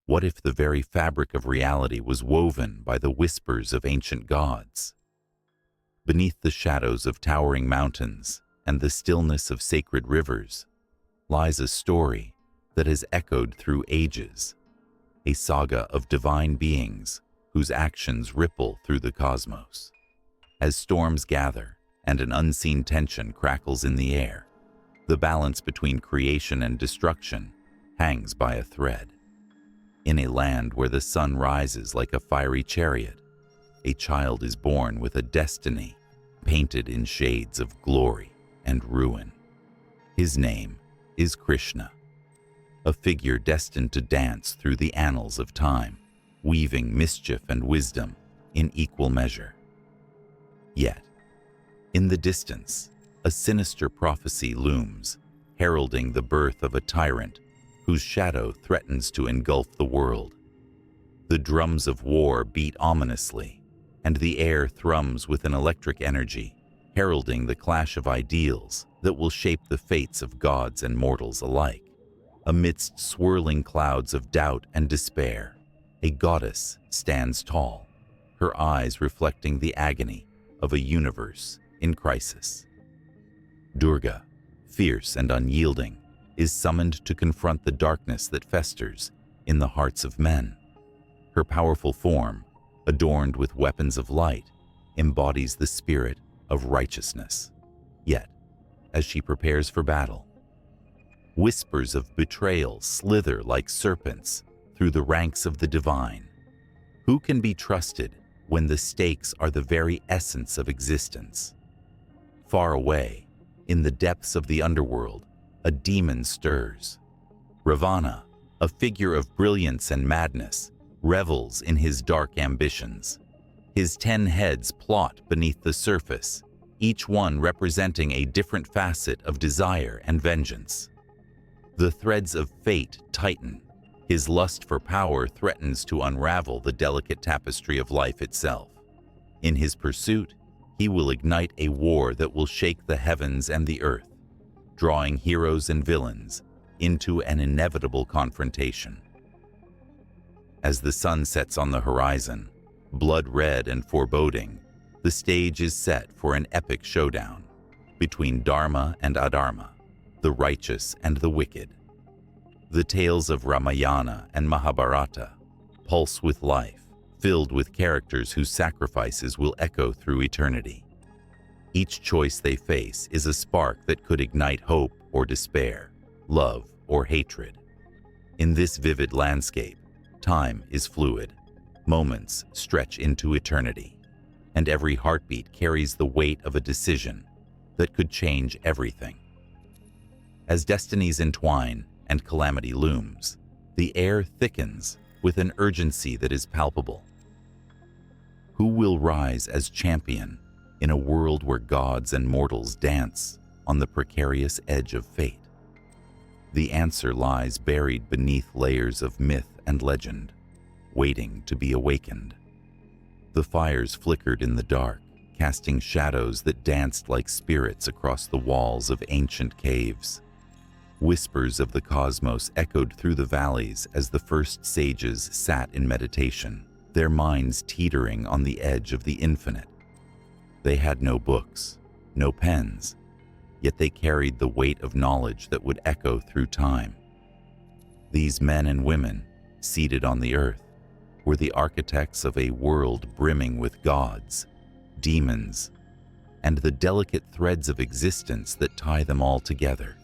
What if the very fabric of reality was woven by the whispers of ancient gods? Beneath the shadows of towering mountains and the stillness of sacred rivers lies a story that has echoed through ages, a saga of divine beings whose actions ripple through the cosmos. As storms gather and an unseen tension crackles in the air, the balance between creation and destruction hangs by a thread. In a land where the sun rises like a fiery chariot, a child is born with a destiny painted in shades of glory and ruin. His name is Krishna, a figure destined to dance through the annals of time, weaving mischief and wisdom in equal measure. Yet, in the distance, a sinister prophecy looms, heralding the birth of a tyrant whose shadow threatens to engulf the world. The drums of war beat ominously, and the air thrums with an electric energy, heralding the clash of ideals that will shape the fates of gods and mortals alike. Amidst swirling clouds of doubt and despair, a goddess stands tall, her eyes reflecting the agony of a universe in crisis. Durga, fierce and unyielding, is summoned to confront the darkness that festers in the hearts of men. Her powerful form, adorned with weapons of light, embodies the spirit of righteousness. Yet, as she prepares for battle, whispers of betrayal slither like serpents through the ranks of the divine. Who can be trusted when the stakes are the very essence of existence? Far away, in the depths of the underworld, a demon stirs. Ravana, a figure of brilliance and madness, revels in his dark ambitions. His 10 heads plot beneath the surface, each one representing a different facet of desire and vengeance. The threads of fate tighten. His lust for power threatens to unravel the delicate tapestry of life itself. In his pursuit, he will ignite a war that will shake the heavens and the earth, drawing heroes and villains into an inevitable confrontation. As the sun sets on the horizon, blood red and foreboding, the stage is set for an epic showdown between Dharma and Adharma, the righteous and the wicked. The tales of Ramayana and Mahabharata pulse with life, filled with characters whose sacrifices will echo through eternity. Each choice they face is a spark that could ignite hope or despair, love or hatred. In this vivid landscape, time is fluid, moments stretch into eternity, and every heartbeat carries the weight of a decision that could change everything. As destinies entwine and calamity looms, the air thickens with an urgency that is palpable. Who will rise as champion in a world where gods and mortals dance on the precarious edge of fate? The answer lies buried beneath layers of myth and legend, waiting to be awakened. The fires flickered in the dark, casting shadows that danced like spirits across the walls of ancient caves. Whispers of the cosmos echoed through the valleys as the first sages sat in meditation, their minds teetering on the edge of the infinite. They had no books, no pens, yet they carried the weight of knowledge that would echo through time. These men and women, seated on the earth, were the architects of a world brimming with gods, demons, and the delicate threads of existence that tie them all together.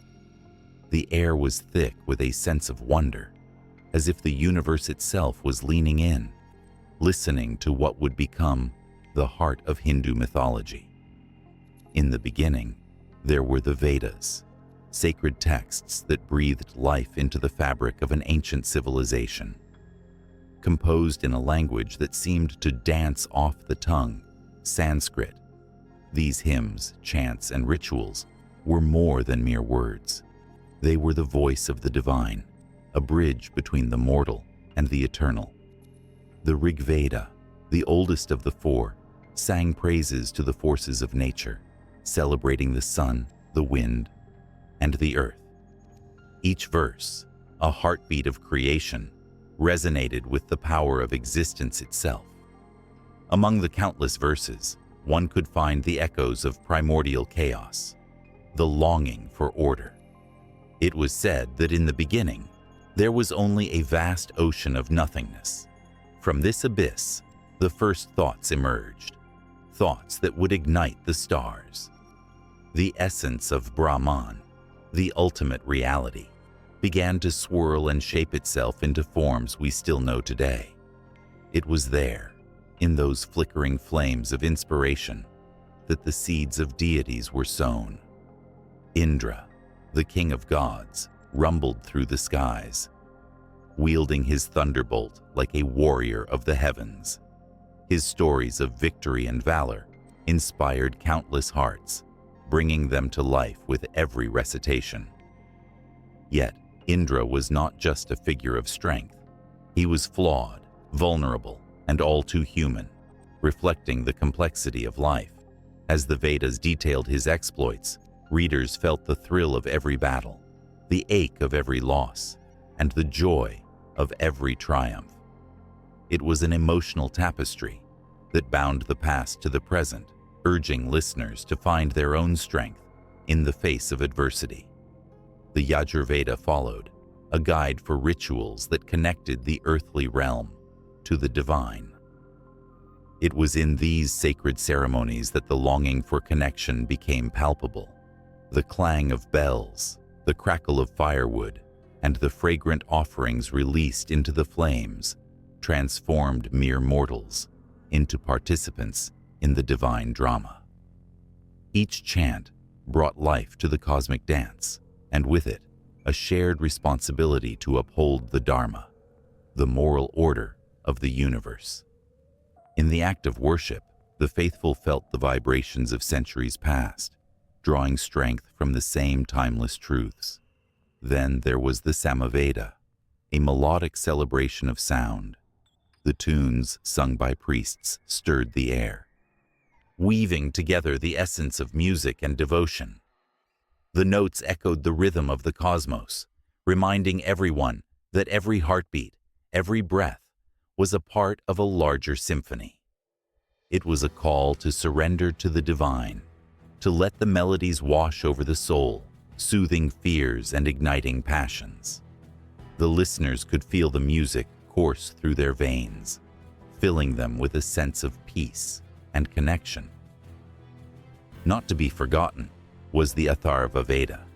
The air was thick with a sense of wonder, as if the universe itself was leaning in, listening to what would become the heart of Hindu mythology. In the beginning, there were the Vedas, sacred texts that breathed life into the fabric of an ancient civilization. Composed in a language that seemed to dance off the tongue, Sanskrit, these hymns, chants, and rituals were more than mere words. They were the voice of the divine, a bridge between the mortal and the eternal. The Rig Veda, the oldest of the four, sang praises to the forces of nature, celebrating the sun, the wind, and the earth. Each verse, a heartbeat of creation, resonated with the power of existence itself. Among the countless verses, one could find the echoes of primordial chaos, the longing for order. It was said that in the beginning, there was only a vast ocean of nothingness. From this abyss, the first thoughts emerged, thoughts that would ignite the stars. The essence of Brahman, the ultimate reality, began to swirl and shape itself into forms we still know today. It was there, in those flickering flames of inspiration, that the seeds of deities were sown. Indra, the king of gods, rumbled through the skies, wielding his thunderbolt like a warrior of the heavens. His stories of victory and valor inspired countless hearts, bringing them to life with every recitation. Yet, Indra was not just a figure of strength. He was flawed, vulnerable, and all too human, reflecting the complexity of life. As the Vedas detailed his exploits, readers felt the thrill of every battle, the ache of every loss, and the joy of every triumph. It was an emotional tapestry that bound the past to the present, urging listeners to find their own strength in the face of adversity. The Yajurveda followed, a guide for rituals that connected the earthly realm to the divine. It was in these sacred ceremonies that the longing for connection became palpable. The clang of bells, the crackle of firewood, and the fragrant offerings released into the flames transformed mere mortals into participants in the divine drama. Each chant brought life to the cosmic dance, and with it, a shared responsibility to uphold the Dharma, the moral order of the universe. In the act of worship, the faithful felt the vibrations of centuries past, drawing strength from the same timeless truths. Then there was the Samaveda, a melodic celebration of sound. The tunes sung by priests stirred the air, weaving together the essence of music and devotion. The notes echoed the rhythm of the cosmos, reminding everyone that every heartbeat, every breath, was a part of a larger symphony. It was a call to surrender to the divine, to let the melodies wash over the soul, soothing fears and igniting passions. The listeners could feel the music course through their veins, filling them with a sense of peace and connection. Not to be forgotten was the Atharva Veda,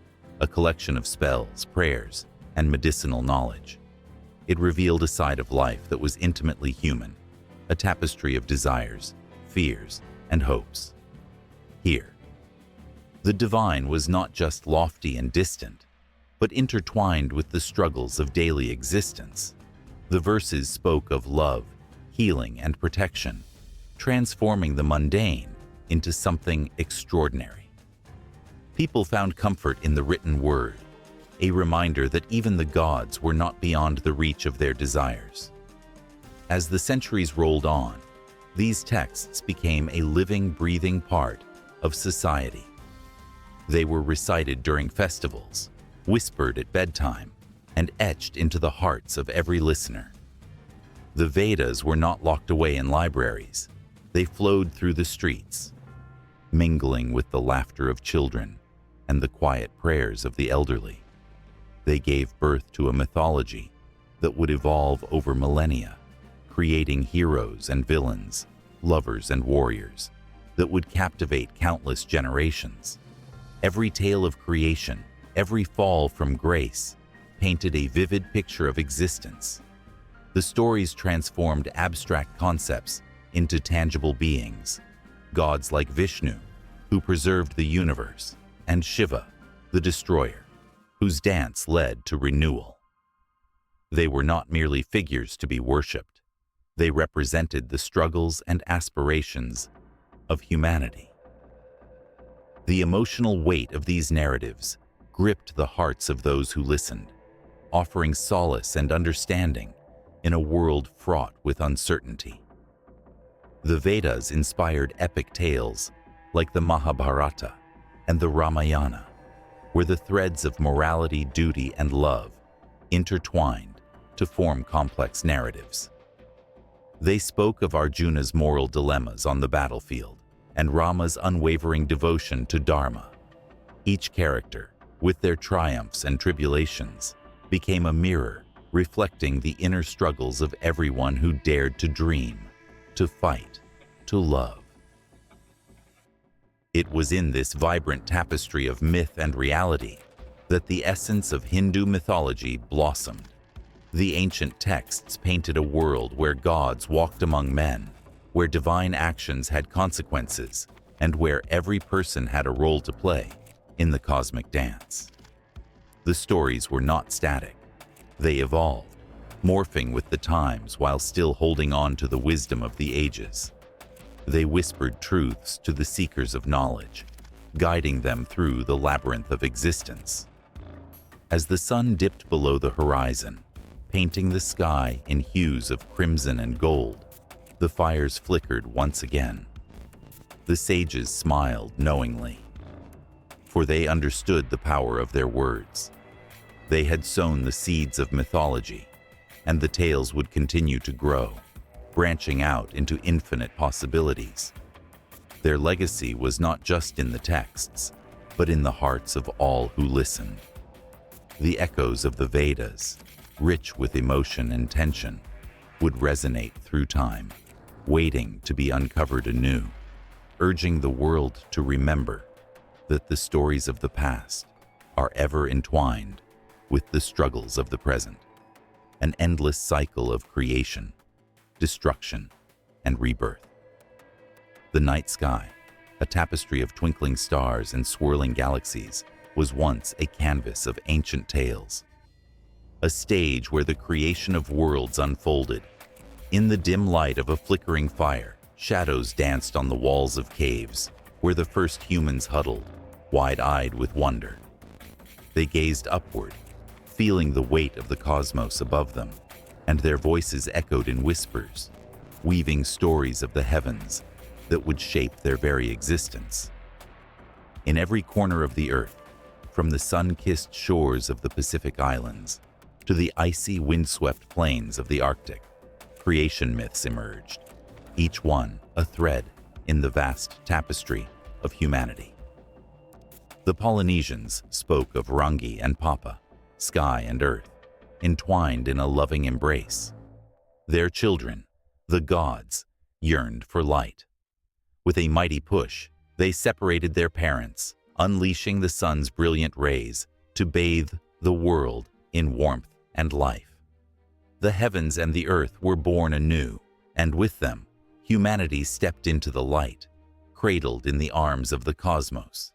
a collection of spells, prayers, and medicinal knowledge. It revealed a side of life that was intimately human, a tapestry of desires, fears, and hopes. Here, the divine was not just lofty and distant, but intertwined with the struggles of daily existence. The verses spoke of love, healing, and protection, transforming the mundane into something extraordinary. People found comfort in the written word, a reminder that even the gods were not beyond the reach of their desires. As the centuries rolled on, these texts became a living, breathing part of society. They were recited during festivals, whispered at bedtime, and etched into the hearts of every listener. The Vedas were not locked away in libraries. They flowed through the streets, mingling with the laughter of children and the quiet prayers of the elderly. They gave birth to a mythology that would evolve over millennia, creating heroes and villains, lovers and warriors that would captivate countless generations. Every tale of creation, every fall from grace, painted a vivid picture of existence. The stories transformed abstract concepts into tangible beings, gods like Vishnu, who preserved the universe, and Shiva, the destroyer, whose dance led to renewal. They were not merely figures to be worshipped. They represented the struggles and aspirations of humanity. The emotional weight of these narratives gripped the hearts of those who listened, offering solace and understanding in a world fraught with uncertainty. The Vedas inspired epic tales like the Mahabharata and the Ramayana, where the threads of morality, duty, and love intertwined to form complex narratives. They spoke of Arjuna's moral dilemmas on the battlefield and Rama's unwavering devotion to Dharma. Each character, with their triumphs and tribulations, became a mirror reflecting the inner struggles of everyone who dared to dream, to fight, to love. It was in this vibrant tapestry of myth and reality that the essence of Hindu mythology blossomed. The ancient texts painted a world where gods walked among men, where divine actions had consequences, and where every person had a role to play in the cosmic dance. The stories were not static. They evolved, morphing with the times while still holding on to the wisdom of the ages. They whispered truths to the seekers of knowledge, guiding them through the labyrinth of existence. As the sun dipped below the horizon, painting the sky in hues of crimson and gold, the fires flickered once again. The sages smiled knowingly, for they understood the power of their words. They had sown the seeds of mythology, and the tales would continue to grow, branching out into infinite possibilities. Their legacy was not just in the texts, but in the hearts of all who listened. The echoes of the Vedas, rich with emotion and tension, would resonate through time, waiting to be uncovered anew, urging the world to remember that the stories of the past are ever entwined with the struggles of the present, an endless cycle of creation, destruction, and rebirth. The night sky, a tapestry of twinkling stars and swirling galaxies, was once a canvas of ancient tales, a stage where the creation of worlds unfolded. In the dim light of a flickering fire, shadows danced on the walls of caves, where the first humans huddled, wide-eyed with wonder. They gazed upward, feeling the weight of the cosmos above them, and their voices echoed in whispers, weaving stories of the heavens that would shape their very existence. In every corner of the earth, from the sun-kissed shores of the Pacific Islands to the icy, windswept plains of the Arctic, creation myths emerged, each one a thread in the vast tapestry of humanity. The Polynesians spoke of Rangi and Papa, sky and earth, entwined in a loving embrace. Their children, the gods, yearned for light. With a mighty push, they separated their parents, unleashing the sun's brilliant rays to bathe the world in warmth and life. The heavens and the earth were born anew, and with them, humanity stepped into the light, cradled in the arms of the cosmos.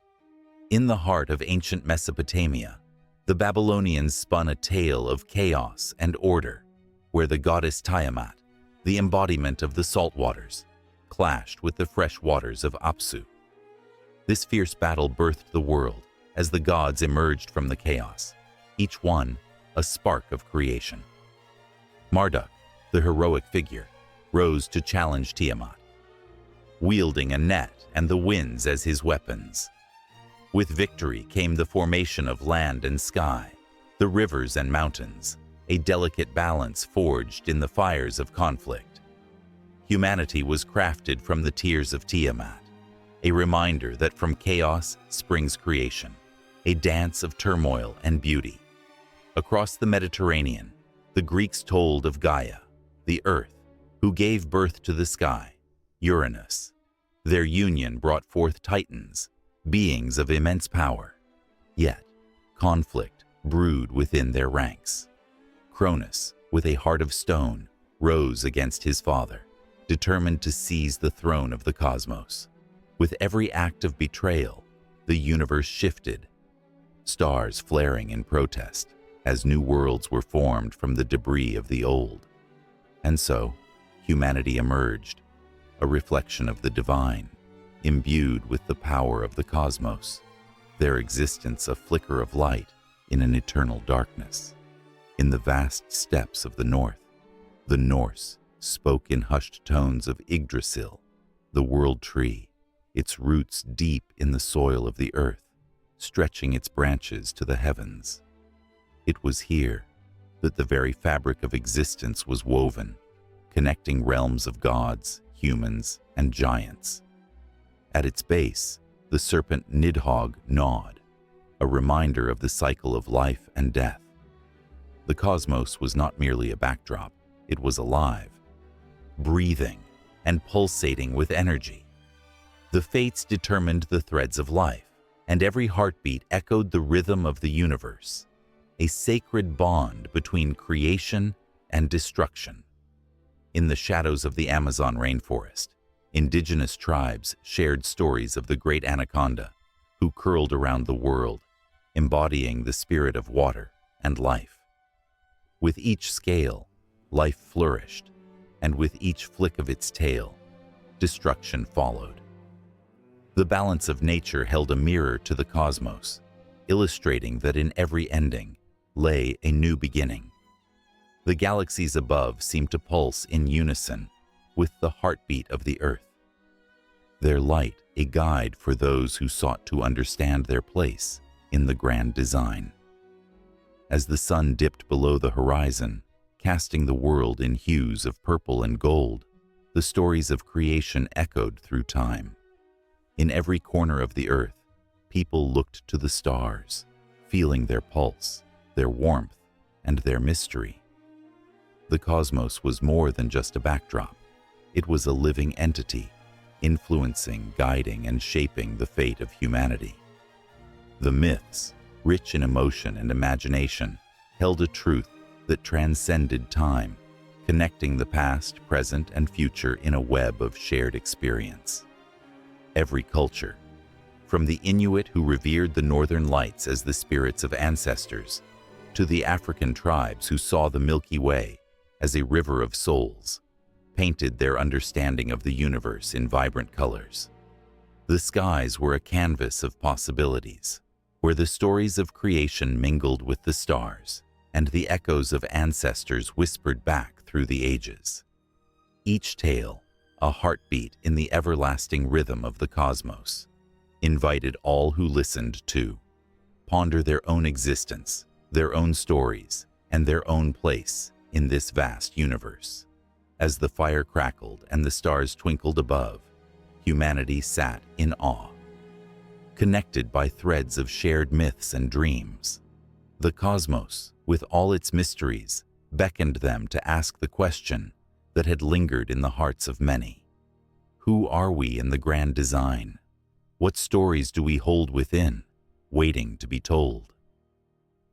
In the heart of ancient Mesopotamia, the Babylonians spun a tale of chaos and order, where the goddess Tiamat, the embodiment of the salt waters, clashed with the fresh waters of Apsu. This fierce battle birthed the world as the gods emerged from the chaos, each one a spark of creation. Marduk, the heroic figure, rose to challenge Tiamat, wielding a net and the winds as his weapons. With victory came the formation of land and sky, the rivers and mountains, a delicate balance forged in the fires of conflict. Humanity was crafted from the tears of Tiamat, a reminder that from chaos springs creation, a dance of turmoil and beauty. Across the Mediterranean, the Greeks told of Gaia, the earth, who gave birth to the sky, Uranus. Their union brought forth titans, beings of immense power. Yet, conflict brewed within their ranks. Cronus, with a heart of stone, rose against his father, determined to seize the throne of the cosmos. With every act of betrayal, the universe shifted, stars flaring in protest as new worlds were formed from the debris of the old. And so, humanity emerged, a reflection of the divine, imbued with the power of the cosmos, their existence a flicker of light in an eternal darkness. In the vast steppes of the north, the Norse spoke in hushed tones of Yggdrasil, the world tree, its roots deep in the soil of the earth, stretching its branches to the heavens. It was here, that the very fabric of existence was woven, connecting realms of gods, humans, and giants. At its base, the serpent Nidhogg gnawed, a reminder of the cycle of life and death. The cosmos was not merely a backdrop, it was alive, breathing, and pulsating with energy. The fates determined the threads of life, and every heartbeat echoed the rhythm of the universe, a sacred bond between creation and destruction. In the shadows of the Amazon rainforest, indigenous tribes shared stories of the great anaconda who curled around the world, embodying the spirit of water and life. With each scale, life flourished, and with each flick of its tail, destruction followed. The balance of nature held a mirror to the cosmos, illustrating that in every ending lay a new beginning. The galaxies above seemed to pulse in unison with the heartbeat of the earth, their light a guide for those who sought to understand their place in the grand design. As the sun dipped below the horizon, casting the world in hues of purple and gold, the stories of creation echoed through time. In every corner of the earth, people looked to the stars, feeling their pulse, their warmth, and their mystery. The cosmos was more than just a backdrop. It was a living entity, influencing, guiding, and shaping the fate of humanity. The myths, rich in emotion and imagination, held a truth that transcended time, connecting the past, present, and future in a web of shared experience. Every culture, from the Inuit who revered the northern lights as the spirits of ancestors, to the African tribes who saw the Milky Way as a river of souls, painted their understanding of the universe in vibrant colors. The skies were a canvas of possibilities, where the stories of creation mingled with the stars, and the echoes of ancestors whispered back through the ages. Each tale, a heartbeat in the everlasting rhythm of the cosmos, invited all who listened to ponder their own existence, their own stories, and their own place in this vast universe. As the fire crackled and the stars twinkled above, humanity sat in awe, connected by threads of shared myths and dreams. The cosmos, with all its mysteries, beckoned them to ask the question that had lingered in the hearts of many. Who are we in the grand design? What stories do we hold within, waiting to be told?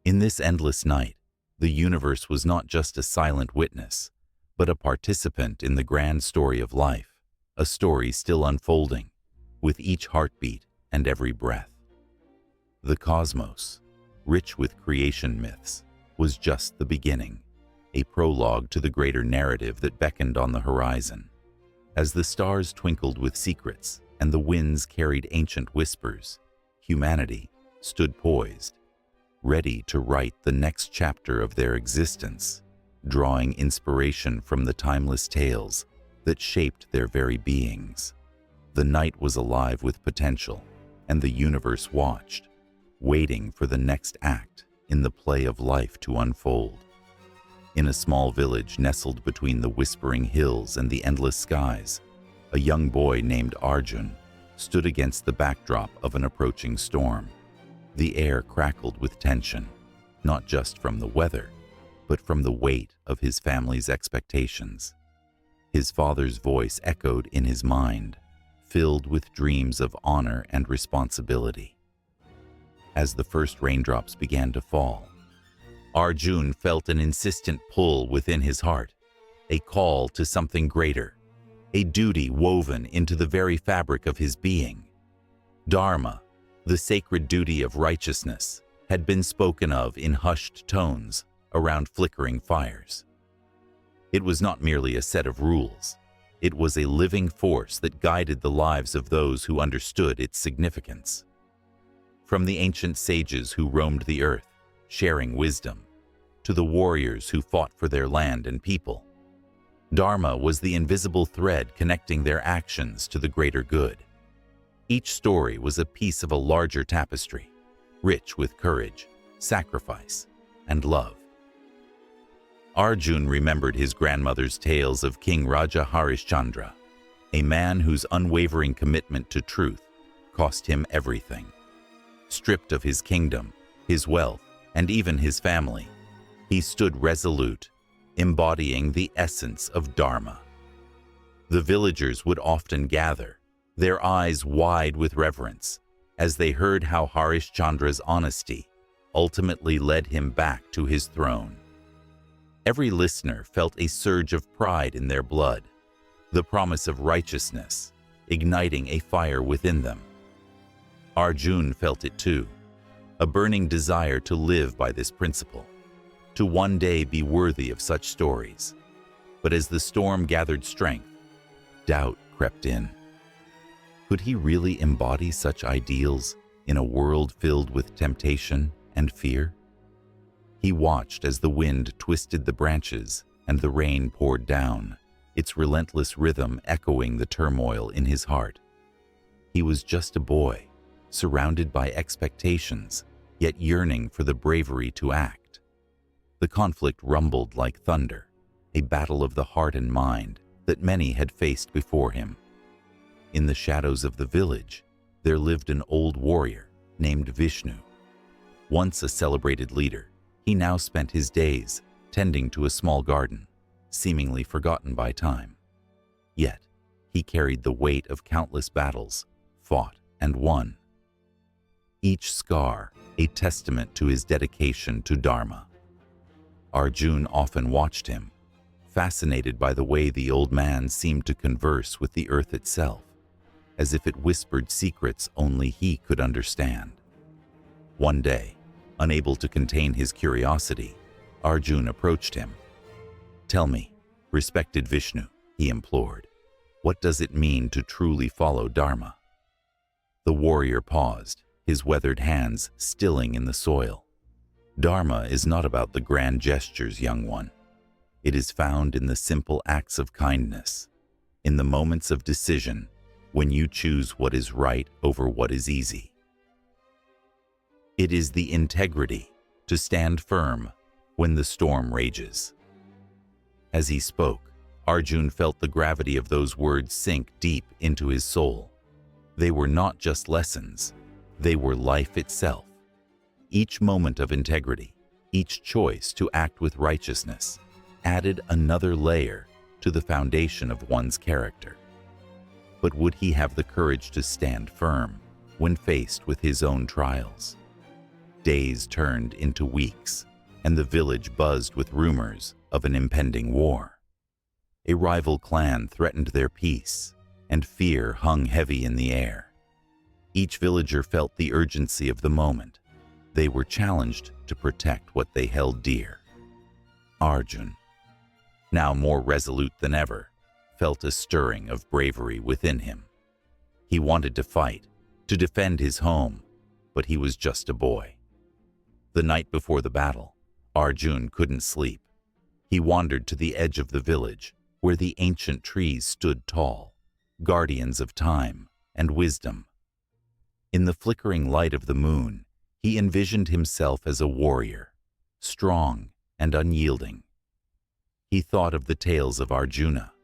In this endless night, the universe was not just a silent witness, but a participant in the grand story of life, a story still unfolding, with each heartbeat and every breath. The cosmos, rich with creation myths, was just the beginning, a prologue to the greater narrative that beckoned on the horizon. As the stars twinkled with secrets and the winds carried ancient whispers, humanity stood poised, ready to write the next chapter of their existence, drawing inspiration from the timeless tales that shaped their very beings. The night was alive with potential, and the universe watched, waiting for the next act in the play of life to unfold. In a small village nestled between the whispering hills and the endless skies, a young boy named Arjun stood against the backdrop of an approaching storm. The air crackled with tension, not just from the weather, but from the weight of his family's expectations. His father's voice echoed in his mind, filled with dreams of honor and responsibility. As the first raindrops began to fall, Arjun felt an insistent pull within his heart, a call to something greater, a duty woven into the very fabric of his being. Dharma, the sacred duty of righteousness, had been spoken of in hushed tones around flickering fires. It was not merely a set of rules. It was a living force that guided the lives of those who understood its significance. From the ancient sages who roamed the earth, sharing wisdom, to the warriors who fought for their land and people, Dharma was the invisible thread connecting their actions to the greater good. Each story was a piece of a larger tapestry, rich with courage, sacrifice, and love. Arjun remembered his grandmother's tales of King Raja Harishchandra, a man whose unwavering commitment to truth cost him everything. Stripped of his kingdom, his wealth, and even his family, he stood resolute, embodying the essence of Dharma. The villagers would often gather, their eyes wide with reverence, as they heard how Harishchandra's honesty ultimately led him back to his throne. Every listener felt a surge of pride in their blood, the promise of righteousness igniting a fire within them. Arjun felt it too, a burning desire to live by this principle, to one day be worthy of such stories. But as the storm gathered strength, doubt crept in. Could he really embody such ideals in a world filled with temptation and fear? He watched as the wind twisted the branches and the rain poured down, its relentless rhythm echoing the turmoil in his heart. He was just a boy, surrounded by expectations, yet yearning for the bravery to act. The conflict rumbled like thunder, a battle of the heart and mind that many had faced before him. In the shadows of the village, there lived an old warrior named Vishnu. Once a celebrated leader, he now spent his days tending to a small garden, seemingly forgotten by time. Yet, he carried the weight of countless battles, fought and won. Each scar a testament to his dedication to Dharma. Arjun often watched him, fascinated by the way the old man seemed to converse with the earth itself, as if it whispered secrets only he could understand. One day, unable to contain his curiosity, Arjun approached him. "Tell me, respected Vishnu," he implored, "what does it mean to truly follow Dharma?" The warrior paused, his weathered hands stilling in the soil. "Dharma is not about the grand gestures, young one. It is found in the simple acts of kindness, in the moments of decision when you choose what is right over what is easy. It is the integrity to stand firm when the storm rages." As he spoke, Arjun felt the gravity of those words sink deep into his soul. They were not just lessons, they were life itself. Each moment of integrity, each choice to act with righteousness, added another layer to the foundation of one's character. But would he have the courage to stand firm when faced with his own trials? Days turned into weeks, and the village buzzed with rumors of an impending war. A rival clan threatened their peace, and fear hung heavy in the air. Each villager felt the urgency of the moment. They were challenged to protect what they held dear. Arjun, now more resolute than ever, felt a stirring of bravery within him. He wanted to fight, to defend his home, but he was just a boy. The night before the battle, Arjun couldn't sleep. He wandered to the edge of the village, where the ancient trees stood tall, guardians of time and wisdom. In the flickering light of the moon, he envisioned himself as a warrior, strong and unyielding. He thought of the tales of Arjuna,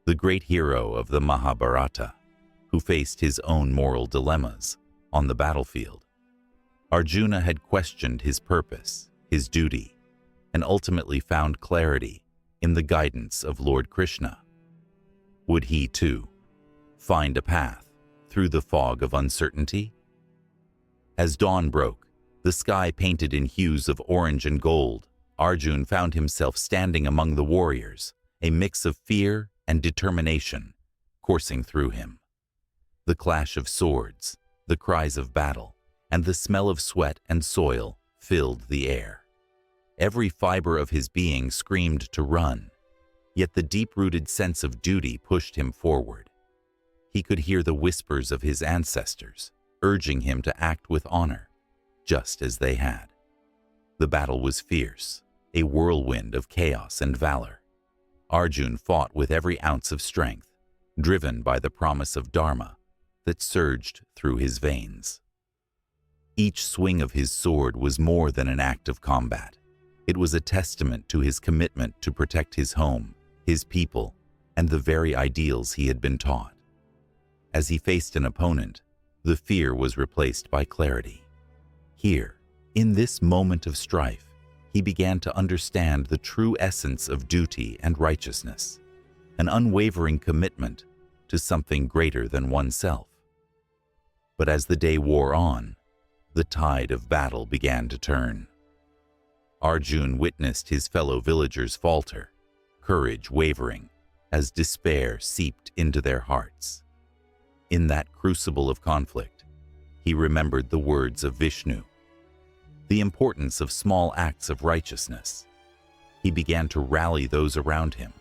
the great hero of the Mahabharata, who faced his own moral dilemmas on the battlefield. Arjuna had questioned his purpose, his duty, and ultimately found clarity in the guidance of Lord Krishna. Would he, too, find a path through the fog of uncertainty? As dawn broke, the sky painted in hues of orange and gold, Arjun found himself standing among the warriors, a mix of fear and determination coursing through him. The clash of swords, the cries of battle, and the smell of sweat and soil filled the air. Every fiber of his being screamed to run, yet the deep-rooted sense of duty pushed him forward. He could hear the whispers of his ancestors, urging him to act with honor, just as they had. The battle was fierce, a whirlwind of chaos and valor. Arjun fought with every ounce of strength, driven by the promise of Dharma that surged through his veins. Each swing of his sword was more than an act of combat. It was a testament to his commitment to protect his home, his people, and the very ideals he had been taught. As he faced an opponent, the fear was replaced by clarity. Here, in this moment of strife, he began to understand the true essence of duty and righteousness, an unwavering commitment to something greater than oneself. But as the day wore on, the tide of battle began to turn. Arjun witnessed his fellow villagers falter, courage wavering, as despair seeped into their hearts. In that crucible of conflict, he remembered the words of Vishnu, the importance of small acts of righteousness. He began to rally those around him,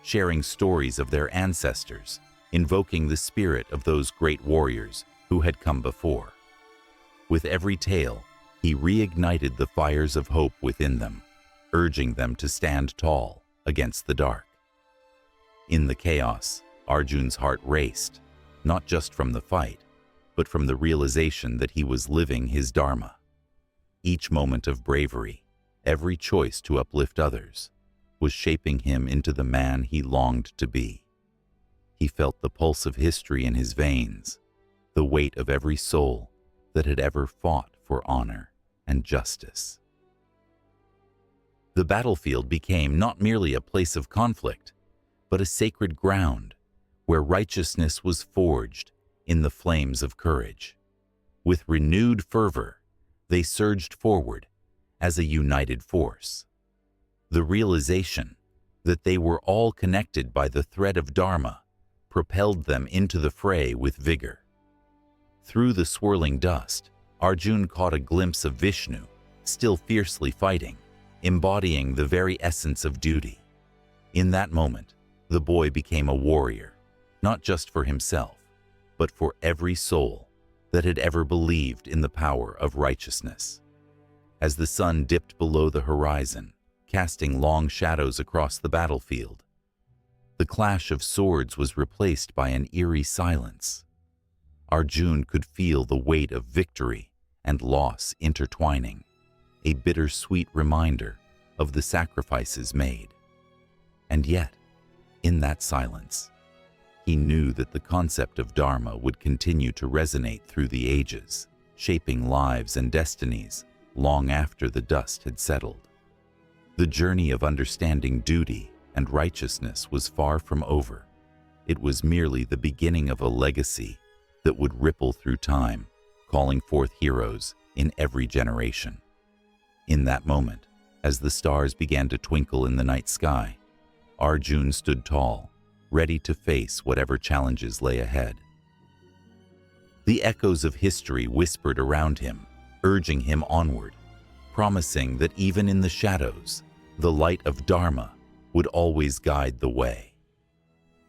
sharing stories of their ancestors, invoking the spirit of those great warriors who had come before. With every tale, he reignited the fires of hope within them, urging them to stand tall against the dark. In the chaos, Arjun's heart raced, not just from the fight, but from the realization that he was living his dharma. Each moment of bravery, every choice to uplift others, was shaping him into the man he longed to be. He felt the pulse of history in his veins, the weight of every soul that had ever fought for honor and justice. The battlefield became not merely a place of conflict, but a sacred ground where righteousness was forged in the flames of courage. With renewed fervor, they surged forward as a united force. The realization that they were all connected by the thread of Dharma propelled them into the fray with vigor. Through the swirling dust, Arjun caught a glimpse of Vishnu, still fiercely fighting, embodying the very essence of duty. In that moment, the boy became a warrior, not just for himself, but for every soul that had ever believed in the power of righteousness. As the sun dipped below the horizon, casting long shadows across the battlefield, the clash of swords was replaced by an eerie silence. Arjun could feel the weight of victory and loss intertwining, a bittersweet reminder of the sacrifices made. And yet, in that silence, he knew that the concept of Dharma would continue to resonate through the ages, shaping lives and destinies long after the dust had settled. The journey of understanding duty and righteousness was far from over. It was merely the beginning of a legacy that would ripple through time, calling forth heroes in every generation. In that moment, as the stars began to twinkle in the night sky, Arjun stood tall, ready to face whatever challenges lay ahead. The echoes of history whispered around him, urging him onward, promising that even in the shadows, the light of Dharma would always guide the way.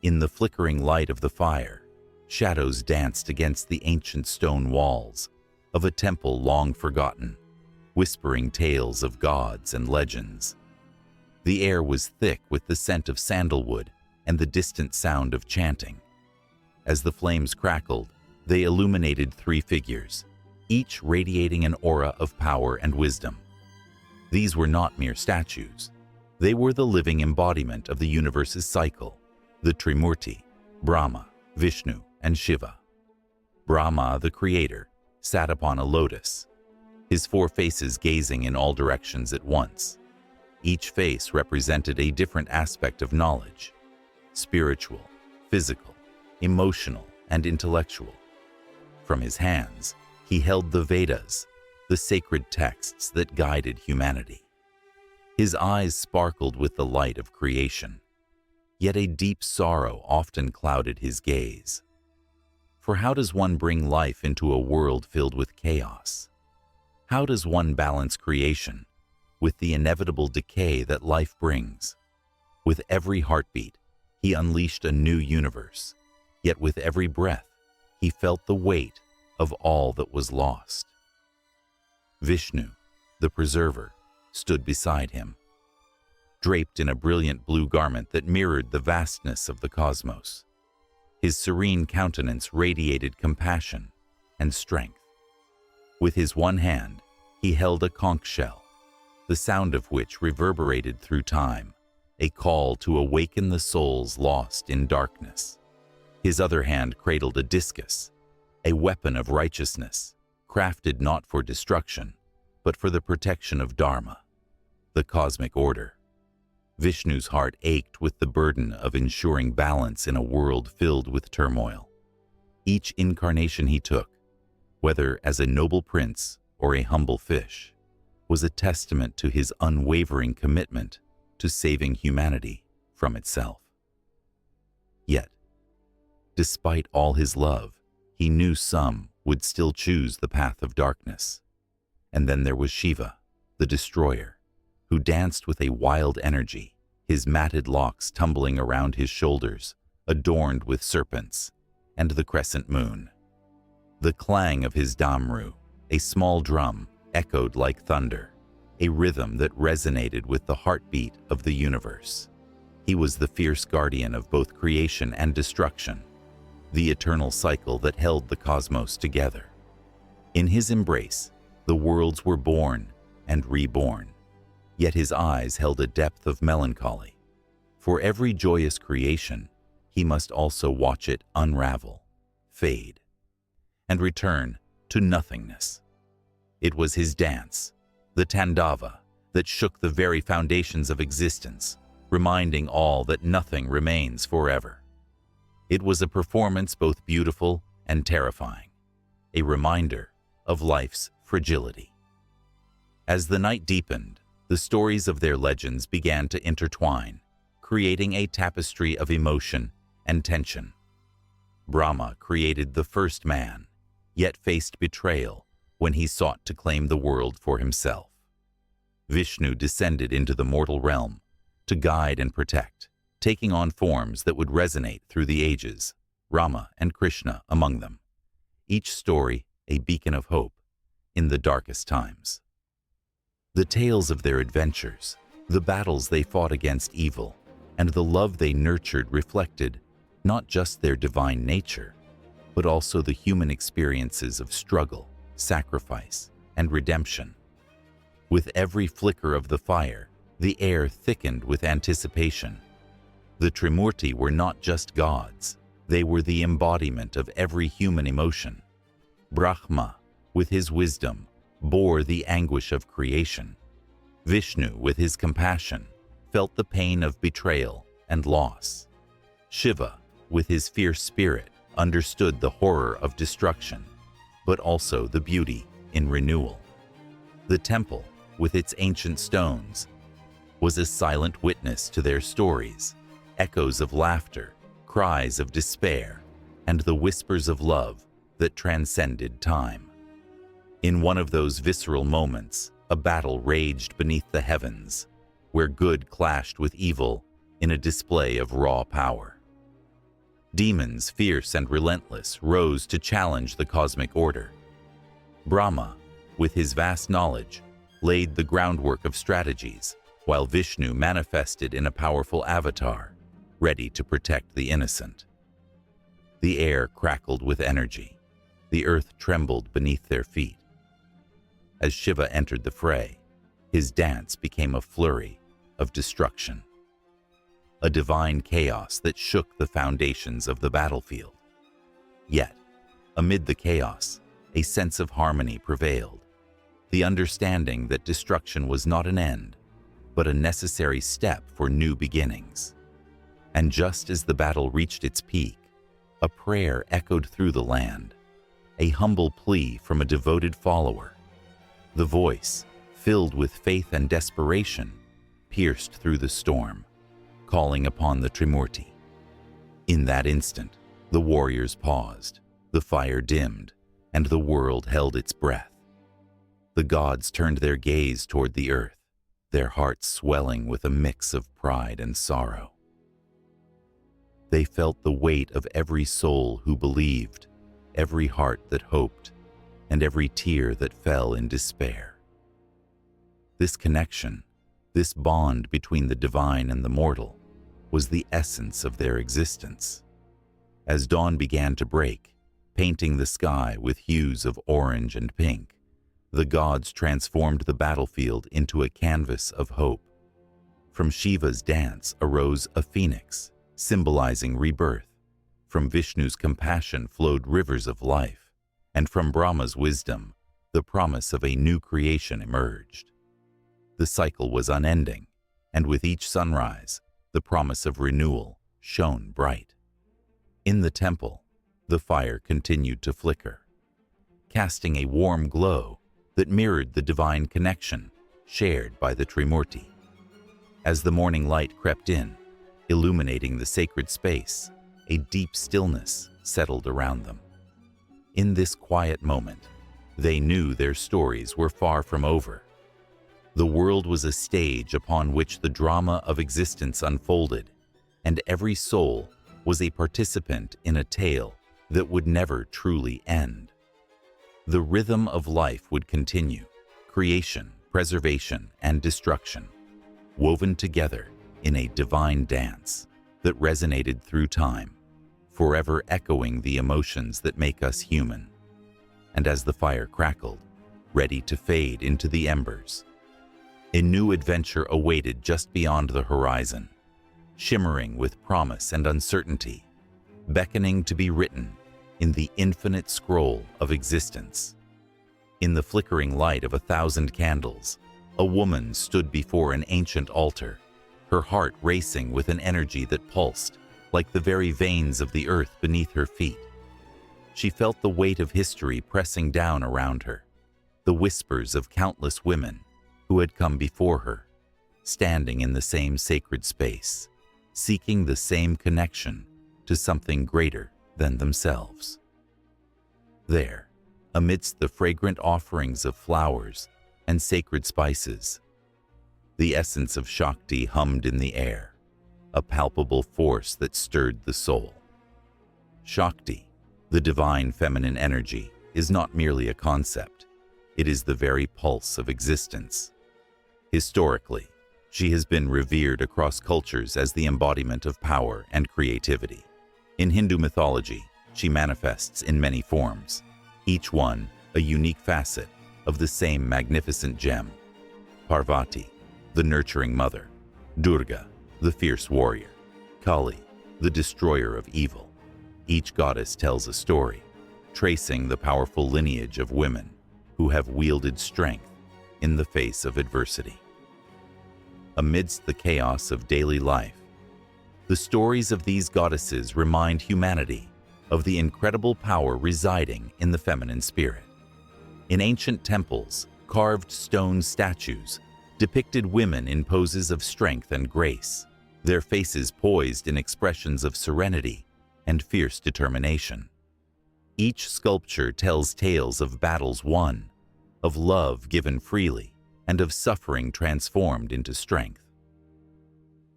In the flickering light of the fire, shadows danced against the ancient stone walls of a temple long forgotten, whispering tales of gods and legends. The air was thick with the scent of sandalwood and the distant sound of chanting. As the flames crackled, they illuminated three figures, each radiating an aura of power and wisdom. These were not mere statues. They were the living embodiment of the universe's cycle, the Trimurti, Brahma, Vishnu, and Shiva. Brahma, the creator, sat upon a lotus, his four faces gazing in all directions at once. Each face represented a different aspect of knowledge: spiritual, physical, emotional, and intellectual. From his hands, he held the Vedas, the sacred texts that guided humanity. His eyes sparkled with the light of creation, yet a deep sorrow often clouded his gaze. For how does one bring life into a world filled with chaos? How does one balance creation with the inevitable decay that life brings? With every heartbeat, he unleashed a new universe, yet with every breath, he felt the weight of all that was lost. Vishnu, the preserver, stood beside him, draped in a brilliant blue garment that mirrored the vastness of the cosmos. His serene countenance radiated compassion and strength. With his one hand, he held a conch shell, the sound of which reverberated through time, a call to awaken the souls lost in darkness. His other hand cradled a discus, a weapon of righteousness, crafted not for destruction, but for the protection of Dharma, the cosmic order. Vishnu's heart ached with the burden of ensuring balance in a world filled with turmoil. Each incarnation he took, whether as a noble prince or a humble fish, was a testament to his unwavering commitment to saving humanity from itself. Yet, despite all his love, he knew some would still choose the path of darkness. And then there was Shiva, the destroyer, who danced with a wild energy, his matted locks tumbling around his shoulders, adorned with serpents, and the crescent moon. The clang of his damru, a small drum, echoed like thunder, a rhythm that resonated with the heartbeat of the universe. He was the fierce guardian of both creation and destruction, the eternal cycle that held the cosmos together. In his embrace, the worlds were born and reborn, yet his eyes held a depth of melancholy. For every joyous creation, he must also watch it unravel, fade, and return to nothingness. It was his dance, the Tandava, that shook the very foundations of existence, reminding all that nothing remains forever. It was a performance both beautiful and terrifying, a reminder of life's fragility. As the night deepened, the stories of their legends began to intertwine, creating a tapestry of emotion and tension. Brahma created the first man, yet faced betrayal when he sought to claim the world for himself. Vishnu descended into the mortal realm to guide and protect, taking on forms that would resonate through the ages, Rama and Krishna among them, each story a beacon of hope in the darkest times. The tales of their adventures, the battles they fought against evil, and the love they nurtured reflected not just their divine nature, but also the human experiences of struggle, sacrifice, and redemption. With every flicker of the fire, the air thickened with anticipation. The Trimurti were not just gods, they were the embodiment of every human emotion. Brahma, with his wisdom, bore the anguish of creation. Vishnu, with his compassion, felt the pain of betrayal and loss. Shiva, with his fierce spirit, understood the horror of destruction, but also the beauty in renewal. The temple, with its ancient stones, was a silent witness to their stories, echoes of laughter, cries of despair, and the whispers of love that transcended time. In one of those visceral moments, a battle raged beneath the heavens, where good clashed with evil in a display of raw power. Demons, fierce and relentless, rose to challenge the cosmic order. Brahma, with his vast knowledge, laid the groundwork of strategies, while Vishnu manifested in a powerful avatar, ready to protect the innocent. The air crackled with energy. The earth trembled beneath their feet. As Shiva entered the fray, his dance became a flurry of destruction, a divine chaos that shook the foundations of the battlefield. Yet, amid the chaos, a sense of harmony prevailed, the understanding that destruction was not an end, but a necessary step for new beginnings. And just as the battle reached its peak, a prayer echoed through the land, a humble plea from a devoted follower. The voice, filled with faith and desperation, pierced through the storm, calling upon the Trimurti. In that instant, the warriors paused, the fire dimmed, and the world held its breath. The gods turned their gaze toward the earth, their hearts swelling with a mix of pride and sorrow. They felt the weight of every soul who believed, every heart that hoped, and every tear that fell in despair. This connection, this bond between the divine and the mortal, was the essence of their existence. As dawn began to break, painting the sky with hues of orange and pink, The gods transformed the battlefield into a canvas of hope. From Shiva's dance arose a phoenix, symbolizing rebirth. From Vishnu's compassion flowed rivers of life, and from Brahma's wisdom, the promise of a new creation emerged. The cycle was unending, and with each sunrise, the promise of renewal shone bright. In the temple, the fire continued to flicker, casting a warm glow that mirrored the divine connection shared by the Trimurti. As the morning light crept in, illuminating the sacred space, a deep stillness settled around them. In this quiet moment, they knew their stories were far from over. The world was a stage upon which the drama of existence unfolded, and every soul was a participant in a tale that would never truly end. The rhythm of life would continue, creation, preservation, and destruction, woven together in a divine dance that resonated through time, forever echoing the emotions that make us human. And as the fire crackled, ready to fade into the embers, a new adventure awaited just beyond the horizon, shimmering with promise and uncertainty, beckoning to be written in the infinite scroll of existence. In the flickering light of 1,000 candles, a woman stood before an ancient altar, her heart racing with an energy that pulsed like the very veins of the earth beneath her feet. She felt the weight of history pressing down around her, the whispers of countless women who had come before her, standing in the same sacred space, seeking the same connection to something greater than themselves. There, amidst the fragrant offerings of flowers and sacred spices, the essence of Shakti hummed in the air, a palpable force that stirred the soul. Shakti, the divine feminine energy, is not merely a concept. It is the very pulse of existence. Historically, she has been revered across cultures as the embodiment of power and creativity. In Hindu mythology, she manifests in many forms, each one a unique facet of the same magnificent gem. Parvati, the nurturing mother; Durga, the fierce warrior; Kali, the destroyer of evil. Each goddess tells a story, tracing the powerful lineage of women who have wielded strength in the face of adversity. Amidst the chaos of daily life, the stories of these goddesses remind humanity of the incredible power residing in the feminine spirit. In ancient temples, carved stone statues depicted women in poses of strength and grace, their faces poised in expressions of serenity and fierce determination. Each sculpture tells tales of battles won, of love given freely, and of suffering transformed into strength.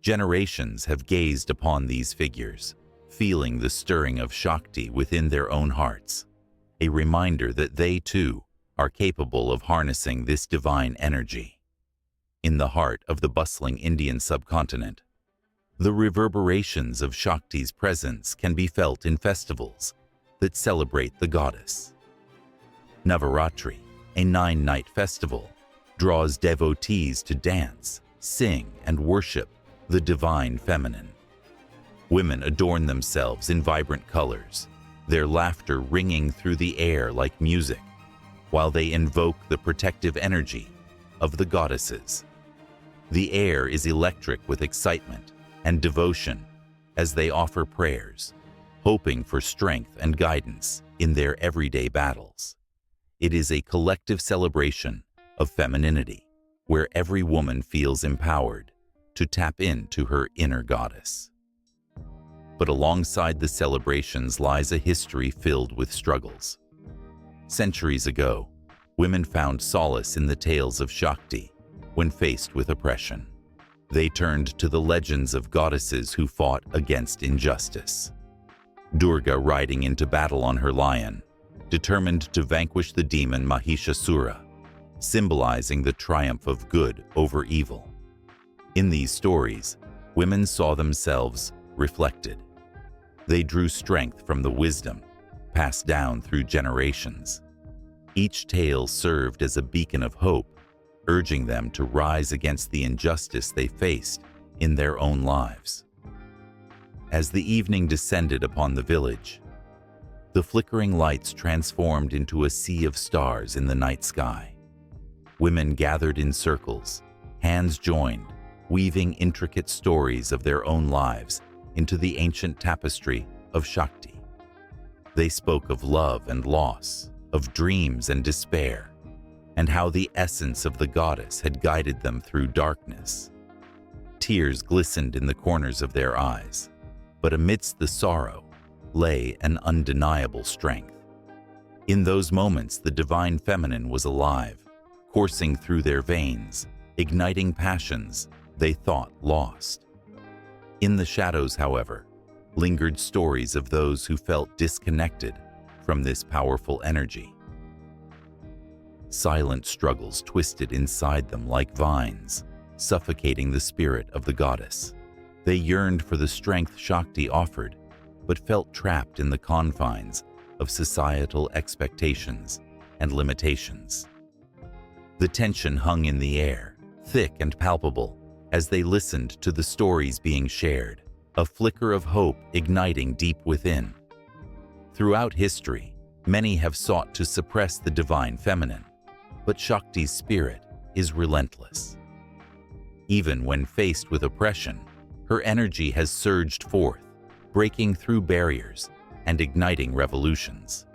Generations have gazed upon these figures, feeling the stirring of Shakti within their own hearts, a reminder that they too are capable of harnessing this divine energy. In the heart of the bustling Indian subcontinent, the reverberations of Shakti's presence can be felt in festivals that celebrate the goddess. Navaratri, a 9-night festival, draws devotees to dance, sing, and worship the divine feminine. Women adorn themselves in vibrant colors, their laughter ringing through the air like music, while they invoke the protective energy of the goddesses. The air is electric with excitement and devotion as they offer prayers, hoping for strength and guidance in their everyday battles. It is a collective celebration of femininity, where every woman feels empowered to tap into her inner goddess. But alongside the celebrations lies a history filled with struggles. Centuries ago, women found solace in the tales of Shakti when faced with oppression. They turned to the legends of goddesses who fought against injustice. Durga riding into battle on her lion, determined to vanquish the demon Mahishasura, symbolizing the triumph of good over evil. In these stories, women saw themselves reflected. They drew strength from the wisdom passed down through generations. Each tale served as a beacon of hope, urging them to rise against the injustice they faced in their own lives. As the evening descended upon the village, the flickering lights transformed into a sea of stars in the night sky. Women gathered in circles, hands joined, weaving intricate stories of their own lives into the ancient tapestry of Shakti. They spoke of love and loss, of dreams and despair, and how the essence of the goddess had guided them through darkness. Tears glistened in the corners of their eyes, but amidst the sorrow lay an undeniable strength. In those moments, the divine feminine was alive, coursing through their veins, igniting passions they thought lost. In the shadows, however, lingered stories of those who felt disconnected from this powerful energy. Silent struggles twisted inside them like vines, suffocating the spirit of the goddess. They yearned for the strength Shakti offered, but felt trapped in the confines of societal expectations and limitations. The tension hung in the air, thick and palpable, as they listened to the stories being shared, a flicker of hope igniting deep within. Throughout history, many have sought to suppress the divine feminine, but Shakti's spirit is relentless. Even when faced with oppression, her energy has surged forth, breaking through barriers and igniting revolutions.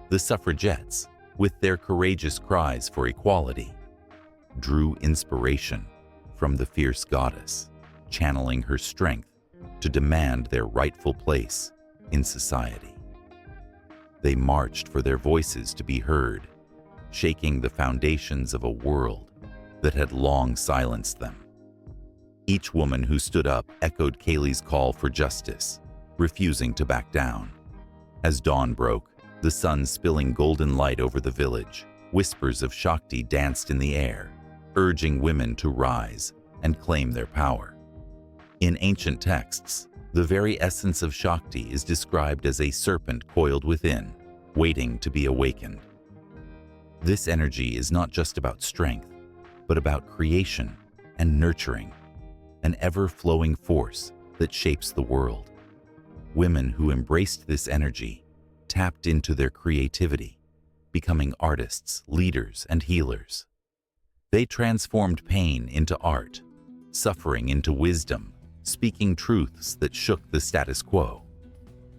The suffragettes, with their courageous cries for equality, drew inspiration from the fierce goddess, channeling her strength to demand their rightful place in society. They marched for their voices to be heard, shaking the foundations of a world that had long silenced them. Each woman who stood up echoed Kali's call for justice, refusing to back down. As dawn broke, the sun spilling golden light over the village, whispers of Shakti danced in the air, urging women to rise and claim their power. In ancient texts, the very essence of Shakti is described as a serpent coiled within, waiting to be awakened. This energy is not just about strength, but about creation and nurturing, an ever-flowing force that shapes the world. Women who embraced this energy tapped into their creativity, becoming artists, leaders, and healers. They transformed pain into art, suffering into wisdom, speaking truths that shook the status quo.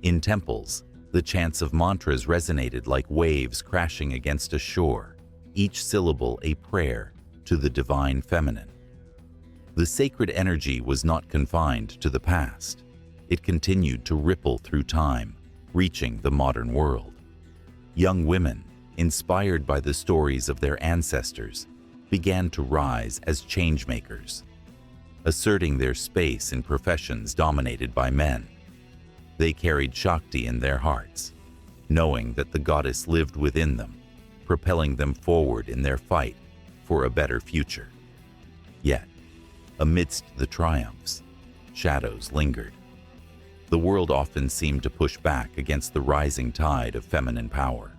In temples, the chants of mantras resonated like waves crashing against a shore, each syllable a prayer to the divine feminine. The sacred energy was not confined to the past. It continued to ripple through time, reaching the modern world. Young women, inspired by the stories of their ancestors, began to rise as changemakers, asserting their space in professions dominated by men. They carried Shakti in their hearts, knowing that the goddess lived within them, propelling them forward in their fight for a better future. Yet, amidst the triumphs, shadows lingered. The world often seemed to push back against the rising tide of feminine power.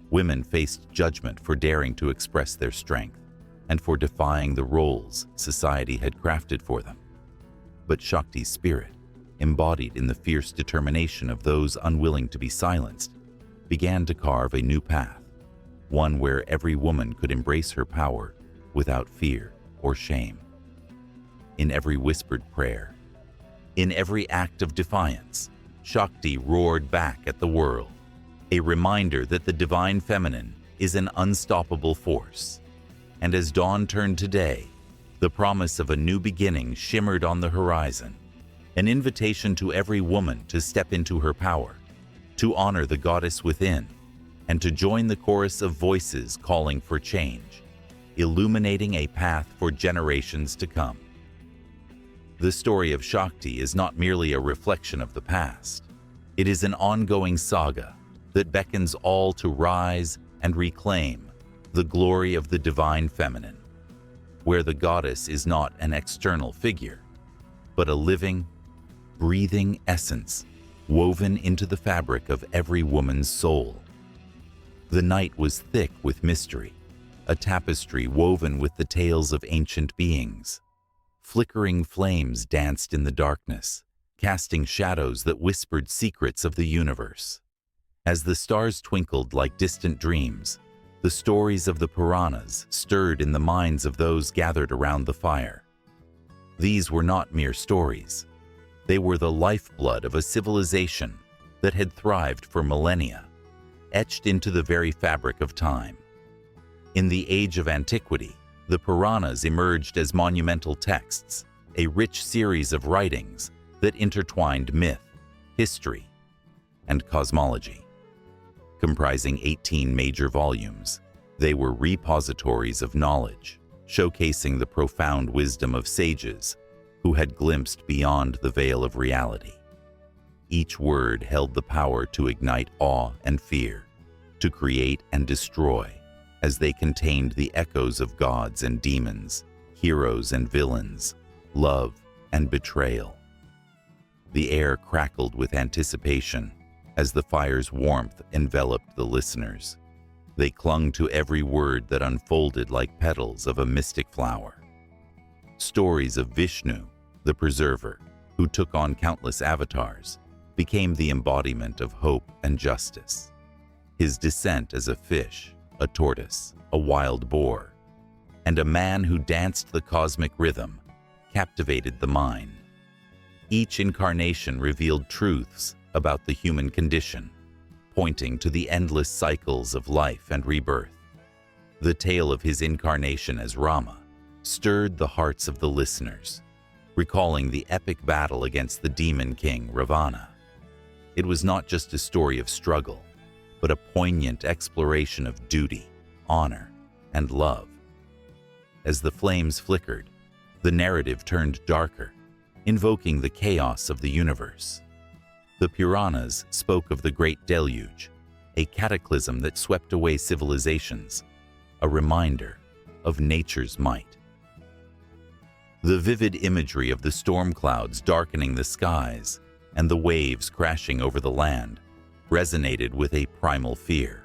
Women faced judgment for daring to express their strength and for defying the roles society had crafted for them. But Shakti's spirit, embodied in the fierce determination of those unwilling to be silenced, began to carve a new path, one where every woman could embrace her power without fear or shame. In every whispered prayer, in every act of defiance, Shakti roared back at the world, a reminder that the divine feminine is an unstoppable force. And as dawn turned to day, the promise of a new beginning shimmered on the horizon, an invitation to every woman to step into her power, to honor the goddess within, and to join the chorus of voices calling for change, illuminating a path for generations to come. The story of Shakti is not merely a reflection of the past. It is an ongoing saga that beckons all to rise and reclaim the glory of the divine feminine, where the goddess is not an external figure, but a living, breathing essence woven into the fabric of every woman's soul. The night was thick with mystery, a tapestry woven with the tales of ancient beings. Flickering flames danced in the darkness, casting shadows that whispered secrets of the universe. As the stars twinkled like distant dreams, the stories of the Puranas stirred in the minds of those gathered around the fire. These were not mere stories. They were the lifeblood of a civilization that had thrived for millennia, etched into the very fabric of time. In the age of antiquity, the Puranas emerged as monumental texts, a rich series of writings that intertwined myth, history, and cosmology. Comprising 18 major volumes, they were repositories of knowledge, showcasing the profound wisdom of sages who had glimpsed beyond the veil of reality. Each word held the power to ignite awe and fear, to create and destroy, as they contained the echoes of gods and demons, heroes and villains, love and betrayal. The air crackled with anticipation as the fire's warmth enveloped the listeners. They clung to every word that unfolded like petals of a mystic flower. Stories of Vishnu, the preserver, who took on countless avatars, became the embodiment of hope and justice. His descent as a fish, a tortoise, a wild boar, and a man who danced the cosmic rhythm captivated the mind. Each incarnation revealed truths about the human condition, pointing to the endless cycles of life and rebirth. The tale of his incarnation as Rama stirred the hearts of the listeners, recalling the epic battle against the demon king Ravana. It was not just a story of struggle, but a poignant exploration of duty, honor, and love. As the flames flickered, the narrative turned darker, invoking the chaos of the universe. The Puranas spoke of the Great Deluge, a cataclysm that swept away civilizations, a reminder of nature's might. The vivid imagery of the storm clouds darkening the skies and the waves crashing over the land resonated with a primal fear.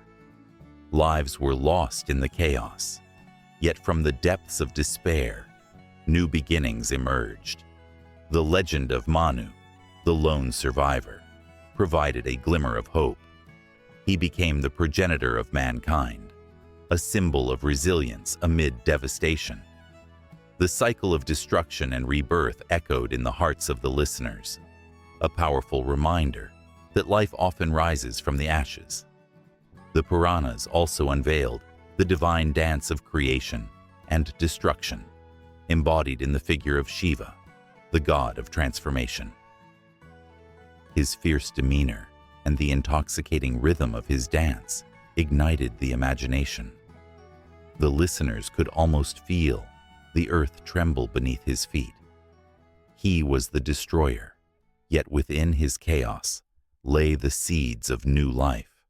Lives were lost in the chaos, yet from the depths of despair, new beginnings emerged. The legend of Manu, the lone survivor, provided a glimmer of hope. He became the progenitor of mankind, a symbol of resilience amid devastation. The cycle of destruction and rebirth echoed in the hearts of the listeners, a powerful reminder that life often rises from the ashes. The Puranas also unveiled the divine dance of creation and destruction, embodied in the figure of Shiva, the god of transformation. His fierce demeanor and the intoxicating rhythm of his dance ignited the imagination. The listeners could almost feel the earth tremble beneath his feet. He was the destroyer, yet within his chaos lay the seeds of new life.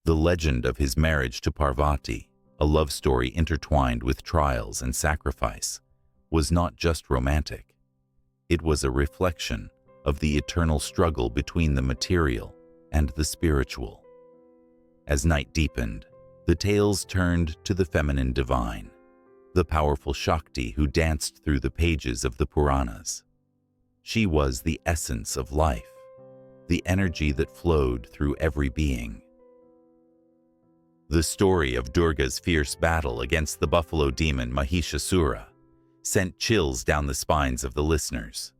The legend of his marriage to Parvati, a love story intertwined with trials and sacrifice, was not just romantic. It was a reflection of the eternal struggle between the material and the spiritual. As night deepened, the tales turned to the feminine divine, the powerful Shakti who danced through the pages of the Puranas. She was the essence of life, the energy that flowed through every being. The story of Durga's fierce battle against the buffalo demon Mahishasura sent chills down the spines of the listeners.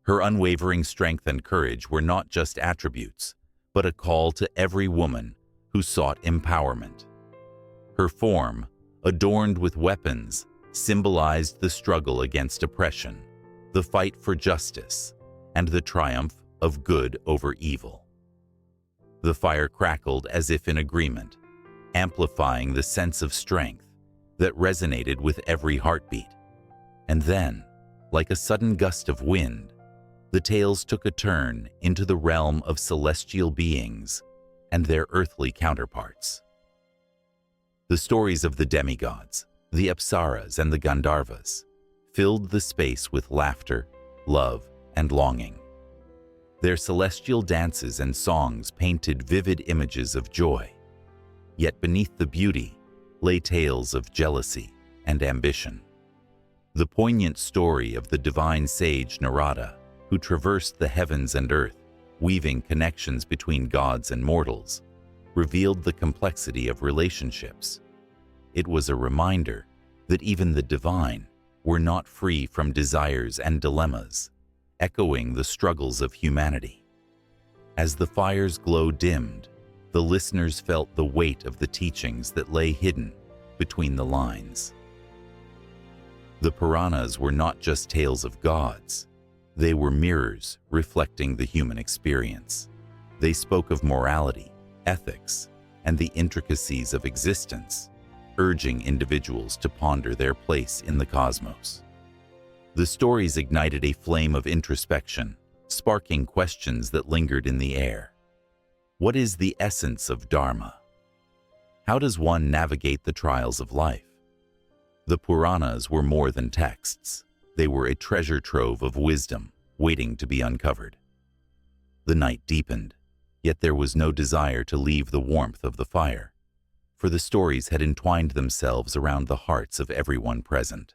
Her unwavering strength and courage were not just attributes, but a call to every woman who sought empowerment. Her form, adorned with weapons, symbolized the struggle against oppression, the fight for justice, and the triumph of good over evil. The fire crackled as if in agreement, amplifying the sense of strength that resonated with every heartbeat. And then, like a sudden gust of wind, the tales took a turn into the realm of celestial beings and their earthly counterparts. The stories of the demigods, the Apsaras and the Gandharvas, filled the space with laughter, love, and longing. Their celestial dances and songs painted vivid images of joy, Yet beneath the beauty lay tales of jealousy and ambition. The poignant story of the divine sage Narada, who traversed the heavens and earth, weaving connections between gods and mortals, revealed the complexity of relationships. It was a reminder that even the divine were not free from desires and dilemmas, echoing the struggles of humanity. As the fire's glow dimmed, the listeners felt the weight of the teachings that lay hidden between the lines. The Puranas were not just tales of gods. They were mirrors reflecting the human experience. They spoke of morality, ethics, and the intricacies of existence, urging individuals to ponder their place in the cosmos. The stories ignited a flame of introspection, sparking questions that lingered in the air. What is the essence of Dharma? How does one navigate the trials of life? The Puranas were more than texts. They were a treasure trove of wisdom waiting to be uncovered. The night deepened, yet there was no desire to leave the warmth of the fire, for the stories had entwined themselves around the hearts of everyone present.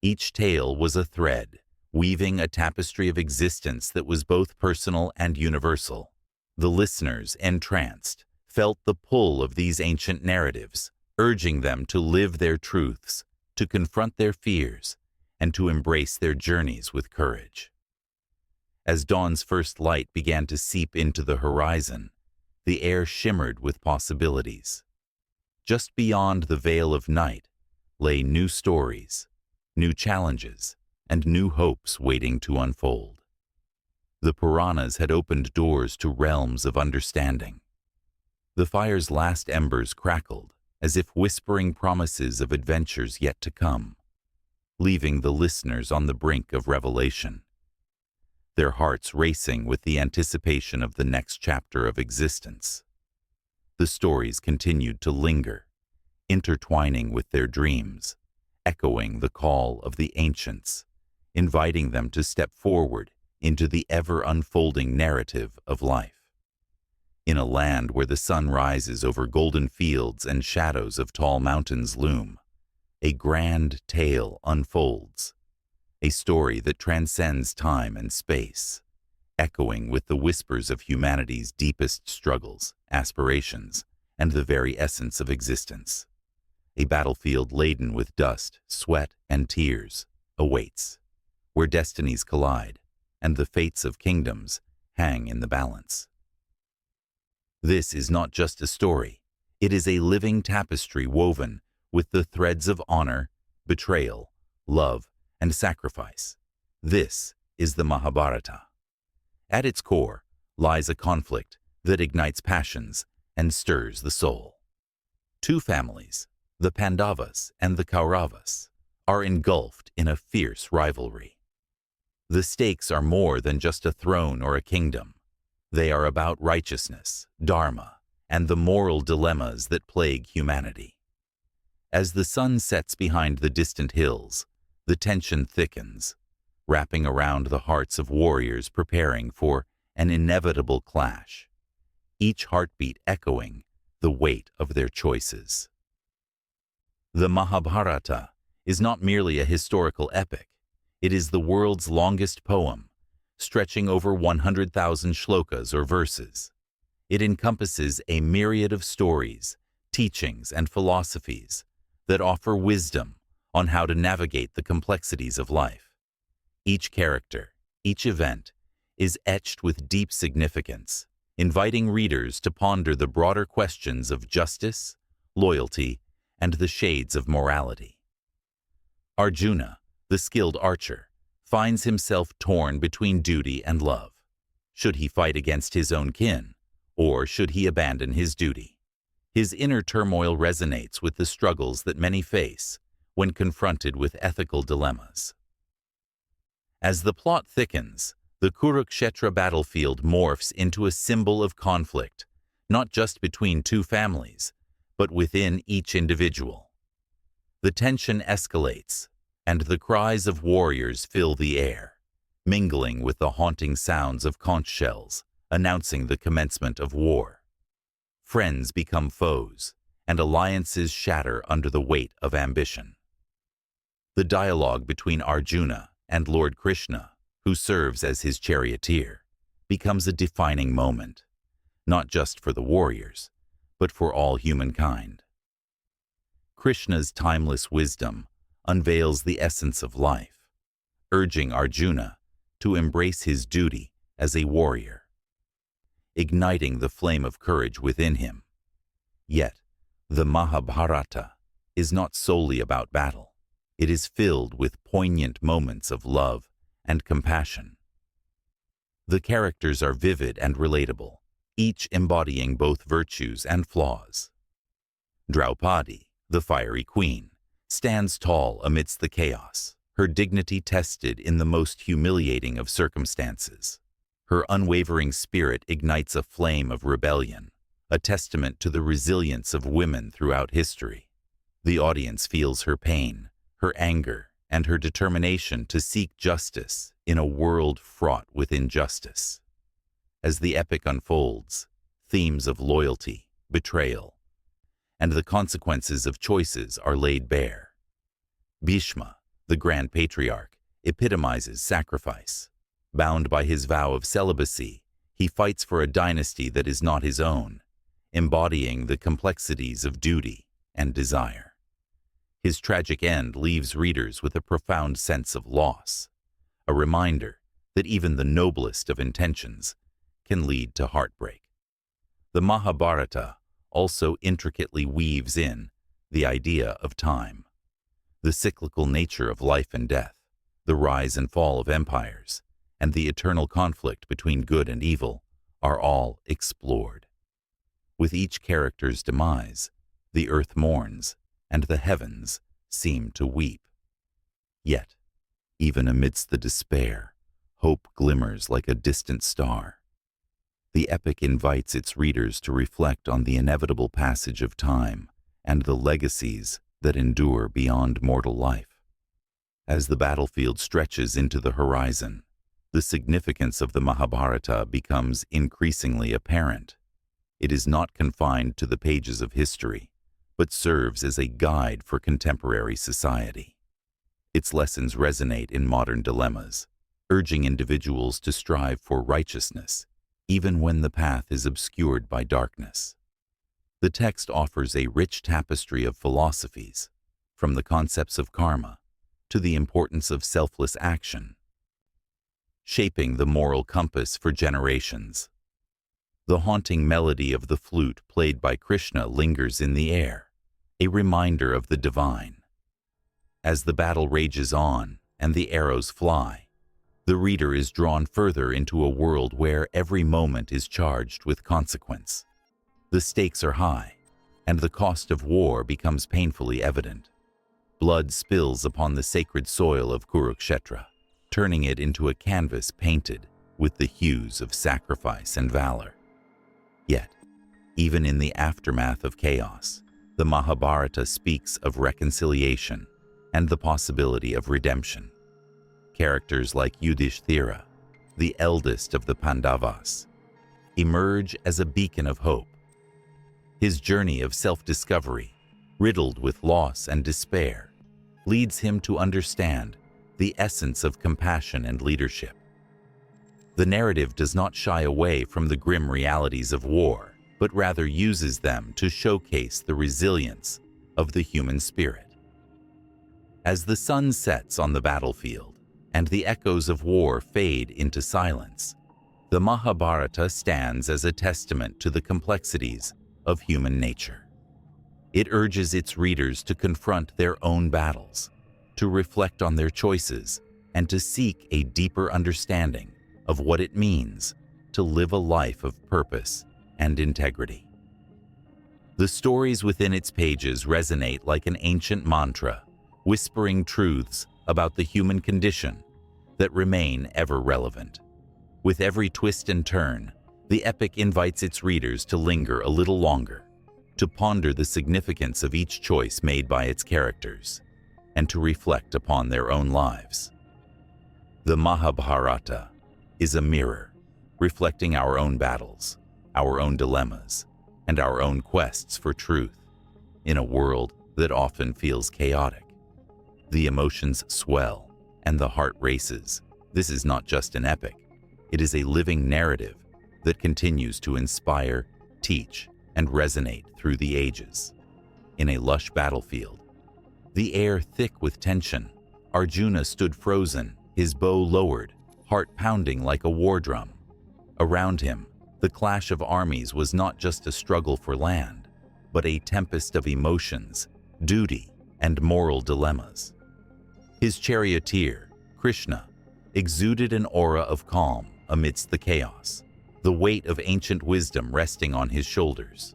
Each tale was a thread, weaving a tapestry of existence that was both personal and universal. The listeners, entranced, felt the pull of these ancient narratives, urging them to live their truths, to confront their fears, and to embrace their journeys with courage. As dawn's first light began to seep into the horizon, the air shimmered with possibilities. Just beyond the veil of night lay new stories, new challenges, and new hopes waiting to unfold. The Puranas had opened doors to realms of understanding. The fire's last embers crackled, as if whispering promises of adventures yet to come, leaving the listeners on the brink of revelation, their hearts racing with the anticipation of the next chapter of existence. The stories continued to linger, intertwining with their dreams, echoing the call of the ancients, inviting them to step forward into the ever-unfolding narrative of life. In a land where the sun rises over golden fields and shadows of tall mountains loom, a grand tale unfolds, a story that transcends time and space, echoing with the whispers of humanity's deepest struggles, aspirations, and the very essence of existence. A battlefield laden with dust, sweat, and tears awaits, where destinies collide and the fates of kingdoms hang in the balance. This is not just a story. It is a living tapestry woven with the threads of honor, betrayal, love, and sacrifice. This is the Mahabharata. At its core lies a conflict that ignites passions and stirs the soul. Two families, the Pandavas and the Kauravas, are engulfed in a fierce rivalry. The stakes are more than just a throne or a kingdom. They are about righteousness, dharma, and the moral dilemmas that plague humanity. As the sun sets behind the distant hills, the tension thickens, wrapping around the hearts of warriors preparing for an inevitable clash, each heartbeat echoing the weight of their choices. The Mahabharata is not merely a historical epic. It is the world's longest poem, stretching over 100,000 shlokas or verses. It encompasses a myriad of stories, teachings, and philosophies that offer wisdom on how to navigate the complexities of life. Each character, each event, is etched with deep significance, inviting readers to ponder the broader questions of justice, loyalty, and the shades of morality. Arjuna, the skilled archer, finds himself torn between duty and love. Should he fight against his own kin, or should he abandon his duty? His inner turmoil resonates with the struggles that many face when confronted with ethical dilemmas. As the plot thickens, the Kurukshetra battlefield morphs into a symbol of conflict, not just between two families, but within each individual. The tension escalates, and the cries of warriors fill the air, mingling with the haunting sounds of conch shells, announcing the commencement of war. friends become foes, and alliances shatter under the weight of ambition. The dialogue between Arjuna and Lord Krishna, who serves as his charioteer, becomes a defining moment, not just for the warriors, but for all humankind. Krishna's timeless wisdom unveils the essence of life, urging Arjuna to embrace his duty as a warrior, igniting the flame of courage within him. Yet, the Mahabharata is not solely about battle. It is filled with poignant moments of love and compassion. The characters are vivid and relatable, each embodying both virtues and flaws. Draupadi, the fiery queen, stands tall amidst the chaos, her dignity tested in the most humiliating of circumstances. Her unwavering spirit ignites a flame of rebellion, a testament to the resilience of women throughout history. The audience feels her pain, her anger, and her determination to seek justice in a world fraught with injustice. As the epic unfolds, themes of loyalty, betrayal, and the consequences of choices are laid bare. Bhishma, the Grand Patriarch, epitomizes sacrifice. Bound by his vow of celibacy, he fights for a dynasty that is not his own, embodying the complexities of duty and desire. His tragic end leaves readers with a profound sense of loss, a reminder that even the noblest of intentions can lead to heartbreak. The Mahabharata also intricately weaves in the idea of time, the cyclical nature of life and death, the rise and fall of empires, and the eternal conflict between good and evil are all explored. With each character's demise, the earth mourns and the heavens seem to weep. Yet, even amidst the despair, hope glimmers like a distant star. The epic invites its readers to reflect on the inevitable passage of time and the legacies that endure beyond mortal life. As the battlefield stretches into the horizon, the significance of the Mahabharata becomes increasingly apparent. It is not confined to the pages of history, but serves as a guide for contemporary society. Its lessons resonate in modern dilemmas, urging individuals to strive for righteousness, even when the path is obscured by darkness. The text offers a rich tapestry of philosophies, from the concepts of karma to the importance of selfless action, shaping the moral compass for generations. The haunting melody of the flute played by Krishna lingers in the air, a reminder of the divine. As the battle rages on and the arrows fly, the reader is drawn further into a world where every moment is charged with consequence. The stakes are high, and the cost of war becomes painfully evident. Blood spills upon the sacred soil of Kurukshetra, turning it into a canvas painted with the hues of sacrifice and valor. Yet, even in the aftermath of chaos, the Mahabharata speaks of reconciliation and the possibility of redemption. Characters like Yudhishthira, the eldest of the Pandavas, emerge as a beacon of hope. His journey of self-discovery, riddled with loss and despair, leads him to understand the essence of compassion and leadership. The narrative does not shy away from the grim realities of war, but rather uses them to showcase the resilience of the human spirit. As the sun sets on the battlefield and the echoes of war fade into silence, the Mahabharata stands as a testament to the complexities of human nature. It urges its readers to confront their own battles, to reflect on their choices, and to seek a deeper understanding of what it means to live a life of purpose and integrity. The stories within its pages resonate like an ancient mantra, whispering truths about the human condition that remain ever relevant. With every twist and turn, the epic invites its readers to linger a little longer, to ponder the significance of each choice made by its characters, and to reflect upon their own lives. The Mahabharata is a mirror, reflecting our own battles, our own dilemmas, and our own quests for truth in a world that often feels chaotic. The emotions swell and the heart races. This is not just an epic. It is a living narrative that continues to inspire, teach, and resonate through the ages. In a lush battlefield, the air thick with tension, Arjuna stood frozen, his bow lowered, heart pounding like a war drum. Around him, the clash of armies was not just a struggle for land, but a tempest of emotions, duty, and moral dilemmas. His charioteer, Krishna, exuded an aura of calm amidst the chaos, the weight of ancient wisdom resting on his shoulders.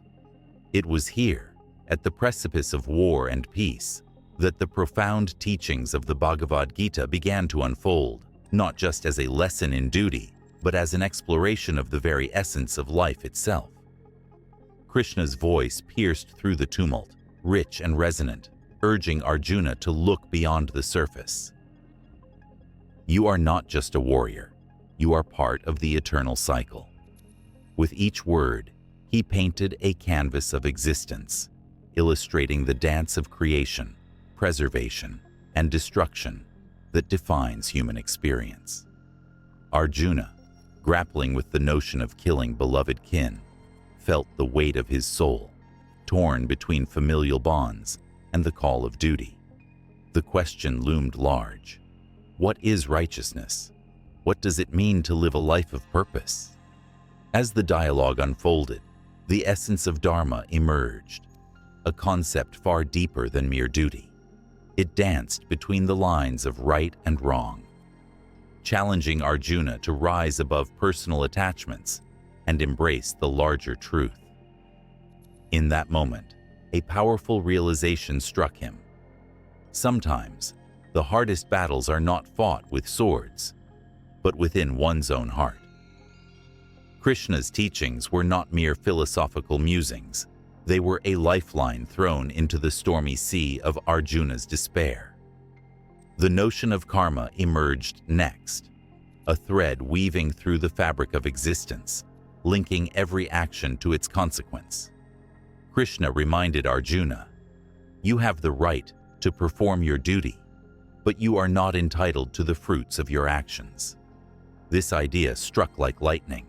It was here, at the precipice of war and peace, that the profound teachings of the Bhagavad Gita began to unfold, not just as a lesson in duty, but as an exploration of the very essence of life itself. Krishna's voice pierced through the tumult, rich and resonant, urging Arjuna to look beyond the surface. You are not just a warrior, you are part of the eternal cycle. With each word, he painted a canvas of existence, illustrating the dance of creation, preservation, and destruction that defines human experience. Arjuna, grappling with the notion of killing beloved kin, felt the weight of his soul, torn between familial bonds and the call of duty. The question loomed large. What is righteousness? What does it mean to live a life of purpose? As the dialogue unfolded, the essence of Dharma emerged, a concept far deeper than mere duty. It danced between the lines of right and wrong, challenging Arjuna to rise above personal attachments and embrace the larger truth. In that moment, a powerful realization struck him. Sometimes, the hardest battles are not fought with swords, but within one's own heart. Krishna's teachings were not mere philosophical musings. They were a lifeline thrown into the stormy sea of Arjuna's despair. The notion of karma emerged next, a thread weaving through the fabric of existence, linking every action to its consequence. Krishna reminded Arjuna, "You have the right to perform your duty, but you are not entitled to the fruits of your actions." This idea struck like lightning,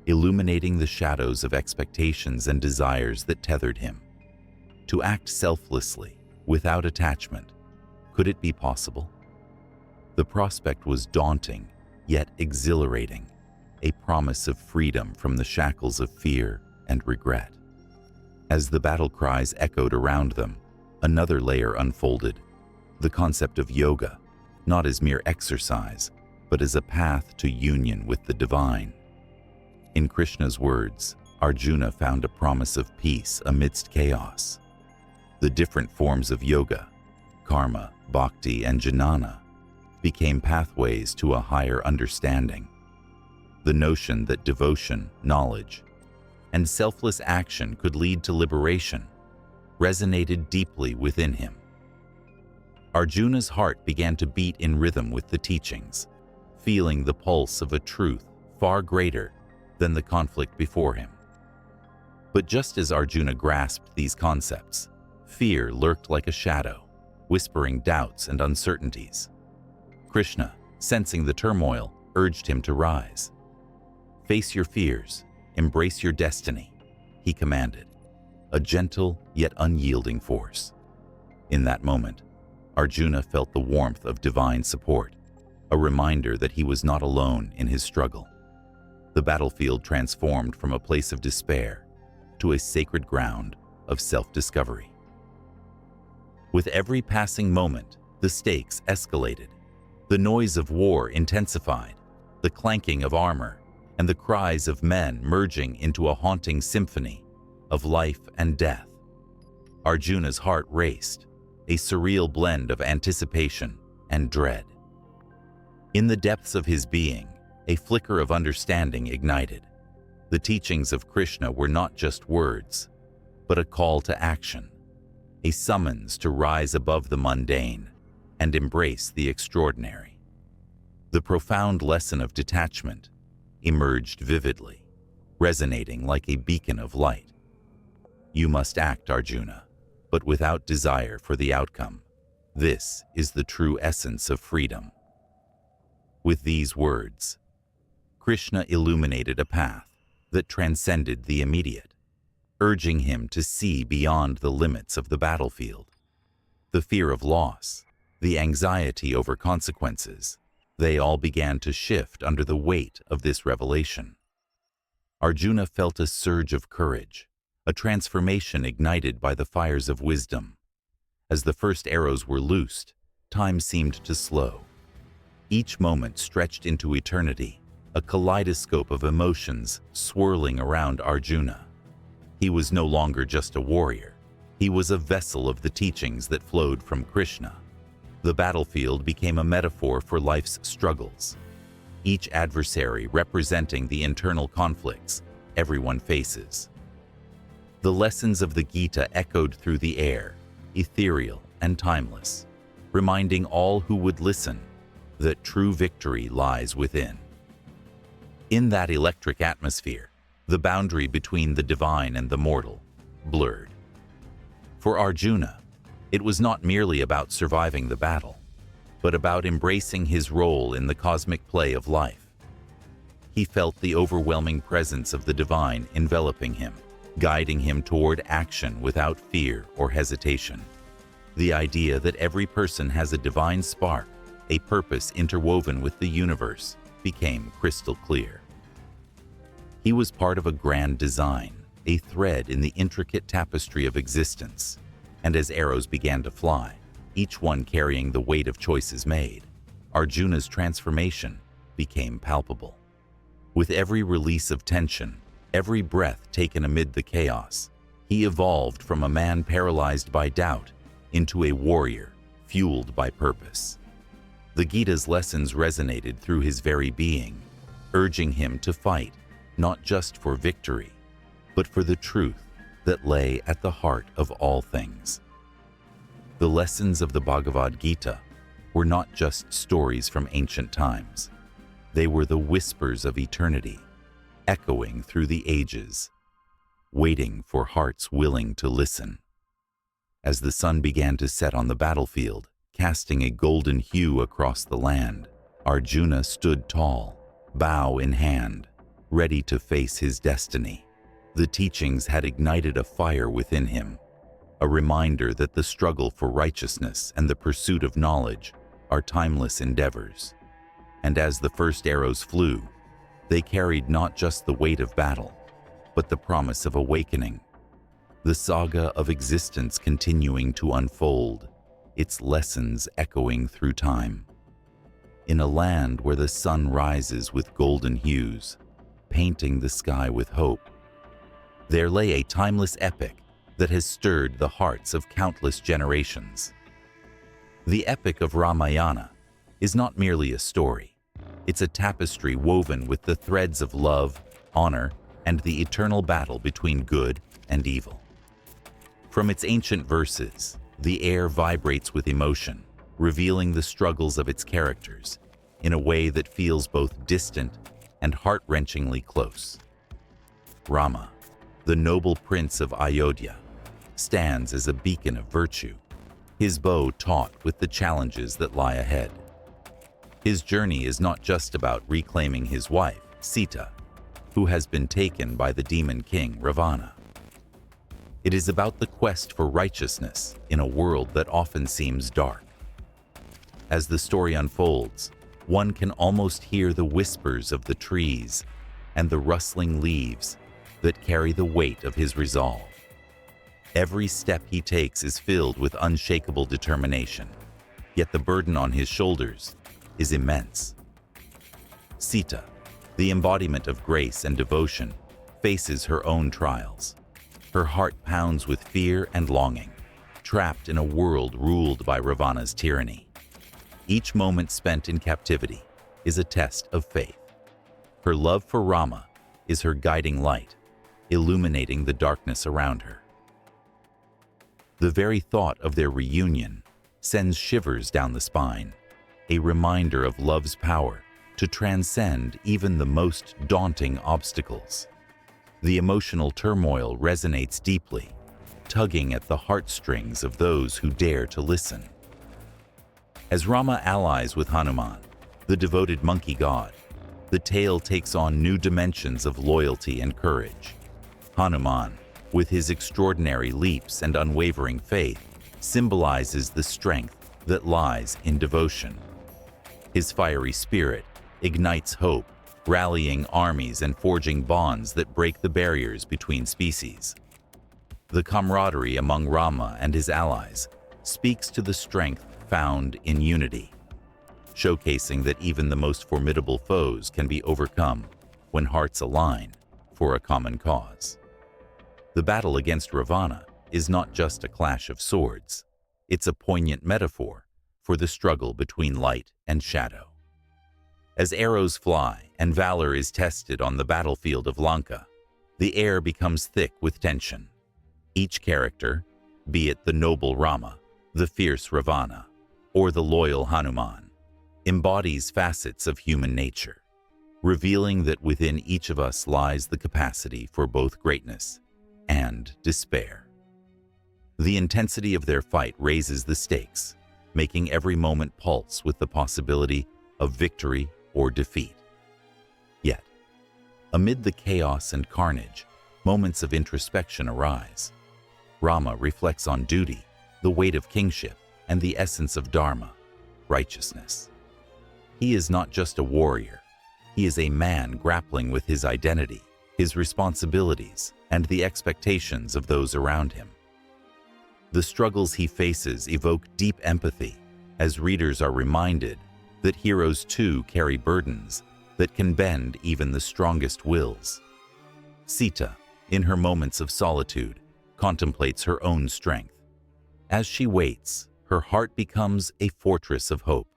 illuminating the shadows of expectations and desires that tethered him. To act selflessly, without attachment, could it be possible? The prospect was daunting, yet exhilarating, a promise of freedom from the shackles of fear and regret. As the battle cries echoed around them, another layer unfolded, the concept of yoga, not as mere exercise, but as a path to union with the divine. In Krishna's words, Arjuna found a promise of peace amidst chaos. The different forms of yoga, karma, bhakti, and jnana, became pathways to a higher understanding. The notion that devotion, knowledge, and selfless action could lead to liberation resonated deeply within him. Arjuna's heart began to beat in rhythm with the teachings, feeling the pulse of a truth far greater than the conflict before him. But just as Arjuna grasped these concepts, fear lurked like a shadow, whispering doubts and uncertainties. Krishna, sensing the turmoil, urged him to rise. "Face your fears, embrace your destiny," he commanded, a gentle yet unyielding force. In that moment, Arjuna felt the warmth of divine support, a reminder that he was not alone in his struggle. The battlefield transformed from a place of despair to a sacred ground of self-discovery. With every passing moment, the stakes escalated. The noise of war intensified, the clanking of armor, and the cries of men merging into a haunting symphony of life and death. Arjuna's heart raced, a surreal blend of anticipation and dread. In the depths of his being, a flicker of understanding ignited. The teachings of Krishna were not just words, but a call to action, a summons to rise above the mundane and embrace the extraordinary. The profound lesson of detachment emerged vividly, resonating like a beacon of light. You must act, Arjuna, but without desire for the outcome. This is the true essence of freedom." With these words, Krishna illuminated a path that transcended the immediate, urging him to see beyond the limits of the battlefield. The fear of loss, the anxiety over consequences, they all began to shift under the weight of this revelation. Arjuna felt a surge of courage, a transformation ignited by the fires of wisdom. As the first arrows were loosed, time seemed to slow. Each moment stretched into eternity, a kaleidoscope of emotions swirling around Arjuna. He was no longer just a warrior. He was a vessel of the teachings that flowed from Krishna. The battlefield became a metaphor for life's struggles, each adversary representing the internal conflicts everyone faces. The lessons of the Gita echoed through the air, ethereal and timeless, reminding all who would listen that true victory lies within. In that electric atmosphere, the boundary between the divine and the mortal blurred. For Arjuna, it was not merely about surviving the battle, but about embracing his role in the cosmic play of life. He felt the overwhelming presence of the divine enveloping him, guiding him toward action without fear or hesitation. The idea that every person has a divine spark, a purpose interwoven with the universe, became crystal clear. He was part of a grand design, a thread in the intricate tapestry of existence, and as arrows began to fly, each one carrying the weight of choices made, Arjuna's transformation became palpable. With every release of tension, every breath taken amid the chaos, he evolved from a man paralyzed by doubt into a warrior fueled by purpose. The Gita's lessons resonated through his very being, urging him to fight not just for victory, but for the truth that lay at the heart of all things. The lessons of the Bhagavad Gita were not just stories from ancient times. They were the whispers of eternity, echoing through the ages, waiting for hearts willing to listen. As the sun began to set on the battlefield, casting a golden hue across the land, Arjuna stood tall, bow in hand, ready to face his destiny. The teachings had ignited a fire within him, a reminder that the struggle for righteousness and the pursuit of knowledge are timeless endeavors. And as the first arrows flew, they carried not just the weight of battle, but the promise of awakening. The saga of existence continuing to unfold, its lessons echoing through time. In a land where the sun rises with golden hues, painting the sky with hope, there lay a timeless epic that has stirred the hearts of countless generations. The epic of Ramayana is not merely a story. It's a tapestry woven with the threads of love, honor, and the eternal battle between good and evil. From its ancient verses, the air vibrates with emotion, revealing the struggles of its characters in a way that feels both distant and heart-wrenchingly close. Rama, the noble prince of Ayodhya, stands as a beacon of virtue, his bow taut with the challenges that lie ahead. His journey is not just about reclaiming his wife, Sita, who has been taken by the demon king Ravana. It is about the quest for righteousness in a world that often seems dark. As the story unfolds, one can almost hear the whispers of the trees and the rustling leaves that carry the weight of his resolve. Every step he takes is filled with unshakable determination, yet the burden on his shoulders is immense. Sita, the embodiment of grace and devotion, faces her own trials. Her heart pounds with fear and longing, trapped in a world ruled by Ravana's tyranny. Each moment spent in captivity is a test of faith. Her love for Rama is her guiding light, illuminating the darkness around her. The very thought of their reunion sends shivers down the spine, a reminder of love's power to transcend even the most daunting obstacles. The emotional turmoil resonates deeply, tugging at the heartstrings of those who dare to listen. As Rama allies with Hanuman, the devoted monkey god, the tale takes on new dimensions of loyalty and courage. Hanuman, with his extraordinary leaps and unwavering faith, symbolizes the strength that lies in devotion. His fiery spirit ignites hope, rallying armies and forging bonds that break the barriers between species. The camaraderie among Rama and his allies speaks to the strength found in unity, showcasing that even the most formidable foes can be overcome when hearts align for a common cause. The battle against Ravana is not just a clash of swords, it's a poignant metaphor for the struggle between light and shadow. As arrows fly and valor is tested on the battlefield of Lanka, the air becomes thick with tension. Each character, be it the noble Rama, the fierce Ravana, or the loyal Hanuman, embodies facets of human nature, revealing that within each of us lies the capacity for both greatness and despair. The intensity of their fight raises the stakes, making every moment pulse with the possibility of victory or defeat. Yet, amid the chaos and carnage, moments of introspection arise. Rama reflects on duty, the weight of kingship, and the essence of dharma, righteousness. He is not just a warrior, he is a man grappling with his identity, his responsibilities, and the expectations of those around him. The struggles he faces evoke deep empathy, as readers are reminded that heroes too carry burdens that can bend even the strongest wills. Sita, in her moments of solitude, contemplates her own strength. As she waits, her heart becomes a fortress of hope.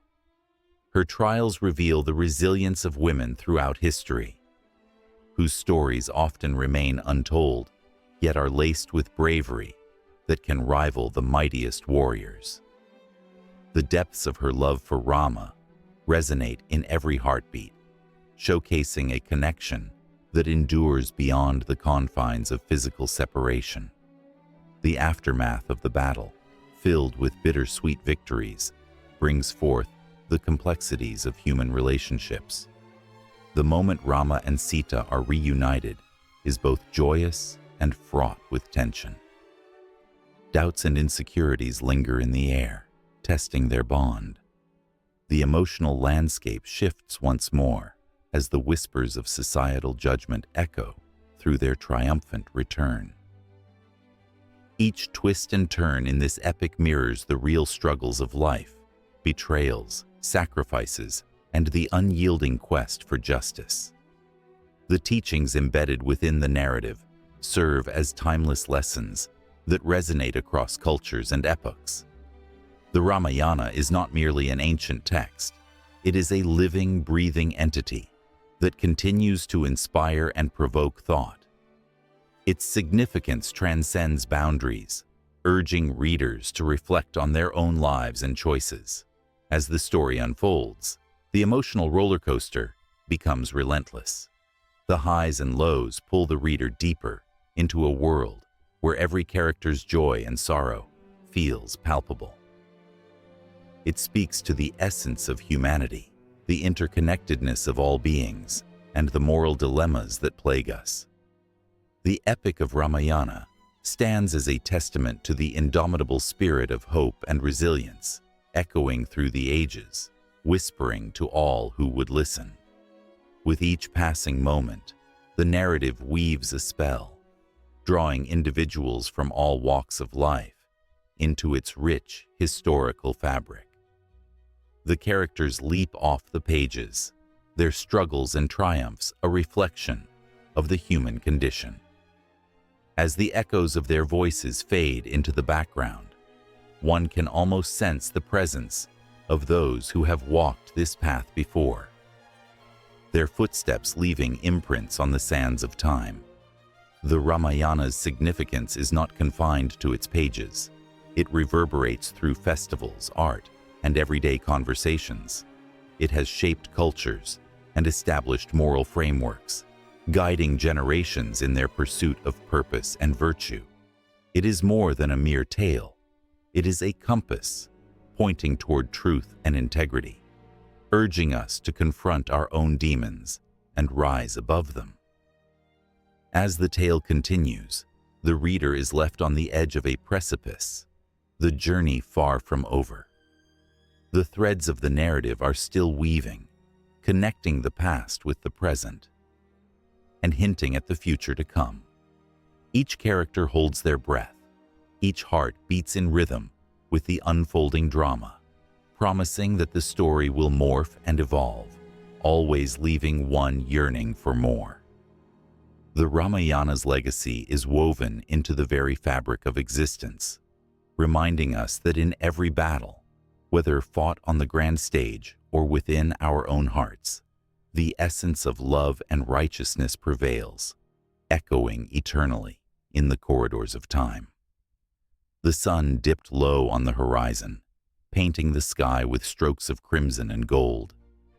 Her trials reveal the resilience of women throughout history, whose stories often remain untold, yet are laced with bravery that can rival the mightiest warriors. The depths of her love for Rama resonate in every heartbeat, showcasing a connection that endures beyond the confines of physical separation. The aftermath of the battle, filled with bittersweet victories, brings forth the complexities of human relationships. The moment Rama and Sita are reunited is both joyous and fraught with tension. Doubts and insecurities linger in the air, testing their bond. The emotional landscape shifts once more as the whispers of societal judgment echo through their triumphant return. Each twist and turn in this epic mirrors the real struggles of life, betrayals, sacrifices, and the unyielding quest for justice. The teachings embedded within the narrative serve as timeless lessons that resonate across cultures and epochs. The Ramayana is not merely an ancient text, it is a living, breathing entity that continues to inspire and provoke thought. Its significance transcends boundaries, urging readers to reflect on their own lives and choices. As the story unfolds, the emotional roller coaster becomes relentless. The highs and lows pull the reader deeper into a world where every character's joy and sorrow feels palpable. It speaks to the essence of humanity, the interconnectedness of all beings, and the moral dilemmas that plague us. The epic of Ramayana stands as a testament to the indomitable spirit of hope and resilience, echoing through the ages, whispering to all who would listen. With each passing moment, the narrative weaves a spell, drawing individuals from all walks of life into its rich historical fabric. The characters leap off the pages, their struggles and triumphs a reflection of the human condition. As the echoes of their voices fade into the background, one can almost sense the presence of those who have walked this path before, their footsteps leaving imprints on the sands of time. The Ramayana's significance is not confined to its pages. It reverberates through festivals, art, and everyday conversations. It has shaped cultures and established moral frameworks, guiding generations in their pursuit of purpose and virtue. It is more than a mere tale. It is a compass pointing toward truth and integrity, urging us to confront our own demons and rise above them. As the tale continues, the reader is left on the edge of a precipice, the journey far from over. The threads of the narrative are still weaving, connecting the past with the present, and hinting at the future to come. Each character holds their breath. Each heart beats in rhythm with the unfolding drama, promising that the story will morph and evolve, always leaving one yearning for more. The Ramayana's legacy is woven into the very fabric of existence, reminding us that in every battle, whether fought on the grand stage or within our own hearts, the essence of love and righteousness prevails, echoing eternally in the corridors of time. The sun dipped low on the horizon, painting the sky with strokes of crimson and gold,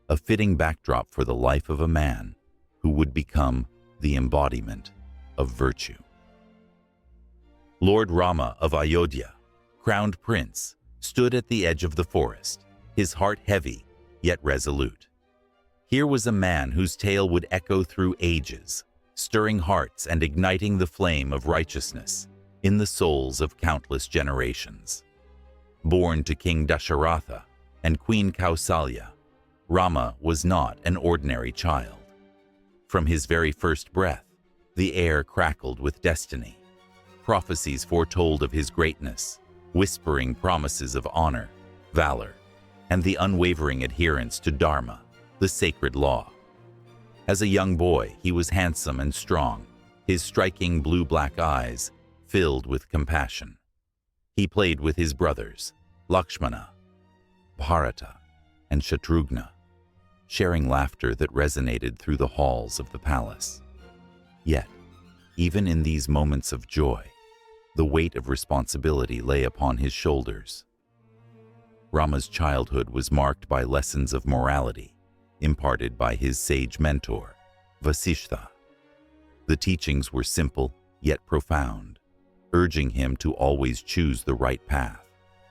a fitting backdrop for the life of a man who would become the embodiment of virtue. Lord Rama of Ayodhya, crowned prince, stood at the edge of the forest, his heart heavy yet resolute. Here was a man whose tale would echo through ages, stirring hearts and igniting the flame of righteousness in the souls of countless generations. Born to King Dasharatha and Queen Kausalya, Rama was not an ordinary child. From his very first breath, the air crackled with destiny. Prophecies foretold of his greatness, whispering promises of honor, valor, and the unwavering adherence to Dharma, the sacred law. As a young boy, he was handsome and strong, his striking blue-black eyes filled with compassion. He played with his brothers, Lakshmana, Bharata, and Shatrughna, sharing laughter that resonated through the halls of the palace. Yet, even in these moments of joy, the weight of responsibility lay upon his shoulders. Rama's childhood was marked by lessons of morality, imparted by his sage mentor, Vasishtha. The teachings were simple yet profound, urging him to always choose the right path,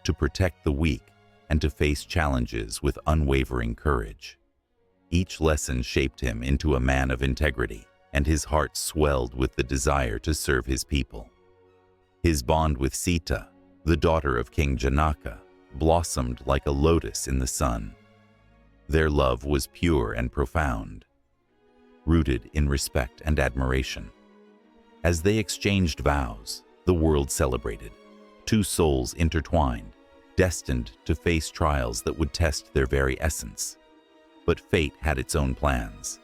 to protect the weak, and to face challenges with unwavering courage. Each lesson shaped him into a man of integrity, and his heart swelled with the desire to serve his people. His bond with Sita, the daughter of King Janaka, blossomed like a lotus in the sun. Their love was pure and profound, rooted in respect and admiration. As they exchanged vows, the world celebrated, two souls intertwined, destined to face trials that would test their very essence. But fate had its own plans.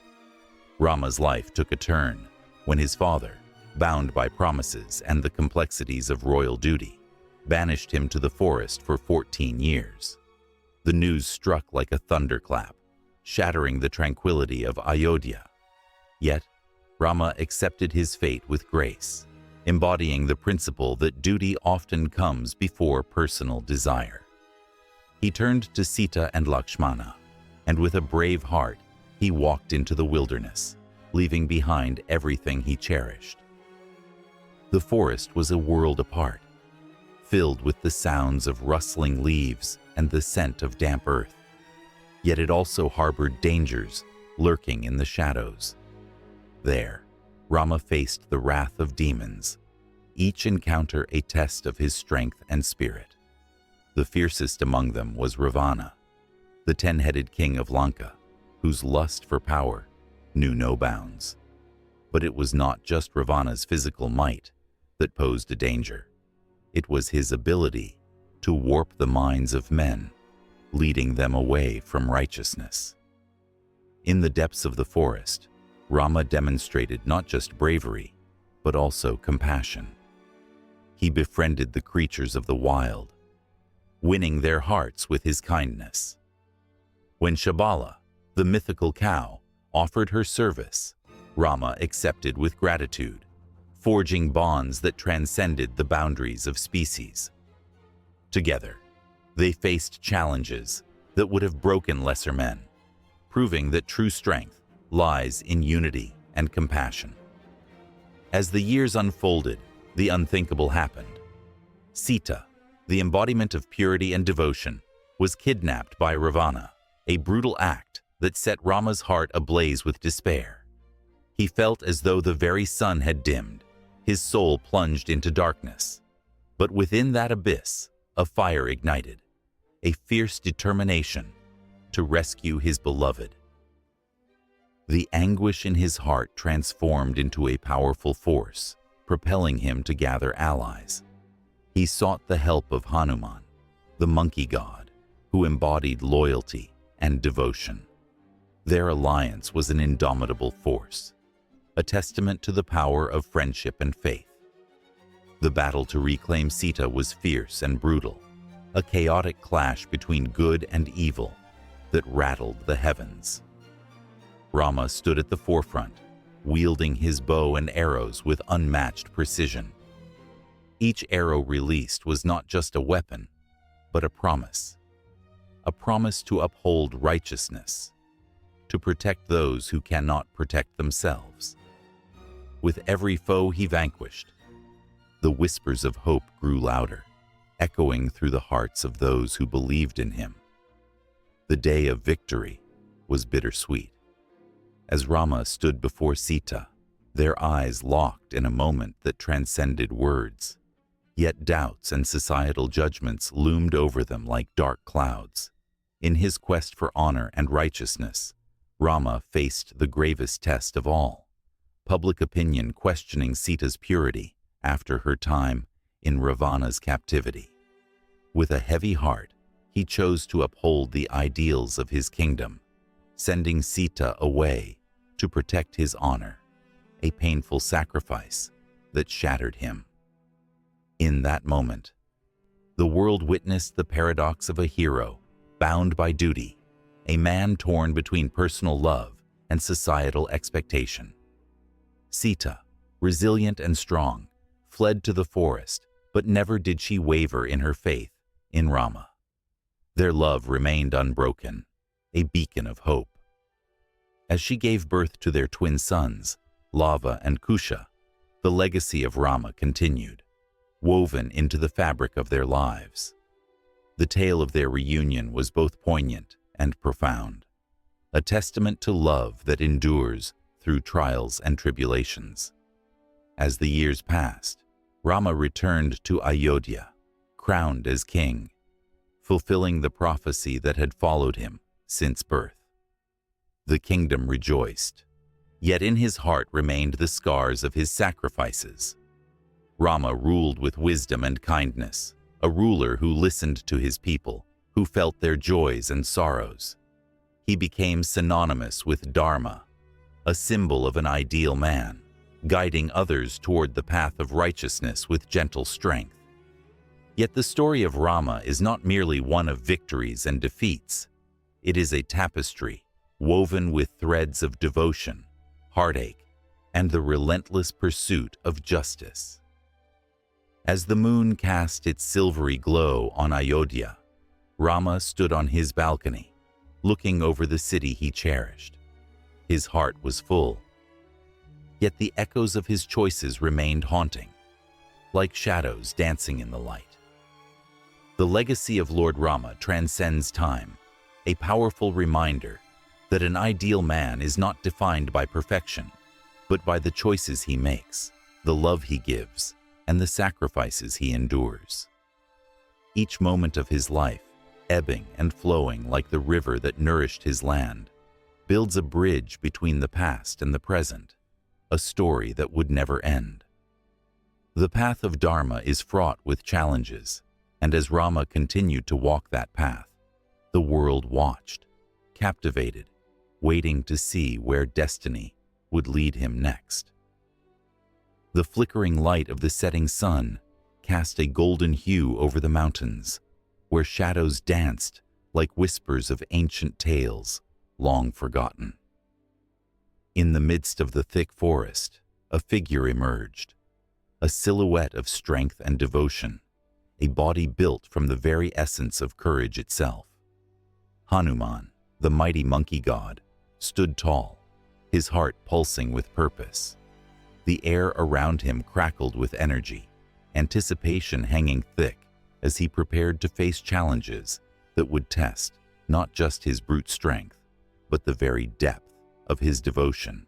Rama's life took a turn when his father, bound by promises and the complexities of royal duty, banished him to the forest for 14 years. The news struck like a thunderclap, shattering the tranquility of Ayodhya. Yet, Rama accepted his fate with grace, embodying the principle that duty often comes before personal desire. He turned to Sita and Lakshmana, and with a brave heart, he walked into the wilderness, leaving behind everything he cherished. The forest was a world apart, filled with the sounds of rustling leaves and the scent of damp earth. Yet it also harbored dangers lurking in the shadows. There, Rama faced the wrath of demons, each encounter a test of his strength and spirit. The fiercest among them was Ravana, the 10-headed king of Lanka, whose lust for power knew no bounds. But it was not just Ravana's physical might that posed a danger. It was his ability to warp the minds of men, leading them away from righteousness. In the depths of the forest, Rama demonstrated not just bravery, but also compassion. He befriended the creatures of the wild, winning their hearts with his kindness. When Shabala, the mythical cow, offered her service, Rama accepted with gratitude, forging bonds that transcended the boundaries of species. Together, they faced challenges that would have broken lesser men, proving that true strength lies in unity and compassion. As the years unfolded, the unthinkable happened. Sita, the embodiment of purity and devotion, was kidnapped by Ravana, a brutal act that set Rama's heart ablaze with despair. He felt as though the very sun had dimmed, his soul plunged into darkness. But within that abyss, a fire ignited, a fierce determination to rescue his beloved. The anguish in his heart transformed into a powerful force, propelling him to gather allies. He sought the help of Hanuman, the monkey god, who embodied loyalty and devotion. Their alliance was an indomitable force, a testament to the power of friendship and faith. The battle to reclaim Sita was fierce and brutal, a chaotic clash between good and evil that rattled the heavens. Rama stood at the forefront, wielding his bow and arrows with unmatched precision. Each arrow released was not just a weapon, but a promise to uphold righteousness, to protect those who cannot protect themselves. With every foe he vanquished, the whispers of hope grew louder, echoing through the hearts of those who believed in him. The day of victory was bittersweet. As Rama stood before Sita, their eyes locked in a moment that transcended words. Yet doubts and societal judgments loomed over them like dark clouds. In his quest for honor and righteousness, Rama faced the gravest test of all, public opinion questioning Sita's purity after her time in Ravana's captivity. With a heavy heart, he chose to uphold the ideals of his kingdom, sending Sita away to protect his honor, a painful sacrifice that shattered him. In that moment, the world witnessed the paradox of a hero bound by duty, a man torn between personal love and societal expectation. Sita, resilient and strong, fled to the forest, but never did she waver in her faith in Rama. Their love remained unbroken, a beacon of hope. As she gave birth to their twin sons, Lava and Kusha, the legacy of Rama continued, woven into the fabric of their lives. The tale of their reunion was both poignant and profound, a testament to love that endures through trials and tribulations. As the years passed, Rama returned to Ayodhya, crowned as king, fulfilling the prophecy that had followed him since birth. The kingdom rejoiced, yet in his heart remained the scars of his sacrifices. Rama ruled with wisdom and kindness, a ruler who listened to his people, who felt their joys and sorrows. He became synonymous with Dharma, a symbol of an ideal man, guiding others toward the path of righteousness with gentle strength. Yet the story of Rama is not merely one of victories and defeats. It is a tapestry woven with threads of devotion, heartache, and the relentless pursuit of justice. As the moon cast its silvery glow on Ayodhya, Rama stood on his balcony, looking over the city he cherished. His heart was full, yet the echoes of his choices remained haunting, like shadows dancing in the light. The legacy of Lord Rama transcends time, a powerful reminder that an ideal man is not defined by perfection, but by the choices he makes, the love he gives, and the sacrifices he endures. Each moment of his life, ebbing and flowing like the river that nourished his land, builds a bridge between the past and the present, a story that would never end. The path of Dharma is fraught with challenges, and as Rama continued to walk that path, the world watched, captivated, waiting to see where destiny would lead him next. The flickering light of the setting sun cast a golden hue over the mountains, where shadows danced like whispers of ancient tales long forgotten. In the midst of the thick forest, a figure emerged, a silhouette of strength and devotion, a body built from the very essence of courage itself. Hanuman, the mighty monkey god, stood tall, his heart pulsing with purpose. The air around him crackled with energy, anticipation hanging thick as he prepared to face challenges that would test not just his brute strength, but the very depth of his devotion.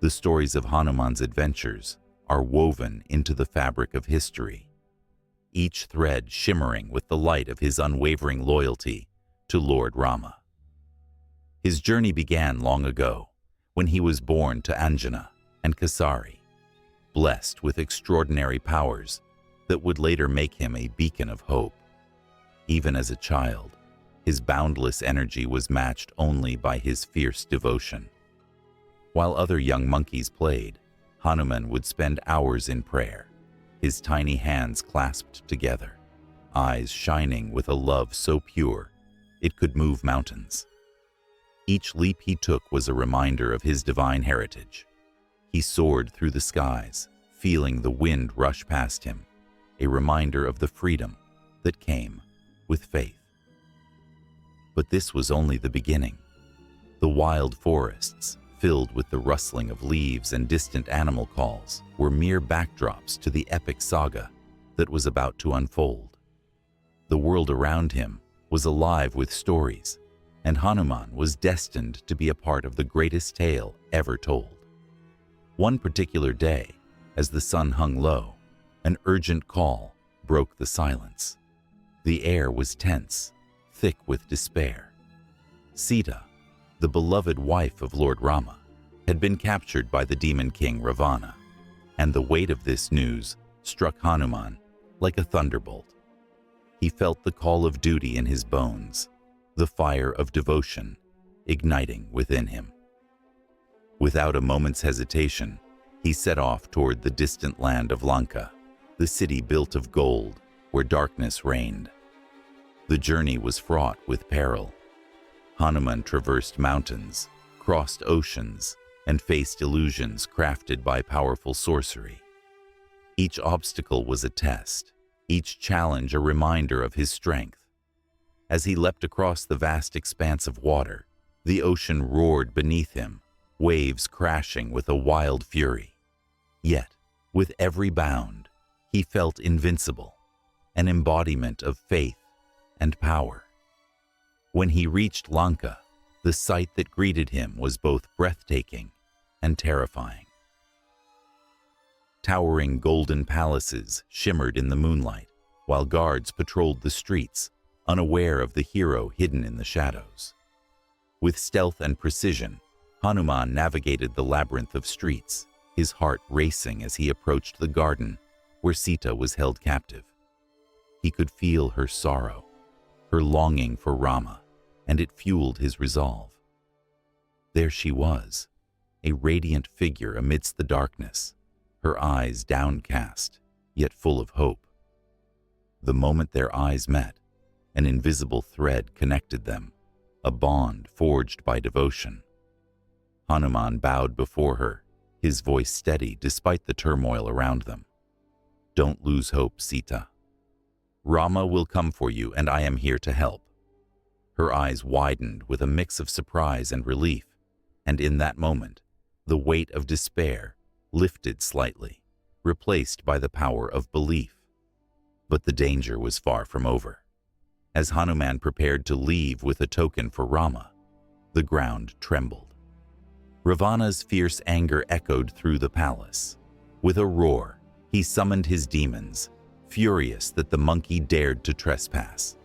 The stories of Hanuman's adventures are woven into the fabric of history, each thread shimmering with the light of his unwavering loyalty to Lord Rama. His journey began long ago, when he was born to Anjana and Kasari, blessed with extraordinary powers that would later make him a beacon of hope. Even as a child, his boundless energy was matched only by his fierce devotion. While other young monkeys played, Hanuman would spend hours in prayer, his tiny hands clasped together, eyes shining with a love so pure it could move mountains. Each leap he took was a reminder of his divine heritage. He soared through the skies, feeling the wind rush past him, a reminder of the freedom that came with faith. But this was only the beginning. The wild forests, filled with the rustling of leaves and distant animal calls, were mere backdrops to the epic saga that was about to unfold. The world around him was alive with stories, and Hanuman was destined to be a part of the greatest tale ever told. One particular day, as the sun hung low, an urgent call broke the silence. The air was tense, thick with despair. Sita, the beloved wife of Lord Rama, had been captured by the demon king Ravana, and the weight of this news struck Hanuman like a thunderbolt. He felt the call of duty in his bones, the fire of devotion igniting within him. Without a moment's hesitation, he set off toward the distant land of Lanka, the city built of gold where darkness reigned. The journey was fraught with peril. Hanuman traversed mountains, crossed oceans, and faced illusions crafted by powerful sorcery. Each obstacle was a test, each challenge a reminder of his strength. As he leapt across the vast expanse of water, the ocean roared beneath him, waves crashing with a wild fury. Yet, with every bound, he felt invincible, an embodiment of faith and power. When he reached Lanka, the sight that greeted him was both breathtaking and terrifying. Towering golden palaces shimmered in the moonlight, while guards patrolled the streets, unaware of the hero hidden in the shadows. With stealth and precision, Hanuman navigated the labyrinth of streets, his heart racing as he approached the garden where Sita was held captive. He could feel her sorrow, her longing for Rama, and it fueled his resolve. There she was, a radiant figure amidst the darkness, her eyes downcast, yet full of hope. The moment their eyes met, an invisible thread connected them, a bond forged by devotion. Hanuman bowed before her, his voice steady despite the turmoil around them. "Don't lose hope, Sita. Rama will come for you, and I am here to help." Her eyes widened with a mix of surprise and relief, and in that moment, the weight of despair lifted slightly, replaced by the power of belief. But the danger was far from over. As Hanuman prepared to leave with a token for Rama, the ground trembled. Ravana's fierce anger echoed through the palace. With a roar, he summoned his demons, furious that the monkey dared to trespass.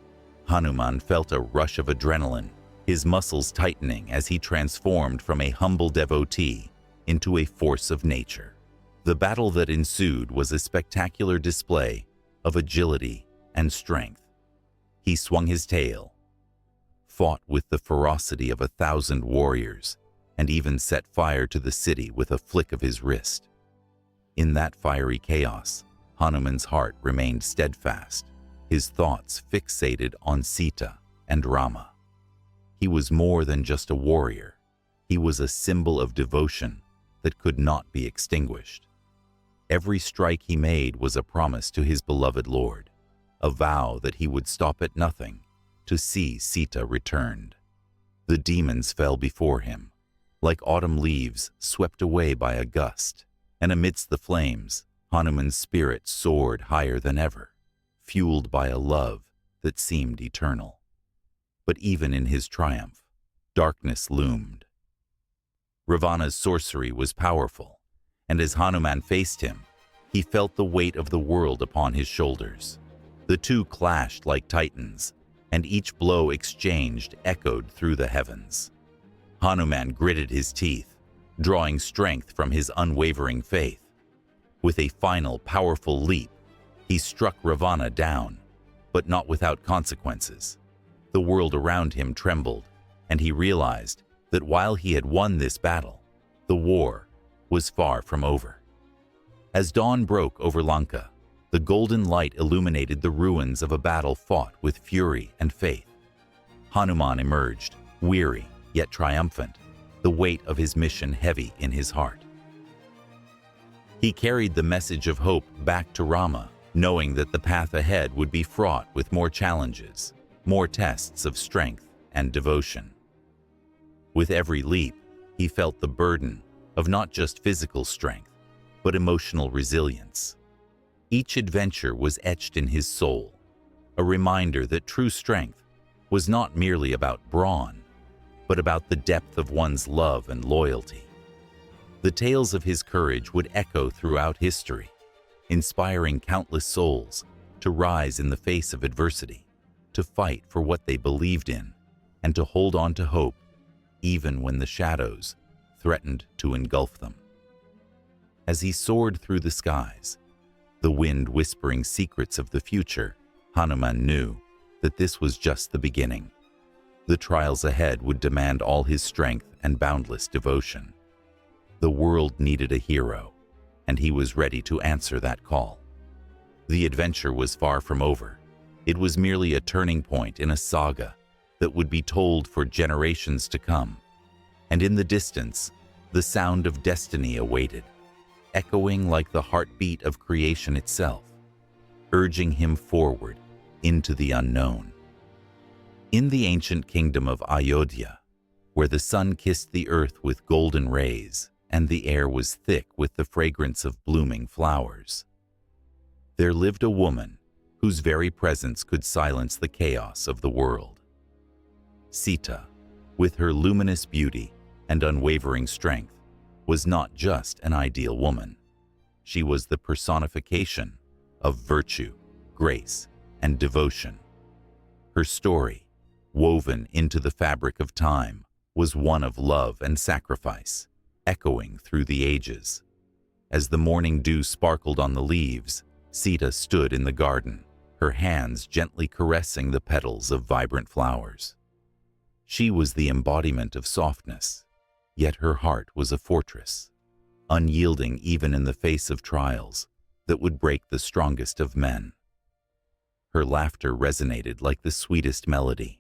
Hanuman felt a rush of adrenaline, his muscles tightening as he transformed from a humble devotee into a force of nature. The battle that ensued was a spectacular display of agility and strength. He swung his tail, fought with the ferocity of 1,000 warriors, and even set fire to the city with a flick of his wrist. In that fiery chaos, Hanuman's heart remained steadfast, his thoughts fixated on Sita and Rama. He was more than just a warrior. He was a symbol of devotion that could not be extinguished. Every strike he made was a promise to his beloved Lord, a vow that he would stop at nothing to see Sita returned. The demons fell before him, like autumn leaves swept away by a gust, and amidst the flames, Hanuman's spirit soared higher than ever, fueled by a love that seemed eternal. But even in his triumph, darkness loomed. Ravana's sorcery was powerful, and as Hanuman faced him, he felt the weight of the world upon his shoulders. The two clashed like titans, and each blow exchanged echoed through the heavens. Hanuman gritted his teeth, drawing strength from his unwavering faith. With a final powerful leap, he struck Ravana down, but not without consequences. The world around him trembled, and he realized that while he had won this battle, the war was far from over. As dawn broke over Lanka, the golden light illuminated the ruins of a battle fought with fury and faith. Hanuman emerged, weary yet triumphant, the weight of his mission heavy in his heart. He carried the message of hope back to Rama, knowing that the path ahead would be fraught with more challenges, more tests of strength and devotion. With every leap, he felt the burden of not just physical strength, but emotional resilience. Each adventure was etched in his soul, a reminder that true strength was not merely about brawn, but about the depth of one's love and loyalty. The tales of his courage would echo throughout history, inspiring countless souls to rise in the face of adversity, to fight for what they believed in, and to hold on to hope, even when the shadows threatened to engulf them. As he soared through the skies, the wind whispering secrets of the future, Hanuman knew that this was just the beginning. The trials ahead would demand all his strength and boundless devotion. The world needed a hero, and he was ready to answer that call. The adventure was far from over. It was merely a turning point in a saga that would be told for generations to come. And in the distance, the sound of destiny awaited, echoing like the heartbeat of creation itself, urging him forward into the unknown. In the ancient kingdom of Ayodhya, where the sun kissed the earth with golden rays and the air was thick with the fragrance of blooming flowers, there lived a woman whose very presence could silence the chaos of the world. Sita, with her luminous beauty and unwavering strength, was not just an ideal woman. She was the personification of virtue, grace, and devotion. Her story, woven into the fabric of time, was one of love and sacrifice, echoing through the ages. As the morning dew sparkled on the leaves, Sita stood in the garden, her hands gently caressing the petals of vibrant flowers. She was the embodiment of softness, yet her heart was a fortress, unyielding even in the face of trials that would break the strongest of men. Her laughter resonated like the sweetest melody.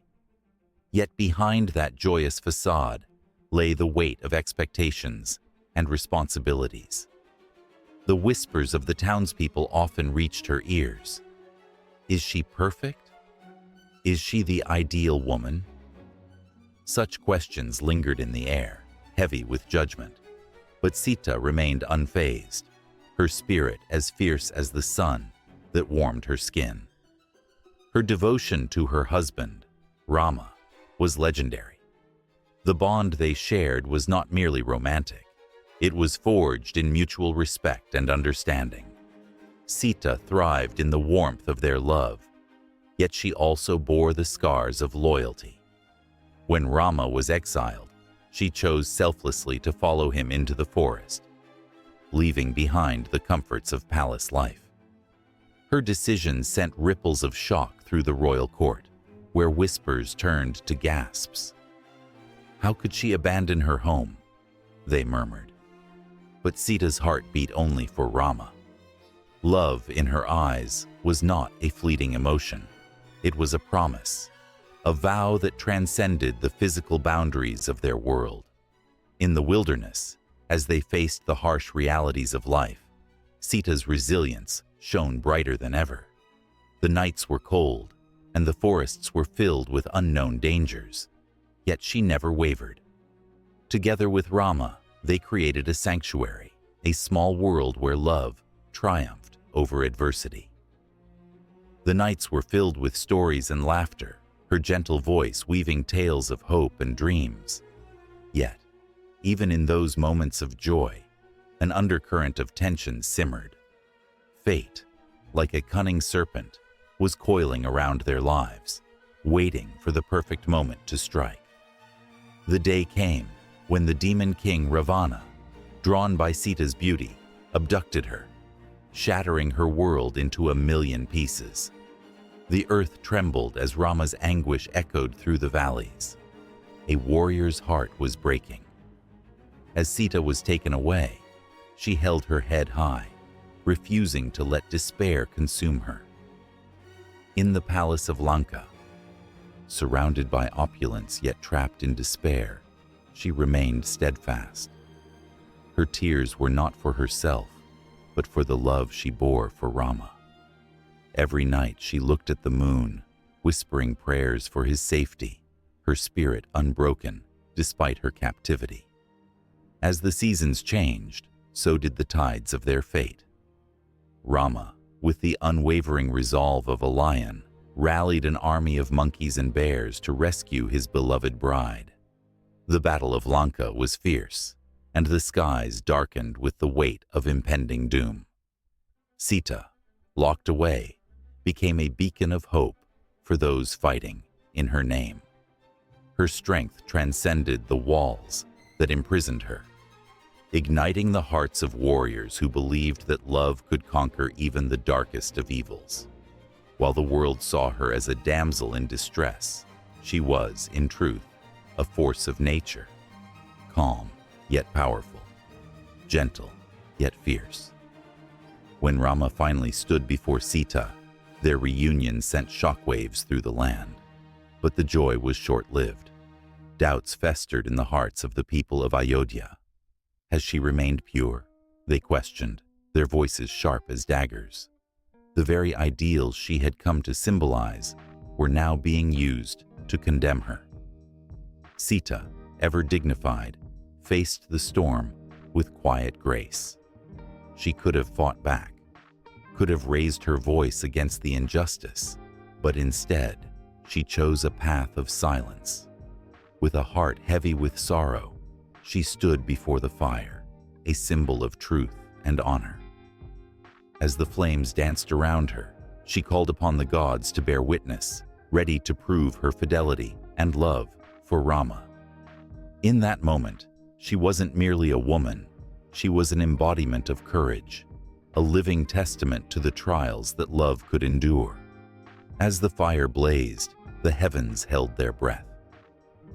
Yet behind that joyous facade lay the weight of expectations and responsibilities. The whispers of the townspeople often reached her ears. Is she perfect? Is she the ideal woman? Such questions lingered in the air, heavy with judgment. But Sita remained unfazed, her spirit as fierce as the sun that warmed her skin. Her devotion to her husband, Rama, was legendary. The bond they shared was not merely romantic. It was forged in mutual respect and understanding. Sita thrived in the warmth of their love, yet she also bore the scars of loyalty. When Rama was exiled, she chose selflessly to follow him into the forest, leaving behind the comforts of palace life. Her decision sent ripples of shock through the royal court, where whispers turned to gasps. How could she abandon her home? They murmured. But Sita's heart beat only for Rama. Love in her eyes was not a fleeting emotion. It was a promise, a vow that transcended the physical boundaries of their world. In the wilderness, as they faced the harsh realities of life, Sita's resilience shone brighter than ever. The nights were cold, and the forests were filled with unknown dangers, yet she never wavered. Together with Rama, they created a sanctuary, a small world where love, triumphed over adversity. The nights were filled with stories and laughter, her gentle voice weaving tales of hope and dreams. Yet, even in those moments of joy, an undercurrent of tension simmered. Fate, like a cunning serpent, was coiling around their lives, waiting for the perfect moment to strike. The day came when the demon king Ravana, drawn by Sita's beauty, abducted her, shattering her world into a million pieces. The earth trembled as Rama's anguish echoed through the valleys. A warrior's heart was breaking. As Sita was taken away, she held her head high, refusing to let despair consume her. In the palace of Lanka, surrounded by opulence yet trapped in despair, she remained steadfast. Her tears were not for herself, but for the love she bore for Rama. Every night she looked at the moon, whispering prayers for his safety, her spirit unbroken despite her captivity. As the seasons changed, so did the tides of their fate. Rama, with the unwavering resolve of a lion, rallied an army of monkeys and bears to rescue his beloved bride. The Battle of Lanka was fierce, and the skies darkened with the weight of impending doom. Sita, locked away, became a beacon of hope for those fighting in her name. Her strength transcended the walls that imprisoned her, igniting the hearts of warriors who believed that love could conquer even the darkest of evils. While the world saw her as a damsel in distress, she was, in truth, a force of nature, calm yet powerful, gentle yet fierce. When Rama finally stood before Sita, their reunion sent shockwaves through the land. But the joy was short-lived. Doubts festered in the hearts of the people of Ayodhya. Has she remained pure? They questioned, their voices sharp as daggers. The very ideals she had come to symbolize were now being used to condemn her. Sita, ever dignified, faced the storm with quiet grace. She could have fought back, could have raised her voice against the injustice, but instead, she chose a path of silence. With a heart heavy with sorrow, she stood before the fire, a symbol of truth and honor. As the flames danced around her, she called upon the gods to bear witness, ready to prove her fidelity and love for Rama. In that moment, she wasn't merely a woman, she was an embodiment of courage, a living testament to the trials that love could endure. As the fire blazed, the heavens held their breath.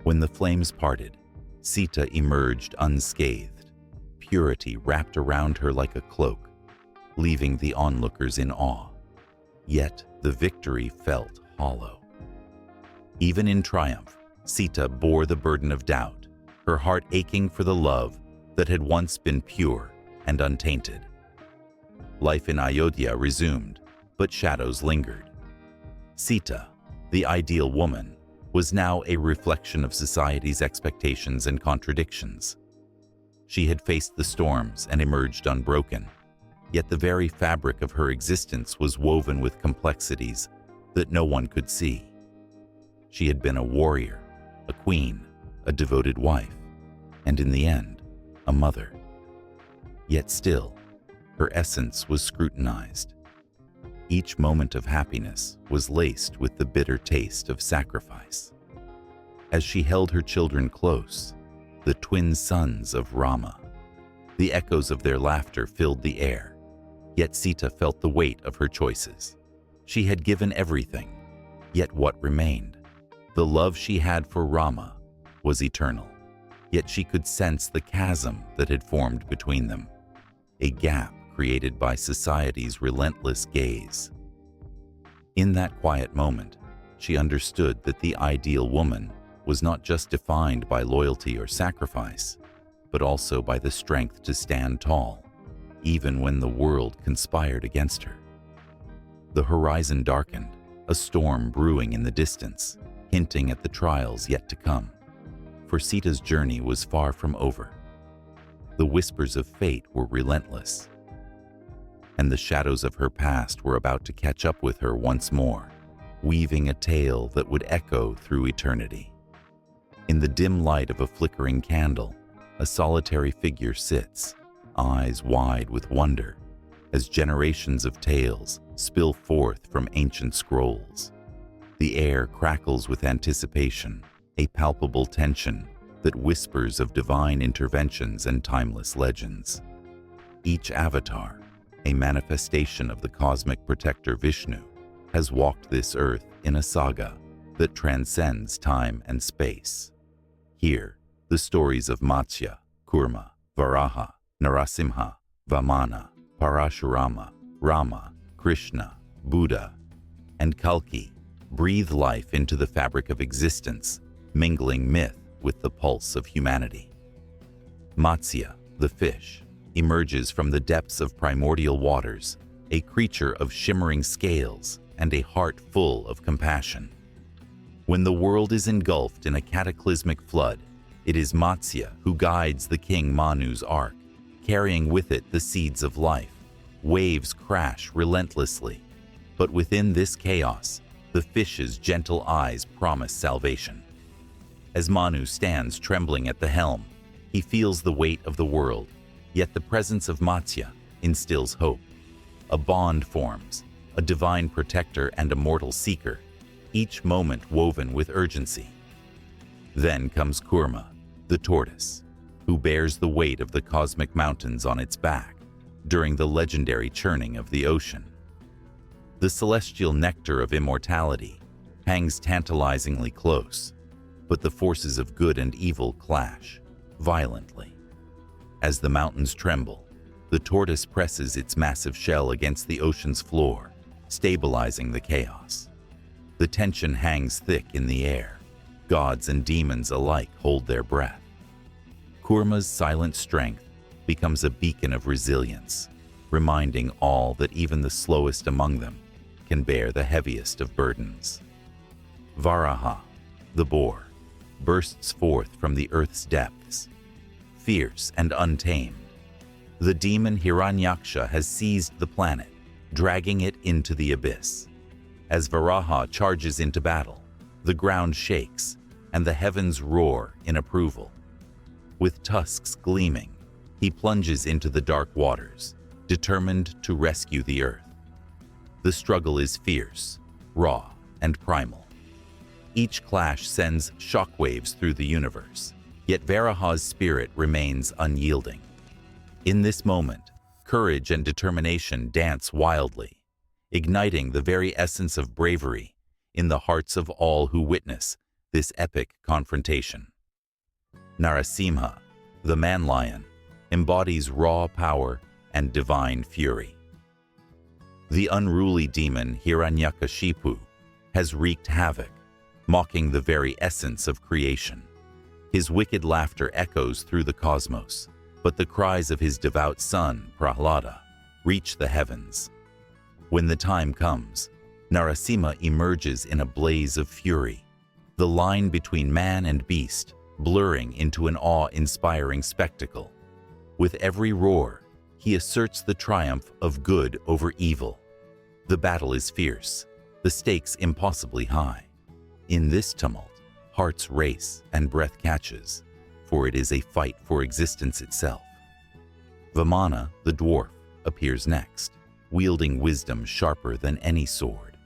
When the flames parted, Sita emerged unscathed, purity wrapped around her like a cloak, leaving the onlookers in awe. Yet the victory felt hollow. Even in triumph, Sita bore the burden of doubt, her heart aching for the love that had once been pure and untainted. Life in Ayodhya resumed, but shadows lingered. Sita, the ideal woman, was now a reflection of society's expectations and contradictions. She had faced the storms and emerged unbroken, yet the very fabric of her existence was woven with complexities that no one could see. She had been a warrior, a queen, a devoted wife, and in the end, a mother. Yet still, her essence was scrutinized. Each moment of happiness was laced with the bitter taste of sacrifice. As she held her children close, the twin sons of Rama, the echoes of their laughter filled the air, yet Sita felt the weight of her choices. She had given everything, yet what remained? The love she had for Rama was eternal, yet she could sense the chasm that had formed between them, a gap created by society's relentless gaze. In that quiet moment, she understood that the ideal woman was not just defined by loyalty or sacrifice, but also by the strength to stand tall, even when the world conspired against her. The horizon darkened, a storm brewing in the distance, hinting at the trials yet to come. For Sita's journey was far from over. The whispers of fate were relentless. and the shadows of her past were about to catch up with her once more, weaving a tale that would echo through eternity. In the dim light of a flickering candle, a solitary figure sits, eyes wide with wonder, as generations of tales spill forth from ancient scrolls. The air crackles with anticipation, a palpable tension that whispers of divine interventions and timeless legends. Each avatar, a manifestation of the cosmic protector Vishnu, has walked this earth in a saga that transcends time and space. Here, the stories of Matsya, Kurma, Varaha, Narasimha, Vamana, Parashurama, Rama, Krishna, Buddha, and Kalki breathe life into the fabric of existence, mingling myth with the pulse of humanity. Matsya, the fish, emerges from the depths of primordial waters, a creature of shimmering scales and a heart full of compassion. When the world is engulfed in a cataclysmic flood, it is Matsya who guides the king Manu's ark, carrying with it the seeds of life. Waves crash relentlessly, but within this chaos, the fish's gentle eyes promise salvation. As Manu stands trembling at the helm, he feels the weight of the world, yet the presence of Matsya instills hope. A bond forms, a divine protector and a mortal seeker, each moment woven with urgency. Then comes Kurma, the tortoise, who bears the weight of the cosmic mountains on its back during the legendary churning of the ocean. The celestial nectar of immortality hangs tantalizingly close, but the forces of good and evil clash violently. As the mountains tremble, the tortoise presses its massive shell against the ocean's floor, stabilizing the chaos. The tension hangs thick in the air. Gods and demons alike hold their breath. Kurma's silent strength becomes a beacon of resilience, reminding all that even the slowest among them can bear the heaviest of burdens. Varaha, the boar, bursts forth from the earth's depths, fierce and untamed. The demon Hiranyaksha has seized the planet, dragging it into the abyss. As Varaha charges into battle, the ground shakes and the heavens roar in approval. With tusks gleaming, he plunges into the dark waters, determined to rescue the earth. The struggle is fierce, raw, and primal. Each clash sends shockwaves through the universe, yet Varaha's spirit remains unyielding. In this moment, courage and determination dance wildly, igniting the very essence of bravery in the hearts of all who witness this epic confrontation. Narasimha, the man-lion, embodies raw power and divine fury. The unruly demon Hiranyakashipu has wreaked havoc, mocking the very essence of creation. His wicked laughter echoes through the cosmos, but the cries of his devout son, Prahlada, reach the heavens. When the time comes, Narasimha emerges in a blaze of fury, the line between man and beast blurring into an awe-inspiring spectacle. With every roar, he asserts the triumph of good over evil. The battle is fierce, the stakes impossibly high. In this tumult, hearts race and breath catches, for it is a fight for existence itself. Vamana, the dwarf, appears next, wielding wisdom sharper than any sword.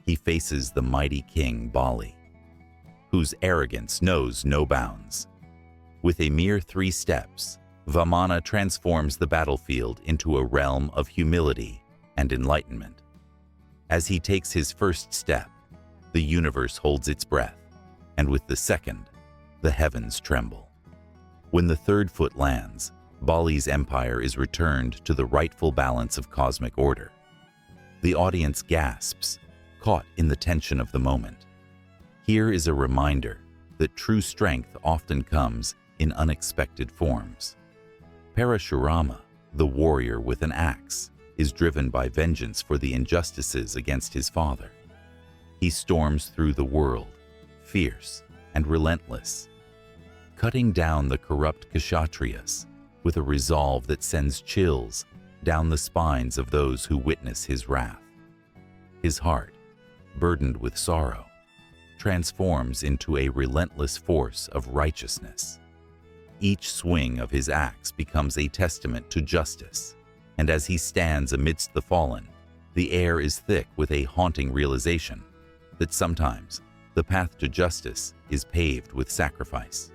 He faces the mighty king Bali, whose arrogance knows no bounds. With a mere 3 steps, Vamana transforms the battlefield into a realm of humility and enlightenment. As he takes his first step, the universe holds its breath, and with the second, the heavens tremble. When the 3rd foot lands, Bali's empire is returned to the rightful balance of cosmic order. The audience gasps, caught in the tension of the moment. Here is a reminder that true strength often comes in unexpected forms. Parashurama, the warrior with an axe, is driven by vengeance for the injustices against his father. He storms through the world, fierce and relentless, cutting down the corrupt Kshatriyas with a resolve that sends chills down the spines of those who witness his wrath. His heart, burdened with sorrow, transforms into a relentless force of righteousness. Each swing of his axe becomes a testament to justice, and as he stands amidst the fallen, the air is thick with a haunting realization that sometimes the path to justice is paved with sacrifice.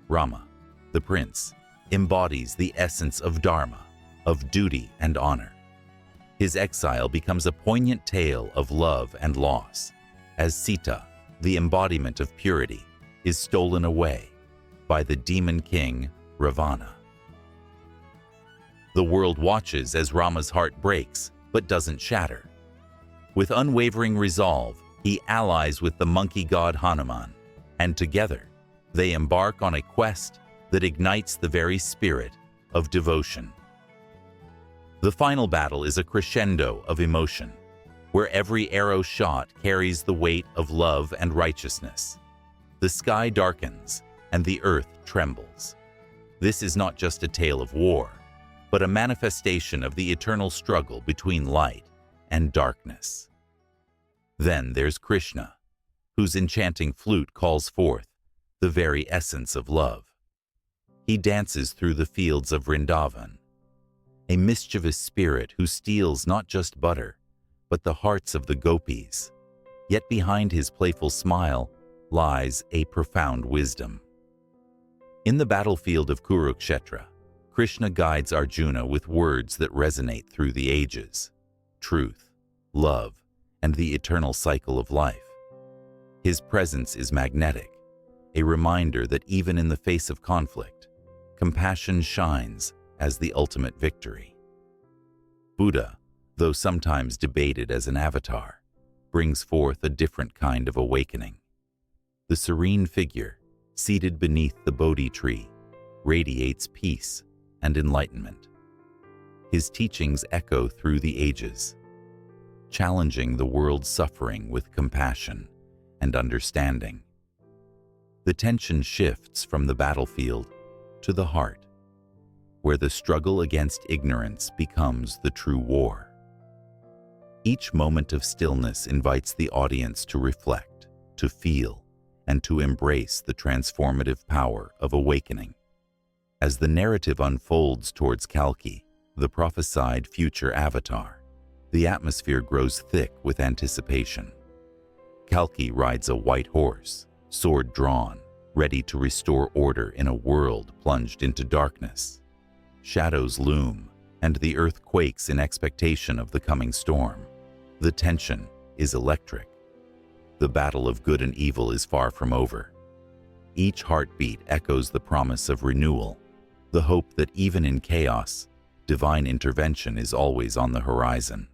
Rama, the prince, embodies the essence of dharma, of duty and honor. His exile becomes a poignant tale of love and loss, as Sita, the embodiment of purity, is stolen away by the demon king Ravana. The world watches as Rama's heart breaks but doesn't shatter. With unwavering resolve, he allies with the monkey god Hanuman, and together they embark on a quest that ignites the very spirit of devotion. The final battle is a crescendo of emotion, where every arrow shot carries the weight of love and righteousness. The sky darkens and the earth trembles. This is not just a tale of war, but a manifestation of the eternal struggle between light and darkness. Then there's Krishna, whose enchanting flute calls forth the very essence of love. He dances through the fields of Vrindavan, a mischievous spirit who steals not just butter, but the hearts of the gopis. Yet behind his playful smile lies a profound wisdom. In the battlefield of Kurukshetra, Krishna guides Arjuna with words that resonate through the ages: truth, love, and the eternal cycle of life. His presence is magnetic, a reminder that even in the face of conflict, compassion shines as the ultimate victory. Buddha, though sometimes debated as an avatar, brings forth a different kind of awakening. The serene figure, seated beneath the Bodhi tree, radiates peace and enlightenment. His teachings echo through the ages, challenging the world's suffering with compassion and understanding. The tension shifts from the battlefield to the heart, where the struggle against ignorance becomes the true war. Each moment of stillness invites the audience to reflect, to feel, and to embrace the transformative power of awakening. As the narrative unfolds towards Kalki, the prophesied future avatar, the atmosphere grows thick with anticipation. Kalki rides a white horse, sword drawn, ready to restore order in a world plunged into darkness. Shadows loom, and the earth quakes in expectation of the coming storm. The tension is electric. The battle of good and evil is far from over. Each heartbeat echoes the promise of renewal, the hope that even in chaos, divine intervention is always on the horizon.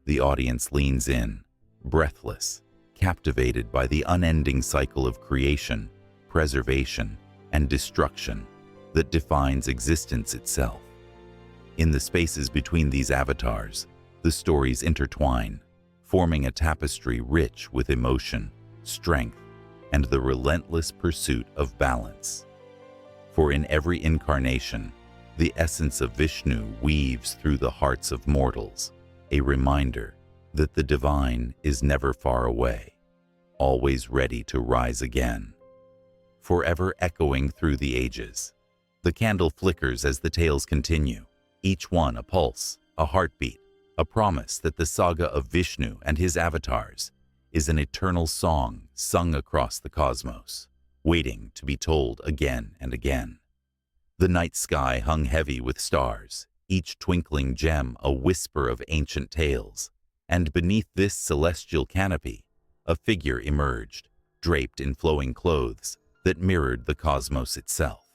The audience leans in, breathless, captivated by the unending cycle of creation, preservation, and destruction that defines existence itself. In the spaces between these avatars, the stories intertwine, forming a tapestry rich with emotion, strength, and the relentless pursuit of balance. For in every incarnation, the essence of Vishnu weaves through the hearts of mortals, a reminder that the divine is never far away, always ready to rise again. Forever echoing through the ages, the candle flickers as the tales continue, each one a pulse, a heartbeat, a promise that the saga of Vishnu and his avatars is an eternal song sung across the cosmos, waiting to be told again and again. The night sky hung heavy with stars, each twinkling gem a whisper of ancient tales, and beneath this celestial canopy, a figure emerged, draped in flowing clothes that mirrored the cosmos itself.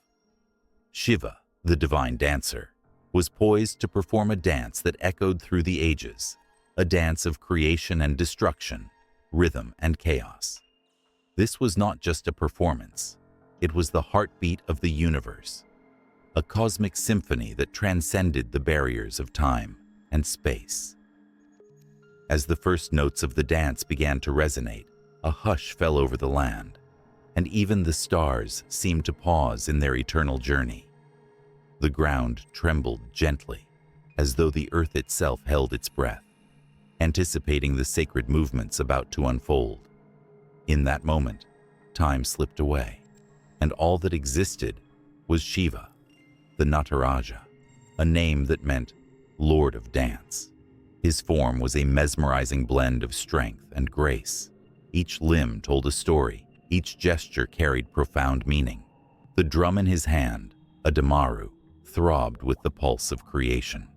Shiva, the divine dancer, was poised to perform a dance that echoed through the ages, a dance of creation and destruction, rhythm and chaos. This was not just a performance, it was the heartbeat of the universe, a cosmic symphony that transcended the barriers of time and space. As the first notes of the dance began to resonate, a hush fell over the land, and even the stars seemed to pause in their eternal journey. The ground trembled gently, as though the earth itself held its breath, anticipating the sacred movements about to unfold. In that moment, time slipped away, and all that existed was Shiva, the Nataraja, a name that meant Lord of Dance. His form was a mesmerizing blend of strength and grace. Each limb told a story, each gesture carried profound meaning. The drum in his hand, a damaru, throbbed with the pulse of creation.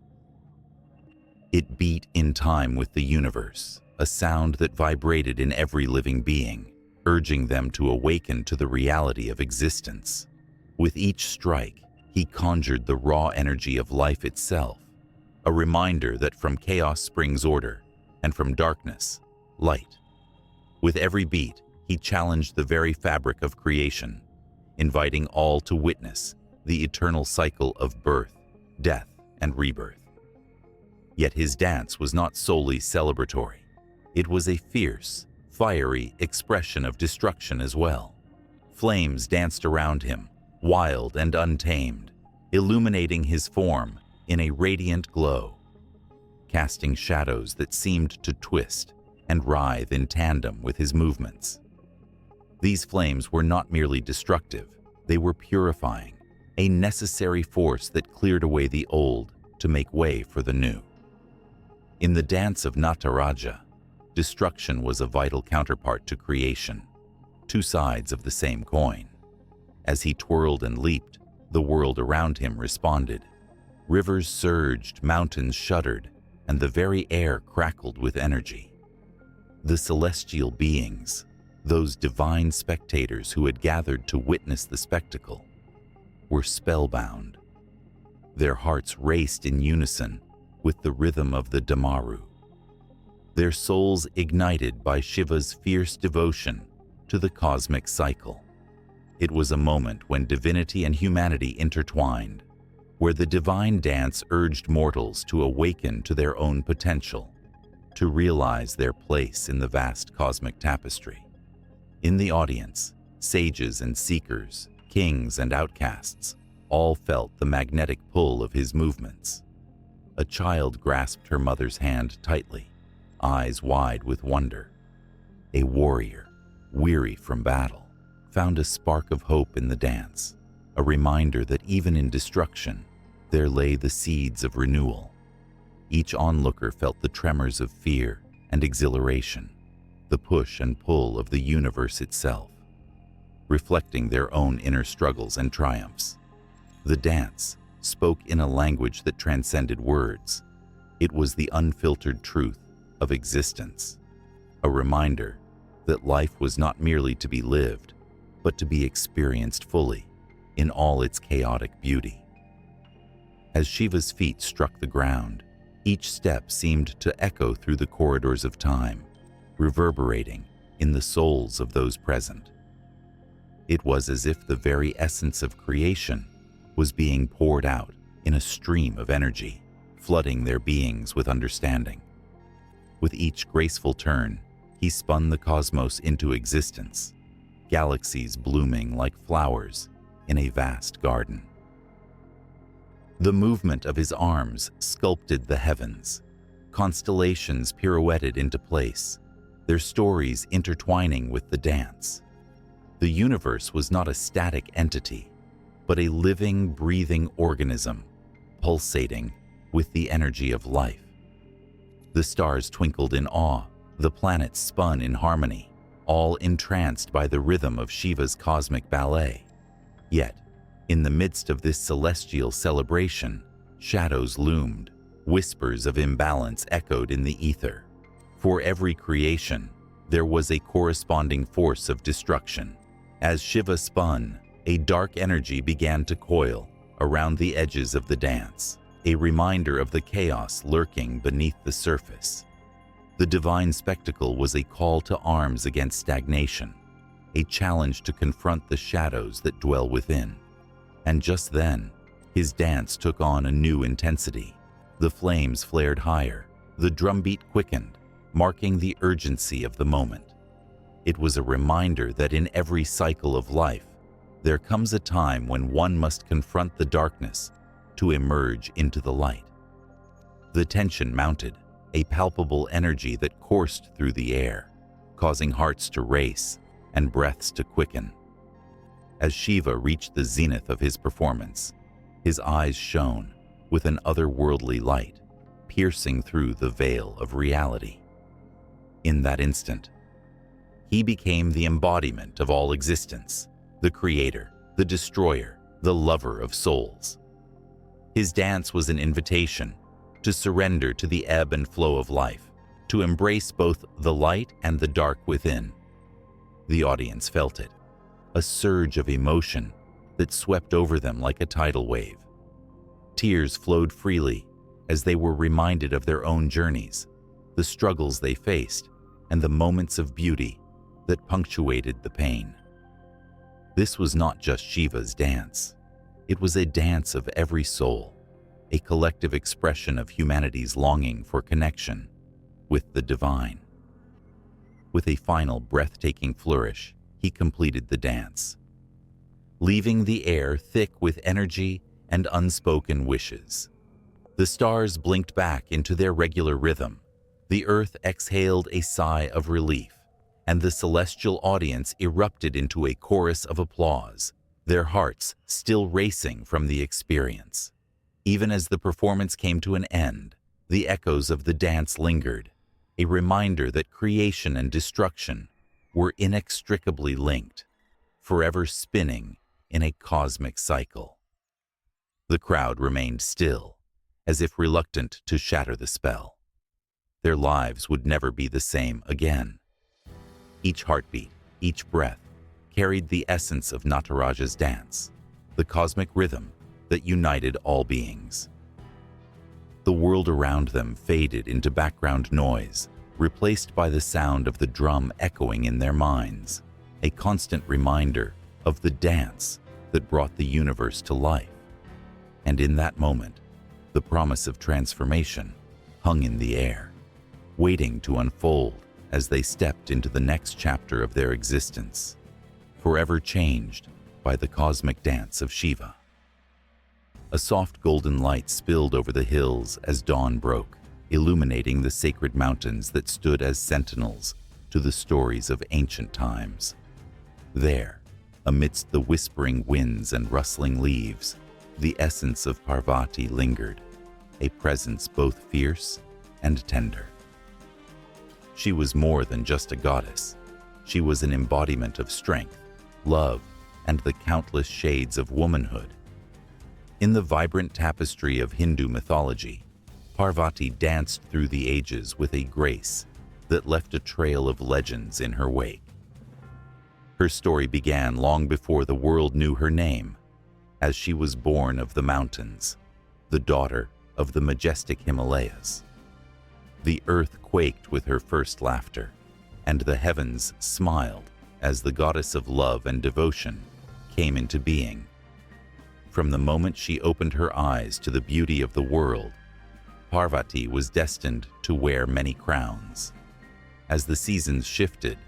It beat in time with the universe, a sound that vibrated in every living being, urging them to awaken to the reality of existence. With each strike, he conjured the raw energy of life itself, a reminder that from chaos springs order, and from darkness, light. With every beat, he challenged the very fabric of creation, inviting all to witness the eternal cycle of birth, death, and rebirth. Yet his dance was not solely celebratory. It was a fierce, fiery expression of destruction as well. Flames danced around him, wild and untamed, illuminating his form in a radiant glow, casting shadows that seemed to twist and writhe in tandem with his movements. These flames were not merely destructive, they were purifying, a necessary force that cleared away the old to make way for the new. In the dance of Nataraja, destruction was a vital counterpart to creation, two sides of the same coin. As he twirled and leaped, the world around him responded. Rivers surged, mountains shuddered, and the very air crackled with energy. The celestial beings, those divine spectators who had gathered to witness the spectacle, were spellbound. Their hearts raced in unison with the rhythm of the Damaru, their souls ignited by Shiva's fierce devotion to the cosmic cycle. It was a moment when divinity and humanity intertwined, where the divine dance urged mortals to awaken to their own potential, to realize their place in the vast cosmic tapestry. In the audience, sages and seekers, kings and outcasts, all felt the magnetic pull of his movements. A child grasped her mother's hand tightly, eyes wide with wonder. A warrior, weary from battle, found a spark of hope in the dance, a reminder that even in destruction, there lay the seeds of renewal. Each onlooker felt the tremors of fear and exhilaration, the push and pull of the universe itself, reflecting their own inner struggles and triumphs. The dance spoke in a language that transcended words. It was the unfiltered truth of existence, a reminder that life was not merely to be lived, but to be experienced fully, in all its chaotic beauty. As Shiva's feet struck the ground, each step seemed to echo through the corridors of time, reverberating in the souls of those present. It was as if the very essence of creation was being poured out in a stream of energy, flooding their beings with understanding. With each graceful turn, he spun the cosmos into existence, galaxies blooming like flowers in a vast garden. The movement of his arms sculpted the heavens. Constellations pirouetted into place, their stories intertwining with the dance. The universe was not a static entity, but a living, breathing organism, pulsating with the energy of life. The stars twinkled in awe, the planets spun in harmony, all entranced by the rhythm of Shiva's cosmic ballet. Yet, in the midst of this celestial celebration, shadows loomed, whispers of imbalance echoed in the ether. For every creation, there was a corresponding force of destruction. As Shiva spun, a dark energy began to coil around the edges of the dance, a reminder of the chaos lurking beneath the surface. The divine spectacle was a call to arms against stagnation, a challenge to confront the shadows that dwell within. And just then, his dance took on a new intensity. The flames flared higher, the drumbeat quickened, marking the urgency of the moment. It was a reminder that in every cycle of life, there comes a time when one must confront the darkness to emerge into the light. The tension mounted, a palpable energy that coursed through the air, causing hearts to race and breaths to quicken. As Shiva reached the zenith of his performance, his eyes shone with an otherworldly light, piercing through the veil of reality. In that instant, he became the embodiment of all existence, the creator, the destroyer, the lover of souls. His dance was an invitation to surrender to the ebb and flow of life, to embrace both the light and the dark within. The audience felt it, a surge of emotion that swept over them like a tidal wave. Tears flowed freely as they were reminded of their own journeys, the struggles they faced, and the moments of beauty that punctuated the pain. This was not just Shiva's dance. It was a dance of every soul, a collective expression of humanity's longing for connection with the divine. With a final breathtaking flourish, he completed the dance, leaving the air thick with energy and unspoken wishes. The stars blinked back into their regular rhythm. The earth exhaled a sigh of relief, and the celestial audience erupted into a chorus of applause, their hearts still racing from the experience. Even as the performance came to an end, the echoes of the dance lingered, a reminder that creation and destruction were inextricably linked, forever spinning in a cosmic cycle. The crowd remained still, as if reluctant to shatter the spell. Their lives would never be the same again. Each heartbeat, each breath, carried the essence of Nataraja's dance, the cosmic rhythm that united all beings. The world around them faded into background noise, replaced by the sound of the drum echoing in their minds, a constant reminder of the dance that brought the universe to life. And in that moment, the promise of transformation hung in the air, waiting to unfold as they stepped into the next chapter of their existence, forever changed by the cosmic dance of Shiva. A soft golden light spilled over the hills as dawn broke, illuminating the sacred mountains that stood as sentinels to the stories of ancient times. There, amidst the whispering winds and rustling leaves, the essence of Parvati lingered, a presence both fierce and tender. She was more than just a goddess. She was an embodiment of strength, love, and the countless shades of womanhood. In the vibrant tapestry of Hindu mythology, Parvati danced through the ages with a grace that left a trail of legends in her wake. Her story began long before the world knew her name, as she was born of the mountains, the daughter of the majestic Himalayas. The earth quaked with her first laughter, and the heavens smiled as the goddess of love and devotion came into being. From the moment she opened her eyes to the beauty of the world, Parvati was destined to wear many crowns. As the seasons shifted,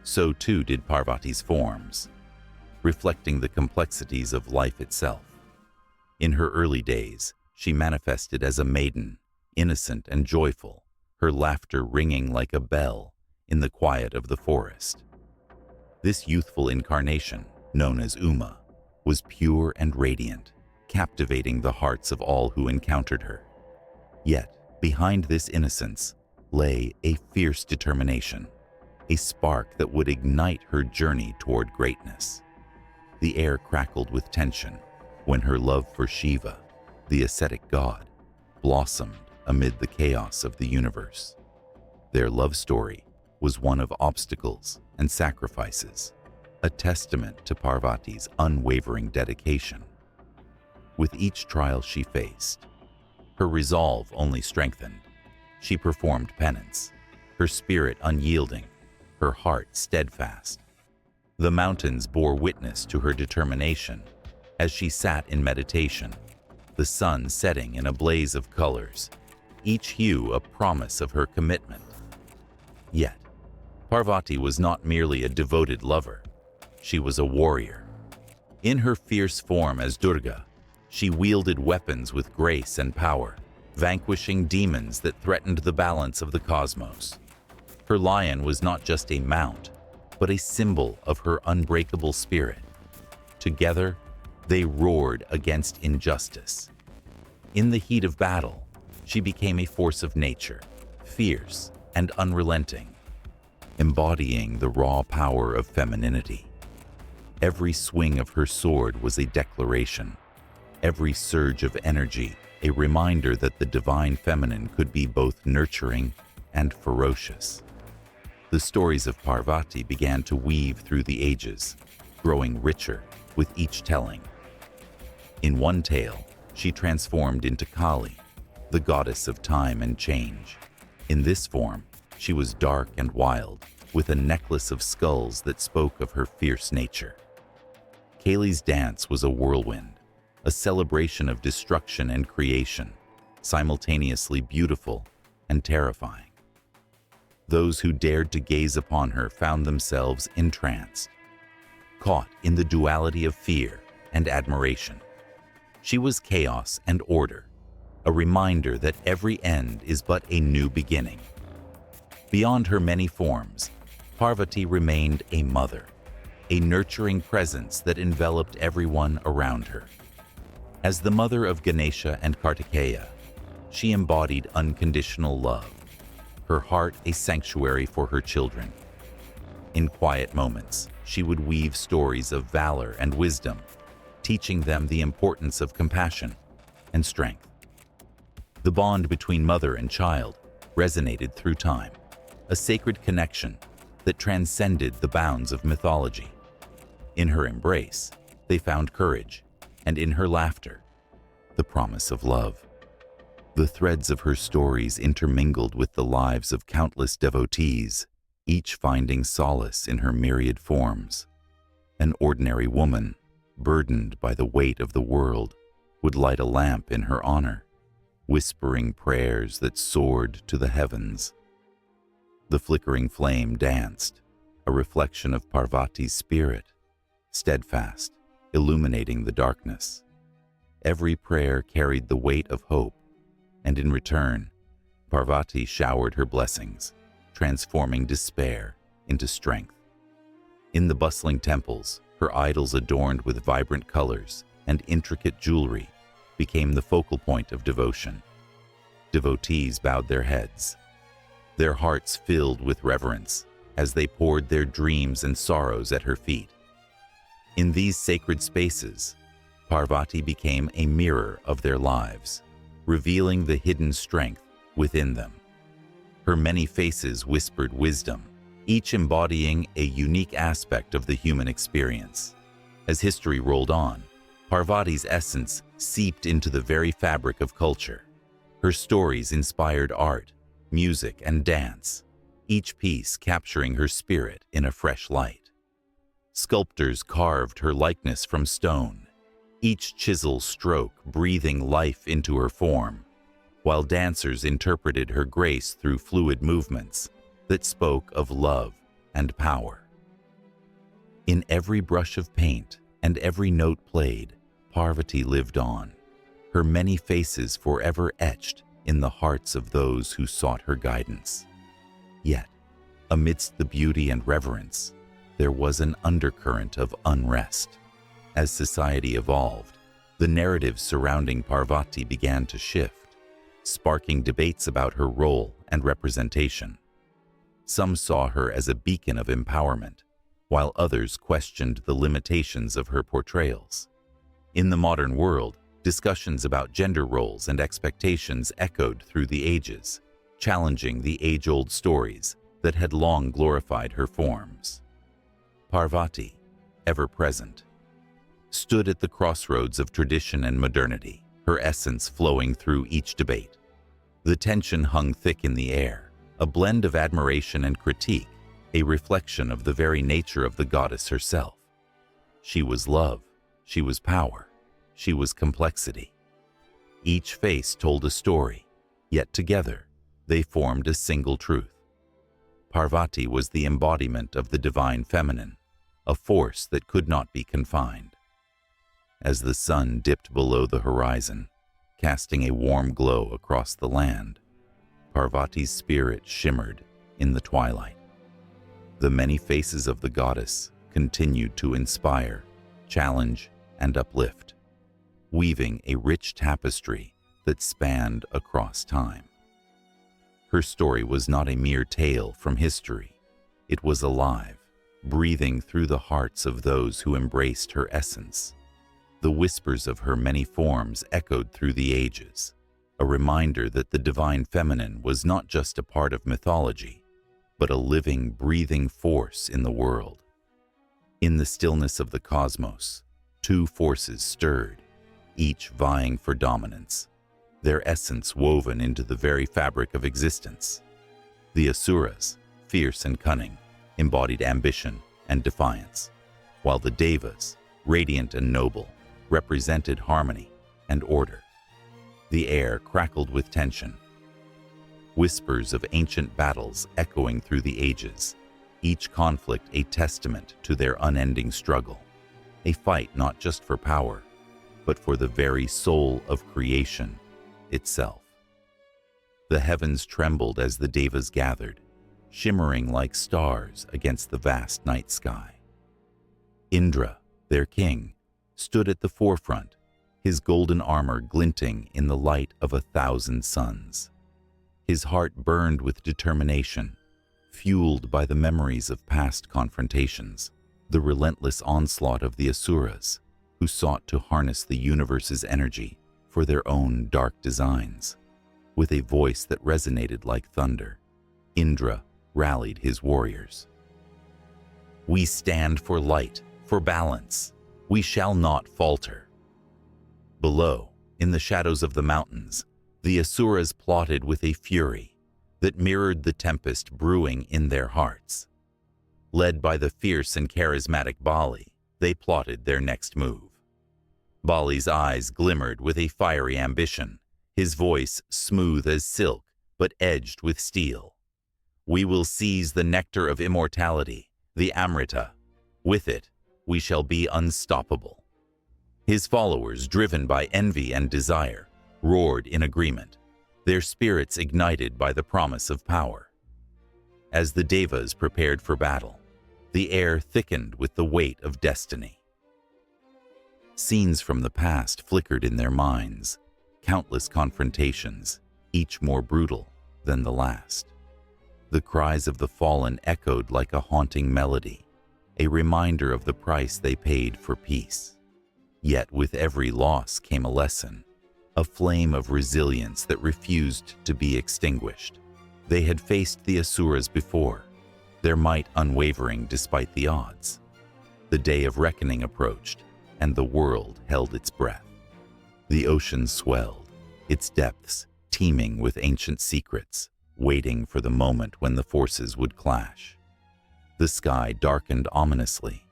so too did Parvati's forms, reflecting the complexities of life itself. In her early days, she manifested as a maiden, innocent and joyful, her laughter ringing like a bell in the quiet of the forest. This youthful incarnation, known as Uma, was pure and radiant, captivating the hearts of all who encountered her. Yet, behind this innocence lay a fierce determination, a spark that would ignite her journey toward greatness. The air crackled with tension when her love for Shiva, the ascetic god, blossomed amid the chaos of the universe. Their love story was one of obstacles and sacrifices, a testament to Parvati's unwavering dedication. With each trial she faced, her resolve only strengthened. She performed penance, her spirit unyielding, her heart steadfast. The mountains bore witness to her determination as she sat in meditation, the sun setting in a blaze of colors, each hue a promise of her commitment. Yet, Parvati was not merely a devoted lover. She was a warrior. In her fierce form as Durga, she wielded weapons with grace and power, vanquishing demons that threatened the balance of the cosmos. Her lion was not just a mount, but a symbol of her unbreakable spirit. Together, they roared against injustice. In the heat of battle, she became a force of nature, fierce and unrelenting, embodying the raw power of femininity. Every swing of her sword was a declaration, every surge of energy a reminder that the divine feminine could be both nurturing and ferocious. The stories of Parvati began to weave through the ages, growing richer with each telling. In one tale, she transformed into Kali, the goddess of time and change. In this form, she was dark and wild, with a necklace of skulls that spoke of her fierce nature. Kali's dance was a whirlwind, a celebration of destruction and creation, simultaneously beautiful and terrifying. Those who dared to gaze upon her found themselves entranced, caught in the duality of fear and admiration. She was chaos and order, a reminder that every end is but a new beginning. Beyond her many forms, Parvati remained a mother, a nurturing presence that enveloped everyone around her. As the mother of Ganesha and Kartikeya, she embodied unconditional love, her heart a sanctuary for her children. In quiet moments, she would weave stories of valor and wisdom, teaching them the importance of compassion and strength. The bond between mother and child resonated through time, a sacred connection that transcended the bounds of mythology. In her embrace, they found courage, and in her laughter, the promise of love. The threads of her stories intermingled with the lives of countless devotees, each finding solace in her myriad forms. An ordinary woman, burdened by the weight of the world, would light a lamp in her honor, whispering prayers that soared to the heavens. The flickering flame danced, a reflection of Parvati's spirit, steadfast, illuminating the darkness. Every prayer carried the weight of hope, and in return, Parvati showered her blessings, transforming despair into strength. In the bustling temples, her idols adorned with vibrant colors and intricate jewelry became the focal point of devotion. Devotees bowed their heads, their hearts filled with reverence as they poured their dreams and sorrows at her feet. In these sacred spaces, Parvati became a mirror of their lives, revealing the hidden strength within them. Her many faces whispered wisdom, each embodying a unique aspect of the human experience. As history rolled on, Parvati's essence seeped into the very fabric of culture. Her stories inspired art, music, and dance, each piece capturing her spirit in a fresh light. Sculptors carved her likeness from stone, each chisel stroke breathing life into her form, while dancers interpreted her grace through fluid movements that spoke of love and power. In every brush of paint and every note played, Parvati lived on, her many faces forever etched in the hearts of those who sought her guidance. Yet, amidst the beauty and reverence, there was an undercurrent of unrest. As society evolved, the narratives surrounding Parvati began to shift, sparking debates about her role and representation. Some saw her as a beacon of empowerment, while others questioned the limitations of her portrayals. In the modern world, discussions about gender roles and expectations echoed through the ages, challenging the age-old stories that had long glorified her forms. Parvati, ever present, stood at the crossroads of tradition and modernity, her essence flowing through each debate. The tension hung thick in the air, a blend of admiration and critique, a reflection of the very nature of the goddess herself. She was love, she was power, she was complexity. Each face told a story, yet together they formed a single truth. Parvati was the embodiment of the divine feminine, a force that could not be confined. As the sun dipped below the horizon, casting a warm glow across the land. Parvati's spirit shimmered in the twilight. The many faces of the goddess continued to inspire, challenge, and uplift, weaving a rich tapestry that spanned across time. Her story was not a mere tale from history. It was alive, breathing through the hearts of those who embraced her essence. The whispers of her many forms echoed through the ages, a reminder that the divine feminine was not just a part of mythology, but a living, breathing force in the world. In the stillness of the cosmos, two forces stirred, each vying for dominance, their essence woven into the very fabric of existence. The Asuras, fierce and cunning, embodied ambition and defiance, while the Devas, radiant and noble, represented harmony and order. The air crackled with tension, whispers of ancient battles echoing through the ages, each conflict a testament to their unending struggle, a fight not just for power, but for the very soul of creation itself. The heavens trembled as the Devas gathered, shimmering like stars against the vast night sky. Indra, their king, stood at the forefront, his golden armor glinting in the light of 1,000 suns. His heart burned with determination, fueled by the memories of past confrontations, the relentless onslaught of the Asuras, who sought to harness the universe's energy for their own dark designs. With a voice that resonated like thunder, Indra rallied his warriors. "We stand for light, for balance. We shall not falter." Below, in the shadows of the mountains, the Asuras plotted with a fury that mirrored the tempest brewing in their hearts. Led by the fierce and charismatic Bali, they plotted their next move. Bali's eyes glimmered with a fiery ambition, his voice smooth as silk but edged with steel. "We will seize the nectar of immortality, the Amrita. With it, we shall be unstoppable." His followers, driven by envy and desire, roared in agreement, their spirits ignited by the promise of power. As the Devas prepared for battle, the air thickened with the weight of destiny. Scenes from the past flickered in their minds, countless confrontations, each more brutal than the last. The cries of the fallen echoed like a haunting melody, a reminder of the price they paid for peace. Yet with every loss came a lesson, a flame of resilience that refused to be extinguished. They had faced the Asuras before, their might unwavering despite the odds. The day of reckoning approached, and the world held its breath. The ocean swelled, its depths teeming with ancient secrets, waiting for the moment when the forces would clash. The sky darkened ominously,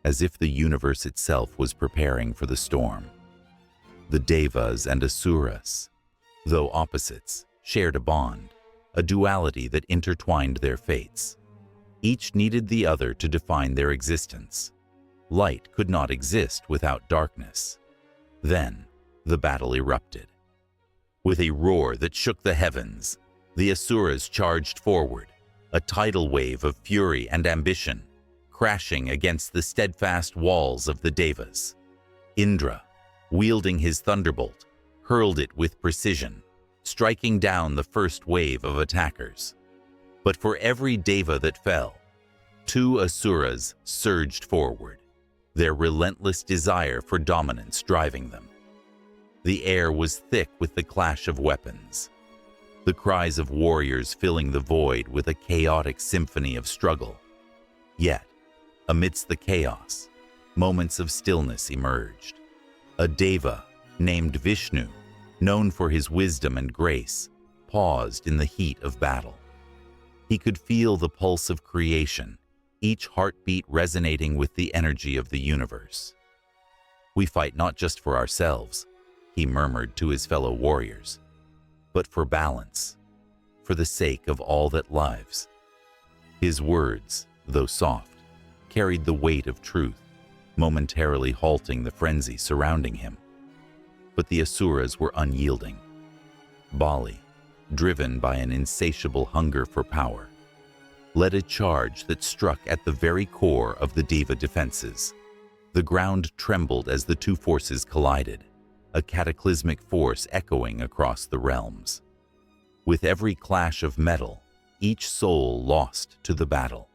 as if the universe itself was preparing for the storm. The Devas and Asuras, though opposites, shared a bond, a duality that intertwined their fates. Each needed the other to define their existence. Light could not exist without darkness. Then, the battle erupted. With a roar that shook the heavens, the Asuras charged forward, a tidal wave of fury and ambition, crashing against the steadfast walls of the Devas. Indra, wielding his thunderbolt, hurled it with precision, striking down the first wave of attackers. But for every Deva that fell, 2 Asuras surged forward, their relentless desire for dominance driving them. The air was thick with the clash of weapons, the cries of warriors filling the void with a chaotic symphony of struggle. Yet, amidst the chaos, moments of stillness emerged. A Deva named Vishnu, known for his wisdom and grace, paused in the heat of battle. He could feel the pulse of creation, each heartbeat resonating with the energy of the universe. "We fight not just for ourselves," he murmured to his fellow warriors, "but for balance, for the sake of all that lives." His words, though soft, carried the weight of truth, momentarily halting the frenzy surrounding him. But the Asuras were unyielding. Bali, driven by an insatiable hunger for power, led a charge that struck at the very core of the Deva defenses. The ground trembled as the two forces collided, a cataclysmic force echoing across the realms. With every clash of metal, each soul lost to the battle.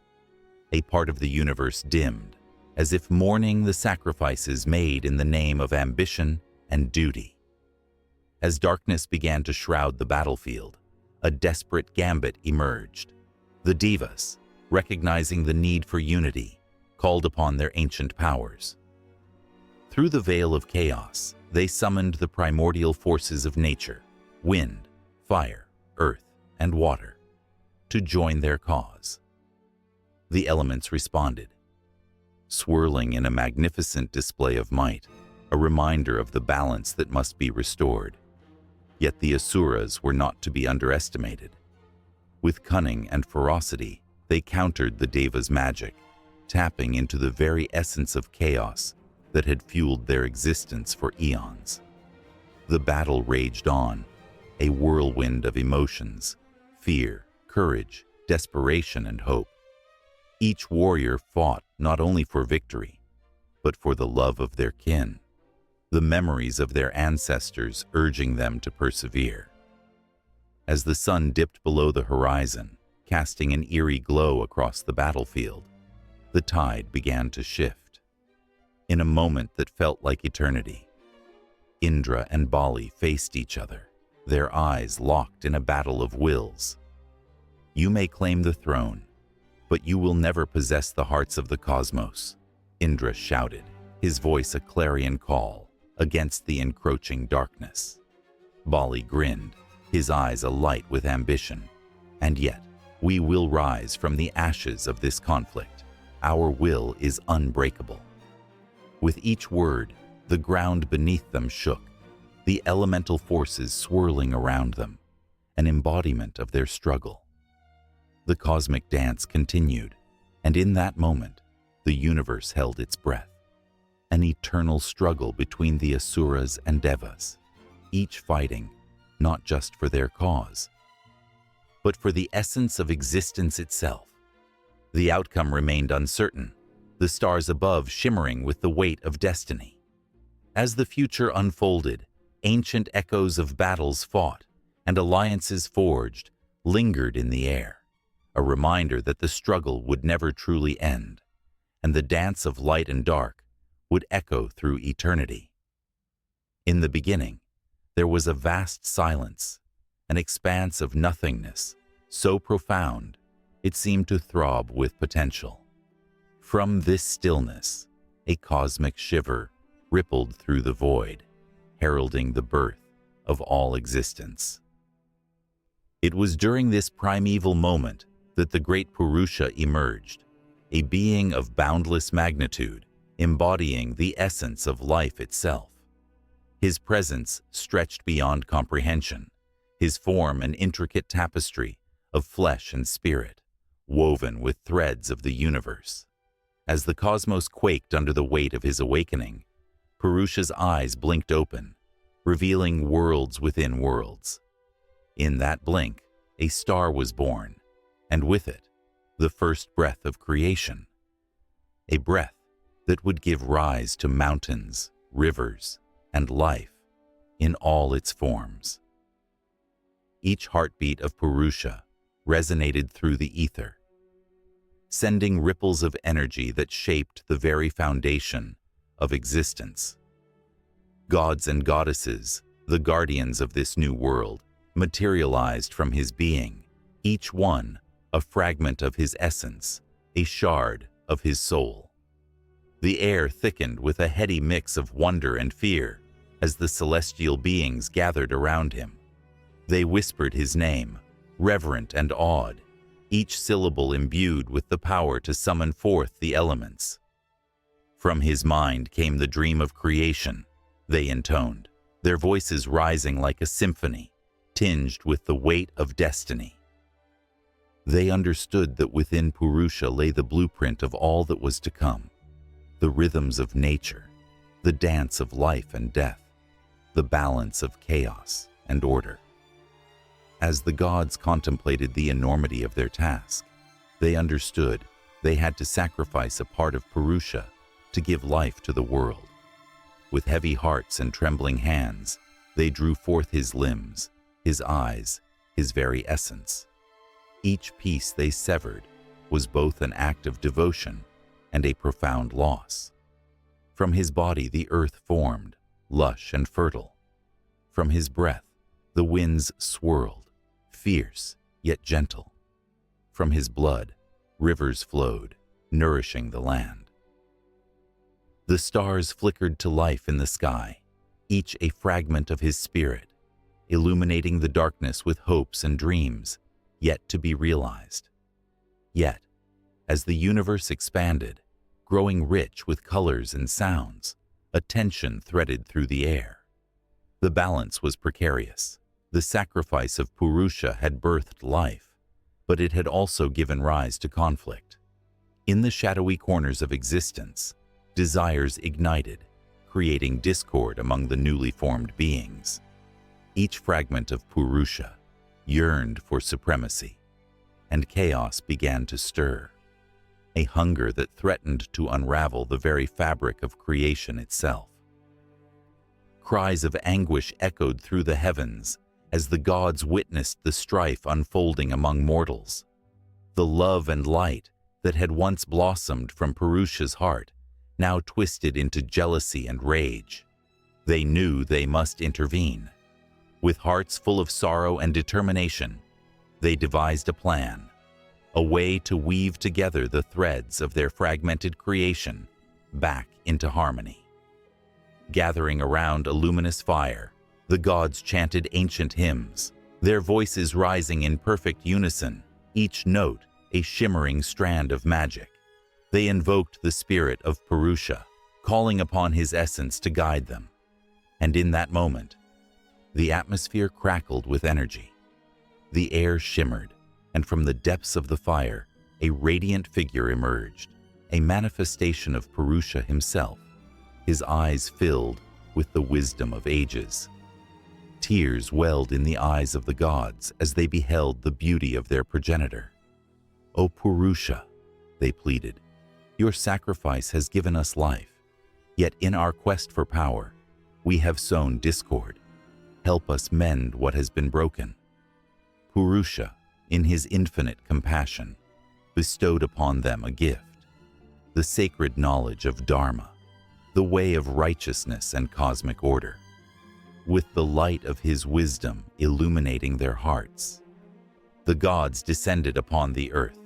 A part of the universe dimmed, as if mourning the sacrifices made in the name of ambition and duty. As darkness began to shroud the battlefield, a desperate gambit emerged. The Devas, recognizing the need for unity, called upon their ancient powers. Through the veil of chaos, they summoned the primordial forces of nature, wind, fire, earth, and water, to join their cause. The elements responded, swirling in a magnificent display of might, a reminder of the balance that must be restored. Yet the Asuras were not to be underestimated. With cunning and ferocity, they countered the Deva's magic, tapping into the very essence of chaos that had fueled their existence for eons. The battle raged on, a whirlwind of emotions, fear, courage, desperation, and hope. Each warrior fought not only for victory, but for the love of their kin, the memories of their ancestors urging them to persevere. As the sun dipped below the horizon, casting an eerie glow across the battlefield, the tide began to shift. In a moment that felt like eternity, Indra and Bali faced each other, their eyes locked in a battle of wills. "You may claim the throne, but you will never possess the hearts of the cosmos," Indra shouted, his voice a clarion call against the encroaching darkness. Bali grinned, his eyes alight with ambition. "And yet, we will rise from the ashes of this conflict. Our will is unbreakable." With each word, the ground beneath them shook, the elemental forces swirling around them, an embodiment of their struggle. The cosmic dance continued, and in that moment, the universe held its breath. An eternal struggle between the Asuras and Devas, each fighting not just for their cause, but for the essence of existence itself. The outcome remained uncertain, the stars above shimmering with the weight of destiny. As the future unfolded, ancient echoes of battles fought and alliances forged lingered in the air, a reminder that the struggle would never truly end, and the dance of light and dark would echo through eternity. In the beginning, there was a vast silence, an expanse of nothingness, so profound it seemed to throb with potential. From this stillness, a cosmic shiver rippled through the void, heralding the birth of all existence. It was during this primeval moment that the great Purusha emerged, a being of boundless magnitude, embodying the essence of life itself. His presence stretched beyond comprehension, his form an intricate tapestry of flesh and spirit, woven with threads of the universe. As the cosmos quaked under the weight of his awakening, Purusha's eyes blinked open, revealing worlds within worlds. In that blink, a star was born, and with it, the first breath of creation. A breath that would give rise to mountains, rivers, and life in all its forms. Each heartbeat of Purusha resonated through the ether, sending ripples of energy that shaped the very foundation of existence. Gods and goddesses, the guardians of this new world, materialized from his being, each one a fragment of his essence, a shard of his soul. The air thickened with a heady mix of wonder and fear as the celestial beings gathered around him. They whispered his name, reverent and awed, each syllable imbued with the power to summon forth the elements. From his mind came the dream of creation, they intoned, their voices rising like a symphony, tinged with the weight of destiny. They understood that within Purusha lay the blueprint of all that was to come, the rhythms of nature, the dance of life and death, the balance of chaos and order. As the gods contemplated the enormity of their task, they understood they had to sacrifice a part of Purusha to give life to the world. With heavy hearts and trembling hands, they drew forth his limbs, his eyes, his very essence. Each piece they severed was both an act of devotion and a profound loss. From his body the earth formed, lush and fertile. From his breath the winds swirled, fierce yet gentle. From his blood rivers flowed, nourishing the land. The stars flickered to life in the sky, each a fragment of his spirit, illuminating the darkness with hopes and dreams yet to be realized. Yet, as the universe expanded, growing rich with colors and sounds, a tension threaded through the air. The balance was precarious. The sacrifice of Purusha had birthed life, but it had also given rise to conflict. In the shadowy corners of existence, desires ignited, creating discord among the newly formed beings. Each fragment of Purusha yearned for supremacy, and chaos began to stir, a hunger that threatened to unravel the very fabric of creation itself. Cries of anguish echoed through the heavens as the gods witnessed the strife unfolding among mortals. The love and light that had once blossomed from Purusha's heart now twisted into jealousy and rage. They knew they must intervene. With hearts full of sorrow and determination, they devised a plan, a way to weave together the threads of their fragmented creation back into harmony. Gathering around a luminous fire, the gods chanted ancient hymns, their voices rising in perfect unison, each note a shimmering strand of magic. They invoked the spirit of Purusha, calling upon his essence to guide them. And in that moment, the atmosphere crackled with energy. The air shimmered, and from the depths of the fire, a radiant figure emerged, a manifestation of Purusha himself, his eyes filled with the wisdom of ages. Tears welled in the eyes of the gods as they beheld the beauty of their progenitor. "O Purusha," they pleaded, "your sacrifice has given us life, yet in our quest for power, we have sown discord. Help us mend what has been broken." Purusha, in his infinite compassion, bestowed upon them a gift, the sacred knowledge of Dharma, the way of righteousness and cosmic order. With the light of his wisdom illuminating their hearts, the gods descended upon the earth.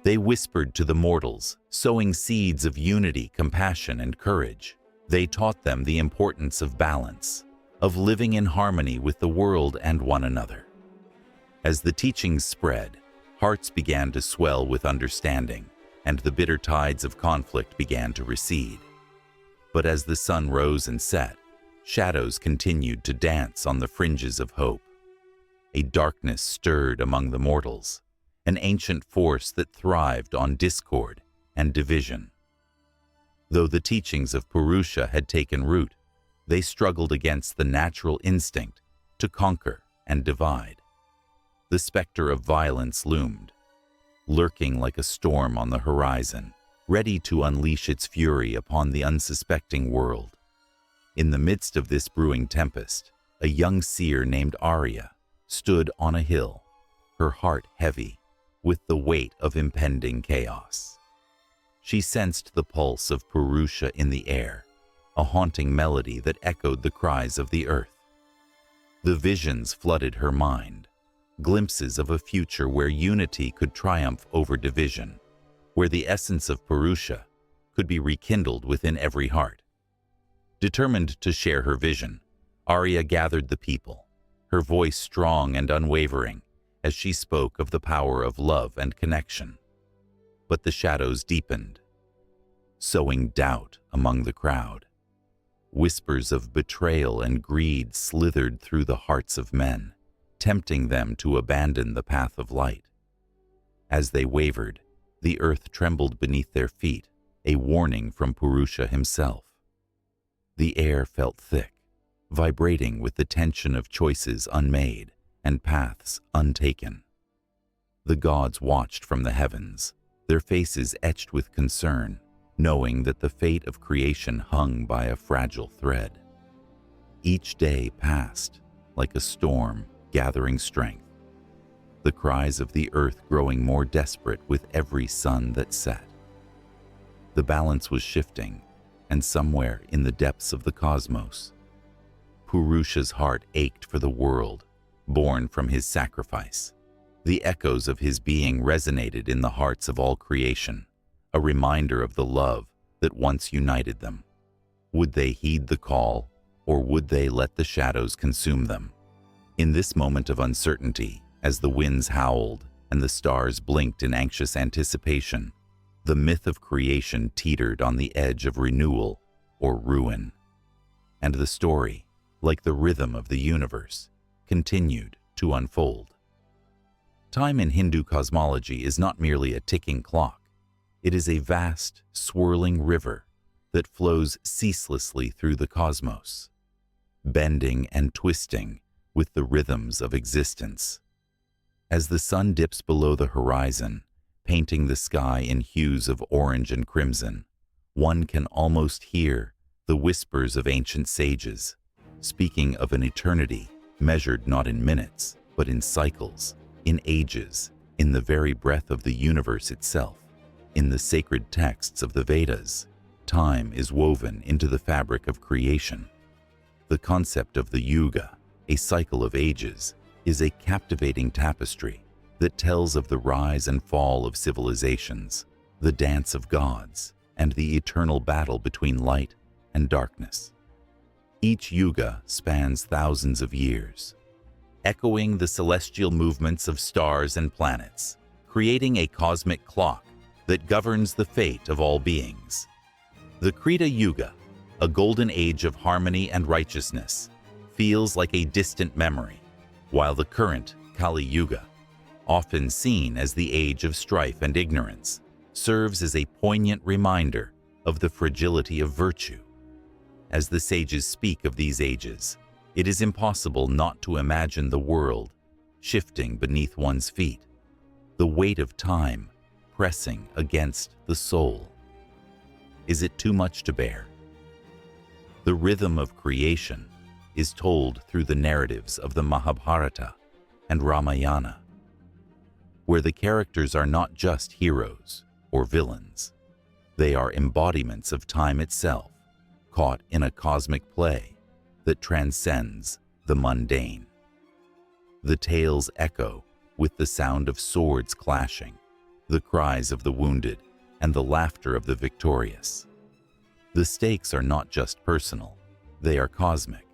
They whispered to the mortals, sowing seeds of unity, compassion, and courage. They taught them the importance of balance, of living in harmony with the world and one another. As the teachings spread, hearts began to swell with understanding, and the bitter tides of conflict began to recede. But as the sun rose and set, shadows continued to dance on the fringes of hope. A darkness stirred among the mortals, an ancient force that thrived on discord and division. Though the teachings of Purusha had taken root, they struggled against the natural instinct to conquer and divide. The specter of violence loomed, lurking like a storm on the horizon, ready to unleash its fury upon the unsuspecting world. In the midst of this brewing tempest, a young seer named Arya stood on a hill, her heart heavy with the weight of impending chaos. She sensed the pulse of Purusha in the air, a haunting melody that echoed the cries of the earth. The visions flooded her mind, glimpses of a future where unity could triumph over division, where the essence of Purusha could be rekindled within every heart. Determined to share her vision, Arya gathered the people, her voice strong and unwavering as she spoke of the power of love and connection. But the shadows deepened, sowing doubt among the crowd. Whispers of betrayal and greed slithered through the hearts of men, tempting them to abandon the path of light. As they wavered, the earth trembled beneath their feet, a warning from Purusha himself. The air felt thick, vibrating with the tension of choices unmade and paths untaken. The gods watched from the heavens, their faces etched with concern, knowing that the fate of creation hung by a fragile thread. Each day passed like a storm gathering strength, the cries of the earth growing more desperate with every sun that set. The balance was shifting, and somewhere in the depths of the cosmos, Purusha's heart ached for the world, born from his sacrifice. The echoes of his being resonated in the hearts of all creation, a reminder of the love that once united them. Would they heed the call, or would they let the shadows consume them? In this moment of uncertainty, as the winds howled and the stars blinked in anxious anticipation, the myth of creation teetered on the edge of renewal or ruin. And the story, like the rhythm of the universe, continued to unfold. Time in Hindu cosmology is not merely a ticking clock. It is a vast, swirling river that flows ceaselessly through the cosmos, bending and twisting with the rhythms of existence. As the sun dips below the horizon, painting the sky in hues of orange and crimson, one can almost hear the whispers of ancient sages, speaking of an eternity measured not in minutes, but in cycles, in ages, in the very breath of the universe itself. In the sacred texts of the Vedas, time is woven into the fabric of creation. The concept of the yuga, a cycle of ages, is a captivating tapestry that tells of the rise and fall of civilizations, the dance of gods, and the eternal battle between light and darkness. Each yuga spans thousands of years, echoing the celestial movements of stars and planets, creating a cosmic clock that governs the fate of all beings. The Krita Yuga, a golden age of harmony and righteousness, feels like a distant memory, while the current Kali Yuga, often seen as the age of strife and ignorance, serves as a poignant reminder of the fragility of virtue. As the sages speak of these ages, it is impossible not to imagine the world shifting beneath one's feet, the weight of time pressing against the soul. Is it too much to bear? The rhythm of creation is told through the narratives of the Mahabharata and Ramayana, where the characters are not just heroes or villains. They are embodiments of time itself, caught in a cosmic play that transcends the mundane. The tales echo with the sound of swords clashing, the cries of the wounded, and the laughter of the victorious. The stakes are not just personal, they are cosmic.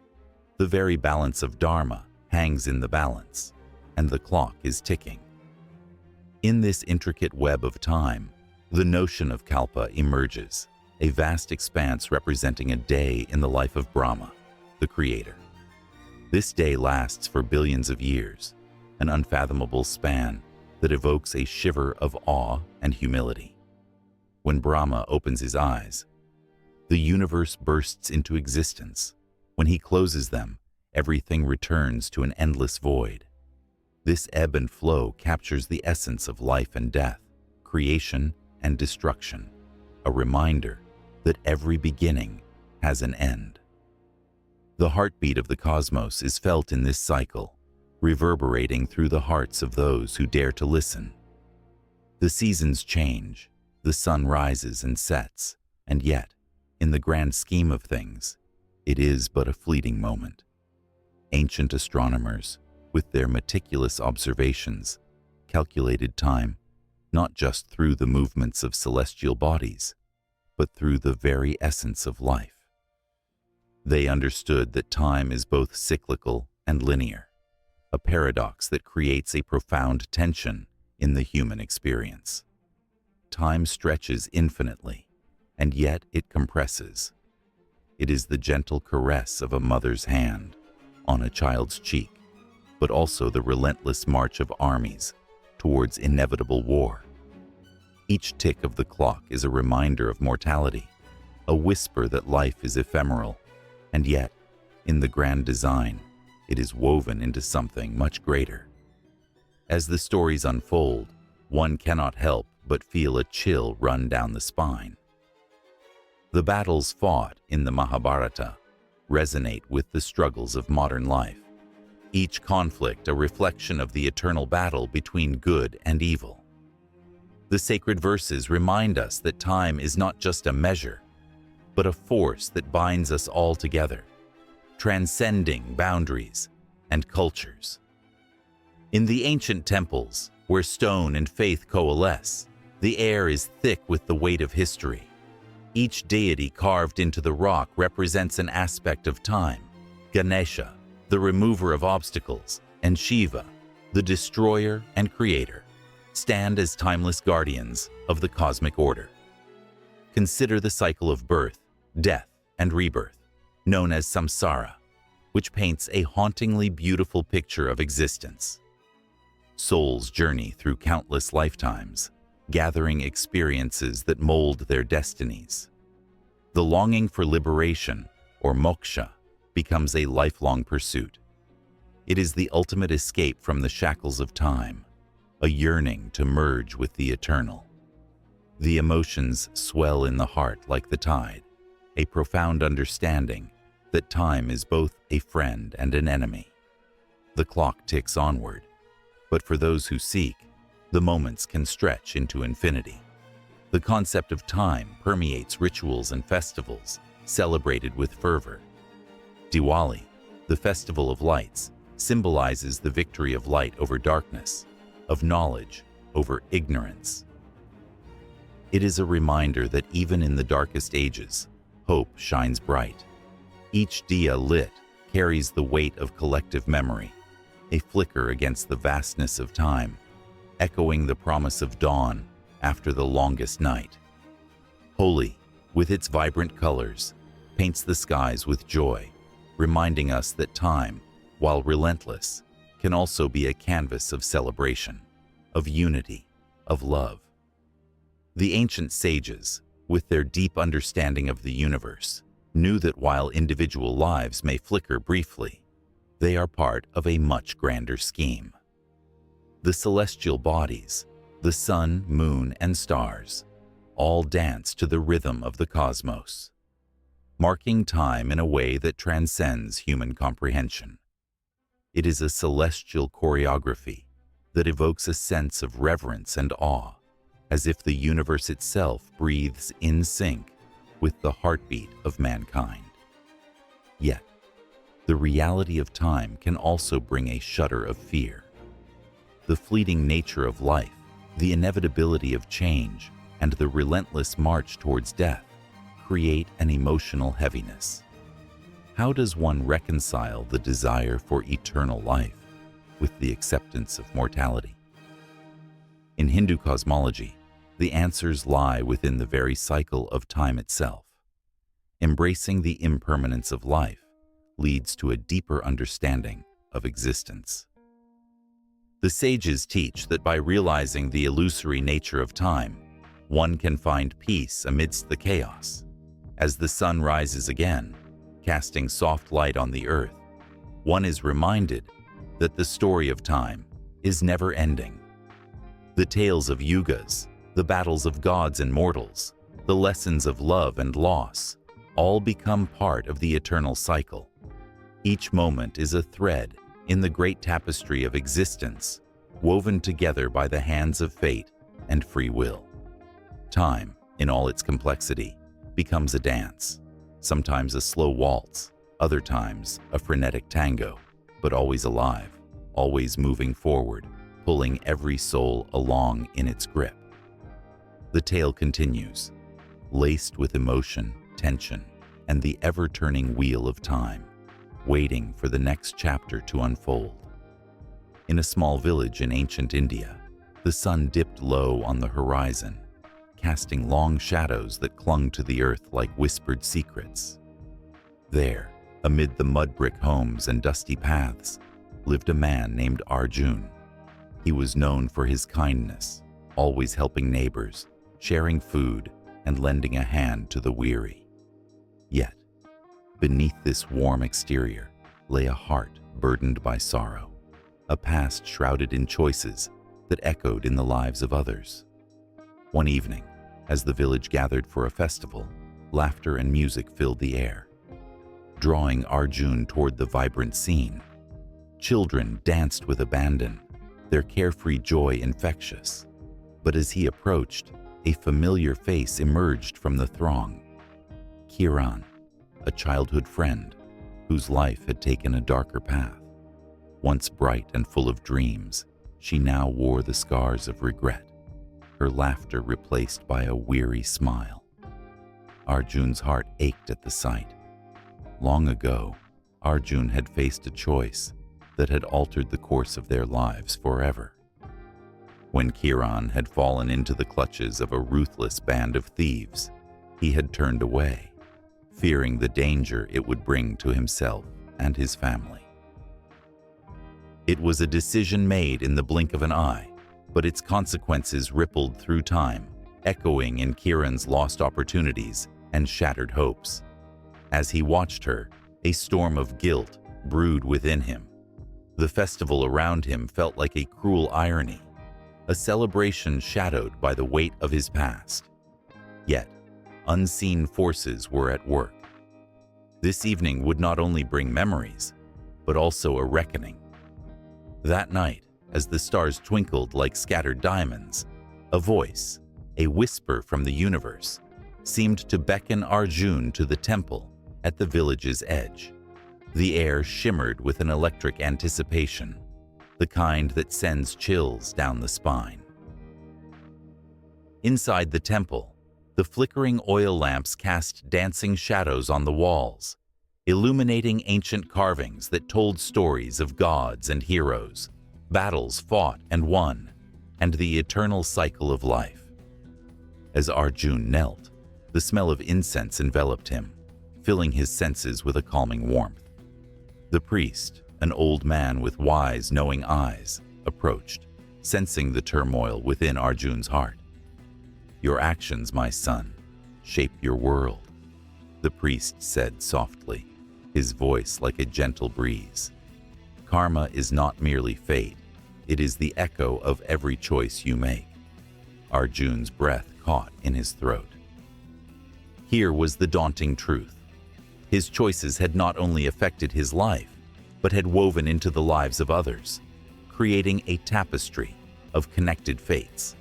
The very balance of Dharma hangs in the balance, and the clock is ticking. In this intricate web of time, the notion of Kalpa emerges, a vast expanse representing a day in the life of Brahma, the creator. This day lasts for billions of years, an unfathomable span that evokes a shiver of awe and humility. When Brahma opens his eyes, the universe bursts into existence. When he closes them, everything returns to an endless void. This ebb and flow captures the essence of life and death, creation and destruction, a reminder that every beginning has an end. The heartbeat of the cosmos is felt in this cycle, reverberating through the hearts of those who dare to listen. The seasons change, the sun rises and sets, and yet, in the grand scheme of things, it is but a fleeting moment. Ancient astronomers, with their meticulous observations, calculated time not just through the movements of celestial bodies, but through the very essence of life. They understood that time is both cyclical and linear, a paradox that creates a profound tension in the human experience. Time stretches infinitely, and yet it compresses. It is the gentle caress of a mother's hand on a child's cheek, but also the relentless march of armies towards inevitable war. Each tick of the clock is a reminder of mortality, a whisper that life is ephemeral, and yet, In the grand design, it is woven into something much greater. As the stories unfold, one cannot help but feel a chill run down the spine. The battles fought in the Mahabharata resonate with the struggles of modern life, each conflict a reflection of the eternal battle between good and evil. The sacred verses remind us that time is not just a measure, but a force that binds us all together, transcending boundaries and cultures. In the ancient temples, where stone and faith coalesce, the air is thick with the weight of history. Each deity carved into the rock represents an aspect of time. Ganesha, the remover of obstacles, and Shiva, the destroyer and creator, stand as timeless guardians of the cosmic order. Consider the cycle of birth, death, and rebirth, known as samsara, which paints a hauntingly beautiful picture of existence. Souls journey through countless lifetimes, gathering experiences that mold their destinies. The longing for liberation, or moksha, becomes a lifelong pursuit. It is the ultimate escape from the shackles of time, a yearning to merge with the eternal. The emotions swell in the heart like the tide, a profound understanding that time is both a friend and an enemy. The clock ticks onward, but for those who seek, the moments can stretch into infinity. The concept of time permeates rituals and festivals, celebrated with fervor. Diwali, the festival of lights, symbolizes the victory of light over darkness, of knowledge over ignorance. It is a reminder that even in the darkest ages, hope shines bright. Each diya lit carries the weight of collective memory, a flicker against the vastness of time, echoing the promise of dawn after the longest night. Holi, with its vibrant colors, paints the skies with joy, reminding us that time, while relentless, can also be a canvas of celebration, of unity, of love. The ancient sages, with their deep understanding of the universe, knew that while individual lives may flicker briefly, they are part of a much grander scheme. The celestial bodies, the sun, moon, and stars, all dance to the rhythm of the cosmos, marking time in a way that transcends human comprehension. It is a celestial choreography that evokes a sense of reverence and awe, as if the universe itself breathes in sync with the heartbeat of mankind. Yet, the reality of time can also bring a shudder of fear. The fleeting nature of life, the inevitability of change, and the relentless march towards death create an emotional heaviness. How does one reconcile the desire for eternal life with the acceptance of mortality? In Hindu cosmology, the answers lie within the very cycle of time itself. Embracing the impermanence of life leads to a deeper understanding of existence. The sages teach that by realizing the illusory nature of time, one can find peace amidst the chaos. As the sun rises again, casting soft light on the earth, one is reminded that the story of time is never ending. The tales of yugas, the battles of gods and mortals, the lessons of love and loss, all become part of the eternal cycle. Each moment is a thread in the great tapestry of existence, woven together by the hands of fate and free will. Time, in all its complexity, becomes a dance, sometimes a slow waltz, other times a frenetic tango, but always alive, always moving forward, pulling every soul along in its grip. The tale continues, laced with emotion, tension, and the ever-turning wheel of time, waiting for the next chapter to unfold. In a small village in ancient India, the sun dipped low on the horizon, casting long shadows that clung to the earth like whispered secrets. There, amid the mud-brick homes and dusty paths, lived a man named Arjun. He was known for his kindness, always helping neighbors, sharing food, and lending a hand to the weary. Yet, Beneath this warm exterior lay a heart burdened by sorrow, a past shrouded in choices that echoed in the lives of others. One evening, as the village gathered for a festival, laughter and music filled the air, drawing Arjun toward the vibrant scene. Children danced with abandon, their carefree joy infectious. But as he approached, a familiar face emerged from the throng. Kiran, a childhood friend whose life had taken a darker path. Once bright and full of dreams, she now wore the scars of regret, her laughter replaced by a weary smile. Arjun's heart ached at the sight. Long ago, Arjun had faced a choice that had altered the course of their lives forever. When Kiran had fallen into the clutches of a ruthless band of thieves, he had turned away, fearing the danger it would bring to himself and his family. It was a decision made in the blink of an eye, but its consequences rippled through time, echoing in Kiran's lost opportunities and shattered hopes. As he watched her, a storm of guilt brewed within him. The festival around him felt like a cruel irony, a celebration shadowed by the weight of his past. Yet, unseen forces were at work. This evening would not only bring memories, but also a reckoning. That night, as the stars twinkled like scattered diamonds, a voice, a whisper from the universe, seemed to beckon Arjun to the temple at the village's edge. The air shimmered with an electric anticipation, the kind that sends chills down the spine. Inside the temple, the flickering oil lamps cast dancing shadows on the walls, illuminating ancient carvings that told stories of gods and heroes, battles fought and won, and the eternal cycle of life. As Arjun knelt, the smell of incense enveloped him, filling his senses with a calming warmth. The priest, an old man with wise, knowing eyes, approached, sensing the turmoil within Arjun's heart. "Your actions, my son, shape your world," the priest said softly, his voice like a gentle breeze. "Karma is not merely fate, it is the echo of every choice you make." Arjun's breath caught in his throat. Here was the daunting truth. His choices had not only affected his life, but had woven into the lives of others, creating a tapestry of connected fates.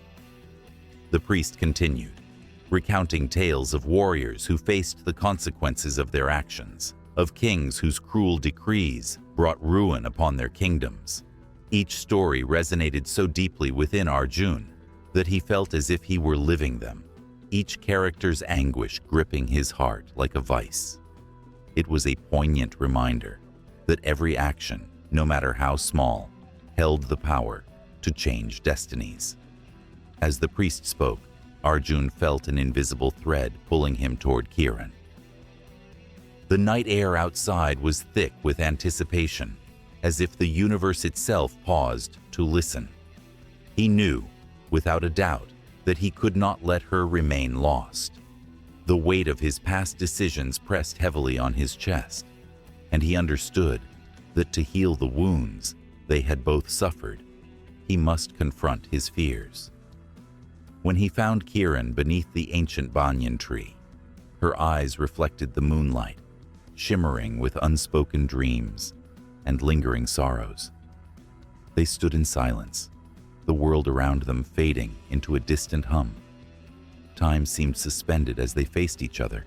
The priest continued, recounting tales of warriors who faced the consequences of their actions, of kings whose cruel decrees brought ruin upon their kingdoms. Each story resonated so deeply within Arjun that he felt as if he were living them, each character's anguish gripping his heart like a vice. It was a poignant reminder that every action, no matter how small, held the power to change destinies. As the priest spoke, Arjun felt an invisible thread pulling him toward Kiran. The night air outside was thick with anticipation, as if the universe itself paused to listen. He knew, without a doubt, that he could not let her remain lost. The weight of his past decisions pressed heavily on his chest, and he understood that to heal the wounds they had both suffered, he must confront his fears. When he found Kiran beneath the ancient banyan tree, her eyes reflected the moonlight, shimmering with unspoken dreams and lingering sorrows. They stood in silence, the world around them fading into a distant hum. Time seemed suspended as they faced each other,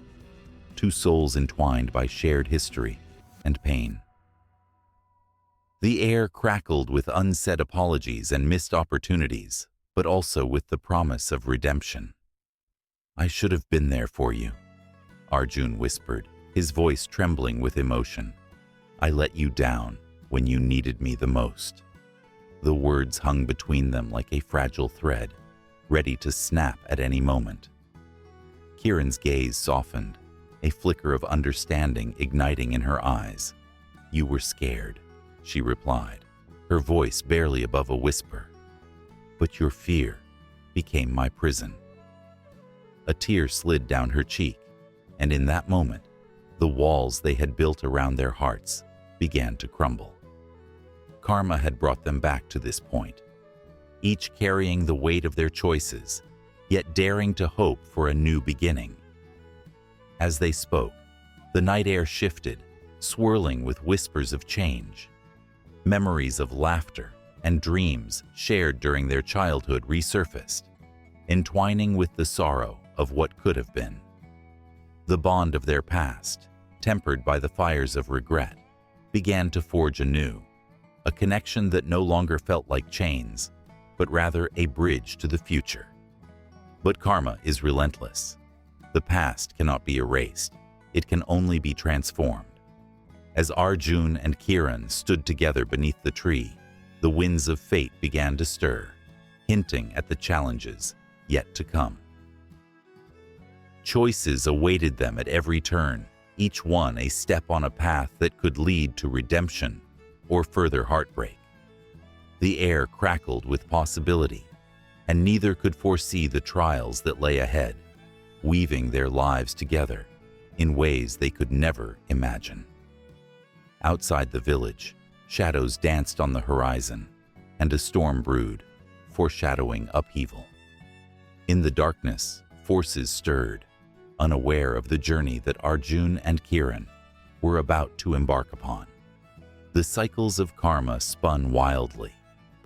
two souls entwined by shared history and pain. The air crackled with unsaid apologies and missed opportunities, but also with the promise of redemption. "I should have been there for you," Arjun whispered, his voice trembling with emotion. "I let you down when you needed me the most." The words hung between them like a fragile thread, ready to snap at any moment. Kiran's gaze softened, a flicker of understanding igniting in her eyes. "You were scared," she replied, her voice barely above a whisper. "But your fear became my prison." A tear slid down her cheek, and in that moment, The walls they had built around their hearts began to crumble. Karma had brought them back to this point, each carrying the weight of their choices, yet daring to hope for a new beginning. As they spoke, the night air shifted, swirling with whispers of change. Memories of laughter and dreams shared during their childhood resurfaced, entwining with the sorrow of what could have been. The bond of their past, tempered by the fires of regret, began to forge anew, a connection that no longer felt like chains, but rather a bridge to the future. But karma is relentless. The past cannot be erased. It can only be transformed. As Arjun and Kiran stood together beneath the tree, the winds of fate began to stir, hinting at the challenges yet to come. Choices awaited them at every turn, each one a step on a path that could lead to redemption or further heartbreak. The air crackled with possibility, and neither could foresee the trials that lay ahead, weaving their lives together in ways they could never imagine. Outside the village, shadows danced on the horizon, and a storm brewed, foreshadowing upheaval. In the darkness, forces stirred, unaware of the journey that Arjun and Kiran were about to embark upon. The cycles of karma spun wildly,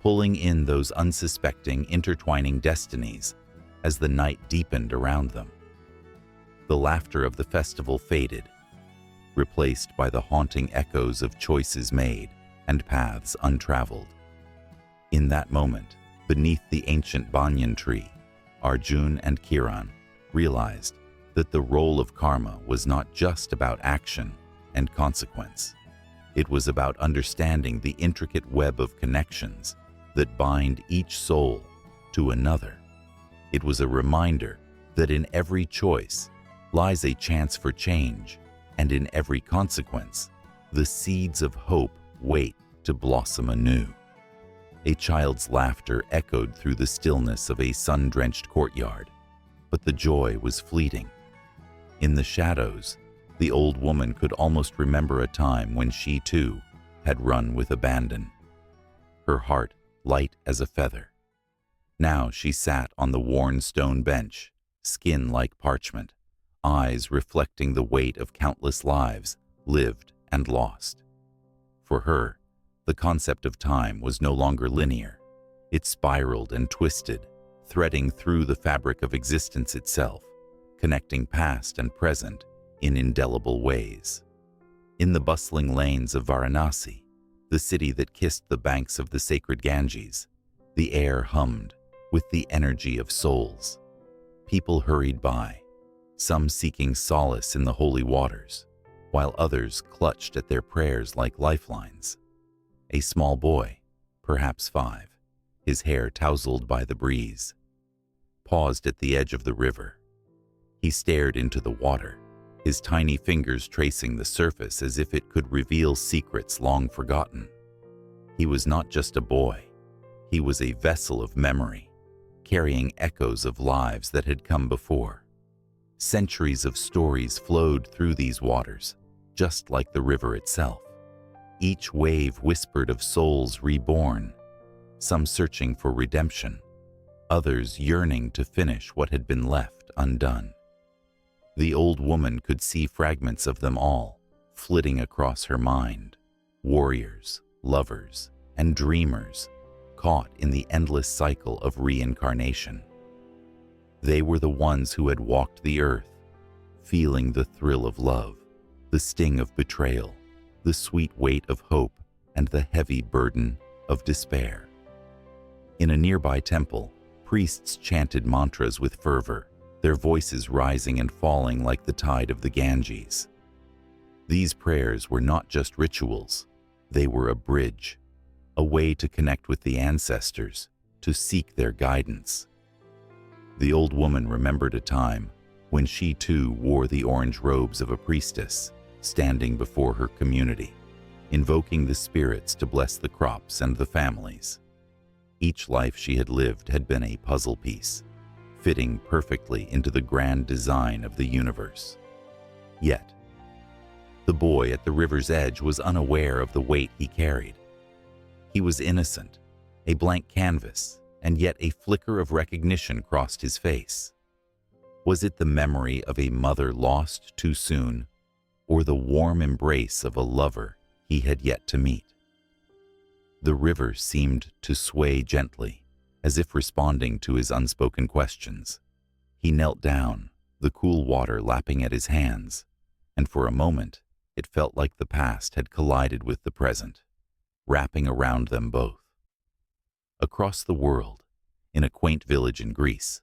pulling in those unsuspecting, intertwining destinies as the night deepened around them. The laughter of the festival faded, replaced by the haunting echoes of choices made and paths untraveled. In that moment, beneath the ancient banyan tree, Arjun and Kiran realized that the role of karma was not just about action and consequence. It was about understanding the intricate web of connections that bind each soul to another. It was a reminder that in every choice lies a chance for change, and in every consequence, the seeds of hope wait to blossom anew. A child's laughter echoed through the stillness of a sun-drenched courtyard, but the joy was fleeting. In the shadows, the old woman could almost remember a time when she too had run with abandon, her heart light as a feather. Now she sat on the worn stone bench, skin like parchment, eyes reflecting the weight of countless lives lived and lost. For her, the concept of time was no longer linear. It spiraled and twisted, threading through the fabric of existence itself, connecting past and present in indelible ways. In the bustling lanes of Varanasi, the city that kissed the banks of the sacred Ganges, the air hummed with the energy of souls. People hurried by, some seeking solace in the holy waters, while others clutched at their prayers like lifelines. A small boy, perhaps 5, his hair tousled by the breeze, paused at the edge of the river. He stared into the water, his tiny fingers tracing the surface as if it could reveal secrets long forgotten. He was not just a boy. He was a vessel of memory, carrying echoes of lives that had come before. Centuries of stories flowed through these waters, just like the river itself. Each wave whispered of souls reborn, some searching for redemption, others yearning to finish what had been left undone. The old woman could see fragments of them all, flitting across her mind, warriors, lovers, and dreamers, caught in the endless cycle of reincarnation. They were the ones who had walked the earth, feeling the thrill of love, the sting of betrayal, the sweet weight of hope, and the heavy burden of despair. In a nearby temple, priests chanted mantras with fervor, their voices rising and falling like the tide of the Ganges. These prayers were not just rituals, they were a bridge, a way to connect with the ancestors, to seek their guidance. The old woman remembered a time when she too wore the orange robes of a priestess, standing before her community, invoking the spirits to bless the crops and the families. Each life she had lived had been a puzzle piece, fitting perfectly into the grand design of the universe. Yet, The boy at the river's edge was unaware of the weight he carried. He was innocent, a blank canvas, and yet a flicker of recognition crossed his face. Was it the memory of a mother lost too soon, or the warm embrace of a lover he had yet to meet? The river seemed to sway gently, as if responding to his unspoken questions. He knelt down, the cool water lapping at his hands, and for a moment it felt like the past had collided with the present, wrapping around them both. Across the world, in a quaint village in Greece,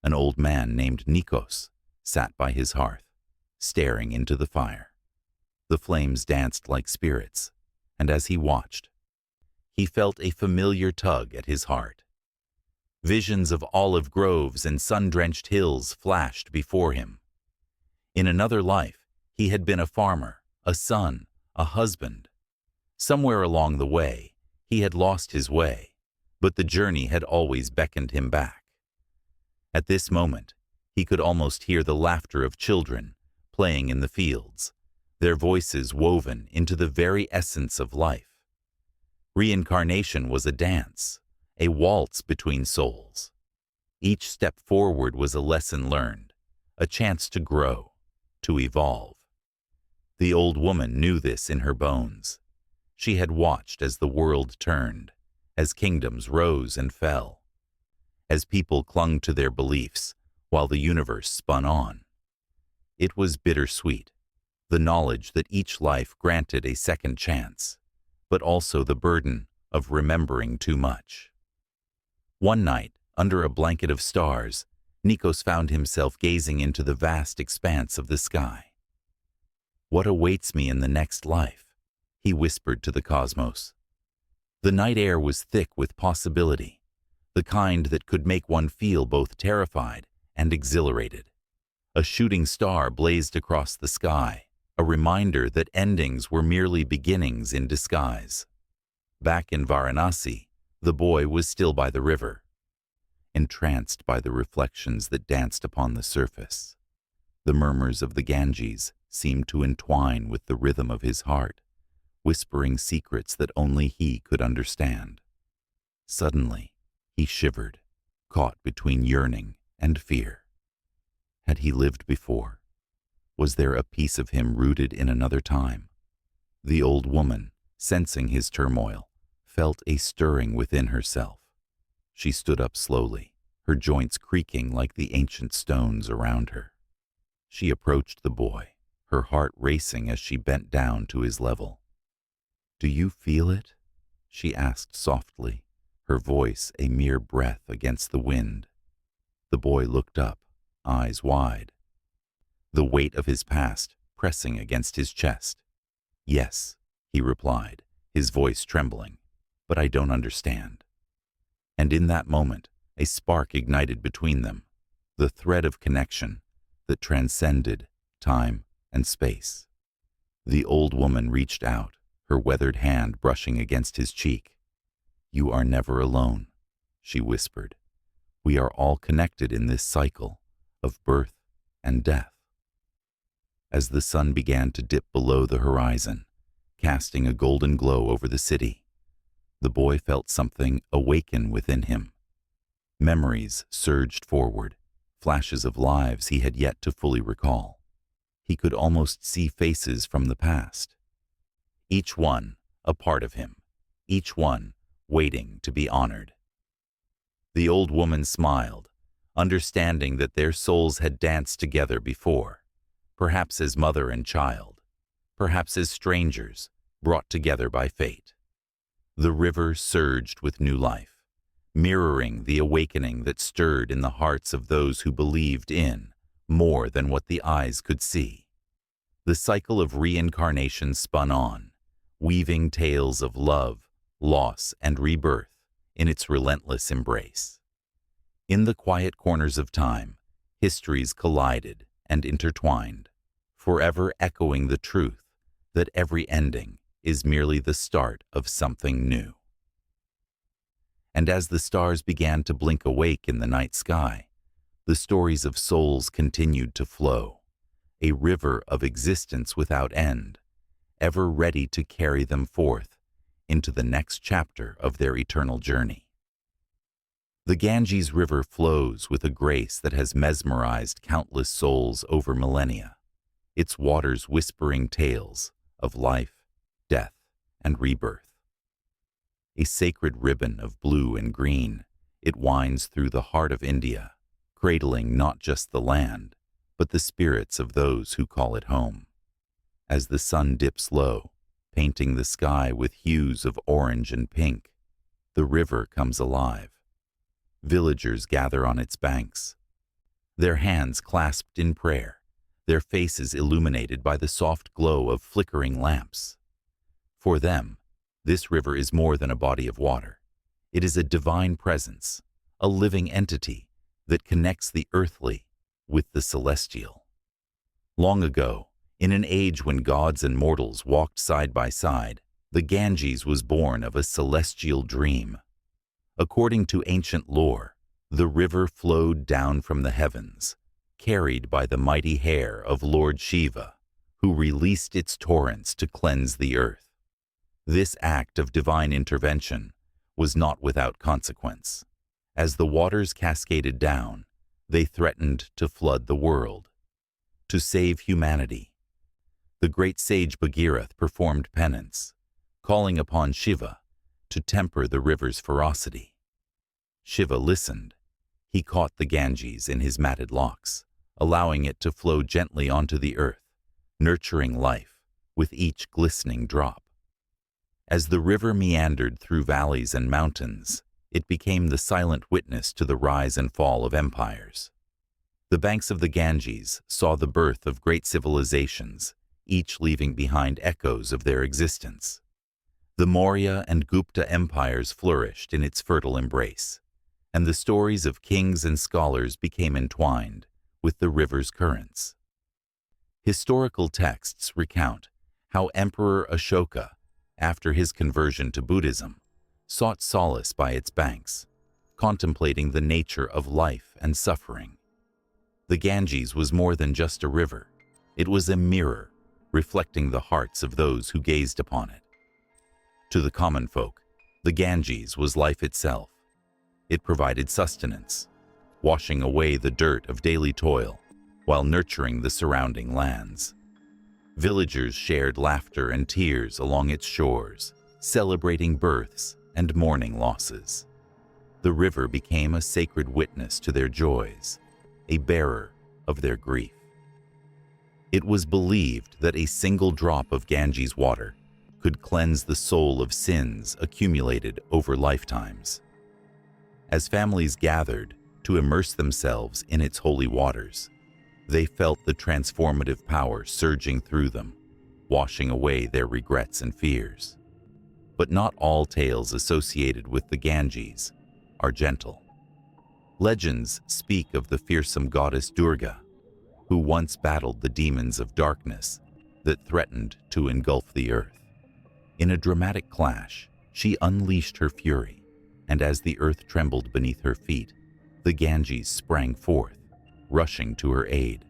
an old man named Nikos sat by his hearth, staring into the fire. The flames danced like spirits, and as he watched, he felt a familiar tug at his heart. Visions of olive groves and sun-drenched hills flashed before him. In another life, he had been a farmer, a son, a husband. Somewhere along the way, he had lost his way, but the journey had always beckoned him back. At this moment, he could almost hear the laughter of children playing in the fields, their voices woven into the very essence of life. Reincarnation was a dance, a waltz between souls. Each step forward was a lesson learned, a chance to grow, to evolve. The old woman knew this in her bones. She had watched as the world turned, as kingdoms rose and fell, as people clung to their beliefs while the universe spun on. It was bittersweet, the knowledge that each life granted a second chance, but also the burden of remembering too much. One night, under a blanket of stars, Nikos found himself gazing into the vast expanse of the sky. "What awaits me in the next life?" he whispered to the cosmos. The night air was thick with possibility, the kind that could make one feel both terrified and exhilarated. A shooting star blazed across the sky, a reminder that endings were merely beginnings in disguise. Back in Varanasi, the boy was still by the river, entranced by the reflections that danced upon the surface. The murmurs of the Ganges seemed to entwine with the rhythm of his heart, whispering secrets that only he could understand. Suddenly, he shivered, caught between yearning and fear. Had he lived before? Was there a piece of him rooted in another time? The old woman, sensing his turmoil, felt a stirring within herself. She stood up slowly, her joints creaking like the ancient stones around her. She approached the boy, her heart racing as she bent down to his level. "Do you feel it?" she asked softly, her voice a mere breath against the wind. The boy looked up, eyes wide, the weight of his past pressing against his chest. "Yes," he replied, his voice trembling, "but I don't understand." And in that moment, a spark ignited between them, the thread of connection that transcended time and space. The old woman reached out, her weathered hand brushing against his cheek. "You are never alone," she whispered. "We are all connected in this cycle of birth and death." As the sun began to dip below the horizon, casting a golden glow over the city, the boy felt something awaken within him. Memories surged forward, flashes of lives he had yet to fully recall. He could almost see faces from the past. Each one a part of him, each one waiting to be honored. The old woman smiled, understanding that their souls had danced together before, perhaps as mother and child, perhaps as strangers brought together by fate. The river surged with new life, mirroring the awakening that stirred in the hearts of those who believed in more than what the eyes could see. The cycle of reincarnation spun on, weaving tales of love, loss, and rebirth in its relentless embrace. In the quiet corners of time, histories collided and intertwined, forever echoing the truth that every ending is merely the start of something new. And as the stars began to blink awake in the night sky, the stories of souls continued to flow, a river of existence without end, ever ready to carry them forth into the next chapter of their eternal journey. The Ganges River flows with a grace that has mesmerized countless souls over millennia, its waters whispering tales of life, death, and rebirth. A sacred ribbon of blue and green, it winds through the heart of India, cradling not just the land, but the spirits of those who call it home. As the sun dips low, painting the sky with hues of orange and pink, the river comes alive. Villagers gather on its banks, their hands clasped in prayer, their faces illuminated by the soft glow of flickering lamps. For them, this river is more than a body of water. It is a divine presence, a living entity that connects the earthly with the celestial. Long ago, in an age when gods and mortals walked side by side, the Ganges was born of a celestial dream. According to ancient lore, the river flowed down from the heavens, carried by the mighty hair of Lord Shiva, who released its torrents to cleanse the earth. This act of divine intervention was not without consequence. As the waters cascaded down, they threatened to flood the world. To save humanity, the great sage Bhagirath performed penance, calling upon Shiva to temper the river's ferocity. Shiva listened. He caught the Ganges in his matted locks, allowing it to flow gently onto the earth, nurturing life with each glistening drop. As the river meandered through valleys and mountains, it became the silent witness to the rise and fall of empires. The banks of the Ganges saw the birth of great civilizations, each leaving behind echoes of their existence. The Maurya and Gupta empires flourished in its fertile embrace, and the stories of kings and scholars became entwined with the river's currents. Historical texts recount how Emperor Ashoka, after his conversion to Buddhism, sought solace by its banks, contemplating the nature of life and suffering. The Ganges was more than just a river. It was a mirror, reflecting the hearts of those who gazed upon it. To the common folk, the Ganges was life itself. It provided sustenance, washing away the dirt of daily toil while nurturing the surrounding lands. Villagers shared laughter and tears along its shores, celebrating births and mourning losses. The river became a sacred witness to their joys, a bearer of their grief. It was believed that a single drop of Ganges water could cleanse the soul of sins accumulated over lifetimes. As families gathered to immerse themselves in its holy waters, they felt the transformative power surging through them, washing away their regrets and fears. But not all tales associated with the Ganges are gentle. Legends speak of the fearsome goddess Durga, who once battled the demons of darkness that threatened to engulf the earth. In a dramatic clash, she unleashed her fury, and as the earth trembled beneath her feet, the Ganges sprang forth, rushing to her aid.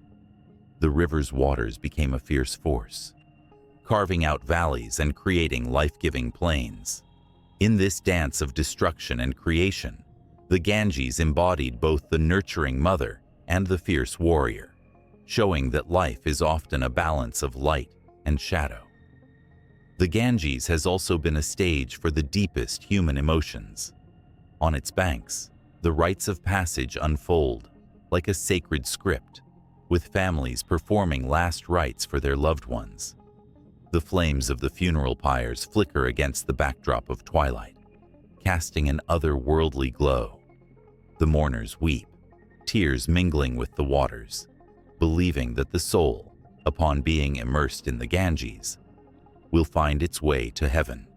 The river's waters became a fierce force, carving out valleys and creating life-giving plains. In this dance of destruction and creation, the Ganges embodied both the nurturing mother and the fierce warrior, showing that life is often a balance of light and shadow. The Ganges has also been a stage for the deepest human emotions. On its banks, the rites of passage unfold like a sacred script, with families performing last rites for their loved ones. The flames of the funeral pyres flicker against the backdrop of twilight, casting an otherworldly glow. The mourners weep, tears mingling with the waters, believing that the soul, upon being immersed in the Ganges, will find its way to heaven.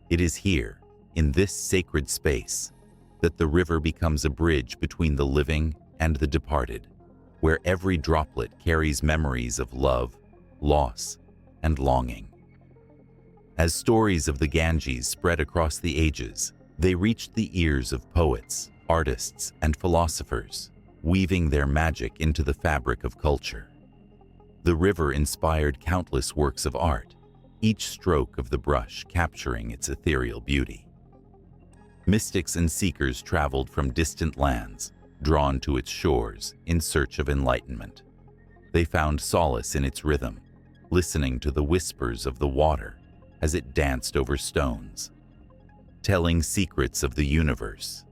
It is here, in this sacred space, that the river becomes a bridge between the living and the departed, where every droplet carries memories of love, loss, and longing. As stories of the Ganges spread across the ages, they reached the ears of poets, artists, and philosophers, weaving their magic into the fabric of culture. The river inspired countless works of art, each stroke of the brush capturing its ethereal beauty. Mystics and seekers traveled from distant lands, drawn to its shores in search of enlightenment. They found solace in its rhythm, listening to the whispers of the water as it danced over stones, telling secrets of the universe.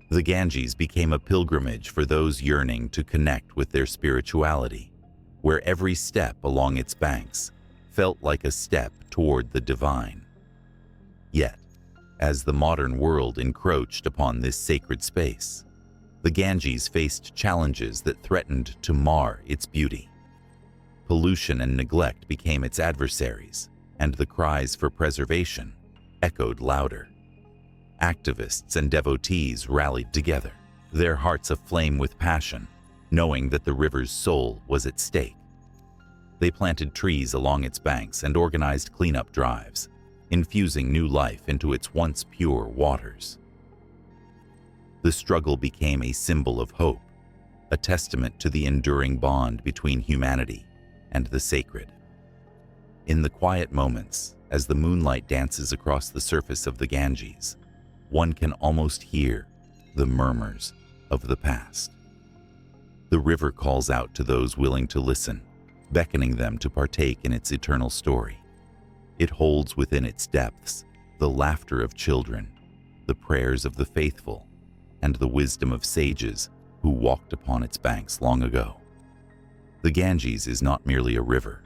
The Ganges became a pilgrimage for those yearning to connect with their spirituality, where every step along its banks felt like a step toward the divine. Yet, as the modern world encroached upon this sacred space, the Ganges faced challenges that threatened to mar its beauty. Pollution and neglect became its adversaries, and the cries for preservation echoed louder. Activists and devotees rallied together, their hearts aflame with passion, knowing that the river's soul was at stake. They planted trees along its banks and organized cleanup drives, infusing new life into its once pure waters. The struggle became a symbol of hope, a testament to the enduring bond between humanity and the sacred. In the quiet moments, as the moonlight dances across the surface of the Ganges, one can almost hear the murmurs of the past. The river calls out to those willing to listen, beckoning them to partake in its eternal story. It holds within its depths the laughter of children, the prayers of the faithful, and the wisdom of sages who walked upon its banks long ago. The Ganges is not merely a river.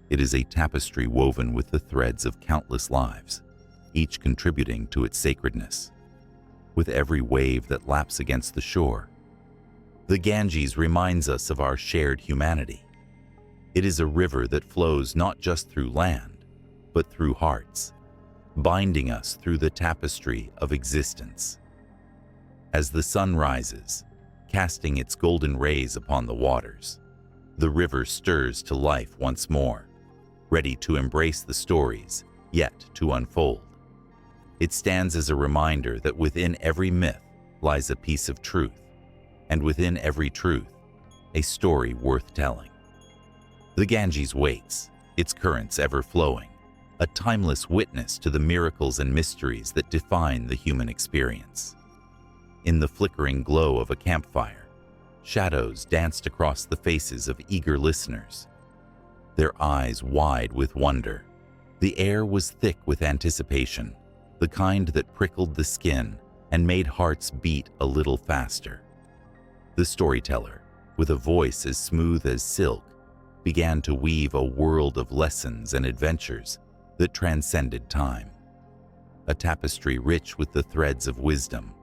It is a tapestry woven with the threads of countless lives, each contributing to its sacredness. With every wave that laps against the shore, the Ganges reminds us of our shared humanity. It is a river that flows not just through land, but through hearts, binding us through the tapestry of existence. As the sun rises, casting its golden rays upon the waters, the river stirs to life once more, ready to embrace the stories yet to unfold. It stands as a reminder that within every myth lies a piece of truth, and within every truth, a story worth telling. The Ganges waits, its currents ever flowing, a timeless witness to the miracles and mysteries that define the human experience. In the flickering glow of a campfire, shadows danced across the faces of eager listeners, their eyes wide with wonder. The air was thick with anticipation, the kind that prickled the skin and made hearts beat a little faster. The storyteller, with a voice as smooth as silk, began to weave a world of lessons and adventures that transcended time, a tapestry rich with the threads of wisdom.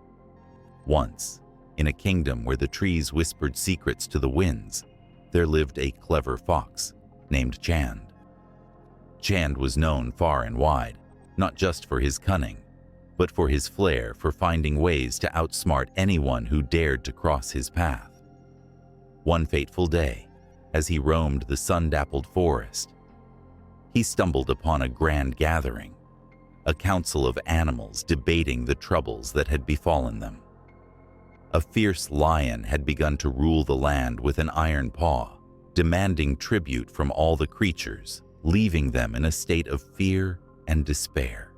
Once, in a kingdom where the trees whispered secrets to the winds, there lived a clever fox named Chand. Chand was known far and wide, not just for his cunning, but for his flair for finding ways to outsmart anyone who dared to cross his path. One fateful day, as he roamed the sun-dappled forest, he stumbled upon a grand gathering, a council of animals debating the troubles that had befallen them. A fierce lion had begun to rule the land with an iron paw, demanding tribute from all the creatures, leaving them in a state of fear and despair.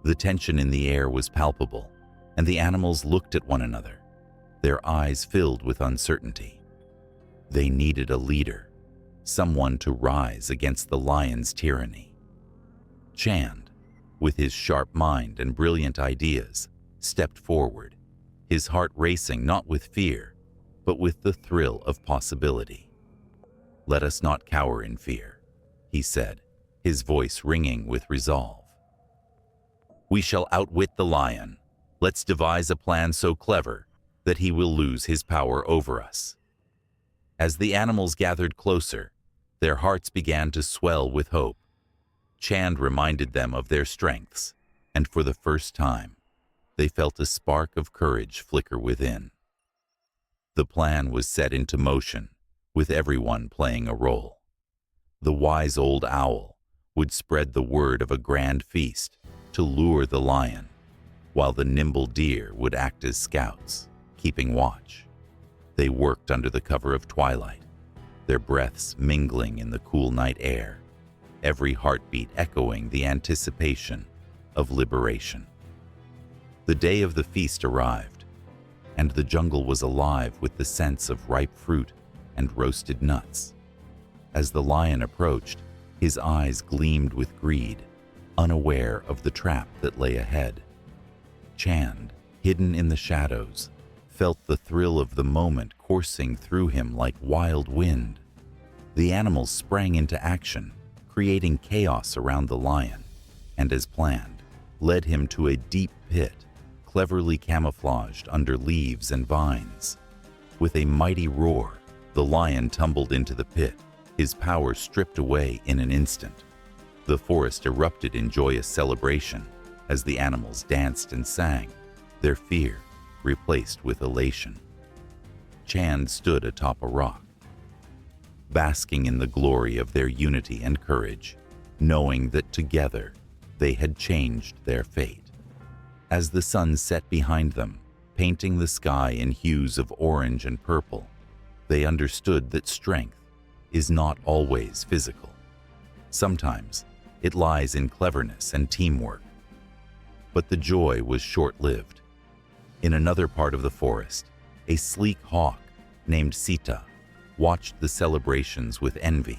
The tension in the air was palpable, and the animals looked at one another, their eyes filled with uncertainty. They needed a leader, someone to rise against the lion's tyranny. Chand, with his sharp mind and brilliant ideas, stepped forward, his heart racing not with fear, but with the thrill of possibility. "Let us not cower in fear," he said, his voice ringing with resolve. "We shall outwit the lion. Let's devise a plan so clever that he will lose his power over us." As the animals gathered closer, their hearts began to swell with hope. Chand reminded them of their strengths, and for the first time, they felt a spark of courage flicker within. The plan was set into motion, with everyone playing a role. The wise old owl would spread the word of a grand feast to lure the lion, while the nimble deer would act as scouts, keeping watch. They worked under the cover of twilight, their breaths mingling in the cool night air, every heartbeat echoing the anticipation of liberation. The day of the feast arrived, and the jungle was alive with the sense of ripe fruit and roasted nuts. As the lion approached, his eyes gleamed with greed, unaware of the trap that lay ahead. Chand, hidden in the shadows, felt the thrill of the moment coursing through him like wild wind. The animals sprang into action, creating chaos around the lion, and as planned, led him to a deep pit, cleverly camouflaged under leaves and vines. With a mighty roar, the lion tumbled into the pit, his power stripped away in an instant. The forest erupted in joyous celebration as the animals danced and sang, their fear replaced with elation. Chand stood atop a rock, basking in the glory of their unity and courage, knowing that together they had changed their fate. As the sun set behind them, painting the sky in hues of orange and purple, they understood that strength is not always physical. Sometimes it lies in cleverness and teamwork. But the joy was short-lived. In another part of the forest, a sleek hawk named Sita watched the celebrations with envy.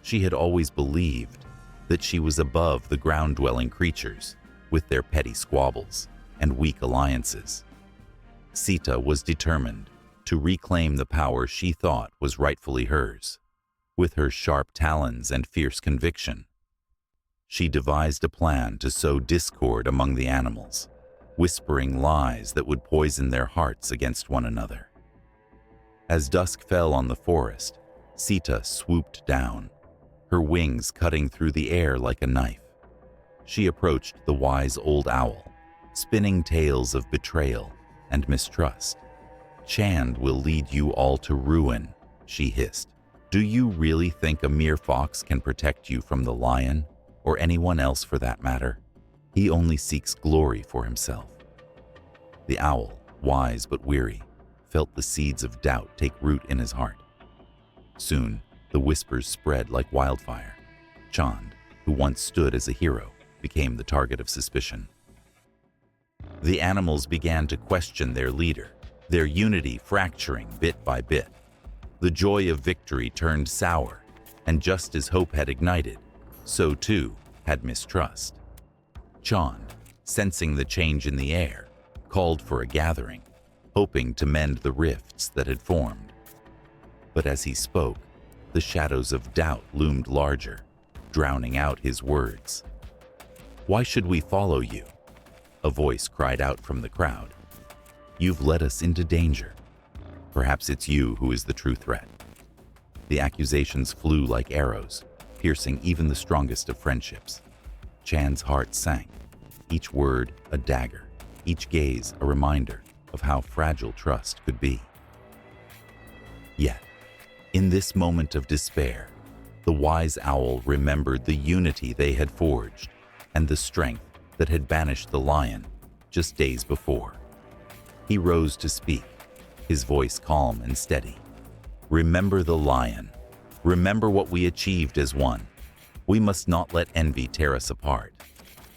She had always believed that she was above the ground-dwelling creatures with their petty squabbles and weak alliances. Sita was determined to reclaim the power she thought was rightfully hers. With her sharp talons and fierce conviction, she devised a plan to sow discord among the animals, whispering lies that would poison their hearts against one another. As dusk fell on the forest, Sita swooped down, her wings cutting through the air like a knife. She approached the wise old owl, spinning tales of betrayal and mistrust. "Chand will lead you all to ruin," she hissed. "Do you really think a mere fox can protect you from the lion, or anyone else for that matter? He only seeks glory for himself." The owl, wise but weary, felt the seeds of doubt take root in his heart. Soon, the whispers spread like wildfire. Chand, who once stood as a hero, became the target of suspicion. The animals began to question their leader, their unity fracturing bit by bit. The joy of victory turned sour, and just as hope had ignited, so too had mistrust. Chand, sensing the change in the air, called for a gathering, hoping to mend the rifts that had formed. But as he spoke, the shadows of doubt loomed larger, drowning out his words. "Why should we follow you?" a voice cried out from the crowd. "You've led us into danger. Perhaps it's you who is the true threat." The accusations flew like arrows, piercing even the strongest of friendships. Chand's heart sank, each word a dagger, each gaze a reminder of how fragile trust could be. Yet, in this moment of despair, the wise owl remembered the unity they had forged and the strength that had banished the lion just days before. He rose to speak, his voice calm and steady. "Remember the lion. Remember what we achieved as one. We must not let envy tear us apart.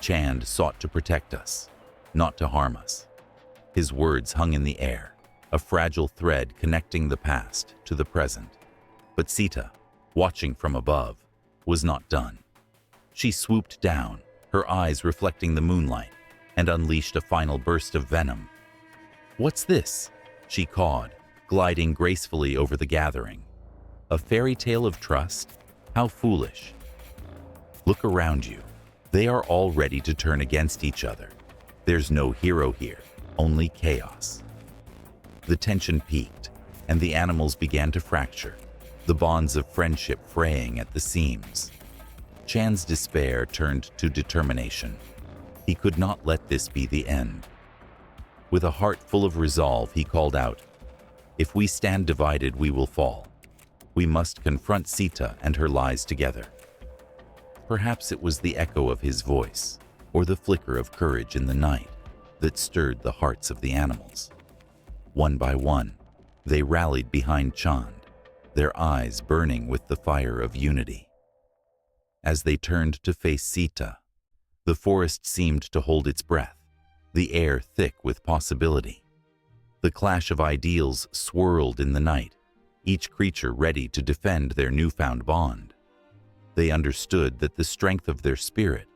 Chand sought to protect us, not to harm us." His words hung in the air, a fragile thread connecting the past to the present. But Sita, watching from above, was not done. She swooped down, her eyes reflecting the moonlight, and unleashed a final burst of venom. "What's this?" she cawed, gliding gracefully over the gathering. "A fairy tale of trust? How foolish." "Look around you. They are all ready to turn against each other. There's no hero here, only chaos." The tension peaked, and the animals began to fracture, the bonds of friendship fraying at the seams. Chand's despair turned to determination. He could not let this be the end. With a heart full of resolve, he called out, "If we stand divided, we will fall. We must confront Sita and her lies together." Perhaps it was the echo of his voice, or the flicker of courage in the night, that stirred the hearts of the animals. One by one, they rallied behind Chand, their eyes burning with the fire of unity. As they turned to face Sita, the forest seemed to hold its breath, the air thick with possibility. The clash of ideals swirled in the night, each creature ready to defend their newfound bond. They understood that the strength of their spirit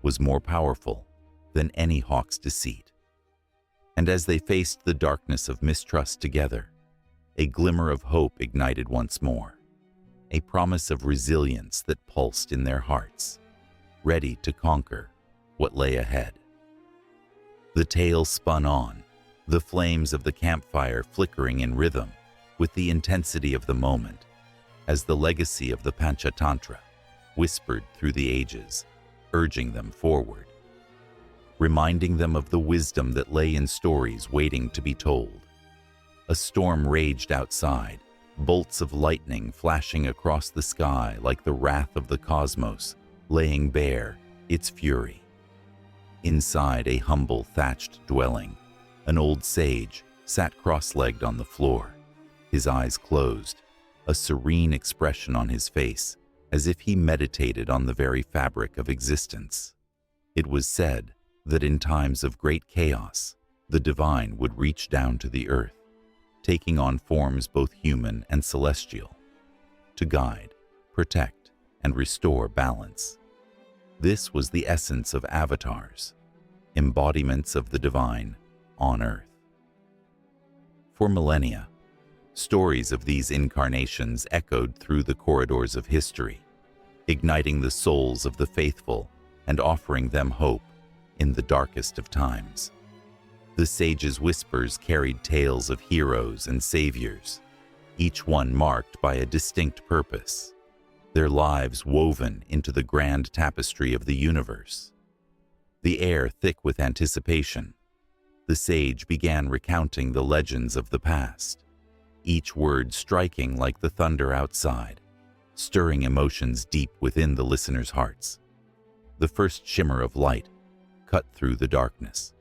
was more powerful than any hawk's deceit. And as they faced the darkness of mistrust together, a glimmer of hope ignited once more, a promise of resilience that pulsed in their hearts, ready to conquer what lay ahead. The tale spun on, the flames of the campfire flickering in rhythm with the intensity of the moment, as the legacy of the Panchatantra whispered through the ages, urging them forward, reminding them of the wisdom that lay in stories waiting to be told. A storm raged outside, bolts of lightning flashing across the sky like the wrath of the cosmos, laying bare its fury. Inside a humble thatched dwelling, an old sage sat cross-legged on the floor, his eyes closed, a serene expression on his face, as if he meditated on the very fabric of existence. It was said that in times of great chaos, the divine would reach down to the earth, taking on forms both human and celestial, to guide, protect, and restore balance. This was the essence of avatars, embodiments of the divine on earth. For millennia, stories of these incarnations echoed through the corridors of history, igniting the souls of the faithful and offering them hope in the darkest of times. The sages' whispers carried tales of heroes and saviors, each one marked by a distinct purpose, their lives woven into the grand tapestry of the universe. The air thick with anticipation, the sage began recounting the legends of the past, each word striking like the thunder outside, stirring emotions deep within the listeners' hearts. The first shimmer of light cut through the darkness,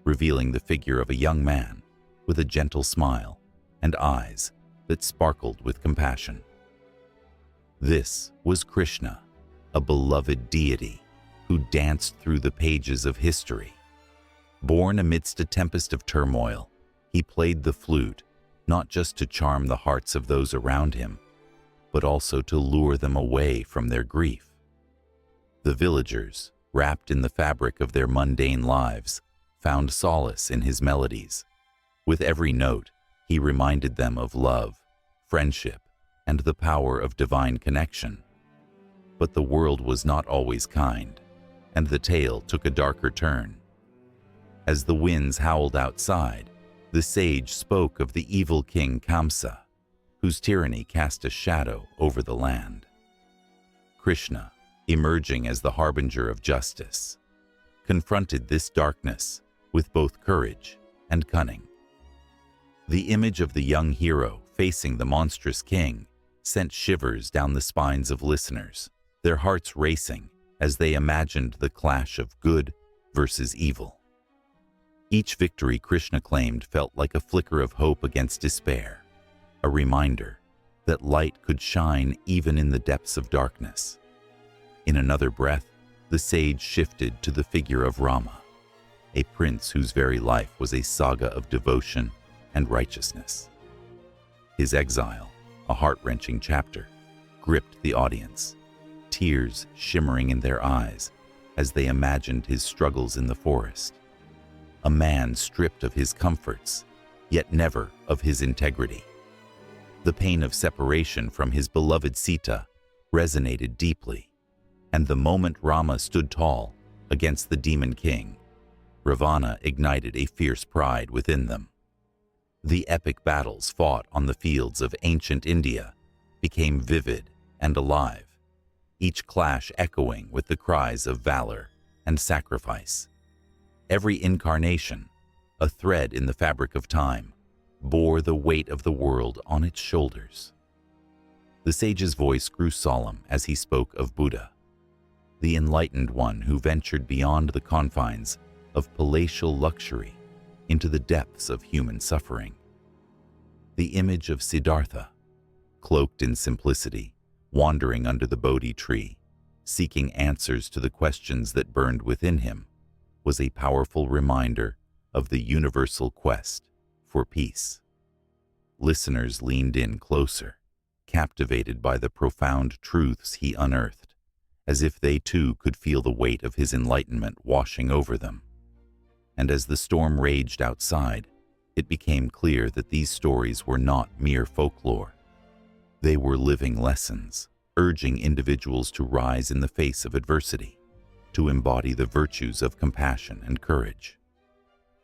revealing the figure of a young man with a gentle smile and eyes that sparkled with compassion. This was Krishna, a beloved deity who danced through the pages of history. Born amidst a tempest of turmoil, he played the flute not just to charm the hearts of those around him, but also to lure them away from their grief. The villagers, wrapped in the fabric of their mundane lives, found solace in his melodies. With every note, he reminded them of love, friendship, and the power of divine connection. But the world was not always kind, and the tale took a darker turn. As the winds howled outside, the sage spoke of the evil king Kamsa, whose tyranny cast a shadow over the land. Krishna, emerging as the harbinger of justice, confronted this darkness with both courage and cunning. The image of the young hero facing the monstrous king sent shivers down the spines of listeners, their hearts racing as they imagined the clash of good versus evil. Each victory Krishna claimed felt like a flicker of hope against despair, a reminder that light could shine even in the depths of darkness. In another breath, the sage shifted to the figure of Rama, a prince whose very life was a saga of devotion and righteousness. His exile, a heart-wrenching chapter, gripped the audience, tears shimmering in their eyes as they imagined his struggles in the forest. A man stripped of his comforts, yet never of his integrity. The pain of separation from his beloved Sita resonated deeply, and the moment Rama stood tall against the demon king, Ravana ignited a fierce pride within them. The epic battles fought on the fields of ancient India became vivid and alive, each clash echoing with the cries of valor and sacrifice. Every incarnation, a thread in the fabric of time, bore the weight of the world on its shoulders. The sage's voice grew solemn as he spoke of Buddha, the enlightened one who ventured beyond the confines of palatial luxury into the depths of human suffering. The image of Siddhartha, cloaked in simplicity, wandering under the Bodhi tree, seeking answers to the questions that burned within him, was a powerful reminder of the universal quest for peace. Listeners leaned in closer, captivated by the profound truths he unearthed, as if they too could feel the weight of his enlightenment washing over them. And as the storm raged outside, it became clear that these stories were not mere folklore. They were living lessons, urging individuals to rise in the face of adversity, to embody the virtues of compassion and courage.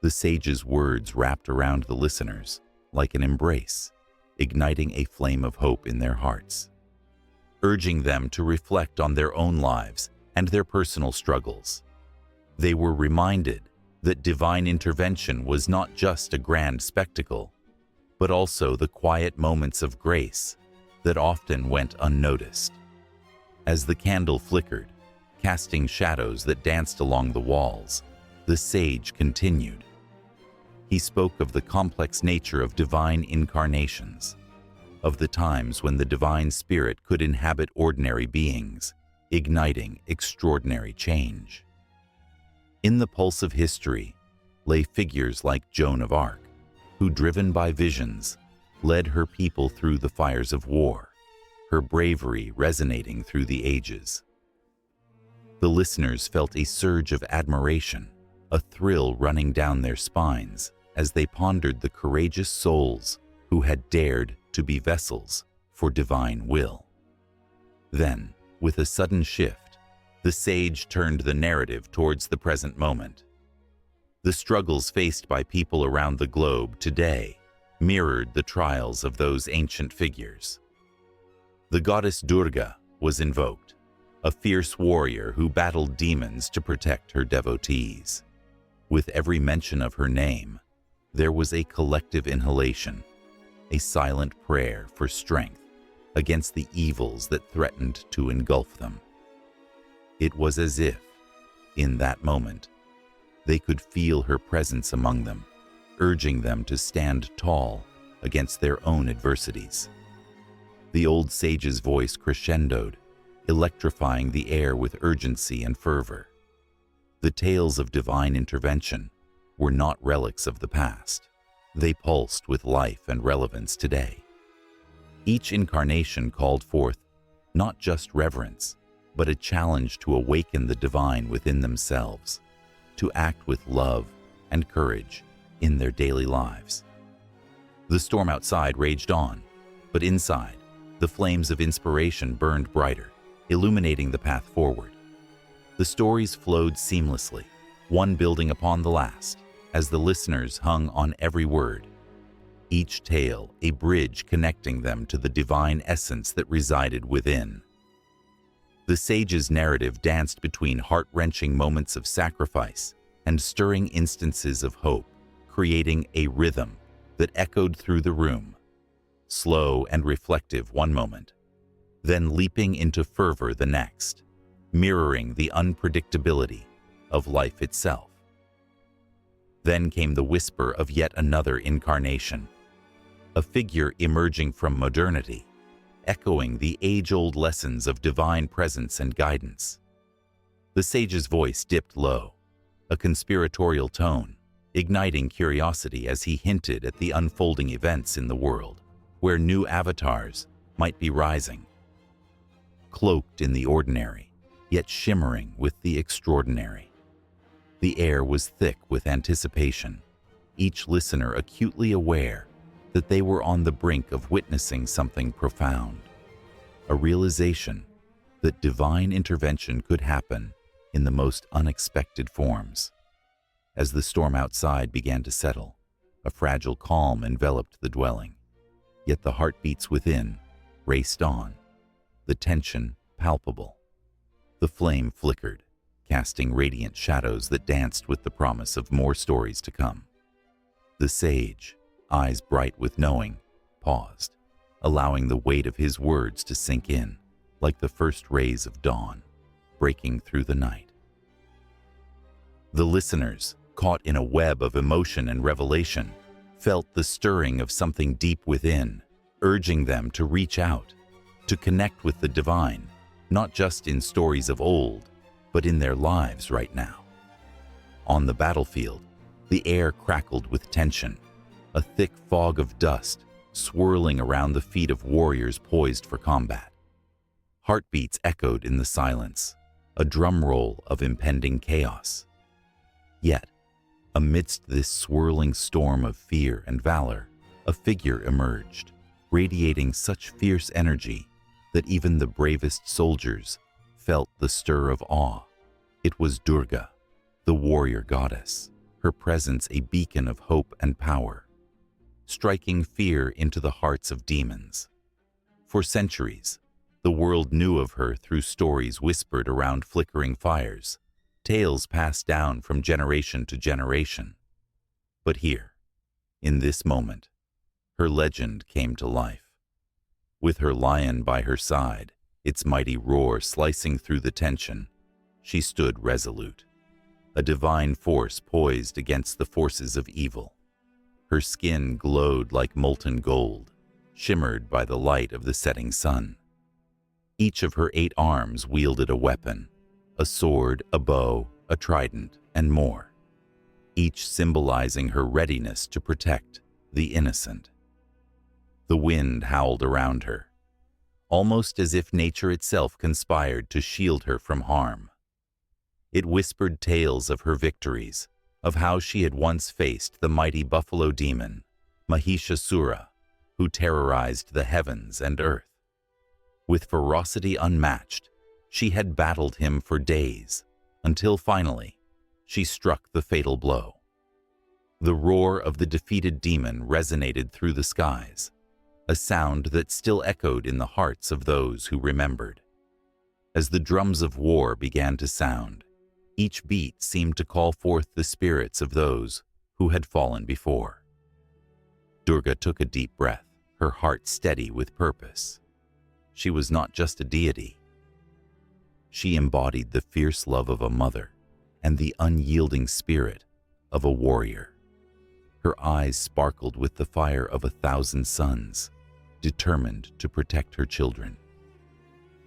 The sage's words wrapped around the listeners like an embrace, igniting a flame of hope in their hearts, urging them to reflect on their own lives and their personal struggles. They were reminded that divine intervention was not just a grand spectacle, but also the quiet moments of grace that often went unnoticed. As the candle flickered, casting shadows that danced along the walls, the sage continued. He spoke of the complex nature of divine incarnations, of the times when the divine spirit could inhabit ordinary beings, igniting extraordinary change. In the pulse of history lay figures like Joan of Arc, who, driven by visions, led her people through the fires of war, her bravery resonating through the ages. The listeners felt a surge of admiration, a thrill running down their spines as they pondered the courageous souls who had dared to be vessels for divine will. Then, with a sudden shift, the sage turned the narrative towards the present moment. The struggles faced by people around the globe today mirrored the trials of those ancient figures. The goddess Durga was invoked, a fierce warrior who battled demons to protect her devotees. With every mention of her name, there was a collective inhalation, a silent prayer for strength against the evils that threatened to engulf them. It was as if, in that moment, they could feel her presence among them, urging them to stand tall against their own adversities. The old sage's voice crescendoed, electrifying the air with urgency and fervor. The tales of divine intervention were not relics of the past. They pulsed with life and relevance today. Each incarnation called forth not just reverence, but a challenge to awaken the divine within themselves, to act with love and courage in their daily lives. The storm outside raged on, but inside, the flames of inspiration burned brighter, illuminating the path forward. The stories flowed seamlessly, one building upon the last, as the listeners hung on every word. Each tale a bridge connecting them to the divine essence that resided within. The sage's narrative danced between heart-wrenching moments of sacrifice and stirring instances of hope, creating a rhythm that echoed through the room, slow and reflective one moment, then leaping into fervor the next, mirroring the unpredictability of life itself. Then came the whisper of yet another incarnation, a figure emerging from modernity, echoing the age-old lessons of divine presence and guidance. The sage's voice dipped low, a conspiratorial tone, igniting curiosity as he hinted at the unfolding events in the world, where new avatars might be rising. Cloaked in the ordinary, yet shimmering with the extraordinary. The air was thick with anticipation, each listener acutely aware that they were on the brink of witnessing something profound, a realization that divine intervention could happen in the most unexpected forms. As the storm outside began to settle, a fragile calm enveloped the dwelling, yet the heartbeats within raced on, the tension palpable. The flame flickered, casting radiant shadows that danced with the promise of more stories to come. The sage, eyes bright with knowing, paused, allowing the weight of his words to sink in, like the first rays of dawn, breaking through the night. The listeners, caught in a web of emotion and revelation, felt the stirring of something deep within, urging them to reach out, to connect with the divine, not just in stories of old, but in their lives right now. On the battlefield, the air crackled with tension, a thick fog of dust swirling around the feet of warriors poised for combat. Heartbeats echoed in the silence, a drum roll of impending chaos. Yet, amidst this swirling storm of fear and valor, a figure emerged, radiating such fierce energy that even the bravest soldiers felt the stir of awe. It was Durga, the warrior goddess, her presence a beacon of hope and power, striking fear into the hearts of demons. For centuries, the world knew of her through stories whispered around flickering fires, tales passed down from generation to generation. But here, in this moment, her legend came to life. With her lion by her side, its mighty roar slicing through the tension, she stood resolute, a divine force poised against the forces of evil. Her skin glowed like molten gold, shimmered by the light of the setting sun. Each of her 8 arms wielded a weapon, a sword, a bow, a trident, and more, each symbolizing her readiness to protect the innocent. The wind howled around her, almost as if nature itself conspired to shield her from harm. It whispered tales of her victories, of how she had once faced the mighty buffalo demon, Mahishasura, who terrorized the heavens and earth. With ferocity unmatched, she had battled him for days, until finally, she struck the fatal blow. The roar of the defeated demon resonated through the skies, a sound that still echoed in the hearts of those who remembered. As the drums of war began to sound, each beat seemed to call forth the spirits of those who had fallen before. Durga took a deep breath, her heart steady with purpose. She was not just a deity. She embodied the fierce love of a mother and the unyielding spirit of a warrior. Her eyes sparkled with the fire of 1,000 suns, determined to protect her children.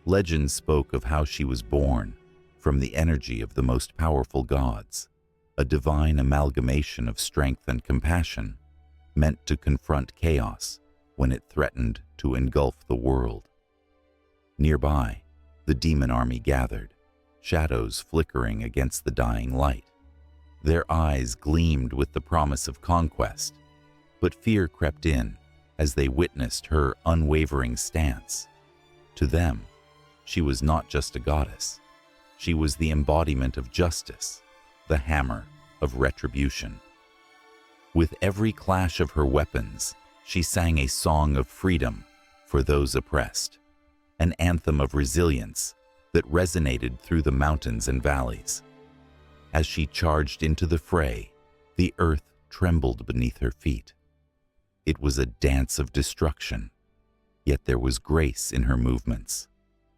Legend spoke of how she was born from the energy of the most powerful gods, a divine amalgamation of strength and compassion meant to confront chaos when it threatened to engulf the world. Nearby, the demon army gathered, shadows flickering against the dying light. Their eyes gleamed with the promise of conquest, but fear crept in as they witnessed her unwavering stance. To them, she was not just a goddess. She was the embodiment of justice, the hammer of retribution. With every clash of her weapons, she sang a song of freedom for those oppressed, an anthem of resilience that resonated through the mountains and valleys. As she charged into the fray, the earth trembled beneath her feet. It was a dance of destruction, yet there was grace in her movements,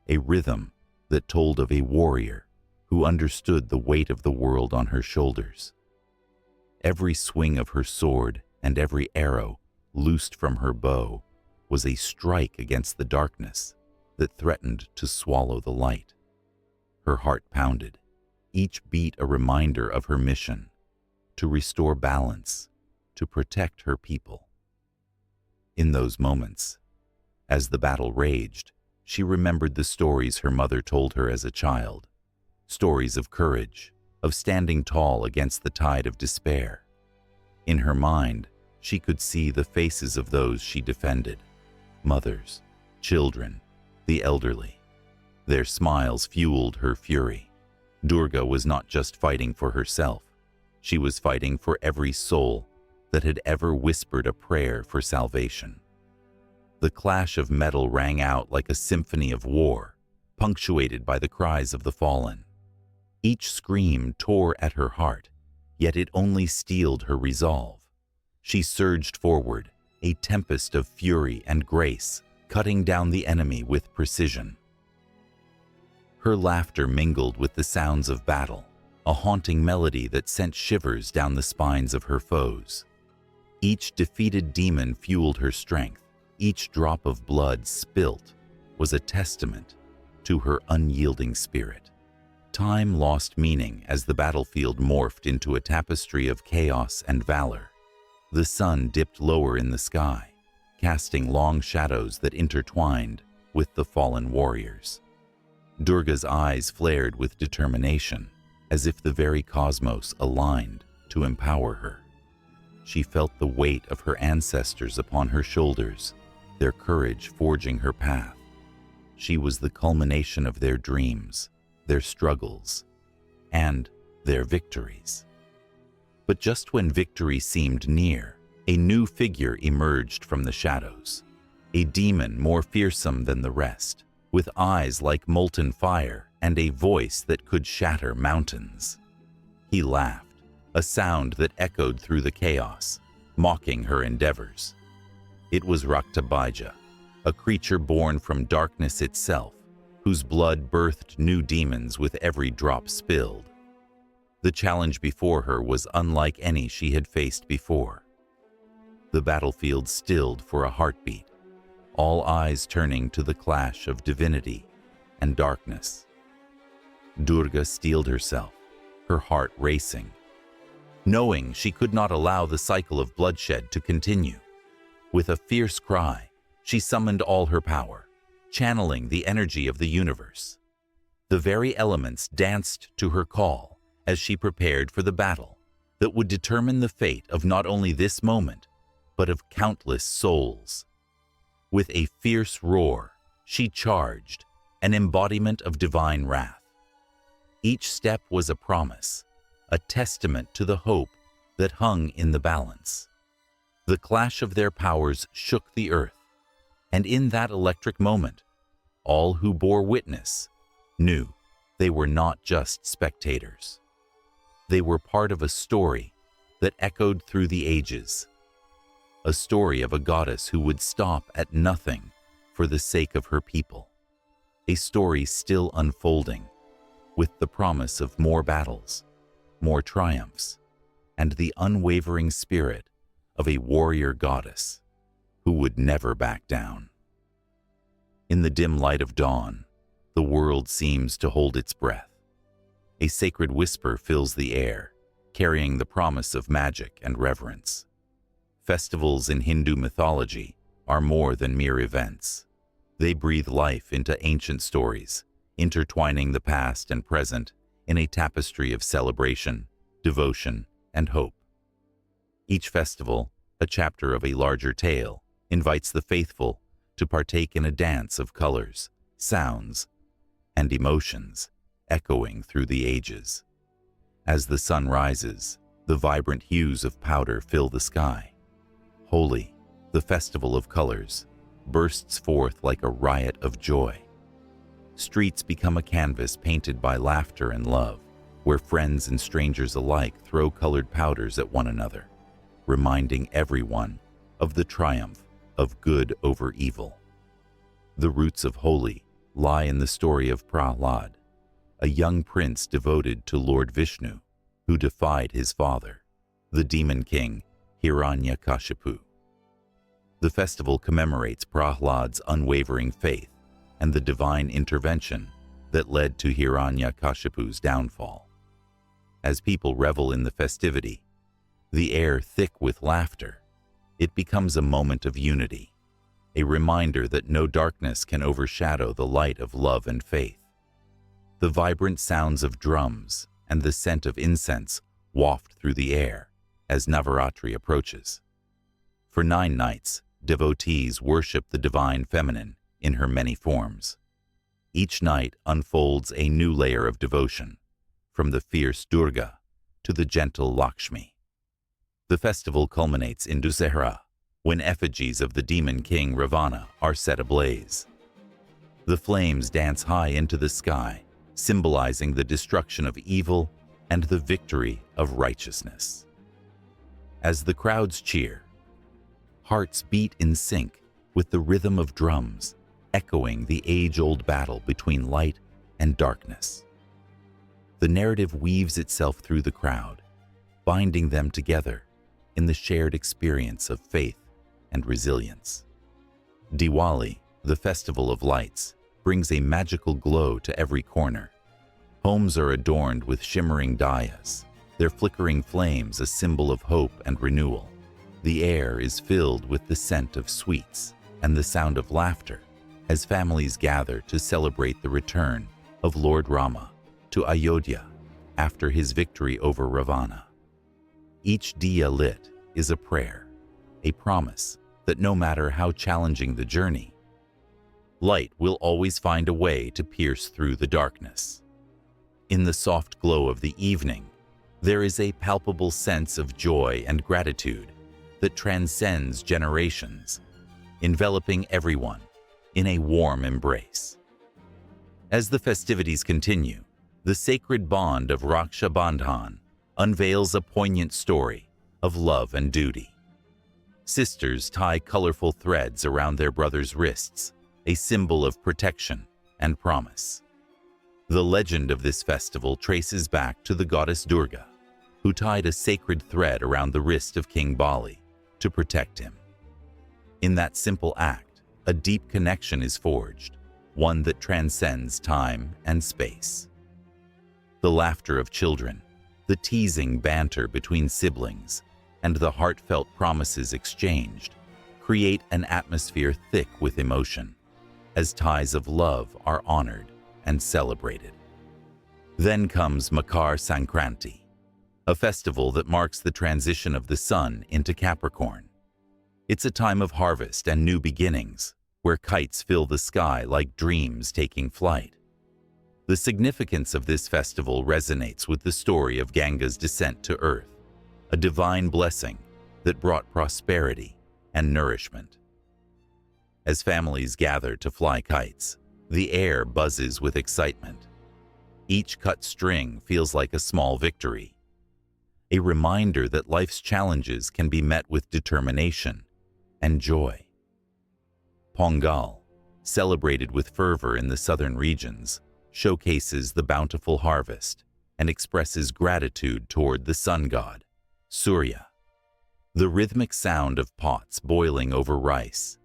a rhythm that told of a warrior who understood the weight of the world on her shoulders. Every swing of her sword and every arrow loosed from her bow was a strike against the darkness that threatened to swallow the light. Her heart pounded, each beat a reminder of her mission, to restore balance, to protect her people. In those moments, as the battle raged, she remembered the stories her mother told her as a child, stories of courage, of standing tall against the tide of despair. In her mind, she could see the faces of those she defended, mothers, children, the elderly. Their smiles fueled her fury. Durga was not just fighting for herself. She was fighting for every soul that had ever whispered a prayer for salvation. The clash of metal rang out like a symphony of war, punctuated by the cries of the fallen. Each scream tore at her heart, yet it only steeled her resolve. She surged forward, a tempest of fury and grace, cutting down the enemy with precision. Her laughter mingled with the sounds of battle, a haunting melody that sent shivers down the spines of her foes. Each defeated demon fueled her strength. Each drop of blood spilt was a testament to her unyielding spirit. Time lost meaning as the battlefield morphed into a tapestry of chaos and valor. The sun dipped lower in the sky, casting long shadows that intertwined with the fallen warriors. Durga's eyes flared with determination, as if the very cosmos aligned to empower her. She felt the weight of her ancestors upon her shoulders, their courage forging her path. She was the culmination of their dreams, their struggles, and their victories. But just when victory seemed near, a new figure emerged from the shadows, a demon more fearsome than the rest, with eyes like molten fire and a voice that could shatter mountains. He laughed, a sound that echoed through the chaos, mocking her endeavors. It was Raktabija, a creature born from darkness itself, whose blood birthed new demons with every drop spilled. The challenge before her was unlike any she had faced before. The battlefield stilled for a heartbeat, all eyes turning to the clash of divinity and darkness. Durga steeled herself, her heart racing, knowing she could not allow the cycle of bloodshed to continue. With a fierce cry, she summoned all her power, channeling the energy of the universe. The very elements danced to her call as she prepared for the battle that would determine the fate of not only this moment, but of countless souls. With a fierce roar, she charged, an embodiment of divine wrath. Each step was a promise, a testament to the hope that hung in the balance. The clash of their powers shook the earth, and in that electric moment, all who bore witness knew they were not just spectators. They were part of a story that echoed through the ages, a story of a goddess who would stop at nothing for the sake of her people, a story still unfolding, with the promise of more battles, more triumphs, and the unwavering spirit of a warrior goddess who would never back down. In the dim light of dawn, the world seems to hold its breath. A sacred whisper fills the air, carrying the promise of magic and reverence. Festivals in Hindu mythology are more than mere events. They breathe life into ancient stories, intertwining the past and present in a tapestry of celebration, devotion, and hope. Each festival, a chapter of a larger tale, invites the faithful to partake in a dance of colors, sounds, and emotions echoing through the ages. As the sun rises, the vibrant hues of powder fill the sky. Holi, the festival of colors, bursts forth like a riot of joy. Streets become a canvas painted by laughter and love, where friends and strangers alike throw colored powders at one another, reminding everyone of the triumph of good over evil. The roots of Holi lie in the story of Prahlad, a young prince devoted to Lord Vishnu, who defied his father, the demon king Hiranyakashipu. The festival commemorates Prahlad's unwavering faith and the divine intervention that led to Hiranyakashipu's downfall. As people revel in the festivity, the air thick with laughter, it becomes a moment of unity, a reminder that no darkness can overshadow the light of love and faith. The vibrant sounds of drums and the scent of incense waft through the air as Navaratri approaches. For 9 nights, devotees worship the divine feminine in her many forms. Each night unfolds a new layer of devotion, from the fierce Durga to the gentle Lakshmi. The festival culminates in Dussehra, when effigies of the demon king Ravana are set ablaze. The flames dance high into the sky, symbolizing the destruction of evil and the victory of righteousness. As the crowds cheer, hearts beat in sync with the rhythm of drums, echoing the age-old battle between light and darkness. The narrative weaves itself through the crowd, binding them together in the shared experience of faith and resilience. Diwali, the festival of lights, brings a magical glow to every corner. Homes are adorned with shimmering diyas, their flickering flames a symbol of hope and renewal. The air is filled with the scent of sweets and the sound of laughter as families gather to celebrate the return of Lord Rama to Ayodhya after his victory over Ravana. Each diya lit is a prayer, a promise that no matter how challenging the journey, light will always find a way to pierce through the darkness. In the soft glow of the evening, there is a palpable sense of joy and gratitude that transcends generations, enveloping everyone in a warm embrace. As the festivities continue, the sacred bond of Raksha Bandhan unveils a poignant story of love and duty. Sisters tie colorful threads around their brothers' wrists, a symbol of protection and promise. The legend of this festival traces back to the goddess Durga, who tied a sacred thread around the wrist of King Bali to protect him. In that simple act, a deep connection is forged, one that transcends time and space. The laughter of children, the teasing banter between siblings, and the heartfelt promises exchanged create an atmosphere thick with emotion, as ties of love are honored and celebrated. Then comes Makar Sankranti, a festival that marks the transition of the sun into Capricorn. It's a time of harvest and new beginnings, where kites fill the sky like dreams taking flight. The significance of this festival resonates with the story of Ganga's descent to earth, a divine blessing that brought prosperity and nourishment. As families gather to fly kites, the air buzzes with excitement. Each cut string feels like a small victory, a reminder that life's challenges can be met with determination and joy. Pongal, celebrated with fervor in the southern regions, showcases the bountiful harvest and expresses gratitude toward the sun god, Surya. The rhythmic sound of pots boiling over rice,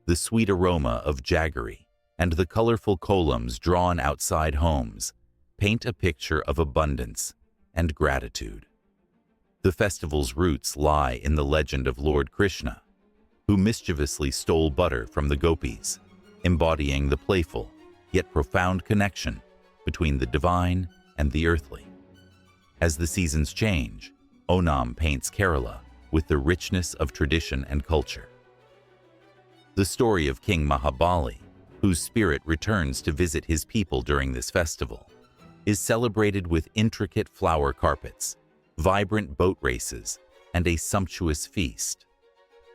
the sweet aroma of jaggery, and the colorful columns drawn outside homes paint a picture of abundance and gratitude. The festival's roots lie in the legend of Lord Krishna, who mischievously stole butter from the gopis, embodying the playful yet profound connection between the divine and the earthly. As the seasons change, Onam paints Kerala with the richness of tradition and culture. The story of King Mahabali, whose spirit returns to visit his people during this festival, is celebrated with intricate flower carpets, vibrant boat races, and a sumptuous feast.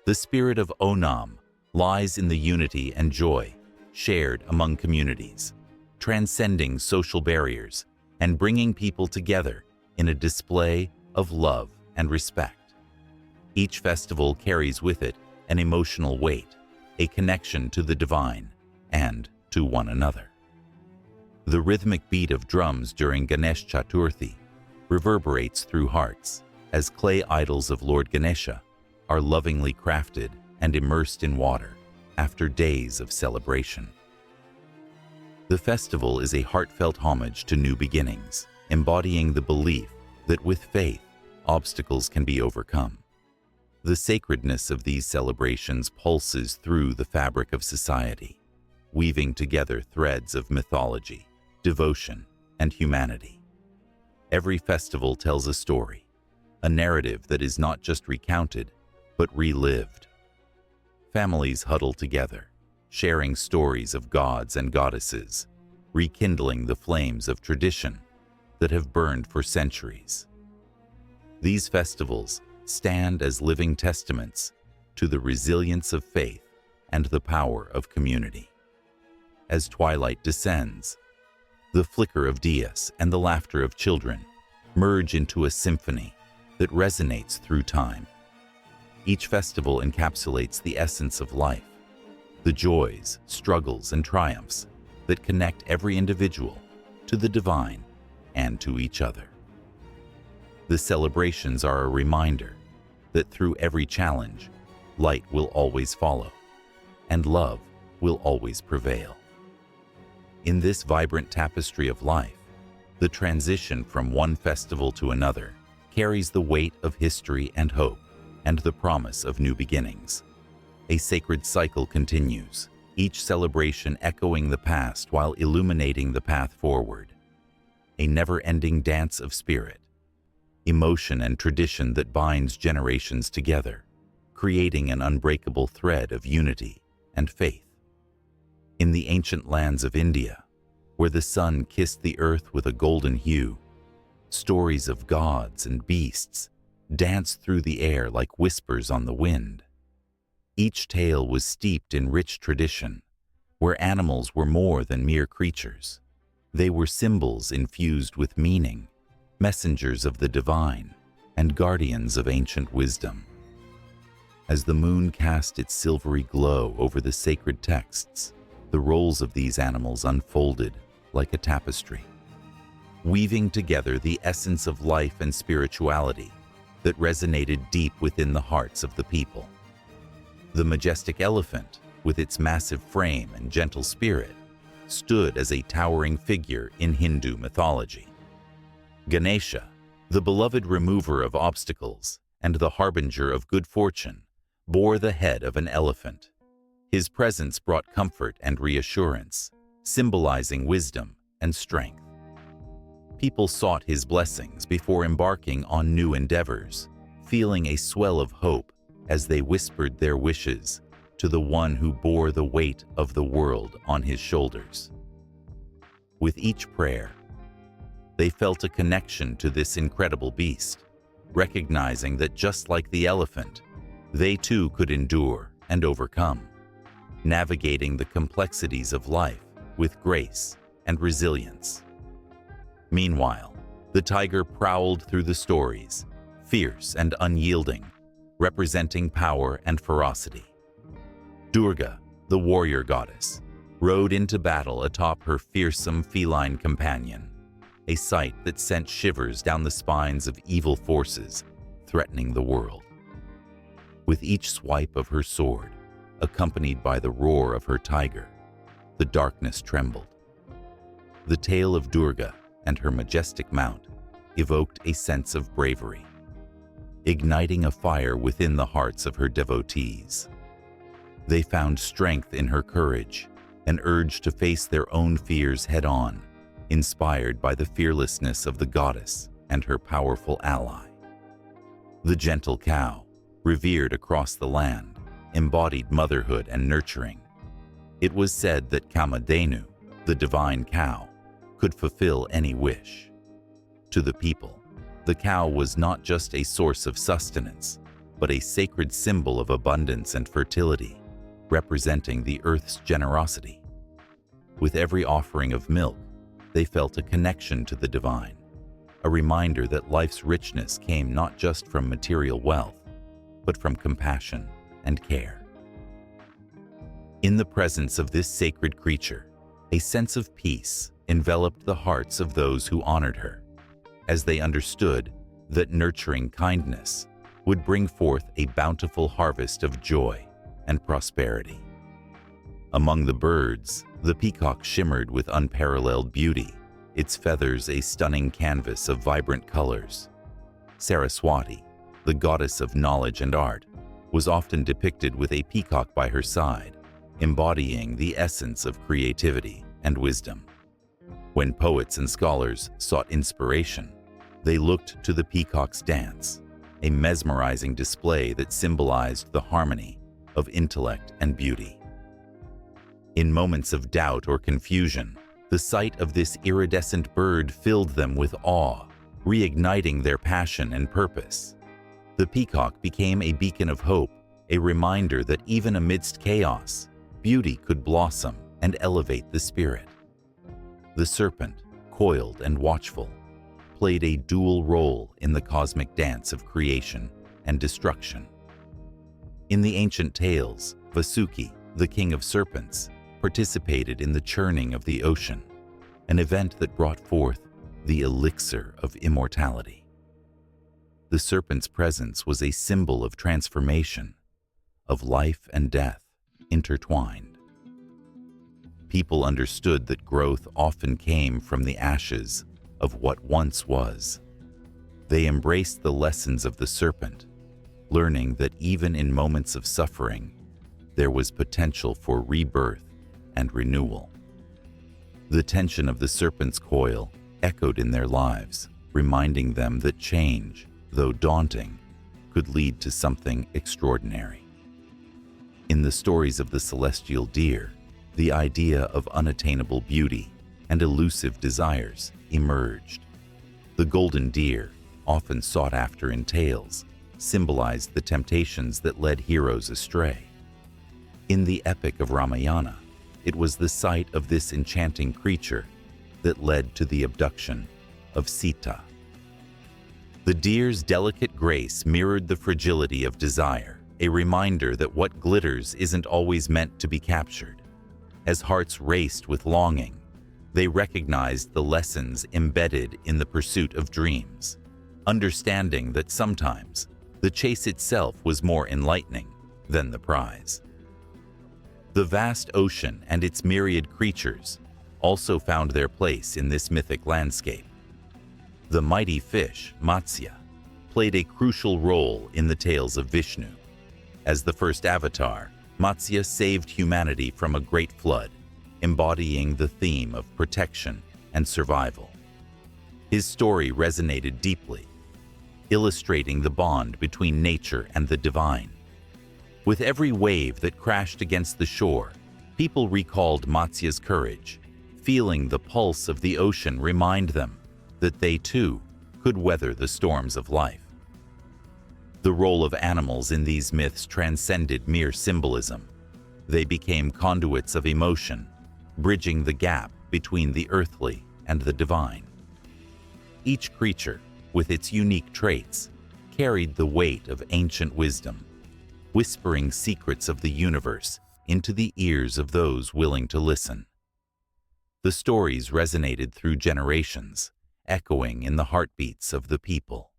The spirit of Onam lies in the unity and joy shared among communities, transcending social barriers and bringing people together in a display of love and respect. Each festival carries with it an emotional weight, a connection to the divine and to one another. The rhythmic beat of drums during Ganesh Chaturthi reverberates through hearts as clay idols of Lord Ganesha are lovingly crafted and immersed in water after days of celebration. The festival is a heartfelt homage to new beginnings, embodying the belief that with faith, obstacles can be overcome. The sacredness of these celebrations pulses through the fabric of society, weaving together threads of mythology, devotion, and humanity. Every festival tells a story, a narrative that is not just recounted, but relived. Families huddle together, sharing stories of gods and goddesses, rekindling the flames of tradition that have burned for centuries. These festivals stand as living testaments to the resilience of faith and the power of community. As twilight descends, the flicker of diyas and the laughter of children merge into a symphony that resonates through time. Each festival encapsulates the essence of life, the joys, struggles, and triumphs that connect every individual to the divine and to each other. The celebrations are a reminder that through every challenge, light will always follow, and love will always prevail. In this vibrant tapestry of life, the transition from one festival to another carries the weight of history and hope, and the promise of new beginnings. A sacred cycle continues, each celebration echoing the past while illuminating the path forward. A never-ending dance of spirit, emotion and tradition that binds generations together, creating an unbreakable thread of unity and faith. In the ancient lands of India, where the sun kissed the earth with a golden hue, stories of gods and beasts danced through the air like whispers on the wind. Each tale was steeped in rich tradition, where animals were more than mere creatures. They were symbols infused with meaning, messengers of the divine, and guardians of ancient wisdom. As the moon cast its silvery glow over the sacred texts, the roles of these animals unfolded like a tapestry, weaving together the essence of life and spirituality that resonated deep within the hearts of the people. The majestic elephant, with its massive frame and gentle spirit, stood as a towering figure in Hindu mythology. Ganesha, the beloved remover of obstacles and the harbinger of good fortune, bore the head of an elephant. His presence brought comfort and reassurance, symbolizing wisdom and strength. People sought his blessings before embarking on new endeavors, feeling a swell of hope as they whispered their wishes to the one who bore the weight of the world on his shoulders. With each prayer, they felt a connection to this incredible beast, recognizing that just like the elephant, they too could endure and overcome, navigating the complexities of life with grace and resilience. Meanwhile, the tiger prowled through the stories, fierce and unyielding, representing power and ferocity. Durga, the warrior goddess, rode into battle atop her fearsome feline companion, a sight that sent shivers down the spines of evil forces threatening the world. With each swipe of her sword, accompanied by the roar of her tiger, the darkness trembled. The tale of Durga and her majestic mount evoked a sense of bravery, igniting a fire within the hearts of her devotees. They found strength in her courage, an urge to face their own fears head-on, inspired by the fearlessness of the goddess and her powerful ally. The gentle cow, revered across the land, embodied motherhood and nurturing. It was said that Kamadhenu, the divine cow, could fulfill any wish. To the people, the cow was not just a source of sustenance, but a sacred symbol of abundance and fertility, representing the earth's generosity. With every offering of milk, they felt a connection to the divine, a reminder that life's richness came not just from material wealth, but from compassion and care. In the presence of this sacred creature, a sense of peace enveloped the hearts of those who honored her, as they understood that nurturing kindness would bring forth a bountiful harvest of joy and prosperity. Among the birds, the peacock shimmered with unparalleled beauty, its feathers a stunning canvas of vibrant colors. Saraswati, the goddess of knowledge and art, was often depicted with a peacock by her side, embodying the essence of creativity and wisdom. When poets and scholars sought inspiration, they looked to the peacock's dance, a mesmerizing display that symbolized the harmony of intellect and beauty. In moments of doubt or confusion, the sight of this iridescent bird filled them with awe, reigniting their passion and purpose. The peacock became a beacon of hope, a reminder that even amidst chaos, beauty could blossom and elevate the spirit. The serpent, coiled and watchful, played a dual role in the cosmic dance of creation and destruction. In the ancient tales, Vasuki, the king of serpents, participated in the churning of the ocean, an event that brought forth the elixir of immortality. The serpent's presence was a symbol of transformation, of life and death intertwined. People understood that growth often came from the ashes of what once was. They embraced the lessons of the serpent, learning that even in moments of suffering, there was potential for rebirth and renewal. The tension of the serpent's coil echoed in their lives, reminding them that change, though daunting, could lead to something extraordinary. In the stories of the celestial deer, the idea of unattainable beauty and elusive desires emerged. The golden deer, often sought after in tales, symbolized the temptations that led heroes astray. In the epic of Ramayana, it was the sight of this enchanting creature that led to the abduction of Sita. The deer's delicate grace mirrored the fragility of desire, a reminder that what glitters isn't always meant to be captured. As hearts raced with longing, they recognized the lessons embedded in the pursuit of dreams, understanding that sometimes the chase itself was more enlightening than the prize. The vast ocean and its myriad creatures also found their place in this mythic landscape. The mighty fish, Matsya, played a crucial role in the tales of Vishnu. As the first avatar, Matsya saved humanity from a great flood, embodying the theme of protection and survival. His story resonated deeply, illustrating the bond between nature and the divine. With every wave that crashed against the shore, people recalled Matsya's courage, feeling the pulse of the ocean remind them that they too could weather the storms of life. The role of animals in these myths transcended mere symbolism. They became conduits of emotion, bridging the gap between the earthly and the divine. Each creature, with its unique traits, carried the weight of ancient wisdom, whispering secrets of the universe into the ears of those willing to listen. The stories resonated through generations, echoing in the heartbeats of the people,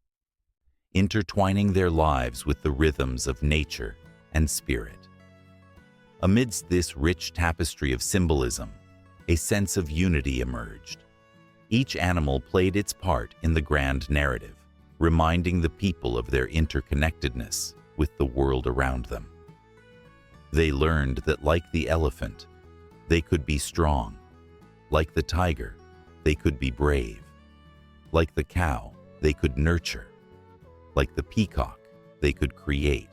intertwining their lives with the rhythms of nature and spirit. Amidst this rich tapestry of symbolism, a sense of unity emerged. Each animal played its part in the grand narrative, reminding the people of their interconnectedness with the world around them. They learned that, like the elephant, they could be strong. Like the tiger, they could be brave. Like the cow, they could nurture. Like the peacock, they could create.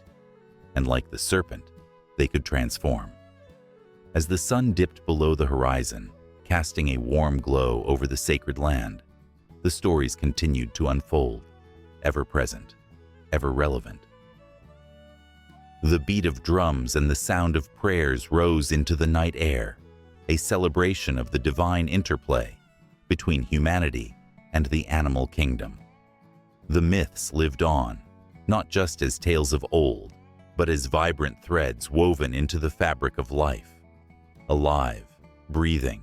And like the serpent, they could transform. As the sun dipped below the horizon, casting a warm glow over the sacred land, the stories continued to unfold, ever present, ever relevant. The beat of drums and the sound of prayers rose into the night air, a celebration of the divine interplay between humanity and the animal kingdom. The myths lived on, not just as tales of old, but as vibrant threads woven into the fabric of life, alive, breathing,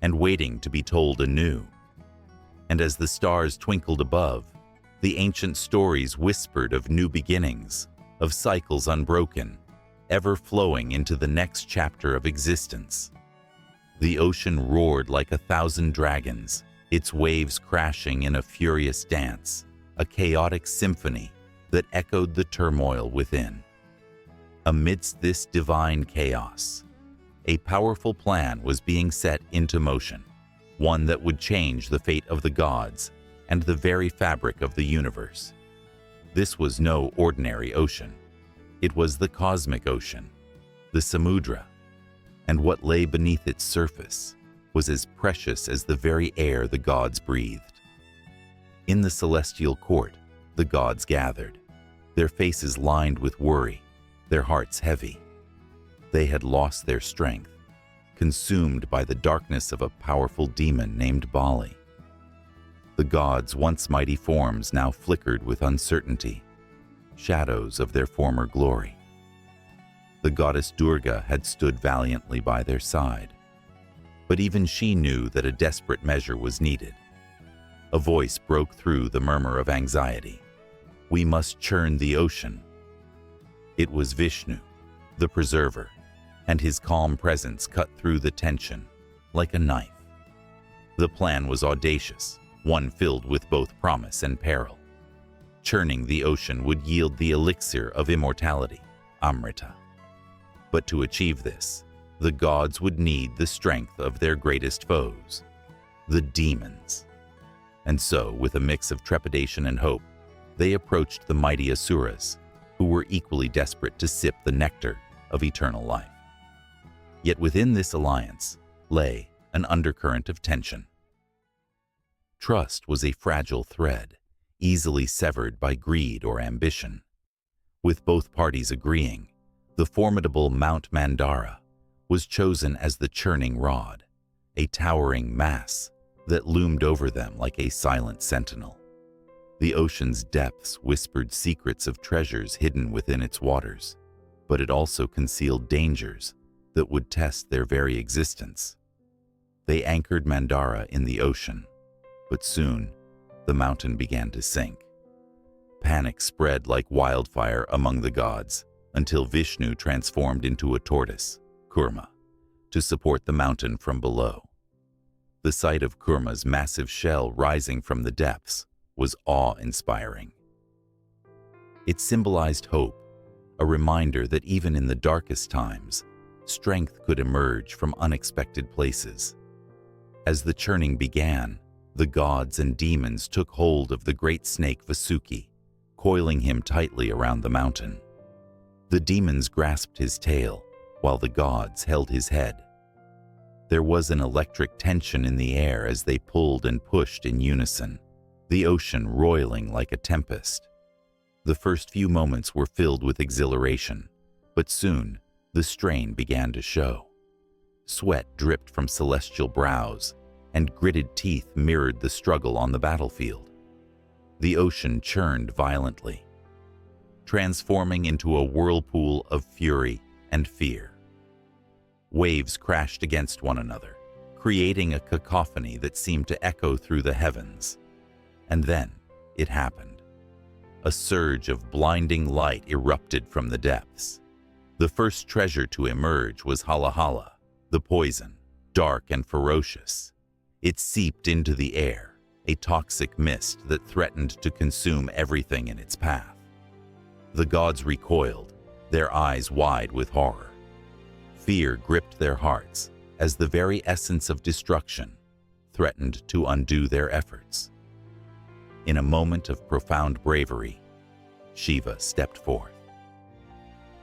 and waiting to be told anew. And as the stars twinkled above, the ancient stories whispered of new beginnings, of cycles unbroken, ever flowing into the next chapter of existence. The ocean roared like 1,000 dragons, its waves crashing in a furious dance, a chaotic symphony that echoed the turmoil within. Amidst this divine chaos, a powerful plan was being set into motion, one that would change the fate of the gods and the very fabric of the universe. This was no ordinary ocean. It was the cosmic ocean, the Samudra, and what lay beneath its surface was as precious as the very air the gods breathed. In the celestial court, the gods gathered, their faces lined with worry, their hearts heavy. They had lost their strength, consumed by the darkness of a powerful demon named Bali. The gods' once mighty forms now flickered with uncertainty, shadows of their former glory. The goddess Durga had stood valiantly by their side, but even she knew that a desperate measure was needed. A voice broke through the murmur of anxiety. "We must churn the ocean." It was Vishnu, the preserver, and his calm presence cut through the tension like a knife. The plan was audacious, one filled with both promise and peril. Churning the ocean would yield the elixir of immortality, Amrita. But to achieve this, the gods would need the strength of their greatest foes, the demons. And so, with a mix of trepidation and hope, they approached the mighty Asuras, who were equally desperate to sip the nectar of eternal life. Yet within this alliance lay an undercurrent of tension. Trust was a fragile thread, easily severed by greed or ambition. With both parties agreeing, the formidable Mount Mandara was chosen as the churning rod, a towering mass that loomed over them like a silent sentinel. The ocean's depths whispered secrets of treasures hidden within its waters, but it also concealed dangers that would test their very existence. They anchored Mandara in the ocean, but soon the mountain began to sink. Panic spread like wildfire among the gods until Vishnu transformed into a tortoise, Kurma, to support the mountain from below. The sight of Kurma's massive shell rising from the depths was awe-inspiring. It symbolized hope, a reminder that even in the darkest times, strength could emerge from unexpected places. As the churning began, the gods and demons took hold of the great snake Vasuki, coiling him tightly around the mountain. The demons grasped his tail, while the gods held his head. There was an electric tension in the air as they pulled and pushed in unison, the ocean roiling like a tempest. The first few moments were filled with exhilaration, but soon the strain began to show. Sweat dripped from celestial brows, and gritted teeth mirrored the struggle on the battlefield. The ocean churned violently, transforming into a whirlpool of fury and fear. Waves crashed against one another, creating a cacophony that seemed to echo through the heavens. And then it happened. A surge of blinding light erupted from the depths. The first treasure to emerge was Halahala, the poison, dark and ferocious. It seeped into the air, a toxic mist that threatened to consume everything in its path. The gods recoiled, their eyes wide with horror. Fear gripped their hearts as the very essence of destruction threatened to undo their efforts. In a moment of profound bravery, Shiva stepped forth.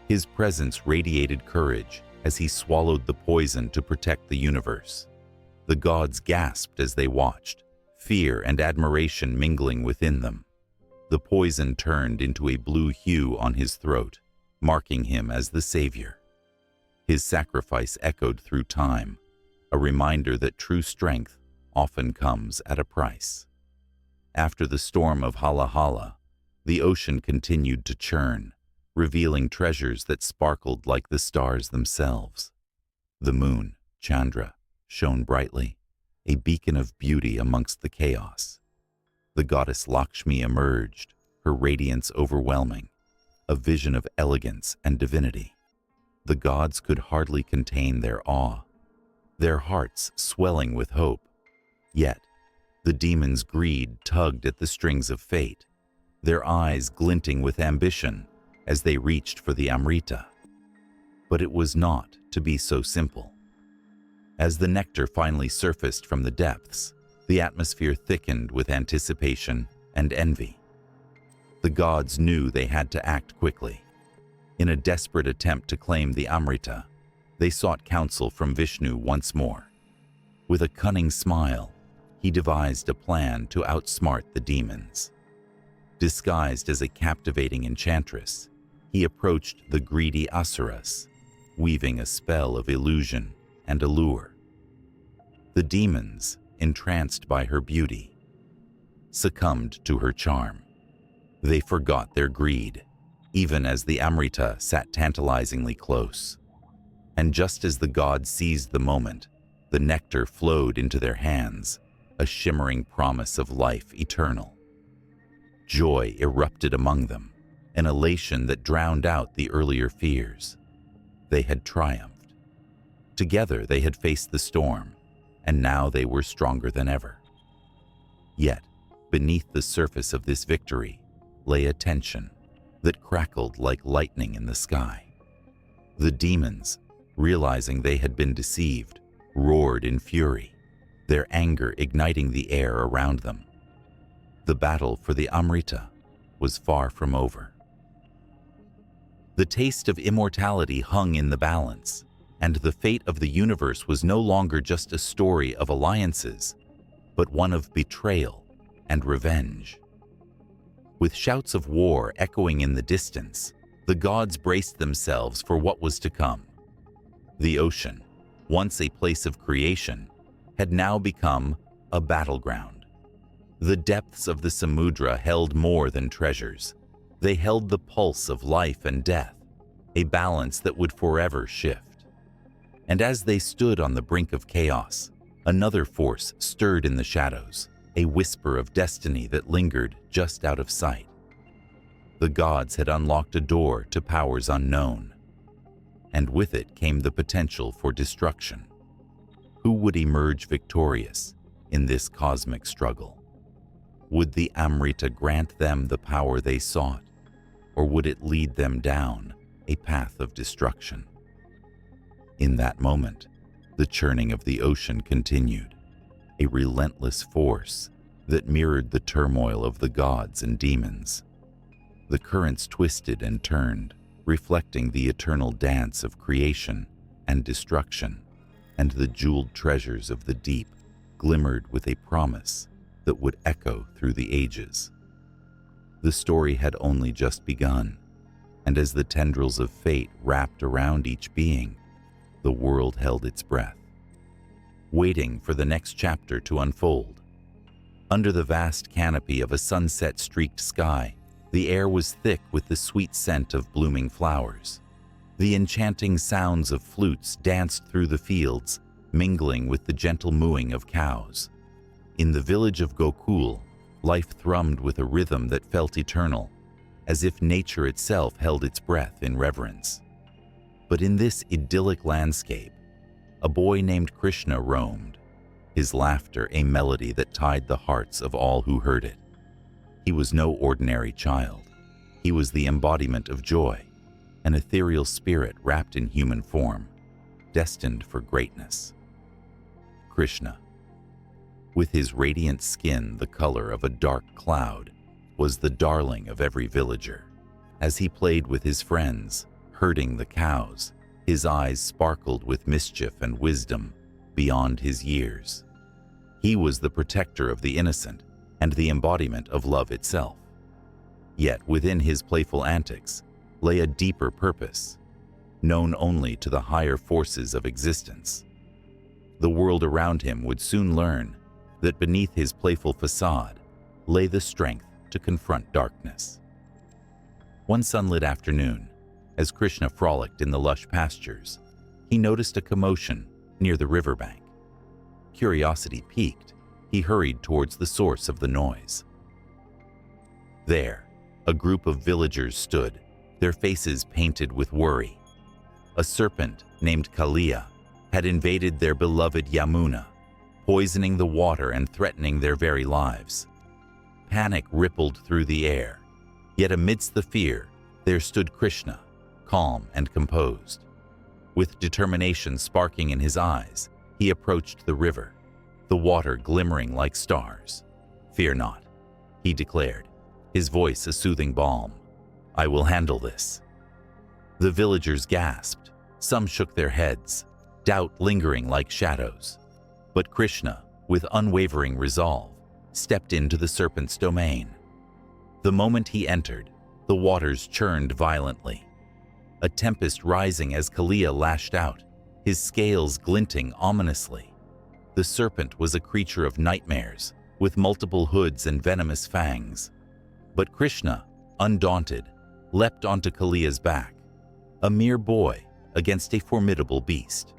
His presence radiated courage as he swallowed the poison to protect the universe. The gods gasped as they watched, fear and admiration mingling within them. The poison turned into a blue hue on his throat, marking him as the savior. His sacrifice echoed through time, a reminder that true strength often comes at a price. After the storm of Halahala, the ocean continued to churn, revealing treasures that sparkled like the stars themselves. The moon, Chandra, shone brightly, a beacon of beauty amongst the chaos. The goddess Lakshmi emerged, her radiance overwhelming, a vision of elegance and divinity. The gods could hardly contain their awe, their hearts swelling with hope. Yet, the demons' greed tugged at the strings of fate, their eyes glinting with ambition as they reached for the Amrita. But it was not to be so simple. As the nectar finally surfaced from the depths, the atmosphere thickened with anticipation and envy. The gods knew they had to act quickly. In a desperate attempt to claim the Amrita, they sought counsel from Vishnu once more. With a cunning smile, he devised a plan to outsmart the demons. Disguised as a captivating enchantress, he approached the greedy Asuras, weaving a spell of illusion and allure. The demons, entranced by her beauty, succumbed to her charm. They forgot their greed, even as the Amrita sat tantalizingly close. And just as the gods seized the moment, the nectar flowed into their hands, a shimmering promise of life eternal. Joy erupted among them, an elation that drowned out the earlier fears. They had triumphed. Together they had faced the storm, and now they were stronger than ever. Yet, beneath the surface of this victory lay a tension that crackled like lightning in the sky. The demons, realizing they had been deceived, roared in fury, their anger igniting the air around them. The battle for the Amrita was far from over. The taste of immortality hung in the balance, and the fate of the universe was no longer just a story of alliances, but one of betrayal and revenge. With shouts of war echoing in the distance, the gods braced themselves for what was to come. The ocean, once a place of creation, had now become a battleground. The depths of the Samudra held more than treasures. They held the pulse of life and death, a balance that would forever shift. And as they stood on the brink of chaos, another force stirred in the shadows, a whisper of destiny that lingered just out of sight. The gods had unlocked a door to powers unknown, and with it came the potential for destruction. Who would emerge victorious in this cosmic struggle? Would the Amrita grant them the power they sought, or would it lead them down a path of destruction? In that moment, the churning of the ocean continued, a relentless force that mirrored the turmoil of the gods and demons. The currents twisted and turned, reflecting the eternal dance of creation and destruction, and the jeweled treasures of the deep glimmered with a promise that would echo through the ages. The story had only just begun, and as the tendrils of fate wrapped around each being, the world held its breath, waiting for the next chapter to unfold. Under the vast canopy of a sunset-streaked sky, the air was thick with the sweet scent of blooming flowers. The enchanting sounds of flutes danced through the fields, mingling with the gentle mooing of cows. In the village of Gokul, life thrummed with a rhythm that felt eternal, as if nature itself held its breath in reverence. But in this idyllic landscape, a boy named Krishna roamed, his laughter a melody that tied the hearts of all who heard it. He was no ordinary child. He was the embodiment of joy, an ethereal spirit wrapped in human form, destined for greatness. Krishna, with his radiant skin the color of a dark cloud, was the darling of every villager. As he played with his friends, herding the cows, his eyes sparkled with mischief and wisdom beyond his years. He was the protector of the innocent and the embodiment of love itself. Yet within his playful antics lay a deeper purpose, known only to the higher forces of existence. The world around him would soon learn that beneath his playful facade lay the strength to confront darkness. One sunlit afternoon, as Krishna frolicked in the lush pastures, he noticed a commotion near the riverbank. Curiosity piqued, he hurried towards the source of the noise. There, a group of villagers stood, their faces painted with worry. A serpent named Kaliya had invaded their beloved Yamuna, poisoning the water and threatening their very lives. Panic rippled through the air, yet amidst the fear, there stood Krishna, calm and composed. With determination sparking in his eyes, he approached the river, the water glimmering like stars. "Fear not," he declared, his voice a soothing balm. "I will handle this." The villagers gasped. Some shook their heads, doubt lingering like shadows. But Krishna, with unwavering resolve, stepped into the serpent's domain. The moment he entered, the waters churned violently, a tempest rising as Kaliya lashed out, his scales glinting ominously. The serpent was a creature of nightmares, with multiple hoods and venomous fangs. But Krishna, undaunted, leapt onto Kaliya's back, a mere boy against a formidable beast.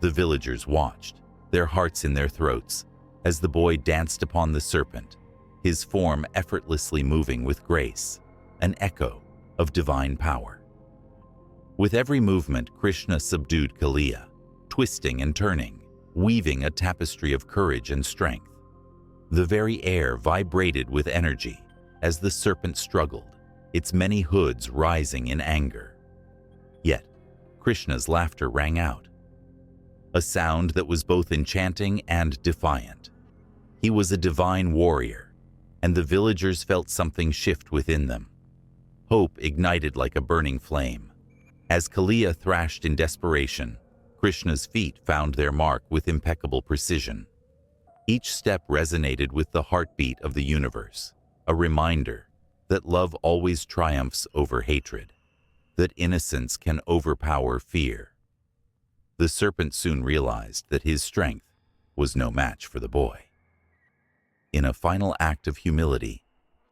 The villagers watched, their hearts in their throats, as the boy danced upon the serpent, his form effortlessly moving with grace, an echo of divine power. With every movement, Krishna subdued Kaliya, twisting and turning, weaving a tapestry of courage and strength. The very air vibrated with energy as the serpent struggled, its many hoods rising in anger. Yet, Krishna's laughter rang out, a sound that was both enchanting and defiant. He was a divine warrior, and the villagers felt something shift within them. Hope ignited like a burning flame. As Kaliya thrashed in desperation, Krishna's feet found their mark with impeccable precision. Each step resonated with the heartbeat of the universe, a reminder that love always triumphs over hatred, that innocence can overpower fear. The serpent soon realized that his strength was no match for the boy. In a final act of humility,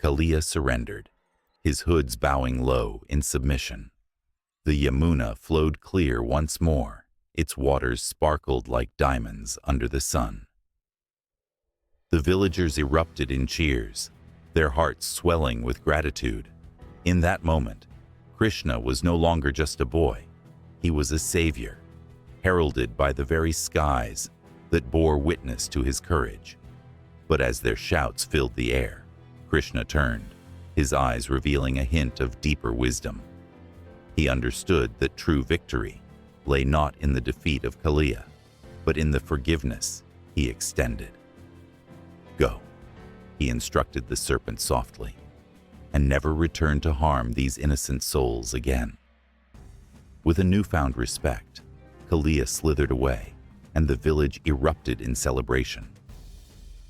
Kaliya surrendered, his hoods bowing low in submission. The Yamuna flowed clear once more, its waters sparkled like diamonds under the sun. The villagers erupted in cheers, their hearts swelling with gratitude. In that moment, Krishna was no longer just a boy. He was a savior, heralded by the very skies that bore witness to his courage. But as their shouts filled the air, Krishna turned, his eyes revealing a hint of deeper wisdom. He understood that true victory lay not in the defeat of Kaliya, but in the forgiveness he extended. "Go," he instructed the serpent softly, "and never return to harm these innocent souls again." With a newfound respect, Kaliya slithered away, and the village erupted in celebration.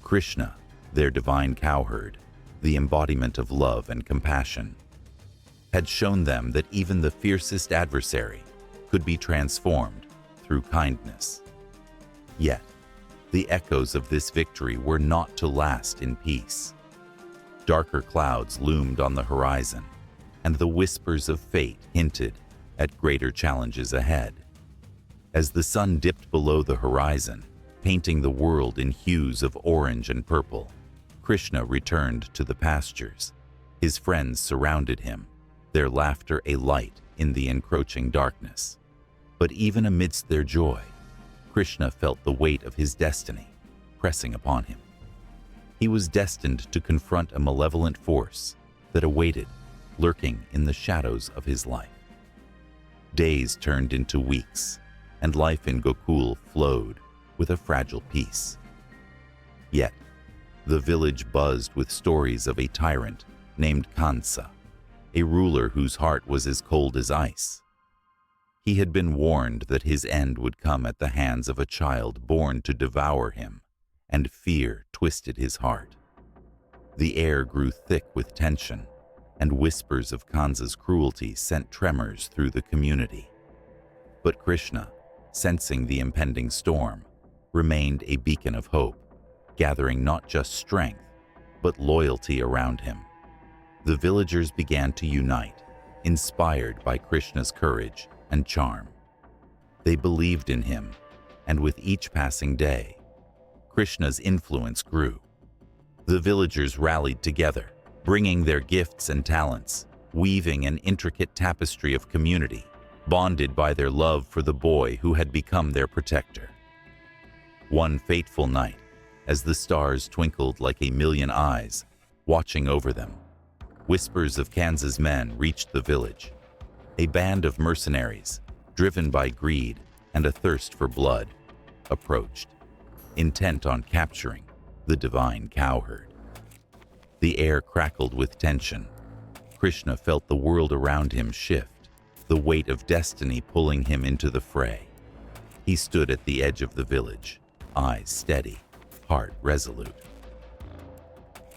Krishna, their divine cowherd, the embodiment of love and compassion, had shown them that even the fiercest adversary could be transformed through kindness. Yet, the echoes of this victory were not to last in peace. Darker clouds loomed on the horizon, and the whispers of fate hinted at greater challenges ahead. As the sun dipped below the horizon, painting the world in hues of orange and purple, Krishna returned to the pastures. His friends surrounded him, their laughter a light in the encroaching darkness. But even amidst their joy, Krishna felt the weight of his destiny pressing upon him. He was destined to confront a malevolent force that awaited, lurking in the shadows of his life. Days turned into weeks, and life in Gokul flowed with a fragile peace. Yet, the village buzzed with stories of a tyrant named Kansa, a ruler whose heart was as cold as ice. He had been warned that his end would come at the hands of a child born to devour him, and fear twisted his heart. The air grew thick with tension, and whispers of Kansa's cruelty sent tremors through the community. But Krishna, sensing the impending storm, remained a beacon of hope, gathering not just strength, but loyalty around him. The villagers began to unite, inspired by Krishna's courage and charm. They believed in him, and with each passing day, Krishna's influence grew. The villagers rallied together, bringing their gifts and talents, weaving an intricate tapestry of community, bonded by their love for the boy who had become their protector. One fateful night, as the stars twinkled like a million eyes, watching over them, whispers of Kansa's men reached the village. A band of mercenaries, driven by greed and a thirst for blood, approached, intent on capturing the divine cowherd. The air crackled with tension. Krishna felt the world around him shift, the weight of destiny pulling him into the fray. He stood at the edge of the village, eyes steady, heart resolute.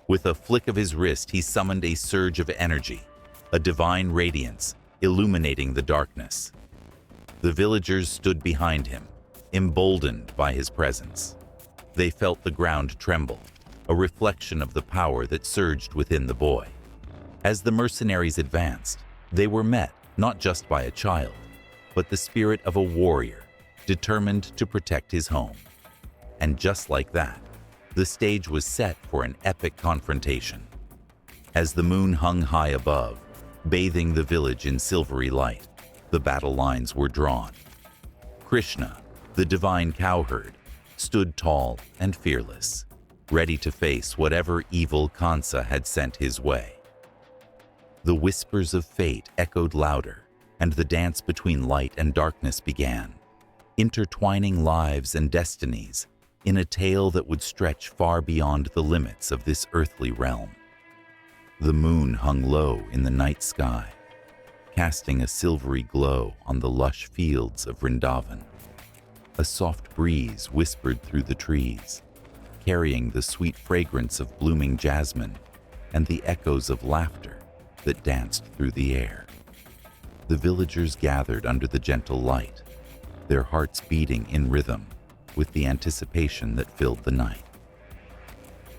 With a flick of his wrist, he summoned a surge of energy, a divine radiance illuminating the darkness. The villagers stood behind him, emboldened by his presence. They felt the ground tremble, a reflection of the power that surged within the boy. As the mercenaries advanced, they were met not just by a child, but the spirit of a warrior, determined to protect his home. And just like that, the stage was set for an epic confrontation. As the moon hung high above, bathing the village in silvery light, the battle lines were drawn. Krishna, The divine cowherd stood tall and fearless, ready to face whatever evil Kansa had sent his way. The whispers of fate echoed louder, and the dance between light and darkness began, intertwining lives and destinies in a tale that would stretch far beyond the limits of this earthly realm. The moon hung low in the night sky, casting a silvery glow on the lush fields of Vrindavan. A soft breeze whispered through the trees, carrying the sweet fragrance of blooming jasmine and the echoes of laughter that danced through the air. The villagers gathered under the gentle light, their hearts beating in rhythm with the anticipation that filled the night.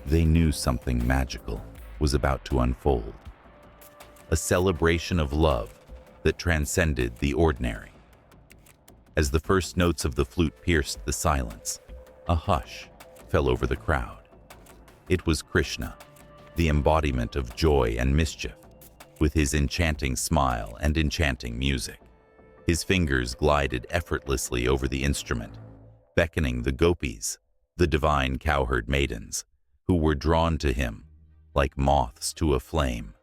They knew something magical was about to unfold, a celebration of love that transcended the ordinary. As the first notes of the flute pierced the silence, a hush fell over the crowd. It was Krishna, the embodiment of joy and mischief, with his enchanting smile and enchanting music. His fingers glided effortlessly over the instrument, beckoning the gopis, the divine cowherd maidens, who were drawn to him like moths to a flame.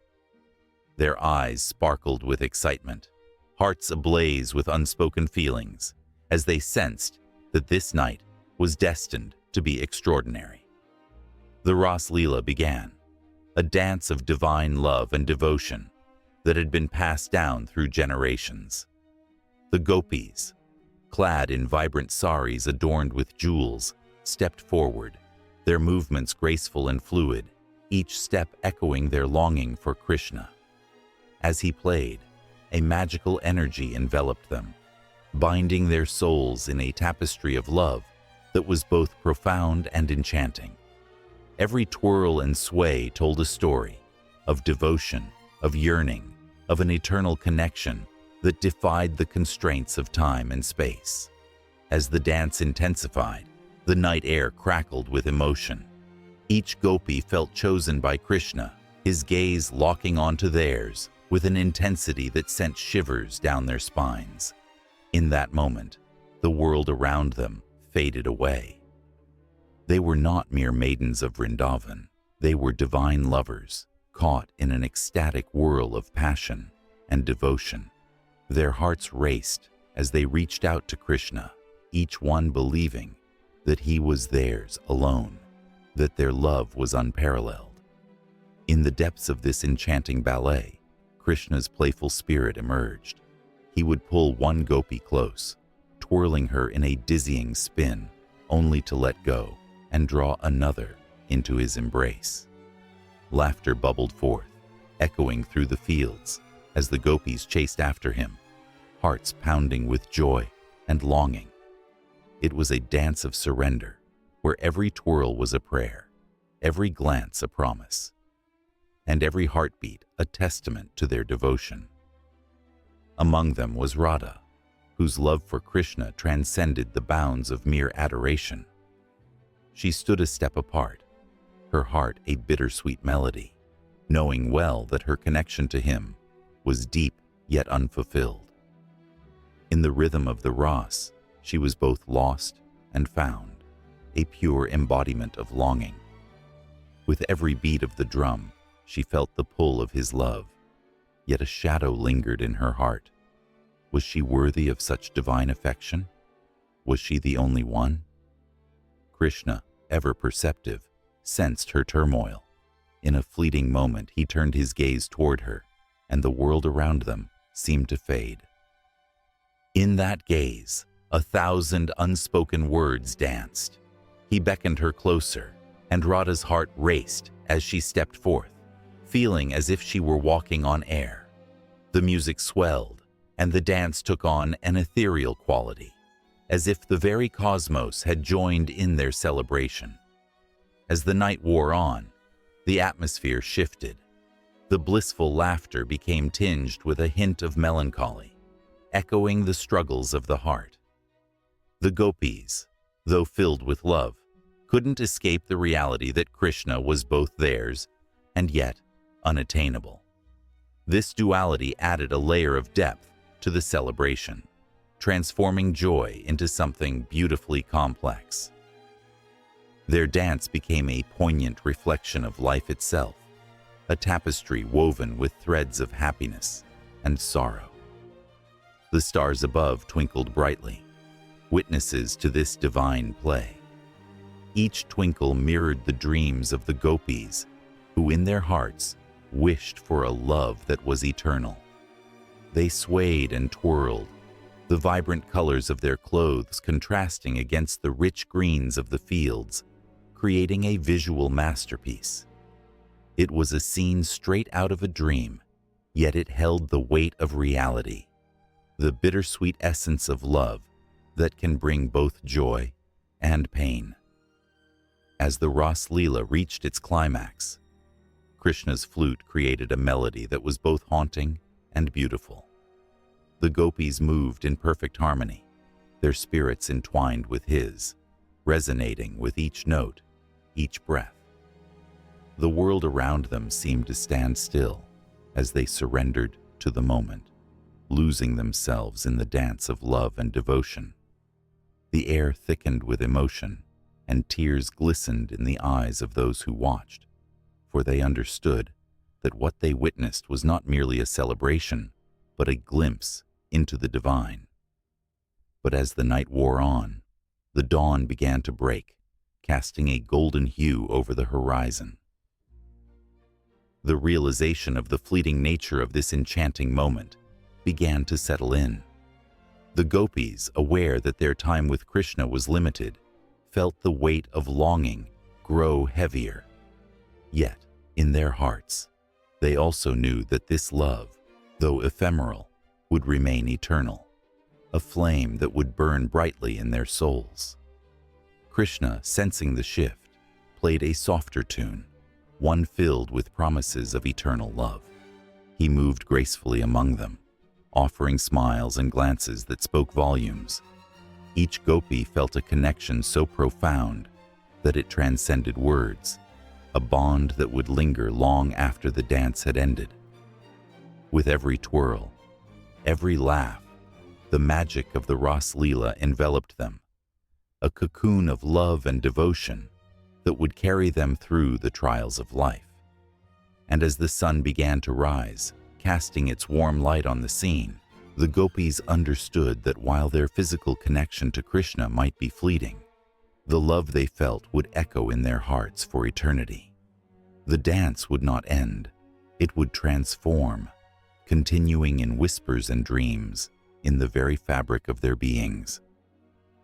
Their eyes sparkled with excitement, hearts ablaze with unspoken feelings, as they sensed that this night was destined to be extraordinary. The Ras Leela began, a dance of divine love and devotion that had been passed down through generations. The gopis, clad in vibrant saris adorned with jewels, stepped forward, their movements graceful and fluid, each step echoing their longing for Krishna. As he played, a magical energy enveloped them, binding their souls in a tapestry of love that was both profound and enchanting. Every twirl and sway told a story of devotion, of yearning, of an eternal connection that defied the constraints of time and space. As the dance intensified, the night air crackled with emotion. Each gopi felt chosen by Krishna, his gaze locking onto theirs with an intensity that sent shivers down their spines. In that moment, the world around them faded away. They were not mere maidens of Vrindavan. They were divine lovers, caught in an ecstatic whirl of passion and devotion. Their hearts raced as they reached out to Krishna, each one believing that he was theirs alone, that their love was unparalleled. In the depths of this enchanting ballet, Krishna's playful spirit emerged. He would pull one gopi close, twirling her in a dizzying spin, only to let go and draw another into his embrace. Laughter bubbled forth, echoing through the fields as the gopis chased after him, hearts pounding with joy and longing. It was a dance of surrender, where every twirl was a prayer, every glance a promise, and every heartbeat a testament to their devotion. Among them was Radha, whose love for Krishna transcended the bounds of mere adoration. She stood a step apart, her heart a bittersweet melody, knowing well that her connection to him was deep yet unfulfilled. In the rhythm of the Ras, she was both lost and found, a pure embodiment of longing. With every beat of the drum, she felt the pull of his love, yet a shadow lingered in her heart. Was she worthy of such divine affection? Was she the only one? Krishna, ever perceptive, sensed her turmoil. In a fleeting moment, he turned his gaze toward her, and the world around them seemed to fade. In that gaze, 1,000 unspoken words danced. He beckoned her closer, and Radha's heart raced as she stepped forth, feeling as if she were walking on air. The music swelled, and the dance took on an ethereal quality, as if the very cosmos had joined in their celebration. As the night wore on, the atmosphere shifted. The blissful laughter became tinged with a hint of melancholy, echoing the struggles of the heart. The gopis, though filled with love, couldn't escape the reality that Krishna was both theirs and yet unattainable. This duality added a layer of depth to the celebration, transforming joy into something beautifully complex. Their dance became a poignant reflection of life itself, a tapestry woven with threads of happiness and sorrow. The stars above twinkled brightly, witnesses to this divine play. Each twinkle mirrored the dreams of the gopis, who in their hearts wished for a love that was eternal. They swayed and twirled, the vibrant colors of their clothes contrasting against the rich greens of the fields, creating a visual masterpiece. It was a scene straight out of a dream, yet it held the weight of reality, the bittersweet essence of love that can bring both joy and pain. As the Ras Leela reached its climax, Krishna's flute created a melody that was both haunting and beautiful. The gopis moved in perfect harmony, their spirits entwined with his, resonating with each note, each breath. The world around them seemed to stand still as they surrendered to the moment, losing themselves in the dance of love and devotion. The air thickened with emotion, and tears glistened in the eyes of those who watched, for they understood that what they witnessed was not merely a celebration, but a glimpse into the divine. But as the night wore on, the dawn began to break, casting a golden hue over the horizon. The realization of the fleeting nature of this enchanting moment began to settle in. The gopis, aware that their time with Krishna was limited, felt the weight of longing grow heavier. Yet, in their hearts, they also knew that this love, though ephemeral, would remain eternal, a flame that would burn brightly in their souls. Krishna, sensing the shift, played a softer tune, one filled with promises of eternal love. He moved gracefully among them, offering smiles and glances that spoke volumes. Each gopi felt a connection so profound that it transcended words, a bond that would linger long after the dance had ended. With every twirl, every laugh, the magic of the Ras Leela enveloped them, a cocoon of love and devotion that would carry them through the trials of life. And as the sun began to rise, casting its warm light on the scene, the gopis understood that while their physical connection to Krishna might be fleeting, the love they felt would echo in their hearts for eternity. The dance would not end, it would transform, continuing in whispers and dreams in the very fabric of their beings.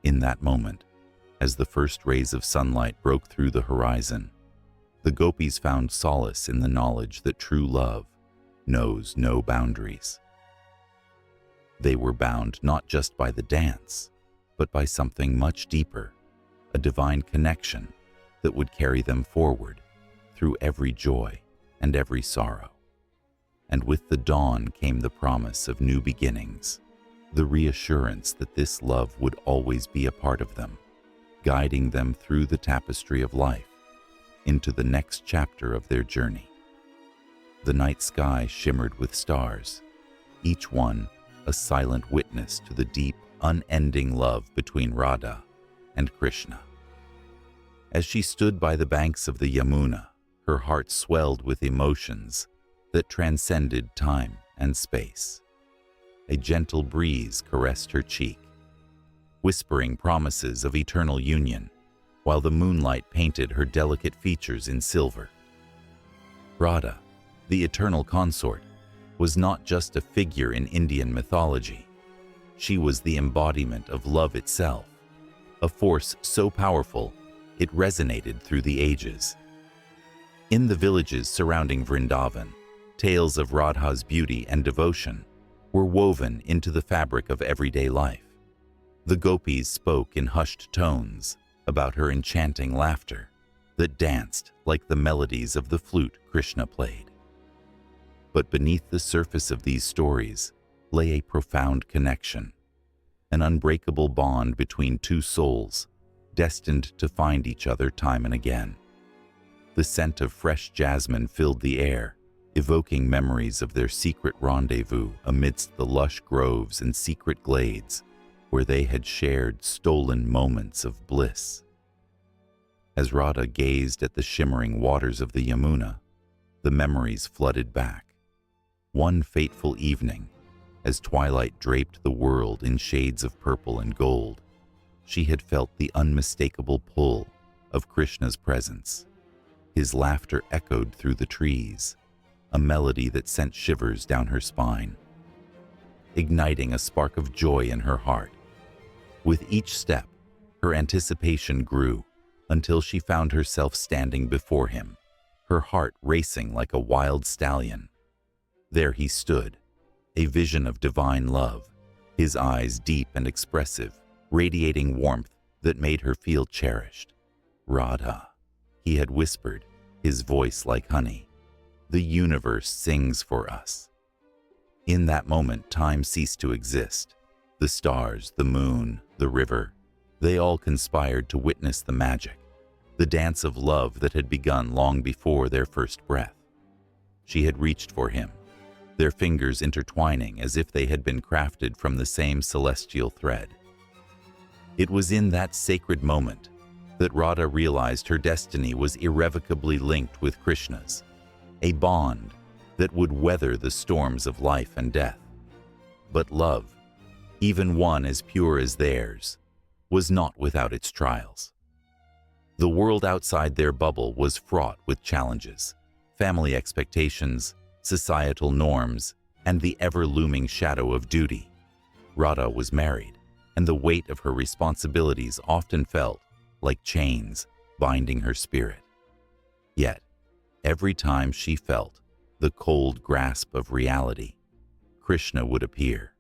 In that moment, as the first rays of sunlight broke through the horizon, the gopis found solace in the knowledge that true love knows no boundaries. They were bound not just by the dance, but by something much deeper, a divine connection that would carry them forward through every joy and every sorrow. And with the dawn came the promise of new beginnings, the reassurance that this love would always be a part of them, guiding them through the tapestry of life into the next chapter of their journey. The night sky shimmered with stars, each one a silent witness to the deep, unending love between Radha and Krishna. As she stood by the banks of the Yamuna, her heart swelled with emotions that transcended time and space. A gentle breeze caressed her cheek, whispering promises of eternal union, while the moonlight painted her delicate features in silver. Radha, the eternal consort, was not just a figure in Indian mythology. She was the embodiment of love itself, a force so powerful it resonated through the ages. In the villages surrounding Vrindavan, tales of Radha's beauty and devotion were woven into the fabric of everyday life. The gopis spoke in hushed tones about her enchanting laughter that danced like the melodies of the flute Krishna played. But beneath the surface of these stories lay a profound connection, an unbreakable bond between two souls destined to find each other time and again. The scent of fresh jasmine filled the air, evoking memories of their secret rendezvous amidst the lush groves and secret glades, where they had shared stolen moments of bliss. As Radha gazed at the shimmering waters of the Yamuna, the memories flooded back. One fateful evening, as twilight draped the world in shades of purple and gold, she had felt the unmistakable pull of Krishna's presence. His laughter echoed through the trees, a melody that sent shivers down her spine, igniting a spark of joy in her heart. With each step, her anticipation grew until she found herself standing before him, her heart racing like a wild stallion. There he stood, a vision of divine love, his eyes deep and expressive, radiating warmth that made her feel cherished. "Radha," he had whispered, his voice like honey. "The universe sings for us." In that moment, time ceased to exist. The stars, the moon, the river, they all conspired to witness the magic, the dance of love that had begun long before their first breath. She had reached for him, their fingers intertwining as if they had been crafted from the same celestial thread. It was in that sacred moment that Radha realized her destiny was irrevocably linked with Krishna's, a bond that would weather the storms of life and death. But love, even one as pure as theirs, was not without its trials. The world outside their bubble was fraught with challenges, family expectations, societal norms, and the ever-looming shadow of duty. Radha was married, and the weight of her responsibilities often felt like chains binding her spirit. Yet, every time she felt the cold grasp of reality, Krishna would appear,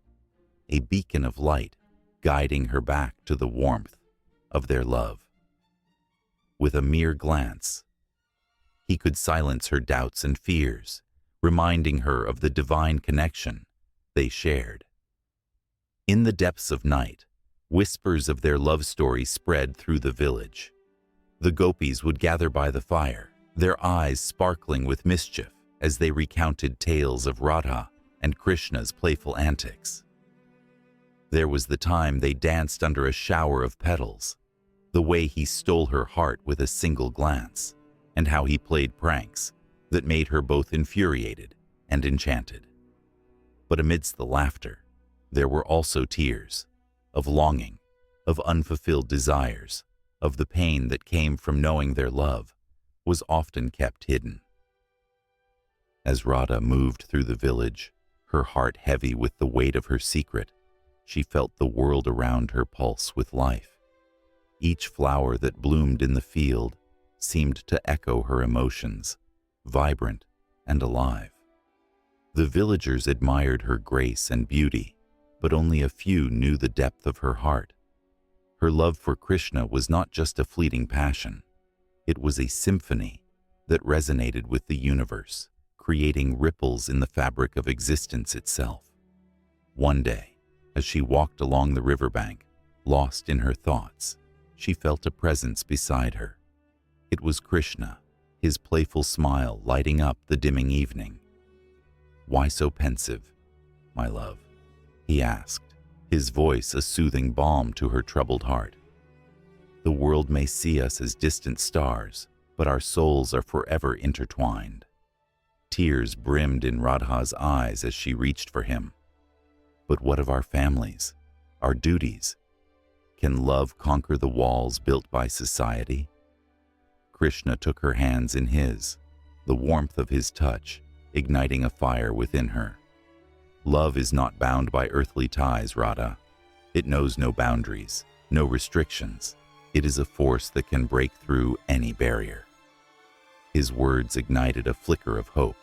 a beacon of light guiding her back to the warmth of their love. With a mere glance, he could silence her doubts and fears, reminding her of the divine connection they shared. In the depths of night, whispers of their love story spread through the village. The gopis would gather by the fire, their eyes sparkling with mischief as they recounted tales of Radha and Krishna's playful antics. There was the time they danced under a shower of petals, the way he stole her heart with a single glance, and how he played pranks that made her both infuriated and enchanted. But amidst the laughter, there were also tears, of longing, of unfulfilled desires, of the pain that came from knowing their love was often kept hidden. As Radha moved through the village, her heart heavy with the weight of her secret, she felt the world around her pulse with life. Each flower that bloomed in the field seemed to echo her emotions, vibrant and alive. The villagers admired her grace and beauty, but only a few knew the depth of her heart. Her love for Krishna was not just a fleeting passion. It was a symphony that resonated with the universe, creating ripples in the fabric of existence itself. One day, as she walked along the riverbank, lost in her thoughts, she felt a presence beside her. It was Krishna, his playful smile lighting up the dimming evening. "Why so pensive, my love?" he asked, his voice a soothing balm to her troubled heart. "The world may see us as distant stars, but our souls are forever intertwined." Tears brimmed in Radha's eyes as she reached for him. "But what of our families, our duties? Can love conquer the walls built by society?" Krishna took her hands in his, the warmth of his touch igniting a fire within her. "Love is not bound by earthly ties, Radha. It knows no boundaries, no restrictions. It is a force that can break through any barrier." His words ignited a flicker of hope,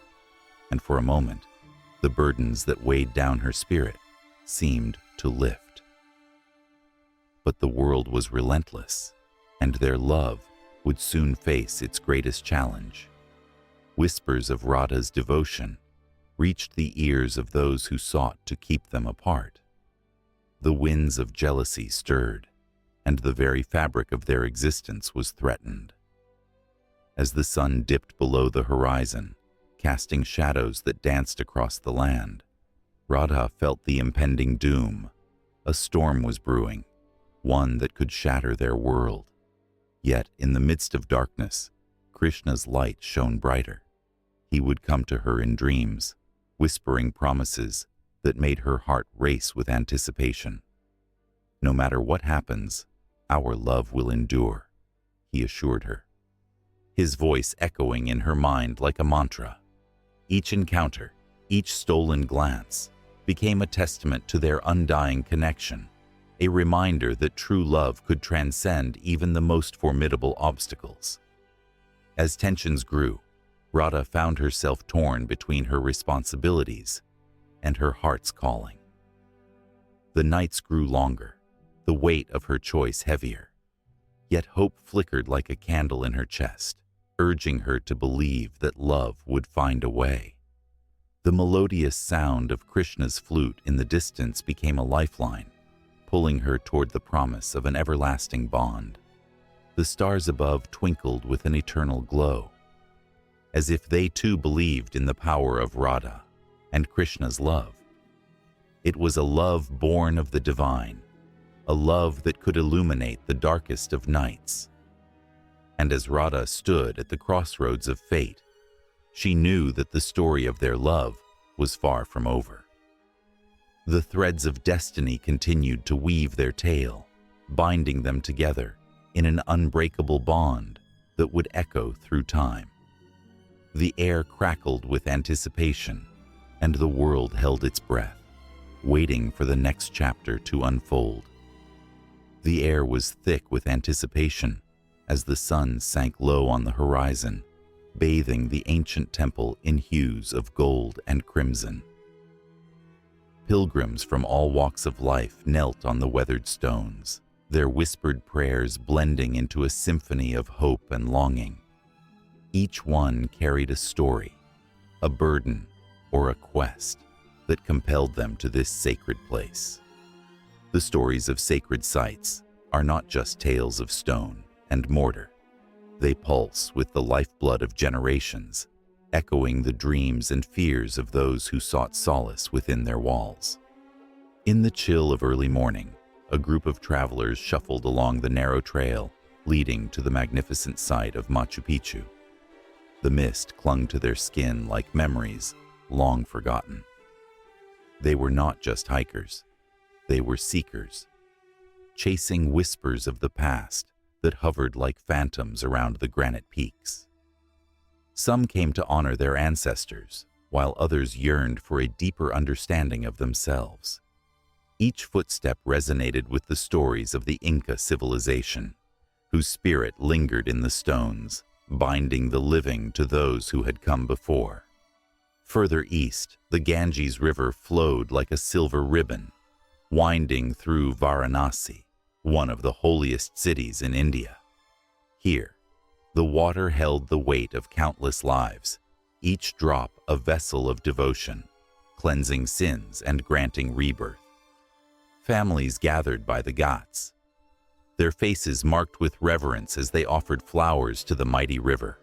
and for a moment, the burdens that weighed down her spirit seemed to lift. But the world was relentless, and their love would soon face its greatest challenge. Whispers of Radha's devotion reached the ears of those who sought to keep them apart. The winds of jealousy stirred, and the very fabric of their existence was threatened. As the sun dipped below the horizon, casting shadows that danced across the land, Radha felt the impending doom, A storm was brewing, one that could shatter their world. Yet, in the midst of darkness, Krishna's light shone brighter. He would come to her in dreams, whispering promises that made her heart race with anticipation. "No matter what happens, our love will endure," he assured her, his voice echoing in her mind like a mantra. Each encounter, each stolen glance, became a testament to their undying connection, a reminder that true love could transcend even the most formidable obstacles. As tensions grew, Radha found herself torn between her responsibilities and her heart's calling. The nights grew longer, the weight of her choice heavier. Yet hope flickered like a candle in her chest, urging her to believe that love would find a way. The melodious sound of Krishna's flute in the distance became a lifeline, pulling her toward the promise of an everlasting bond. The stars above twinkled with an eternal glow, as if they too believed in the power of Radha and Krishna's love. It was a love born of the divine, a love that could illuminate the darkest of nights. And as Radha stood at the crossroads of fate, she knew that the story of their love was far from over. The threads of destiny continued to weave their tale, binding them together in an unbreakable bond that would echo through time. The air crackled with anticipation, and the world held its breath, waiting for the next chapter to unfold. The air was thick with anticipation as the sun sank low on the horizon, bathing the ancient temple in hues of gold and crimson. Pilgrims from all walks of life knelt on the weathered stones, their whispered prayers blending into a symphony of hope and longing. Each one carried a story, a burden, or a quest that compelled them to this sacred place. The stories of sacred sites are not just tales of stone and mortar. They pulse with the lifeblood of generations, echoing the dreams and fears of those who sought solace within their walls. In the chill of early morning, a group of travelers shuffled along the narrow trail leading to the magnificent site of Machu Picchu. The mist clung to their skin like memories long forgotten. They were not just hikers, they were seekers, chasing whispers of the past that hovered like phantoms around the granite peaks. Some came to honor their ancestors, while others yearned for a deeper understanding of themselves. Each footstep resonated with the stories of the Inca civilization, whose spirit lingered in the stones, binding the living to those who had come before. Further east, the Ganges River flowed like a silver ribbon, winding through Varanasi, one of the holiest cities in India. Here, the water held the weight of countless lives, each drop a vessel of devotion, cleansing sins and granting rebirth. Families gathered by the ghats, their faces marked with reverence as they offered flowers to the mighty river.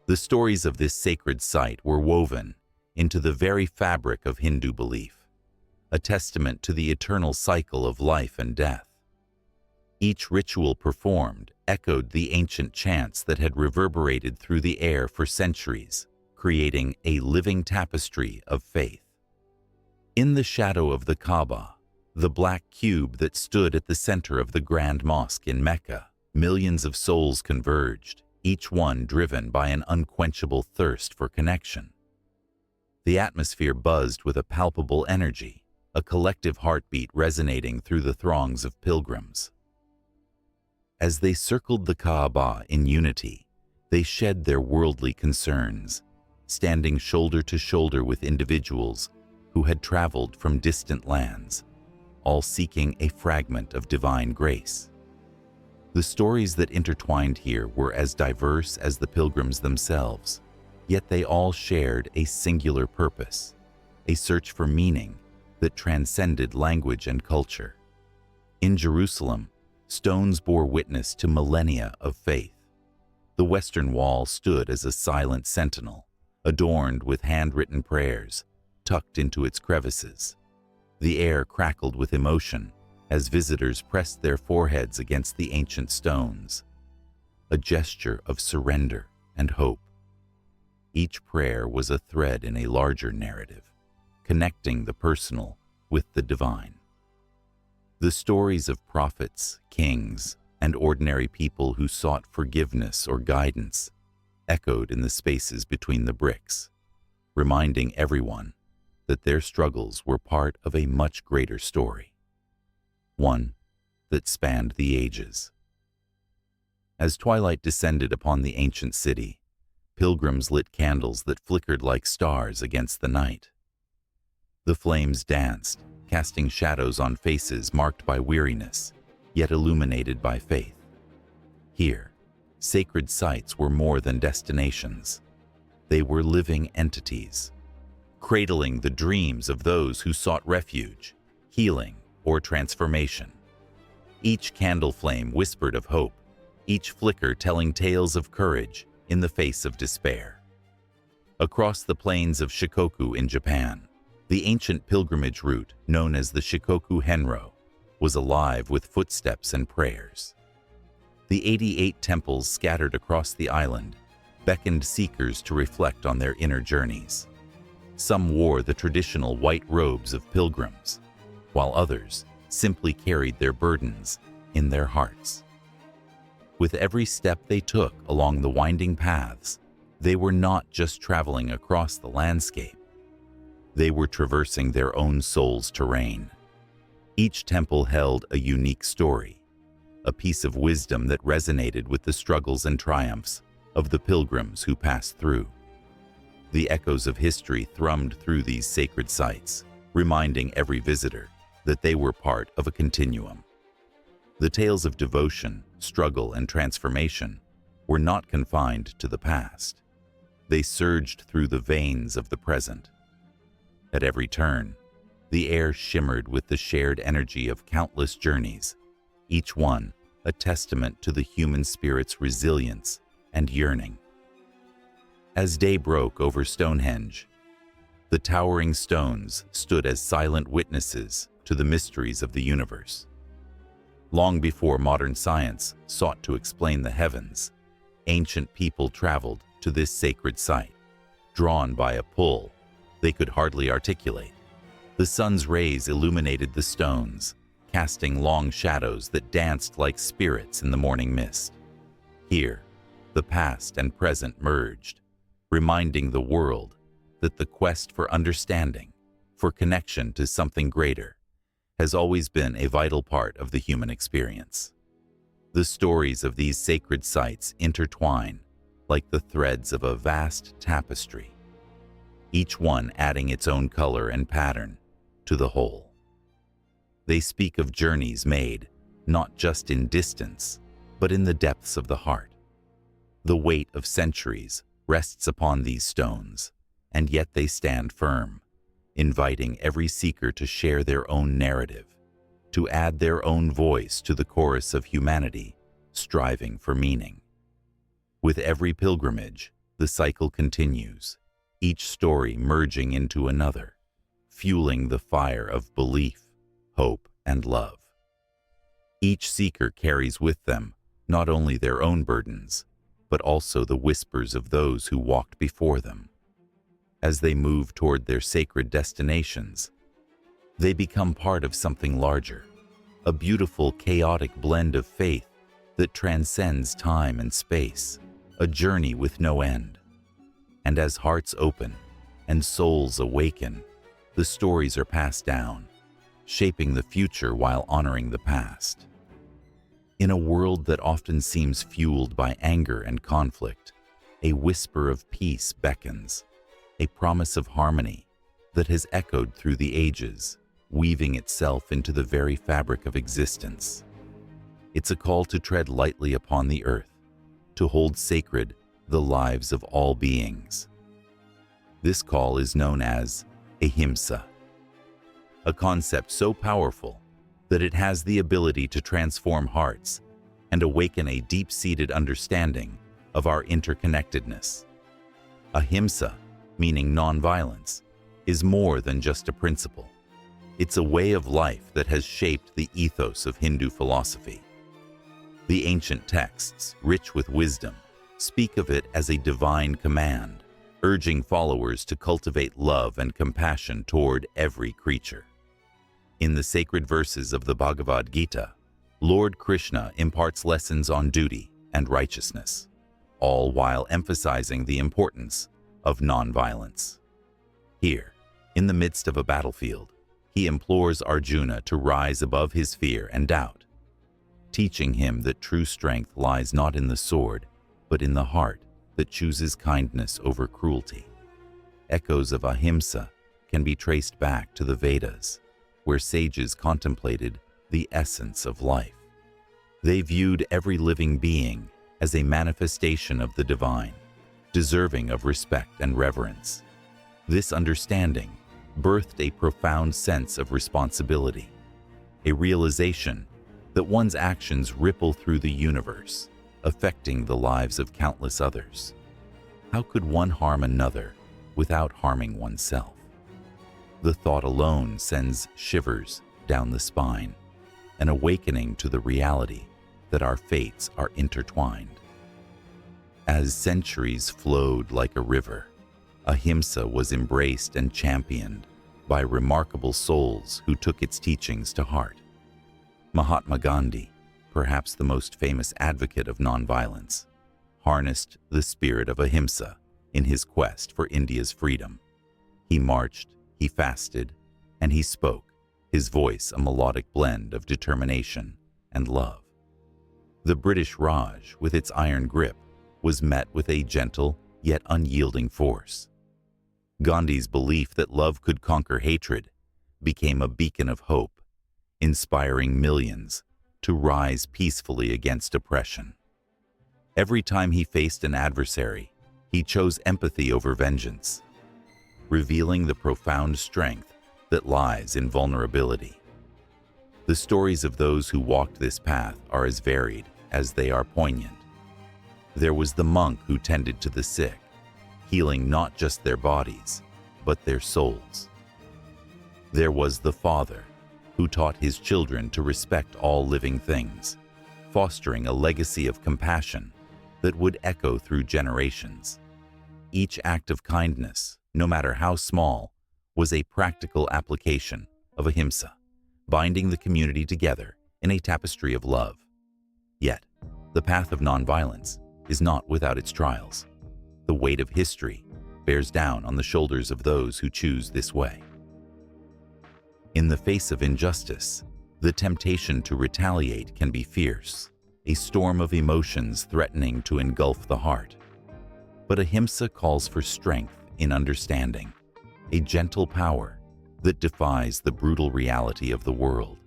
The stories of this sacred site were woven into the very fabric of Hindu belief, a testament to the eternal cycle of life and death. Each ritual performed echoed the ancient chants that had reverberated through the air for centuries, creating a living tapestry of faith. In the shadow of the Kaaba, the black cube that stood at the center of the Grand Mosque in Mecca, millions of souls converged, each one driven by an unquenchable thirst for connection. The atmosphere buzzed with a palpable energy, a collective heartbeat resonating through the throngs of pilgrims. As they circled the Kaaba in unity, they shed their worldly concerns, standing shoulder to shoulder with individuals who had traveled from distant lands, all seeking a fragment of divine grace. The stories that intertwined here were as diverse as the pilgrims themselves, yet they all shared a singular purpose, a search for meaning that transcended language and culture. In Jerusalem, stones bore witness to millennia of faith. The Western Wall stood as a silent sentinel, adorned with handwritten prayers tucked into its crevices. The air crackled with emotion as visitors pressed their foreheads against the ancient stones, a gesture of surrender and hope. Each prayer was a thread in a larger narrative, connecting the personal with the divine. The stories of prophets, kings, and ordinary people who sought forgiveness or guidance echoed in the spaces between the bricks, reminding everyone that their struggles were part of a much greater story, one that spanned the ages. As twilight descended upon the ancient city, pilgrims lit candles that flickered like stars against the night. The flames danced, casting shadows on faces marked by weariness, yet illuminated by faith. Here, sacred sites were more than destinations. They were living entities, cradling the dreams of those who sought refuge, healing, or transformation. Each candle flame whispered of hope, each flicker telling tales of courage in the face of despair. Across the plains of Shikoku in Japan, the ancient pilgrimage route known as the Shikoku Henro was alive with footsteps and prayers. The 88 temples scattered across the island beckoned seekers to reflect on their inner journeys. Some wore the traditional white robes of pilgrims, while others simply carried their burdens in their hearts. With every step they took along the winding paths, they were not just traveling across the landscape. They were traversing their own soul's terrain. Each temple held a unique story, a piece of wisdom that resonated with the struggles and triumphs of the pilgrims who passed through. The echoes of history thrummed through these sacred sites, reminding every visitor that they were part of a continuum. The tales of devotion, struggle, and transformation were not confined to the past. They surged through the veins of the present. At every turn, the air shimmered with the shared energy of countless journeys, each one a testament to the human spirit's resilience and yearning. As day broke over Stonehenge, the towering stones stood as silent witnesses to the mysteries of the universe. Long before modern science sought to explain the heavens, ancient people traveled to this sacred site, drawn by a pull they could hardly articulate. The sun's rays illuminated the stones, casting long shadows that danced like spirits in the morning mist. Here, the past and present merged, reminding the world that the quest for understanding, for connection to something greater, has always been a vital part of the human experience. The stories of these sacred sites intertwine like the threads of a vast tapestry, each one adding its own color and pattern to the whole. They speak of journeys made not just in distance, but in the depths of the heart. The weight of centuries rests upon these stones, and yet they stand firm, inviting every seeker to share their own narrative, to add their own voice to the chorus of humanity, striving for meaning. With every pilgrimage, the cycle continues, each story merging into another, fueling the fire of belief, hope, and love. Each seeker carries with them not only their own burdens, but also the whispers of those who walked before them. As they move toward their sacred destinations, they become part of something larger, a beautiful, chaotic blend of faith that transcends time and space, a journey with no end. And as hearts open and souls awaken, the stories are passed down, shaping the future while honoring the past. In a world that often seems fueled by anger and conflict, a whisper of peace beckons, a promise of harmony that has echoed through the ages, weaving itself into the very fabric of existence. It's a call to tread lightly upon the earth, to hold sacred the lives of all beings. This call is known as ahimsa, a concept so powerful that it has the ability to transform hearts and awaken a deep-seated understanding of our interconnectedness. Ahimsa, meaning nonviolence, is more than just a principle. It's a way of life that has shaped the ethos of Hindu philosophy. The ancient texts, rich with wisdom, speak of it as a divine command, urging followers to cultivate love and compassion toward every creature. In the sacred verses of the Bhagavad Gita, Lord Krishna imparts lessons on duty and righteousness, all while emphasizing the importance of nonviolence. Here, in the midst of a battlefield, he implores Arjuna to rise above his fear and doubt, teaching him that true strength lies not in the sword, but in the heart that chooses kindness over cruelty. Echoes of ahimsa can be traced back to the Vedas, where sages contemplated the essence of life. They viewed every living being as a manifestation of the divine, deserving of respect and reverence. This understanding birthed a profound sense of responsibility, a realization that one's actions ripple through the universe, affecting the lives of countless others. How could one harm another without harming oneself? The thought alone sends shivers down the spine, an awakening to the reality that our fates are intertwined. As centuries flowed like a river, ahimsa was embraced and championed by remarkable souls who took its teachings to heart. Mahatma Gandhi, perhaps the most famous advocate of nonviolence, harnessed the spirit of ahimsa in his quest for India's freedom. He marched, he fasted, and he spoke, his voice a melodic blend of determination and love. The British Raj, with its iron grip, was met with a gentle yet unyielding force. Gandhi's belief that love could conquer hatred became a beacon of hope, inspiring millions to rise peacefully against oppression. Every time he faced an adversary, he chose empathy over vengeance, revealing the profound strength that lies in vulnerability. The stories of those who walked this path are as varied as they are poignant. There was the monk who tended to the sick, healing not just their bodies, but their souls. There was the father who taught his children to respect all living things, fostering a legacy of compassion that would echo through generations. Each act of kindness, no matter how small, was a practical application of ahimsa, binding the community together in a tapestry of love. Yet, the path of nonviolence is not without its trials. The weight of history bears down on the shoulders of those who choose this way. In the face of injustice, the temptation to retaliate can be fierce, a storm of emotions threatening to engulf the heart. But ahimsa calls for strength in understanding, a gentle power that defies the brutal reality of the world.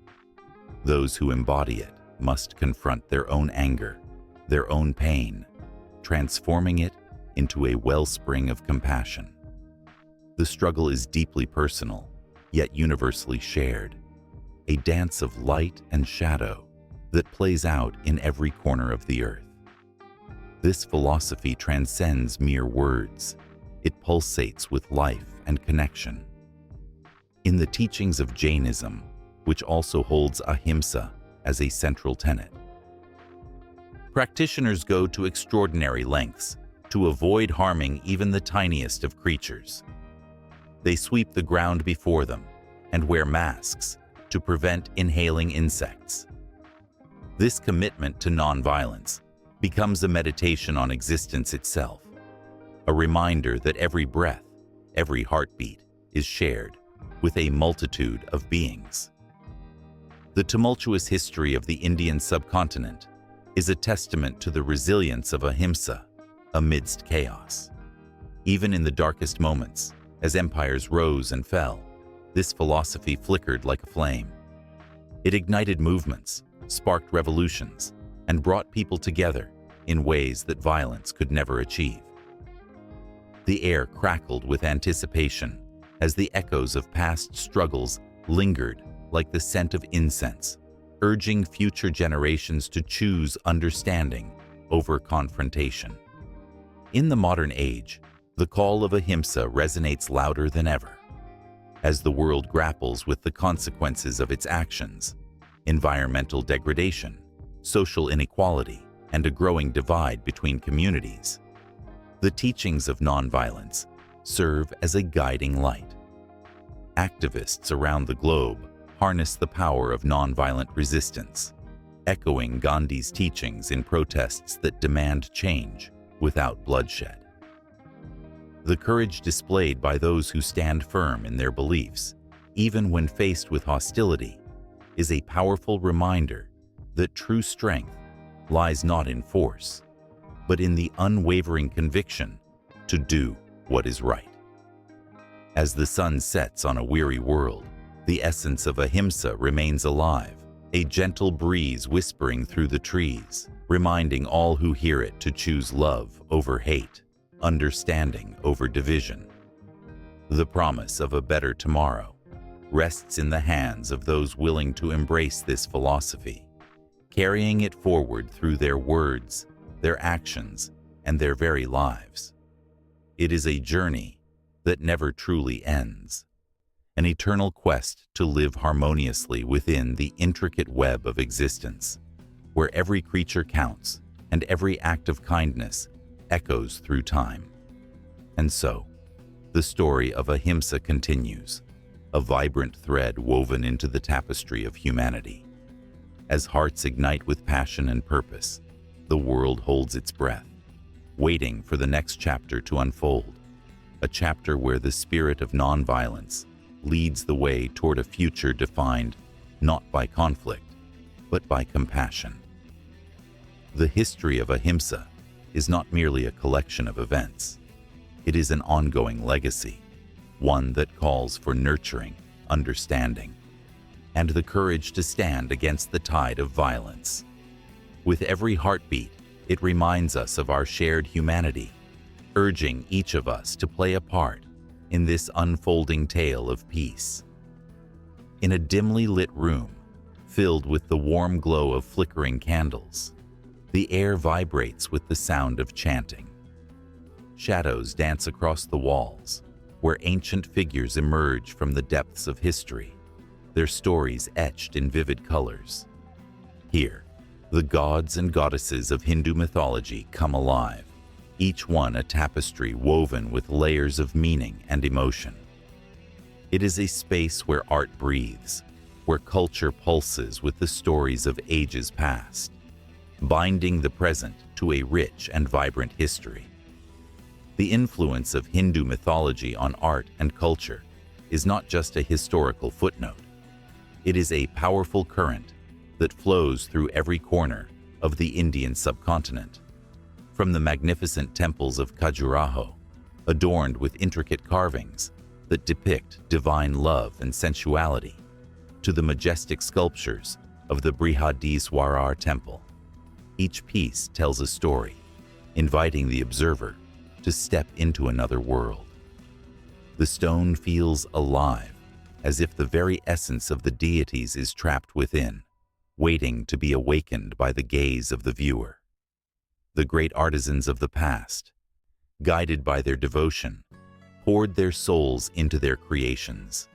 Those who embody it must confront their own anger, their own pain, transforming it into a wellspring of compassion. The struggle is deeply personal, yet universally shared, a dance of light and shadow that plays out in every corner of the earth. This philosophy transcends mere words. It pulsates with life and connection. In the teachings of Jainism, which also holds ahimsa as a central tenet, practitioners go to extraordinary lengths to avoid harming even the tiniest of creatures. They sweep the ground before them and wear masks to prevent inhaling insects. This commitment to nonviolence becomes a meditation on existence itself, a reminder that every breath, every heartbeat is shared with a multitude of beings. The tumultuous history of the Indian subcontinent is a testament to the resilience of ahimsa amidst chaos. Even in the darkest moments, as empires rose and fell, this philosophy flickered like a flame. It ignited movements, sparked revolutions, and brought people together in ways that violence could never achieve. The air crackled with anticipation as the echoes of past struggles lingered like the scent of incense, urging future generations to choose understanding over confrontation. In the modern age, the call of ahimsa resonates louder than ever. as the world grapples with the consequences of its actions: environmental degradation, social inequality, and a growing divide between communities. The teachings of nonviolence serve as a guiding light. Activists around the globe harness the power of nonviolent resistance, echoing Gandhi's teachings in protests that demand change without bloodshed. The courage displayed by those who stand firm in their beliefs, even when faced with hostility, is a powerful reminder that true strength lies not in force, but in the unwavering conviction to do what is right. As the sun sets on a weary world, the essence of ahimsa remains alive, a gentle breeze whispering through the trees, reminding all who hear it to choose love over hate, understanding over division. The promise of a better tomorrow rests in the hands of those willing to embrace this philosophy, carrying it forward through their words, their actions, and their very lives. It is a journey that never truly ends, an eternal quest to live harmoniously within the intricate web of existence, where every creature counts and every act of kindness echoes through time. And so, the story of ahimsa continues, a vibrant thread woven into the tapestry of humanity. As hearts ignite with passion and purpose, the world holds its breath, waiting for the next chapter to unfold, a chapter where the spirit of nonviolence leads the way toward a future defined not by conflict, but by compassion. The history of ahimsa is not merely a collection of events. It is an ongoing legacy, one that calls for nurturing, understanding, and the courage to stand against the tide of violence. With every heartbeat, it reminds us of our shared humanity, urging each of us to play a part in this unfolding tale of peace. In a dimly lit room, filled with the warm glow of flickering candles, the air vibrates with the sound of chanting. Shadows dance across the walls, where ancient figures emerge from the depths of history, their stories etched in vivid colors. Here, the gods and goddesses of Hindu mythology come alive, each one a tapestry woven with layers of meaning and emotion. It is a space where art breathes, where culture pulses with the stories of ages past, binding the present to a rich and vibrant history. The influence of Hindu mythology on art and culture is not just a historical footnote. It is a powerful current that flows through every corner of the Indian subcontinent. From the magnificent temples of Khajuraho, adorned with intricate carvings that depict divine love and sensuality, to the majestic sculptures of the Brihadiswarar temple. Each piece tells a story, inviting the observer to step into another world. The stone feels alive, as if the very essence of the deities is trapped within, waiting to be awakened by the gaze of the viewer. The great artisans of the past, guided by their devotion, poured their souls into their creations.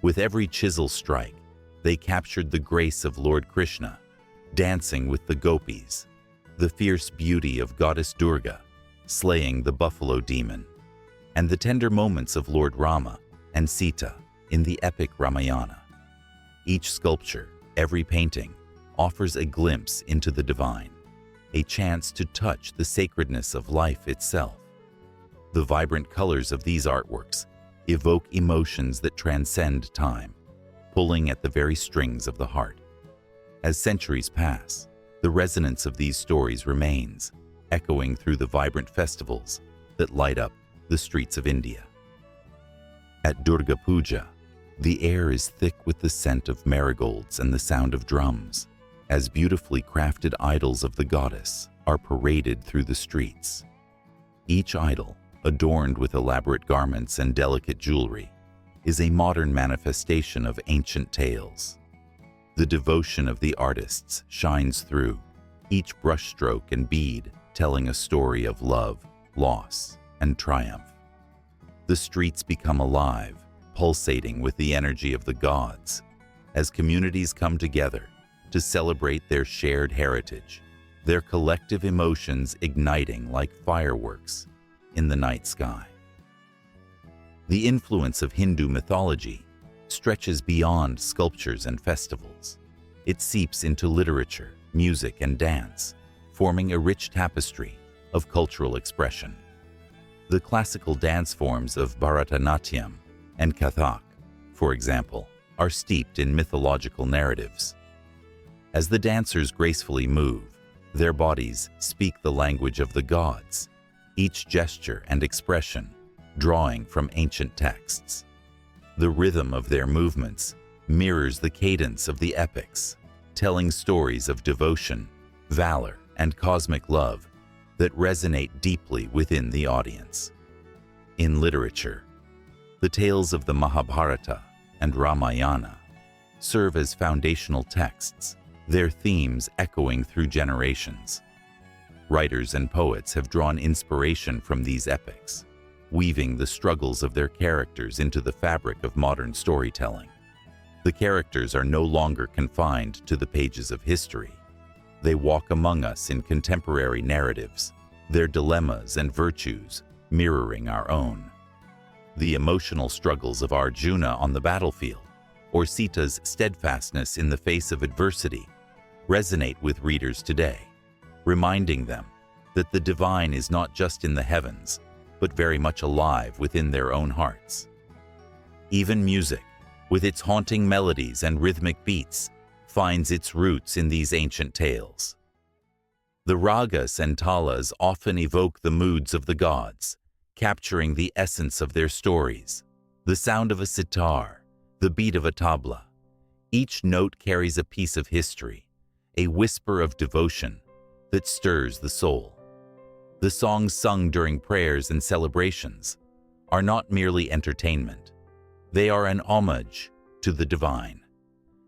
With every chisel strike, they captured the grace of Lord Krishna, dancing with the gopis, the fierce beauty of Goddess Durga, slaying the buffalo demon, and the tender moments of Lord Rama and Sita in the epic Ramayana. Each sculpture, every painting, offers a glimpse into the divine, a chance to touch the sacredness of life itself. The vibrant colors of these artworks evoke emotions that transcend time, pulling at the very strings of the heart. As centuries pass, the resonance of these stories remains, echoing through the vibrant festivals that light up the streets of India. At Durga Puja, the air is thick with the scent of marigolds and the sound of drums, as beautifully crafted idols of the goddess are paraded through the streets. Each idol, adorned with elaborate garments and delicate jewelry, is a modern manifestation of ancient tales. The devotion of the artists shines through, each brushstroke and bead telling a story of love, loss, and triumph. The streets become alive, pulsating with the energy of the gods, as communities come together to celebrate their shared heritage, their collective emotions igniting like fireworks in the night sky. The influence of Hindu mythology stretches beyond sculptures and festivals. It seeps into literature, music, and dance, forming a rich tapestry of cultural expression. The classical dance forms of Bharatanatyam and Kathak, for example, are steeped in mythological narratives. As the dancers gracefully move, their bodies speak the language of the gods, each gesture and expression drawing from ancient texts. The rhythm of their movements mirrors the cadence of the epics, telling stories of devotion, valor, and cosmic love that resonate deeply within the audience. In literature, the tales of the Mahabharata and Ramayana serve as foundational texts, their themes echoing through generations. Writers and poets have drawn inspiration from these epics, weaving the struggles of their characters into the fabric of modern storytelling. The characters are no longer confined to the pages of history. They walk among us in contemporary narratives, their dilemmas and virtues mirroring our own. The emotional struggles of Arjuna on the battlefield, or Sita's steadfastness in the face of adversity, resonate with readers today, reminding them that the divine is not just in the heavens, but very much alive within their own hearts. Even music, with its haunting melodies and rhythmic beats, finds its roots in these ancient tales. The ragas and talas often evoke the moods of the gods, capturing the essence of their stories. The sound of a sitar, the beat of a tabla. Each note carries a piece of history, a whisper of devotion that stirs the soul. The songs sung during prayers and celebrations are not merely entertainment. They are an homage to the divine,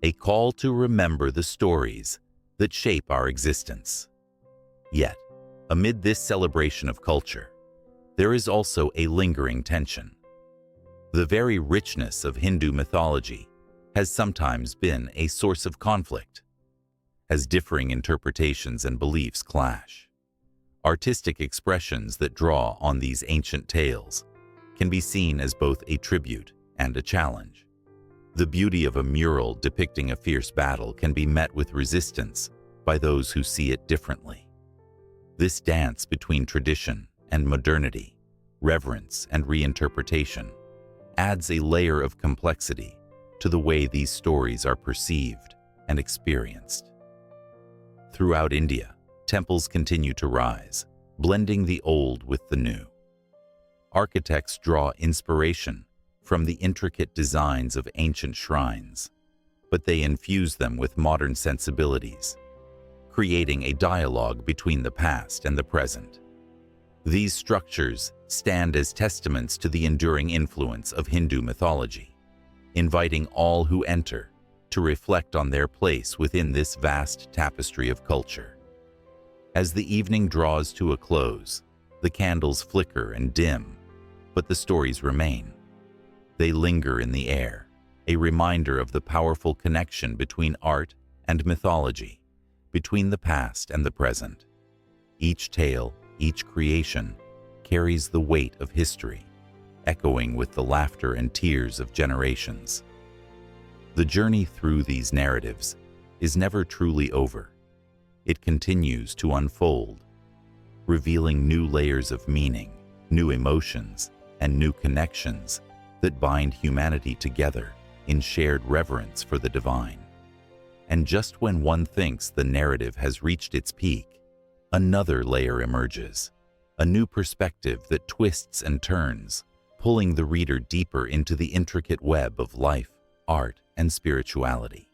a call to remember the stories that shape our existence. Yet, amid this celebration of culture, there is also a lingering tension. The very richness of Hindu mythology has sometimes been a source of conflict, as differing interpretations and beliefs clash. Artistic expressions that draw on these ancient tales can be seen as both a tribute and a challenge. The beauty of a mural depicting a fierce battle can be met with resistance by those who see it differently. This dance between tradition and modernity, reverence and reinterpretation, adds a layer of complexity to the way these stories are perceived and experienced. Throughout India, temples continue to rise, blending the old with the new. Architects draw inspiration from the intricate designs of ancient shrines, but they infuse them with modern sensibilities, creating a dialogue between the past and the present. These structures stand as testaments to the enduring influence of Hindu mythology, inviting all who enter to reflect on their place within this vast tapestry of culture. As the evening draws to a close, the candles flicker and dim, but the stories remain. They linger in the air, a reminder of the powerful connection between art and mythology, between the past and the present. Each tale, each creation, carries the weight of history, echoing with the laughter and tears of generations. The journey through these narratives is never truly over. It continues to unfold, revealing new layers of meaning, new emotions, and new connections that bind humanity together in shared reverence for the divine. And just when one thinks the narrative has reached its peak, another layer emerges, a new perspective that twists and turns, pulling the reader deeper into the intricate web of life, art, and spirituality.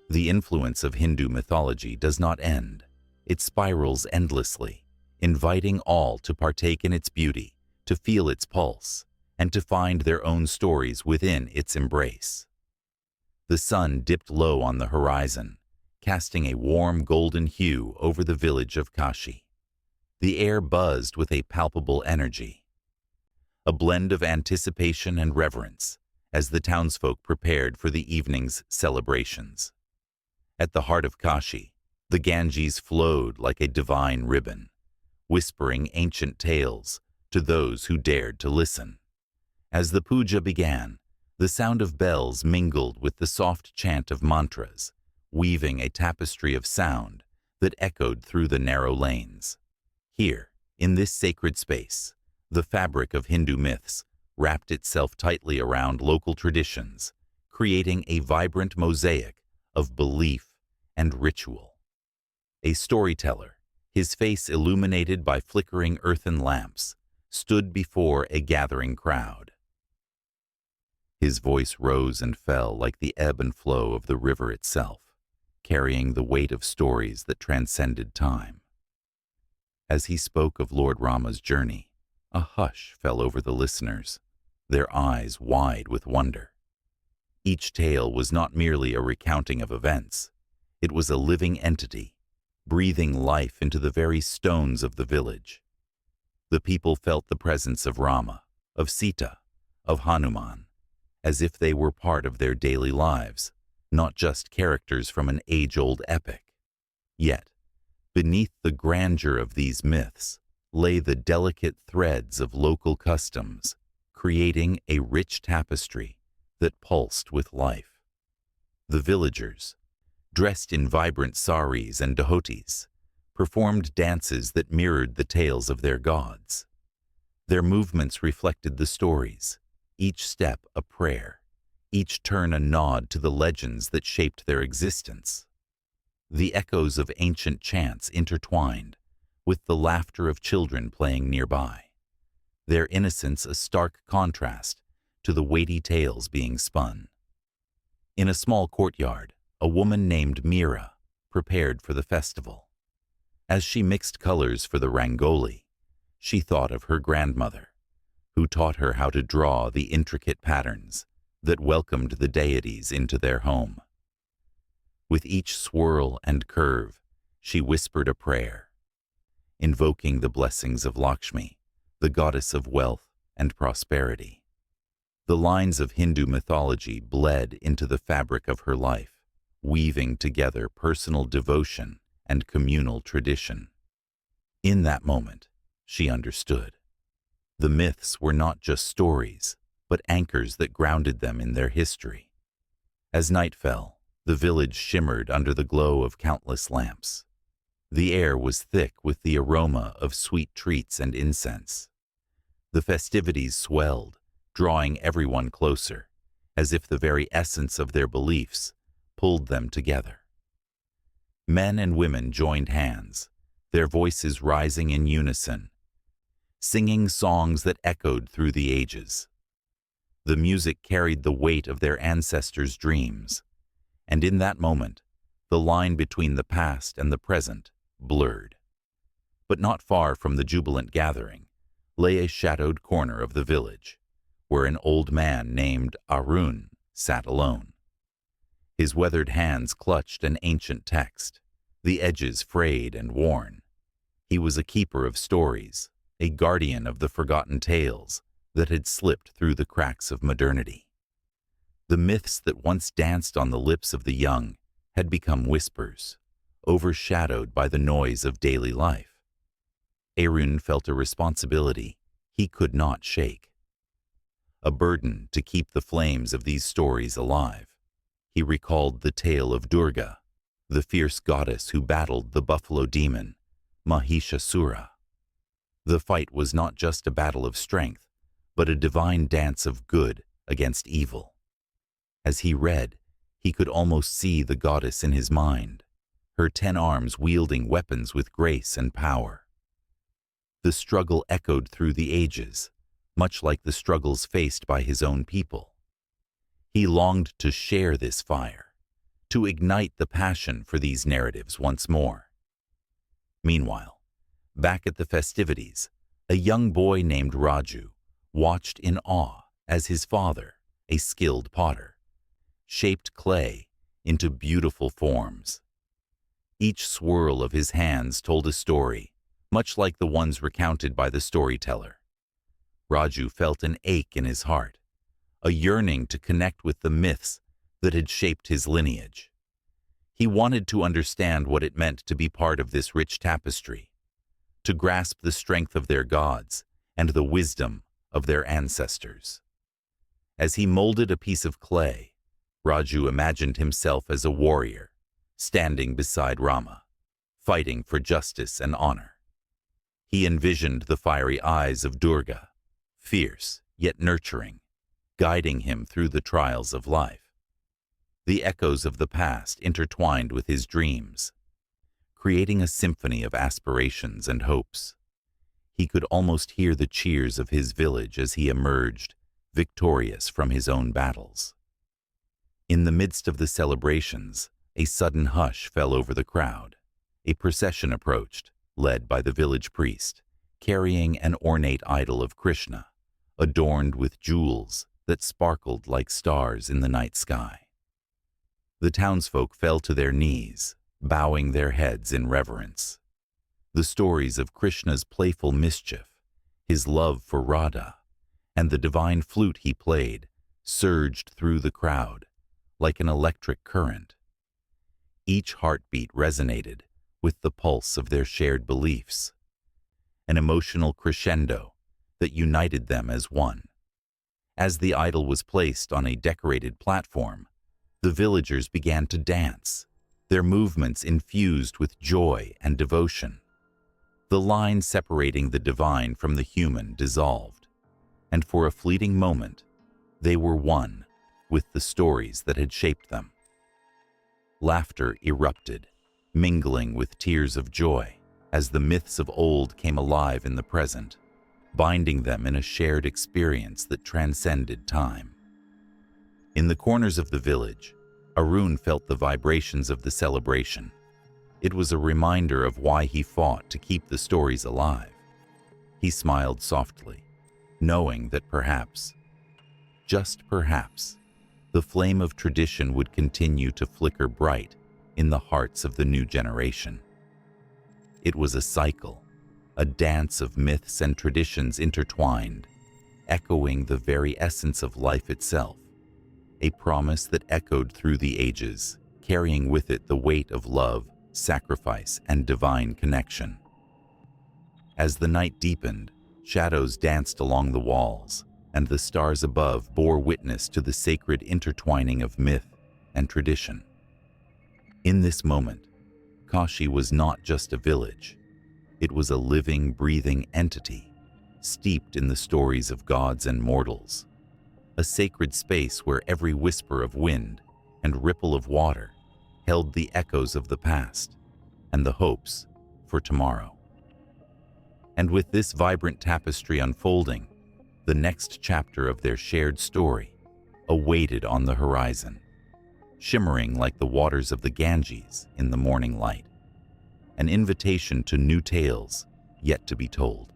The influence of Hindu mythology does not end. It spirals endlessly, inviting all to partake in its beauty, to feel its pulse, and to find their own stories within its embrace. The sun dipped low on the horizon, casting a warm golden hue over the village of Kashi. The air buzzed with a palpable energy, a blend of anticipation and reverence, as the townsfolk prepared for the evening's celebrations. At the heart of Kashi, the Ganges flowed like a divine ribbon, whispering ancient tales to those who dared to listen. As the puja began, the sound of bells mingled with the soft chant of mantras, weaving a tapestry of sound that echoed through the narrow lanes. Here, in this sacred space, the fabric of Hindu myths wrapped itself tightly around local traditions, creating a vibrant mosaic of belief and ritual. A storyteller, his face illuminated by flickering earthen lamps, stood before a gathering crowd. His voice rose and fell like the ebb and flow of the river itself, carrying the weight of stories that transcended time. As he spoke of Lord Rama's journey, a hush fell over the listeners, their eyes wide with wonder. Each tale was not merely a recounting of events, it was a living entity, breathing life into the very stones of the village. The people felt the presence of Rama, of Sita, of Hanuman, as if they were part of their daily lives, not just characters from an age-old epic. Yet, beneath the grandeur of these myths lay the delicate threads of local customs, creating a rich tapestry that pulsed with life. The villagers, dressed in vibrant saris and dhotis, performed dances that mirrored the tales of their gods. Their movements reflected the stories, each step a prayer, each turn a nod to the legends that shaped their existence. The echoes of ancient chants intertwined with the laughter of children playing nearby, their innocence a stark contrast to the weighty tales being spun. In a small courtyard, a woman named Meera prepared for the festival. As she mixed colors for the rangoli, she thought of her grandmother, who taught her how to draw the intricate patterns that welcomed the deities into their home. With each swirl and curve, she whispered a prayer, invoking the blessings of Lakshmi, the goddess of wealth and prosperity. The lines of Hindu mythology bled into the fabric of her life, weaving together personal devotion and communal tradition. In that moment, she understood. The myths were not just stories, but anchors that grounded them in their history. As night fell, the village shimmered under the glow of countless lamps. The air was thick with the aroma of sweet treats and incense. The festivities swelled, drawing everyone closer, as if the very essence of their beliefs pulled them together. Men and women joined hands, their voices rising in unison, singing songs that echoed through the ages. The music carried the weight of their ancestors' dreams, and in that moment, the line between the past and the present blurred. But not far from the jubilant gathering lay a shadowed corner of the village, where an old man named Arun sat alone. His weathered hands clutched an ancient text, the edges frayed and worn. He was a keeper of stories, a guardian of the forgotten tales that had slipped through the cracks of modernity. The myths that once danced on the lips of the young had become whispers, overshadowed by the noise of daily life. Arun felt a responsibility he could not shake, a burden to keep the flames of these stories alive. He recalled the tale of Durga, the fierce goddess who battled the buffalo demon, Mahishasura. The fight was not just a battle of strength, but a divine dance of good against evil. As he read, he could almost see the goddess in his mind, her 10 arms wielding weapons with grace and power. The struggle echoed through the ages, much like the struggles faced by his own people. He longed to share this fire, to ignite the passion for these narratives once more. Meanwhile, back at the festivities, a young boy named Raju watched in awe as his father, a skilled potter, shaped clay into beautiful forms. Each swirl of his hands told a story, much like the ones recounted by the storyteller. Raju felt an ache in his heart, a yearning to connect with the myths that had shaped his lineage. He wanted to understand what it meant to be part of this rich tapestry, to grasp the strength of their gods and the wisdom of their ancestors. As he molded a piece of clay, Raju imagined himself as a warrior, standing beside Rama, fighting for justice and honor. He envisioned the fiery eyes of Durga, fierce yet nurturing, guiding him through the trials of life. The echoes of the past intertwined with his dreams, creating a symphony of aspirations and hopes. He could almost hear the cheers of his village as he emerged, victorious from his own battles. In the midst of the celebrations, a sudden hush fell over the crowd. A procession approached, led by the village priest, carrying an ornate idol of Krishna, adorned with jewels that sparkled like stars in the night sky. The townsfolk fell to their knees, bowing their heads in reverence. The stories of Krishna's playful mischief, his love for Radha, and the divine flute he played surged through the crowd like an electric current. Each heartbeat resonated with the pulse of their shared beliefs, an emotional crescendo that united them as one. As the idol was placed on a decorated platform, the villagers began to dance, their movements infused with joy and devotion. The line separating the divine from the human dissolved, and for a fleeting moment, they were one with the stories that had shaped them. Laughter erupted, mingling with tears of joy, as the myths of old came alive in the present, binding them in a shared experience that transcended time. In the corners of the village, Arun felt the vibrations of the celebration. It was a reminder of why he fought to keep the stories alive. He smiled softly, knowing that perhaps, just perhaps, the flame of tradition would continue to flicker bright in the hearts of the new generation. It was a cycle, a dance of myths and traditions intertwined, echoing the very essence of life itself, a promise that echoed through the ages, carrying with it the weight of love, sacrifice, and divine connection. As the night deepened, shadows danced along the walls, and the stars above bore witness to the sacred intertwining of myth and tradition. In this moment, Kashi was not just a village. It was a living, breathing entity, steeped in the stories of gods and mortals, a sacred space where every whisper of wind and ripple of water held the echoes of the past and the hopes for tomorrow. And with this vibrant tapestry unfolding, the next chapter of their shared story awaited on the horizon, shimmering like the waters of the Ganges in the morning light, an invitation to new tales yet to be told.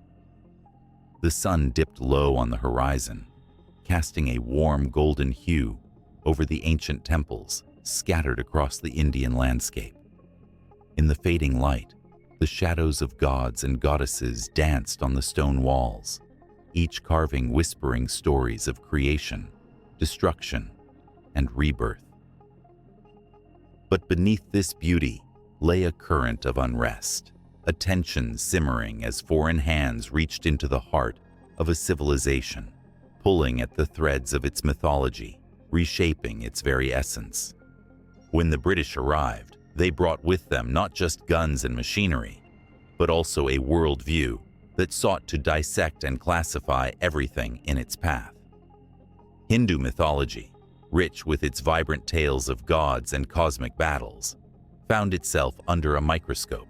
The sun dipped low on the horizon, casting a warm golden hue over the ancient temples scattered across the Indian landscape. In the fading light, the shadows of gods and goddesses danced on the stone walls, each carving whispering stories of creation, destruction, and rebirth. But beneath this beauty lay a current of unrest, a tension simmering as foreign hands reached into the heart of a civilization, pulling at the threads of its mythology, reshaping its very essence. When the British arrived, they brought with them not just guns and machinery, but also a worldview that sought to dissect and classify everything in its path. Hindu mythology, rich with its vibrant tales of gods and cosmic battles, found itself under a microscope.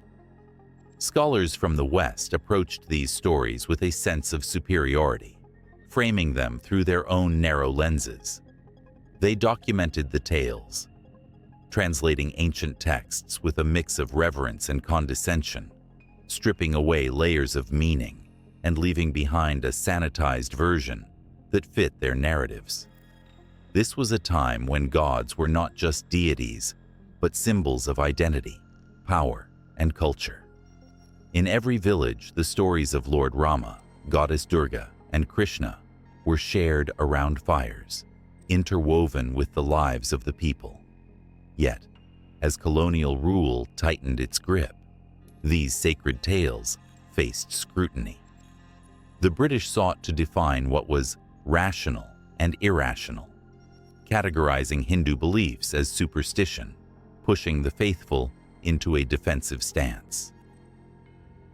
Scholars from the West approached these stories with a sense of superiority, framing them through their own narrow lenses. They documented the tales, translating ancient texts with a mix of reverence and condescension, stripping away layers of meaning and leaving behind a sanitized version that fit their narratives. This was a time when gods were not just deities, but symbols of identity, power, and culture. In every village, the stories of Lord Rama, Goddess Durga, and Krishna were shared around fires, interwoven with the lives of the people. Yet, as colonial rule tightened its grip, these sacred tales faced scrutiny. The British sought to define what was rational and irrational, categorizing Hindu beliefs as superstition, pushing the faithful into a defensive stance.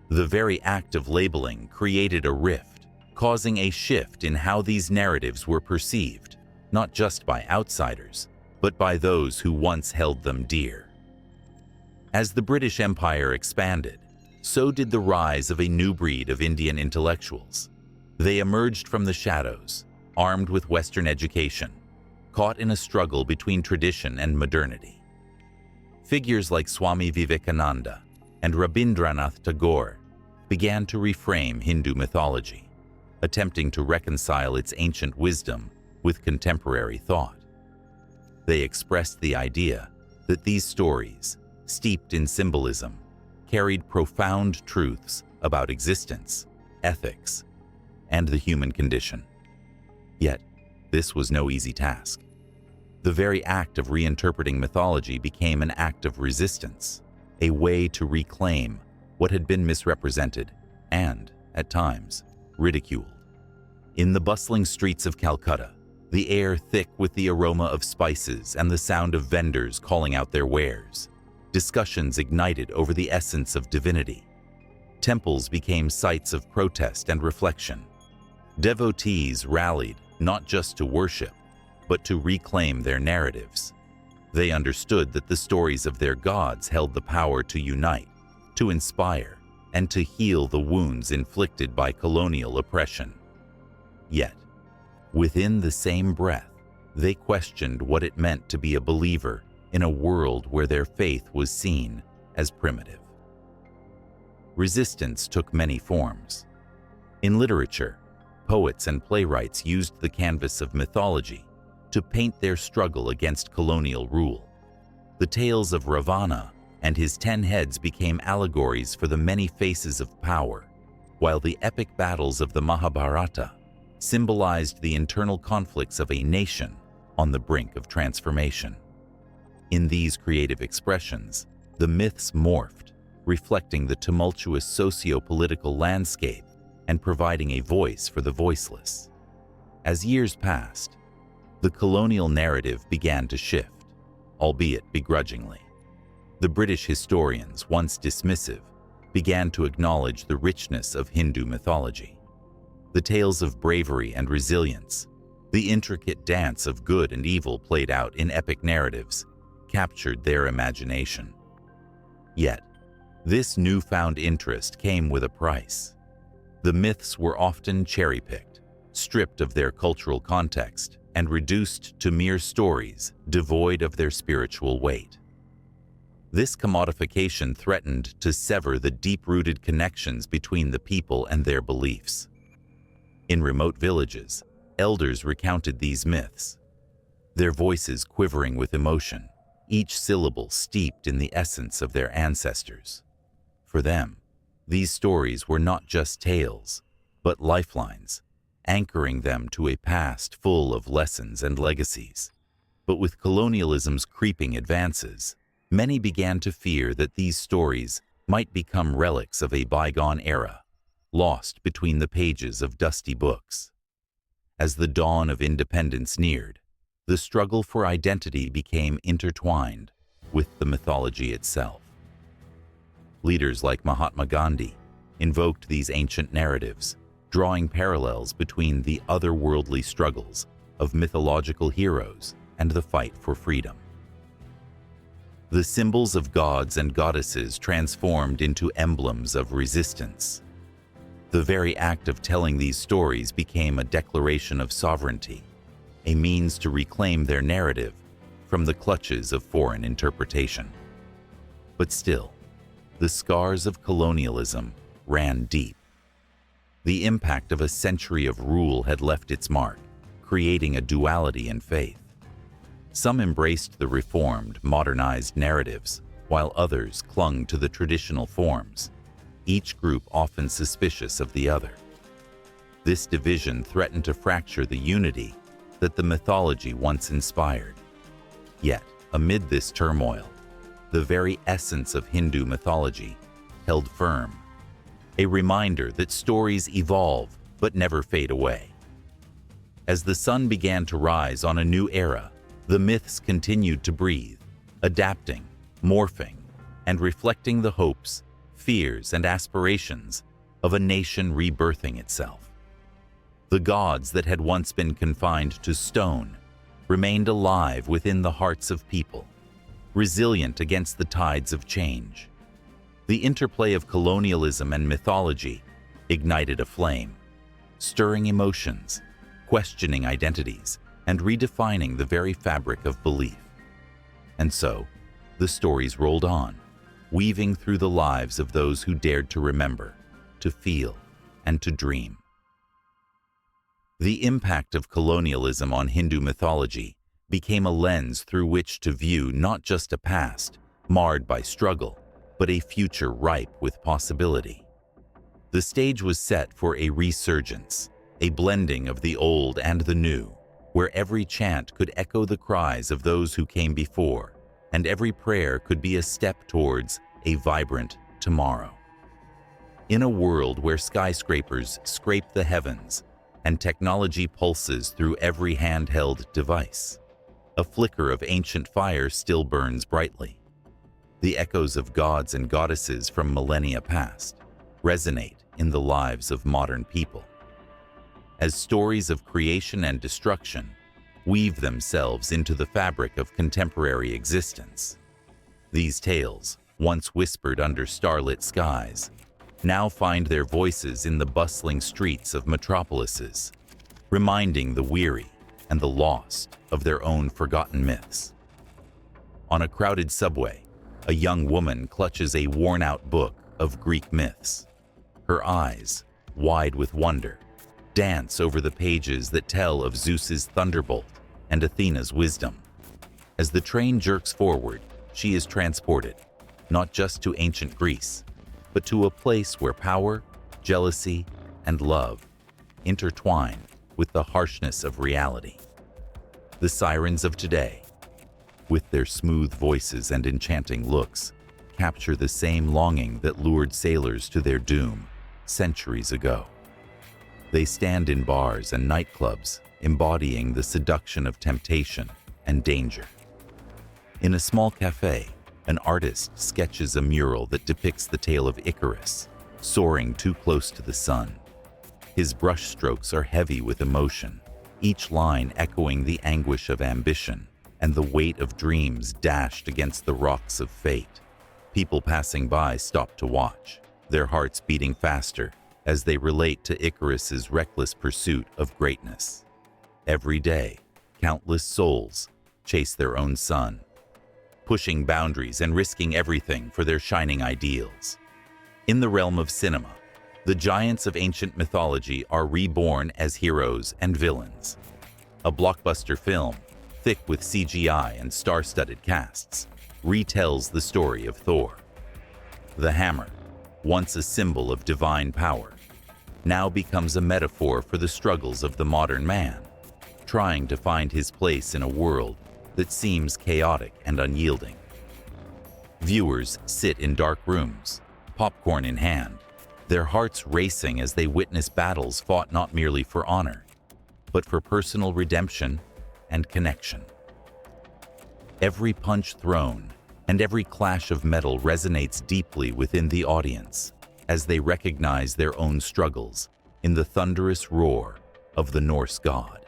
The very act of labeling created a rift, causing a shift in how these narratives were perceived, not just by outsiders, but by those who once held them dear. As the British Empire expanded, so did the rise of a new breed of Indian intellectuals. They emerged from the shadows, armed with Western education, caught in a struggle between tradition and modernity. Figures like Swami Vivekananda and Rabindranath Tagore began to reframe Hindu mythology, attempting to reconcile its ancient wisdom with contemporary thought. They expressed the idea that these stories, steeped in symbolism, carried profound truths about existence, ethics, and the human condition. Yet, this was no easy task. The very act of reinterpreting mythology became an act of resistance, a way to reclaim what had been misrepresented and, at times, ridiculed. In the bustling streets of Calcutta, the air thick with the aroma of spices and the sound of vendors calling out their wares, discussions ignited over the essence of divinity. Temples became sites of protest and reflection. Devotees rallied not just to worship, but to reclaim their narratives. They understood that the stories of their gods held the power to unite, to inspire, and to heal the wounds inflicted by colonial oppression. Yet, within the same breath, they questioned what it meant to be a believer in a world where their faith was seen as primitive. Resistance took many forms. In literature, poets and playwrights used the canvas of mythology to paint their struggle against colonial rule. The tales of Ravana and his 10 heads became allegories for the many faces of power, while the epic battles of the Mahabharata symbolized the internal conflicts of a nation on the brink of transformation. In these creative expressions, the myths morphed, reflecting the tumultuous socio-political landscape and providing a voice for the voiceless. As years passed, the colonial narrative began to shift, albeit begrudgingly. The British historians, once dismissive, began to acknowledge the richness of Hindu mythology. The tales of bravery and resilience, the intricate dance of good and evil played out in epic narratives, captured their imagination. Yet, this newfound interest came with a price. The myths were often cherry-picked, stripped of their cultural context, and reduced to mere stories devoid of their spiritual weight. This commodification threatened to sever the deep-rooted connections between the people and their beliefs. In remote villages, elders recounted these myths, their voices quivering with emotion, each syllable steeped in the essence of their ancestors. For them, these stories were not just tales, but lifelines, anchoring them to a past full of lessons and legacies. But with colonialism's creeping advances, many began to fear that these stories might become relics of a bygone era, lost between the pages of dusty books. As the dawn of independence neared, the struggle for identity became intertwined with the mythology itself. Leaders like Mahatma Gandhi invoked these ancient narratives, drawing parallels between the otherworldly struggles of mythological heroes and the fight for freedom. The symbols of gods and goddesses transformed into emblems of resistance. The very act of telling these stories became a declaration of sovereignty, a means to reclaim their narrative from the clutches of foreign interpretation. But still, the scars of colonialism ran deep. The impact of a century of rule had left its mark, creating a duality in faith. Some embraced the reformed, modernized narratives, while others clung to the traditional forms, each group often suspicious of the other. This division threatened to fracture the unity that the mythology once inspired. Yet, amid this turmoil, the very essence of Hindu mythology held firm, a reminder that stories evolve but never fade away. As the sun began to rise on a new era, the myths continued to breathe, adapting, morphing, and reflecting the hopes, fears, and aspirations of a nation rebirthing itself. The gods that had once been confined to stone remained alive within the hearts of people, resilient against the tides of change. The interplay of colonialism and mythology ignited a flame, stirring emotions, questioning identities, and redefining the very fabric of belief. And so, the stories rolled on, weaving through the lives of those who dared to remember, to feel, and to dream. The impact of colonialism on Hindu mythology became a lens through which to view not just a past marred by struggle, but a future ripe with possibility. The stage was set for a resurgence, a blending of the old and the new, where every chant could echo the cries of those who came before, and every prayer could be a step towards a vibrant tomorrow. In a world where skyscrapers scrape the heavens and technology pulses through every handheld device, a flicker of ancient fire still burns brightly. The echoes of gods and goddesses from millennia past resonate in the lives of modern people, as stories of creation and destruction weave themselves into the fabric of contemporary existence. These tales, once whispered under starlit skies, now find their voices in the bustling streets of metropolises, reminding the weary and the lost of their own forgotten myths. On a crowded subway, a young woman clutches a worn-out book of Greek myths. Her eyes, wide with wonder, dance over the pages that tell of Zeus's thunderbolt and Athena's wisdom. As the train jerks forward, she is transported, not just to ancient Greece, but to a place where power, jealousy, and love intertwine with the harshness of reality. The sirens of today, with their smooth voices and enchanting looks, capture the same longing that lured sailors to their doom centuries ago. They stand in bars and nightclubs, embodying the seduction of temptation and danger. In a small cafe, an artist sketches a mural that depicts the tale of Icarus, soaring too close to the sun. His brushstrokes are heavy with emotion, each line echoing the anguish of ambition and the weight of dreams dashed against the rocks of fate. People passing by stop to watch, their hearts beating faster as they relate to Icarus's reckless pursuit of greatness. Every day, countless souls chase their own sun, pushing boundaries and risking everything for their shining ideals. In the realm of cinema, the giants of ancient mythology are reborn as heroes and villains. A blockbuster film, thick with CGI and star-studded casts, retells the story of Thor. The hammer, once a symbol of divine power, now becomes a metaphor for the struggles of the modern man, trying to find his place in a world that seems chaotic and unyielding. Viewers sit in dark rooms, popcorn in hand, their hearts racing as they witness battles fought not merely for honor, but for personal redemption and connection. Every punch thrown and every clash of metal resonates deeply within the audience as they recognize their own struggles in the thunderous roar of the Norse god.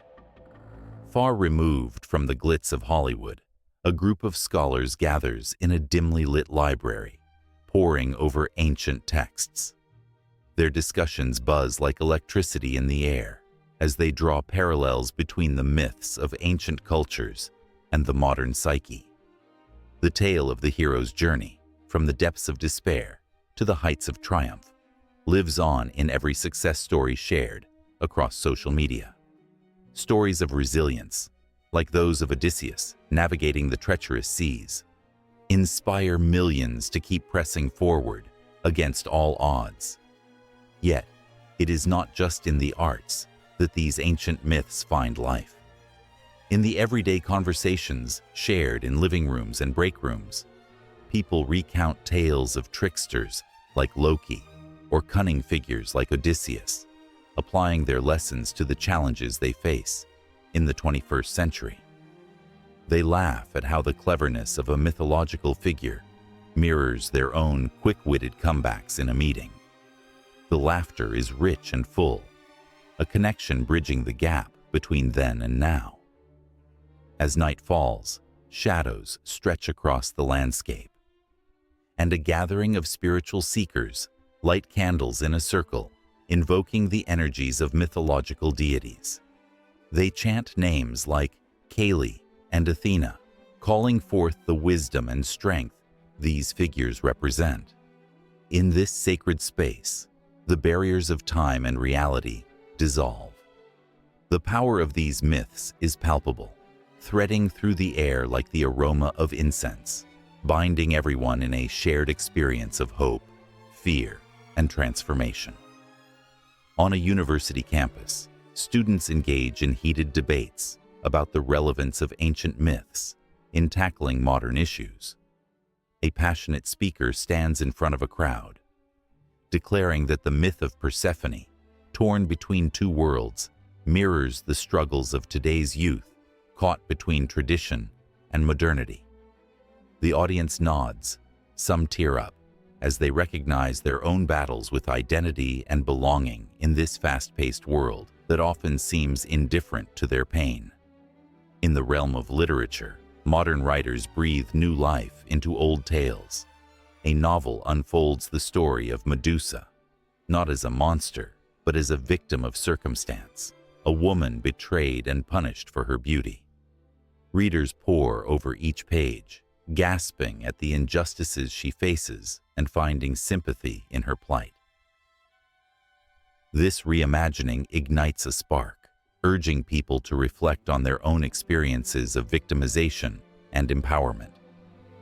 Far removed from the glitz of Hollywood, a group of scholars gathers in a dimly lit library, poring over ancient texts. Their discussions buzz like electricity in the air as they draw parallels between the myths of ancient cultures and the modern psyche. The tale of the hero's journey, from the depths of despair to the heights of triumph, lives on in every success story shared across social media. Stories of resilience, like those of Odysseus navigating the treacherous seas, inspire millions to keep pressing forward against all odds. Yet, it is not just in the arts that these ancient myths find life. In the everyday conversations shared in living rooms and break rooms, people recount tales of tricksters like Loki or cunning figures like Odysseus, applying their lessons to the challenges they face in the 21st century. They laugh at how the cleverness of a mythological figure mirrors their own quick-witted comebacks in a meeting. The laughter is rich and full, a connection bridging the gap between then and now. As night falls, shadows stretch across the landscape, and a gathering of spiritual seekers light candles in a circle, invoking the energies of mythological deities. They chant names like Kali and Athena, calling forth the wisdom and strength these figures represent. In this sacred space, the barriers of time and reality dissolve. The power of these myths is palpable, threading through the air like the aroma of incense, binding everyone in a shared experience of hope, fear, and transformation. On a university campus, students engage in heated debates about the relevance of ancient myths in tackling modern issues. A passionate speaker stands in front of a crowd, declaring that the myth of Persephone, torn between two worlds, mirrors the struggles of today's youth caught between tradition and modernity. The audience nods, some tear up, as they recognize their own battles with identity and belonging in this fast-paced world that often seems indifferent to their pain. In the realm of literature, modern writers breathe new life into old tales. A novel unfolds the story of Medusa, not as a monster, but as a victim of circumstance, a woman betrayed and punished for her beauty. Readers pore over each page, gasping at the injustices she faces and finding sympathy in her plight. This reimagining ignites a spark, urging people to reflect on their own experiences of victimization and empowerment,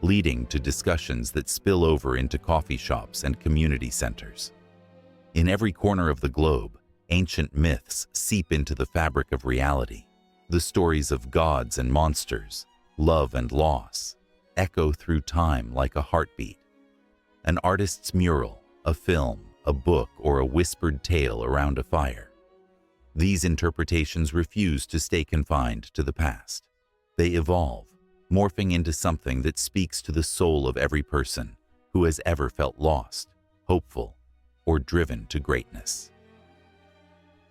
leading to discussions that spill over into coffee shops and community centers. In every corner of the globe, ancient myths seep into the fabric of reality. The stories of gods and monsters, love and loss, echo through time like a heartbeat. An artist's mural, a film, a book, or a whispered tale around a fire. These interpretations refuse to stay confined to the past. They evolve, morphing into something that speaks to the soul of every person who has ever felt lost, hopeful, or driven to greatness.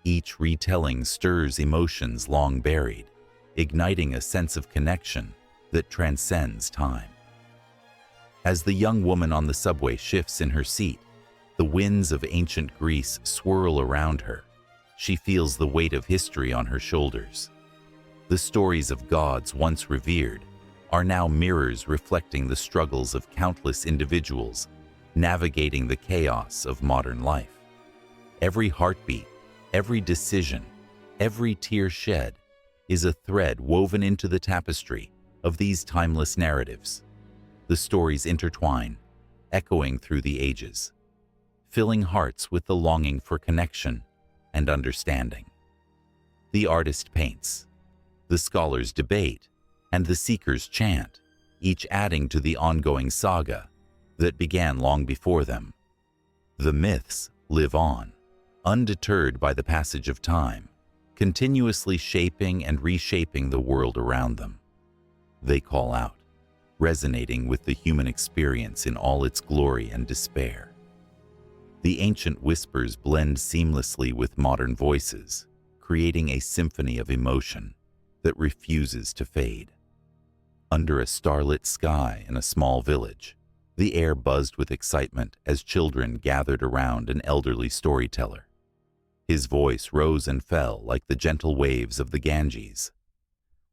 Each retelling stirs emotions long buried, igniting a sense of connection that transcends time. As the young woman on the subway shifts in her seat, the winds of ancient Greece swirl around her. She feels the weight of history on her shoulders. The stories of gods once revered are now mirrors reflecting the struggles of countless individuals navigating the chaos of modern life. Every heartbeat, every decision, every tear shed is a thread woven into the tapestry of these timeless narratives. The stories intertwine, echoing through the ages, filling hearts with the longing for connection and understanding. The artist paints, the scholars debate, and the seekers chant, each adding to the ongoing saga that began long before them. The myths live on, undeterred by the passage of time, continuously shaping and reshaping the world around them. They call out, resonating with the human experience in all its glory and despair. The ancient whispers blend seamlessly with modern voices, creating a symphony of emotion that refuses to fade. Under a starlit sky in a small village, the air buzzed with excitement as children gathered around an elderly storyteller. His voice rose and fell like the gentle waves of the Ganges,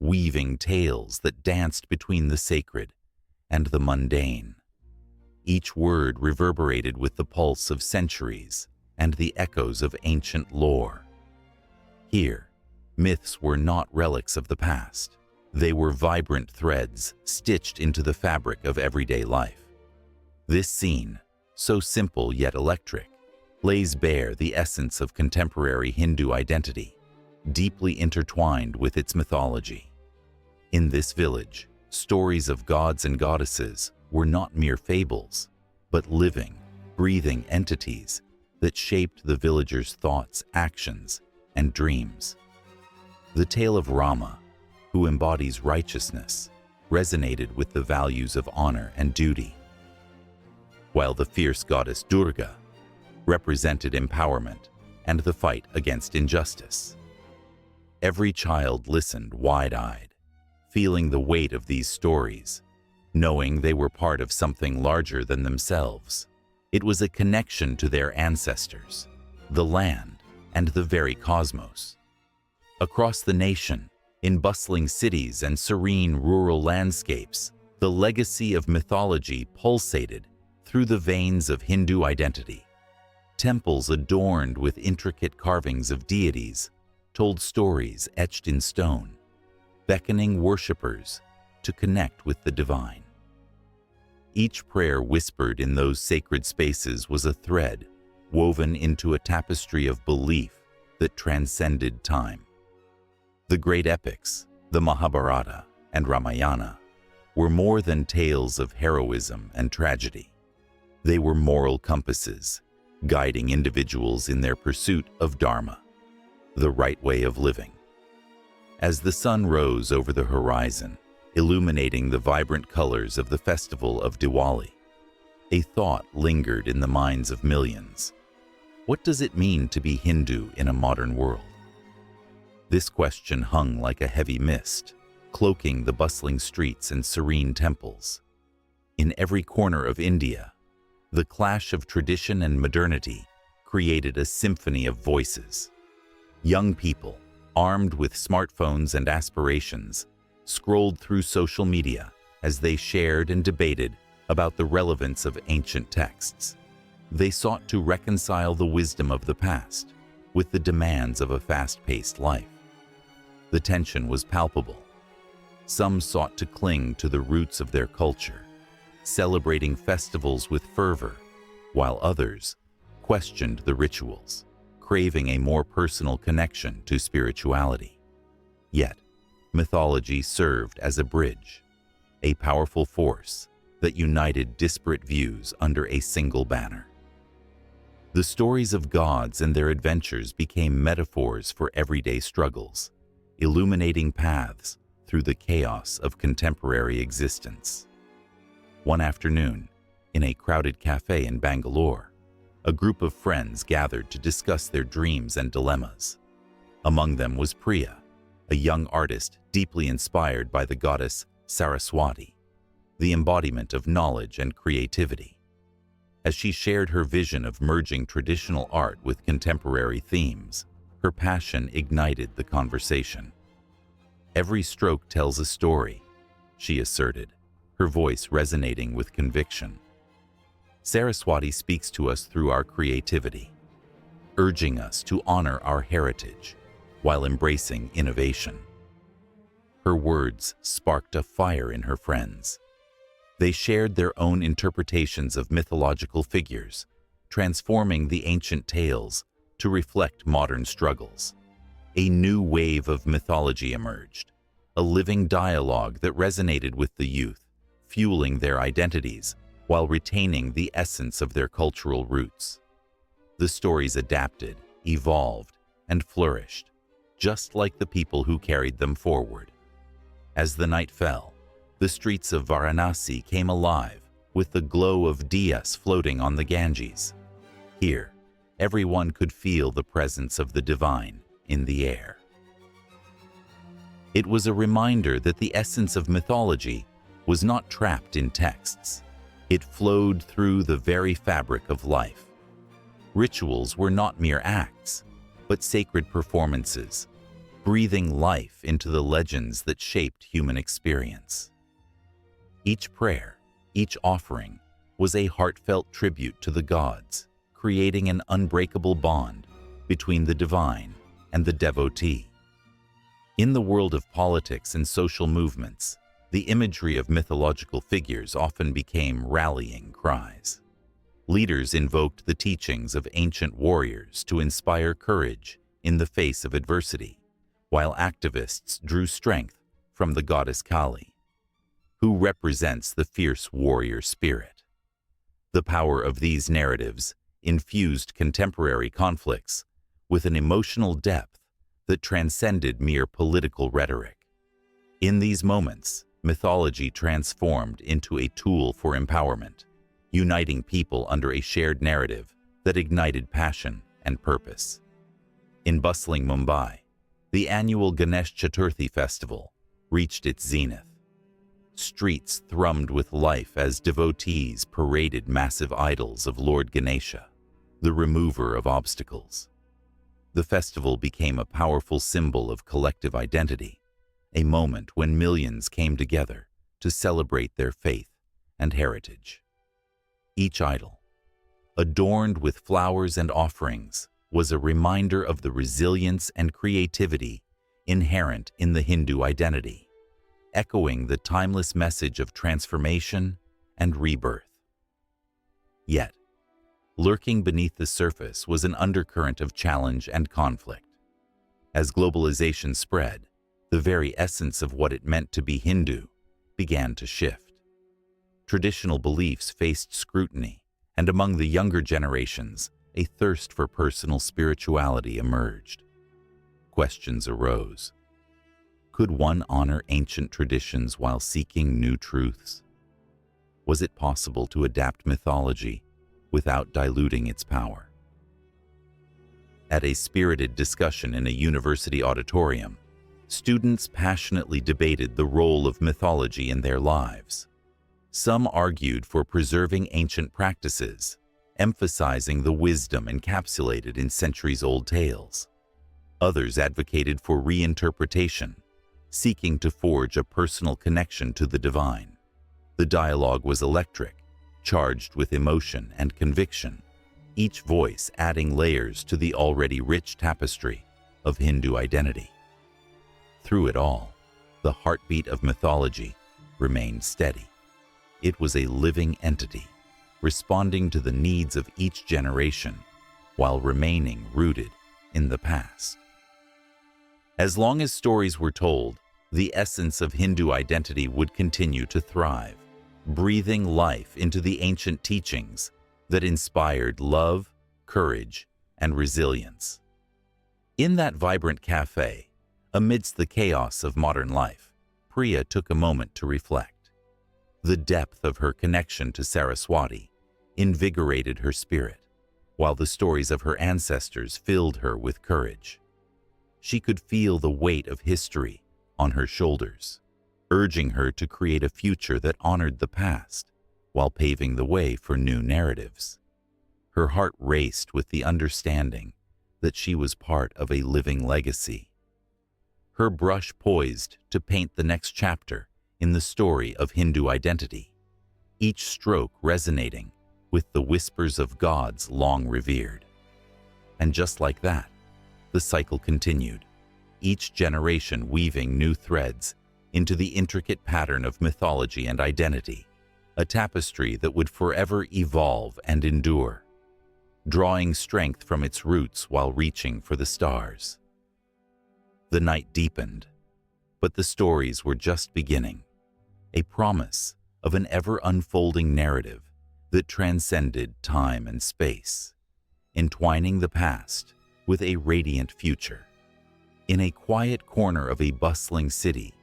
weaving tales that danced between the sacred and the mundane. Each word reverberated with the pulse of centuries and the echoes of ancient lore. Here, myths were not relics of the past. They were vibrant threads stitched into the fabric of everyday life. This scene, so simple yet electric, lays bare the essence of contemporary Hindu identity, deeply intertwined with its mythology. In this village, stories of gods and goddesses were not mere fables, but living, breathing entities that shaped the villagers' thoughts, actions, and dreams. The tale of Rama, who embodies righteousness, resonated with the values of honor and duty, while the fierce goddess Durga represented empowerment and the fight against injustice. Every child listened wide-eyed, feeling the weight of these stories, knowing they were part of something larger than themselves. It was a connection to their ancestors, the land, and the very cosmos. Across the nation, in bustling cities and serene rural landscapes, the legacy of mythology pulsated through the veins of Hindu identity. Temples adorned with intricate carvings of deities told stories etched in stone, beckoning worshippers to connect with the divine. Each prayer whispered in those sacred spaces was a thread woven into a tapestry of belief that transcended time. The great epics, the Mahabharata and Ramayana, were more than tales of heroism and tragedy. They were moral compasses, guiding individuals in their pursuit of Dharma, the right way of living. As the sun rose over the horizon, illuminating the vibrant colors of the festival of Diwali, a thought lingered in the minds of millions. What does it mean to be Hindu in a modern world? This question hung like a heavy mist, cloaking the bustling streets and serene temples. In every corner of India, the clash of tradition and modernity created a symphony of voices. Young people, armed with smartphones and aspirations, scrolled through social media as they shared and debated about the relevance of ancient texts. They sought to reconcile the wisdom of the past with the demands of a fast-paced life. The tension was palpable. Some sought to cling to the roots of their culture, celebrating festivals with fervor, while others questioned the rituals, craving a more personal connection to spirituality. Yet, mythology served as a bridge, a powerful force that united disparate views under a single banner. The stories of gods and their adventures became metaphors for everyday struggles, illuminating paths through the chaos of contemporary existence. One afternoon, in a crowded cafe in Bangalore, a group of friends gathered to discuss their dreams and dilemmas. Among them was Priya, a young artist deeply inspired by the goddess Saraswati, the embodiment of knowledge and creativity. As she shared her vision of merging traditional art with contemporary themes, her passion ignited the conversation. "Every stroke tells a story," she asserted, her voice resonating with conviction. Saraswati speaks to us through our creativity, urging us to honor our heritage while embracing innovation. Her words sparked a fire in her friends. They shared their own interpretations of mythological figures, transforming the ancient tales to reflect modern struggles. A new wave of mythology emerged, a living dialogue that resonated with the youth, fueling their identities while retaining the essence of their cultural roots. The stories adapted, evolved, and flourished, just like the people who carried them forward. As the night fell, the streets of Varanasi came alive with the glow of diyas floating on the Ganges. Here, everyone could feel the presence of the divine in the air. It was a reminder that the essence of mythology was not trapped in texts. It flowed through the very fabric of life. Rituals were not mere acts, but sacred performances, breathing life into the legends that shaped human experience. Each prayer, each offering, was a heartfelt tribute to the gods, creating an unbreakable bond between the divine and the devotee. In the world of politics and social movements, the imagery of mythological figures often became rallying cries. Leaders invoked the teachings of ancient warriors to inspire courage in the face of adversity, while activists drew strength from the goddess Kali, who represents the fierce warrior spirit. The power of these narratives infused contemporary conflicts with an emotional depth that transcended mere political rhetoric. In these moments, mythology transformed into a tool for empowerment, uniting people under a shared narrative that ignited passion and purpose. In bustling Mumbai, the annual Ganesh Chaturthi festival reached its zenith. Streets thrummed with life as devotees paraded massive idols of Lord Ganesha, the remover of obstacles. The festival became a powerful symbol of collective identity, a moment when millions came together to celebrate their faith and heritage. Each idol, adorned with flowers and offerings, was a reminder of the resilience and creativity inherent in the Hindu identity, echoing the timeless message of transformation and rebirth. Yet, lurking beneath the surface was an undercurrent of challenge and conflict. As globalization spread, the very essence of what it meant to be Hindu began to shift. Traditional beliefs faced scrutiny, and among the younger generations, a thirst for personal spirituality emerged. Questions arose. Could one honor ancient traditions while seeking new truths? Was it possible to adapt mythology without diluting its power? At a spirited discussion in a university auditorium, students passionately debated the role of mythology in their lives. Some argued for preserving ancient practices, emphasizing the wisdom encapsulated in centuries-old tales. Others advocated for reinterpretation, seeking to forge a personal connection to the divine. The dialogue was electric, charged with emotion and conviction, each voice adding layers to the already rich tapestry of Hindu identity. Through it all, the heartbeat of mythology remained steady. It was a living entity, responding to the needs of each generation while remaining rooted in the past. As long as stories were told, the essence of Hindu identity would continue to thrive, breathing life into the ancient teachings that inspired love, courage, and resilience. In that vibrant cafe, amidst the chaos of modern life, Priya took a moment to reflect. The depth of her connection to Saraswati invigorated her spirit, while the stories of her ancestors filled her with courage. She could feel the weight of history on her shoulders, urging her to create a future that honored the past while paving the way for new narratives. Her heart raced with the understanding that she was part of a living legacy, her brush poised to paint the next chapter in the story of Hindu identity, each stroke resonating with the whispers of gods long revered. And just like that, the cycle continued, each generation weaving new threads into the intricate pattern of mythology and identity, a tapestry that would forever evolve and endure, drawing strength from its roots while reaching for the stars. The night deepened, but the stories were just beginning, a promise of an ever-unfolding narrative that transcended time and space, entwining the past with a radiant future. In a quiet corner of a bustling city,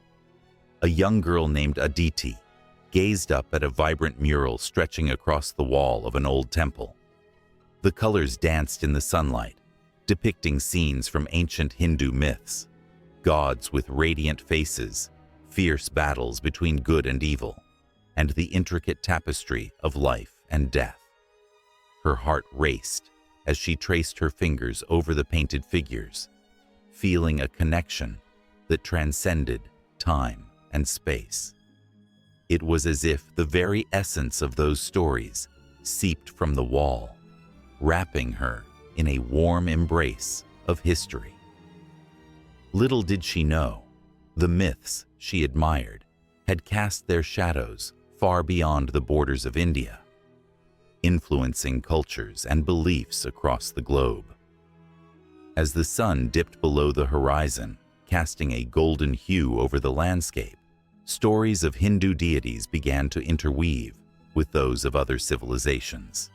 a young girl named Aditi gazed up at a vibrant mural stretching across the wall of an old temple. The colors danced in the sunlight, depicting scenes from ancient Hindu myths, gods with radiant faces, fierce battles between good and evil, and the intricate tapestry of life and death. Her heart raced as she traced her fingers over the painted figures, feeling a connection that transcended time and space. It was as if the very essence of those stories seeped from the wall, wrapping her in a warm embrace of history. Little did she know, the myths she admired had cast their shadows far beyond the borders of India, influencing cultures and beliefs across the globe. As the sun dipped below the horizon, casting a golden hue over the landscape, stories of Hindu deities began to interweave with those of other civilizations.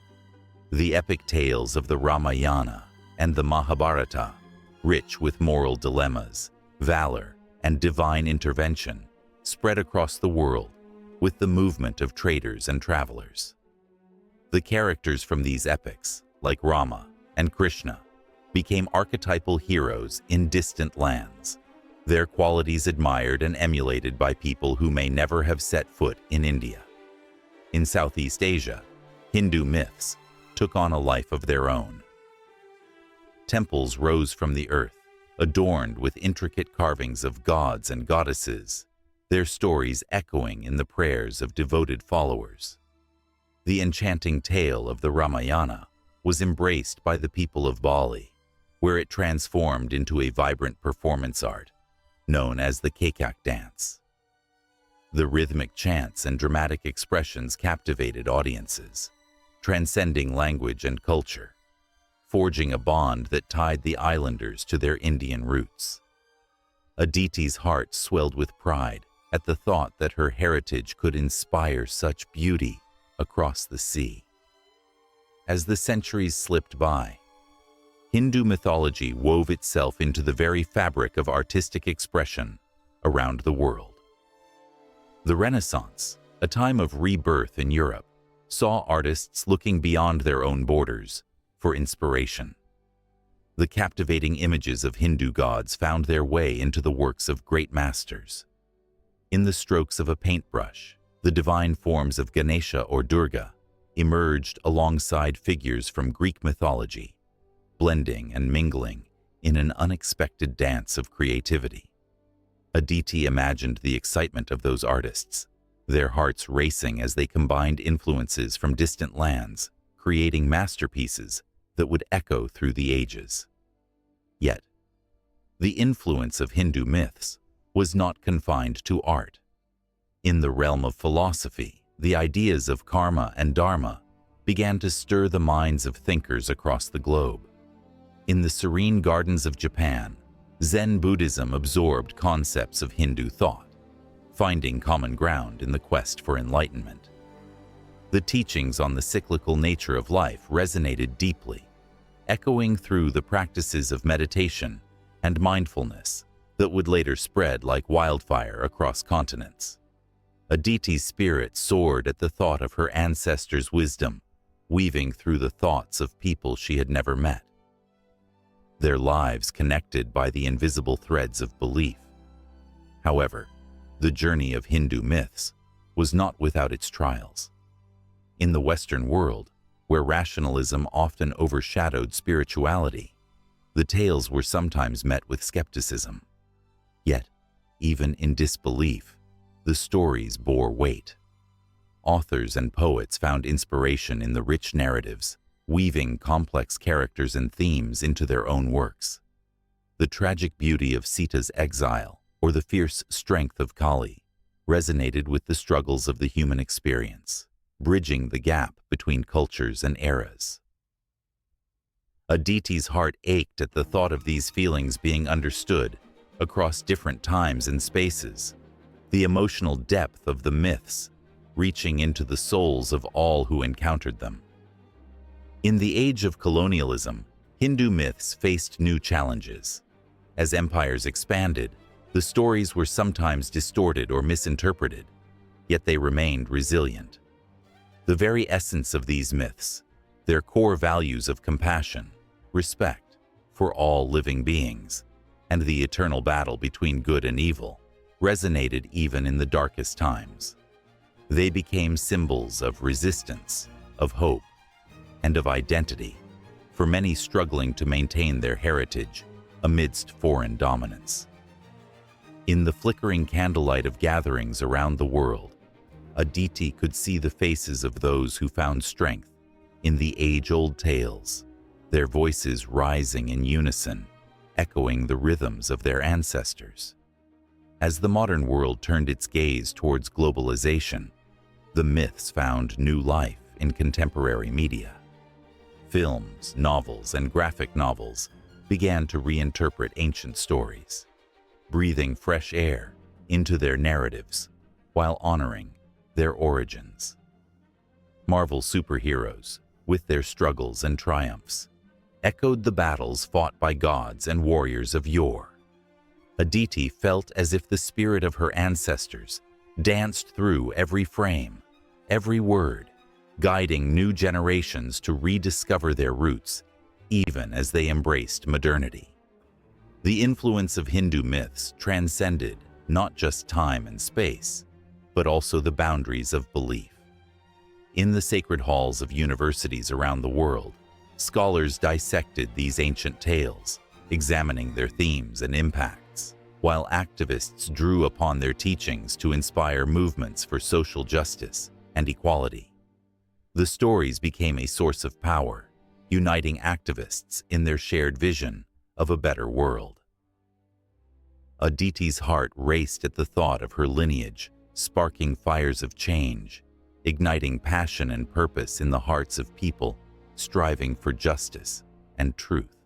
The epic tales of the Ramayana and the Mahabharata, rich with moral dilemmas, valor, and divine intervention, spread across the world with the movement of traders and travelers. The characters from these epics, like Rama and Krishna, became archetypal heroes in distant lands, their qualities admired and emulated by people who may never have set foot in India. In Southeast Asia, Hindu myths took on a life of their own. Temples rose from the earth, adorned with intricate carvings of gods and goddesses, their stories echoing in the prayers of devoted followers. The enchanting tale of the Ramayana was embraced by the people of Bali, where it transformed into a vibrant performance art known as the Kekak dance. The rhythmic chants and dramatic expressions captivated audiences, transcending language and culture, forging a bond that tied the islanders to their Indian roots. Aditi's heart swelled with pride at the thought that her heritage could inspire such beauty across the sea. As the centuries slipped by, Hindu mythology wove itself into the very fabric of artistic expression around the world. The Renaissance, a time of rebirth in Europe, saw artists looking beyond their own borders for inspiration. The captivating images of Hindu gods found their way into the works of great masters. In the strokes of a paintbrush, the divine forms of Ganesha or Durga emerged alongside figures from Greek mythology, blending and mingling in an unexpected dance of creativity. Aditi imagined the excitement of those artists, their hearts racing as they combined influences from distant lands, creating masterpieces that would echo through the ages. Yet, the influence of Hindu myths was not confined to art. In the realm of philosophy, the ideas of karma and dharma began to stir the minds of thinkers across the globe. In the serene gardens of Japan, Zen Buddhism absorbed concepts of Hindu thought, finding common ground in the quest for enlightenment. The teachings on the cyclical nature of life resonated deeply, echoing through the practices of meditation and mindfulness that would later spread like wildfire across continents. Aditi's spirit soared at the thought of her ancestors' wisdom, weaving through the thoughts of people she had never met, their lives connected by the invisible threads of belief. However, the journey of Hindu myths was not without its trials. In the Western world, where rationalism often overshadowed spirituality, the tales were sometimes met with skepticism. Yet, even in disbelief, the stories bore weight. Authors and poets found inspiration in the rich narratives, weaving complex characters and themes into their own works. The tragic beauty of Sita's exile, or the fierce strength of Kali, resonated with the struggles of the human experience, bridging the gap between cultures and eras. Aditi's heart ached at the thought of these feelings being understood across different times and spaces, the emotional depth of the myths reaching into the souls of all who encountered them. In the age of colonialism, Hindu myths faced new challenges. As empires expanded, the stories were sometimes distorted or misinterpreted, yet they remained resilient. The very essence of these myths, their core values of compassion, respect for all living beings, and the eternal battle between good and evil, resonated even in the darkest times. They became symbols of resistance, of hope, and of identity, for many struggling to maintain their heritage amidst foreign dominance. In the flickering candlelight of gatherings around the world, Aditi could see the faces of those who found strength in the age-old tales, their voices rising in unison, echoing the rhythms of their ancestors. As the modern world turned its gaze towards globalization, the myths found new life in contemporary media. Films, novels, and graphic novels began to reinterpret ancient stories, breathing fresh air into their narratives while honoring their origins. Marvel superheroes, with their struggles and triumphs, echoed the battles fought by gods and warriors of yore. Aditi felt as if the spirit of her ancestors danced through every frame, every word, guiding new generations to rediscover their roots, even as they embraced modernity. The influence of Hindu myths transcended not just time and space, but also the boundaries of belief. In the sacred halls of universities around the world, scholars dissected these ancient tales, examining their themes and impacts, while activists drew upon their teachings to inspire movements for social justice and equality. The stories became a source of power, uniting activists in their shared vision of a better world. Aditi's heart raced at the thought of her lineage, sparking fires of change, igniting passion and purpose in the hearts of people striving for justice and truth.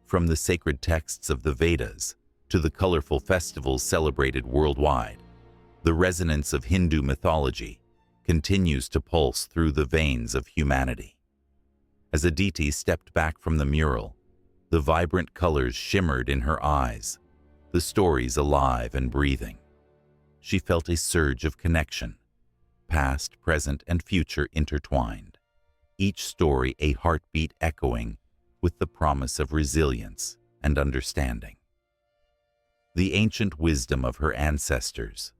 From the sacred texts of the Vedas to the colorful festivals celebrated worldwide, the resonance of Hindu mythology continues to pulse through the veins of humanity. As Aditi stepped back from the mural, the vibrant colors shimmered in her eyes, the stories alive and breathing. She felt a surge of connection, past, present, and future intertwined, each story a heartbeat echoing with the promise of resilience and understanding. The ancient wisdom of her ancestors,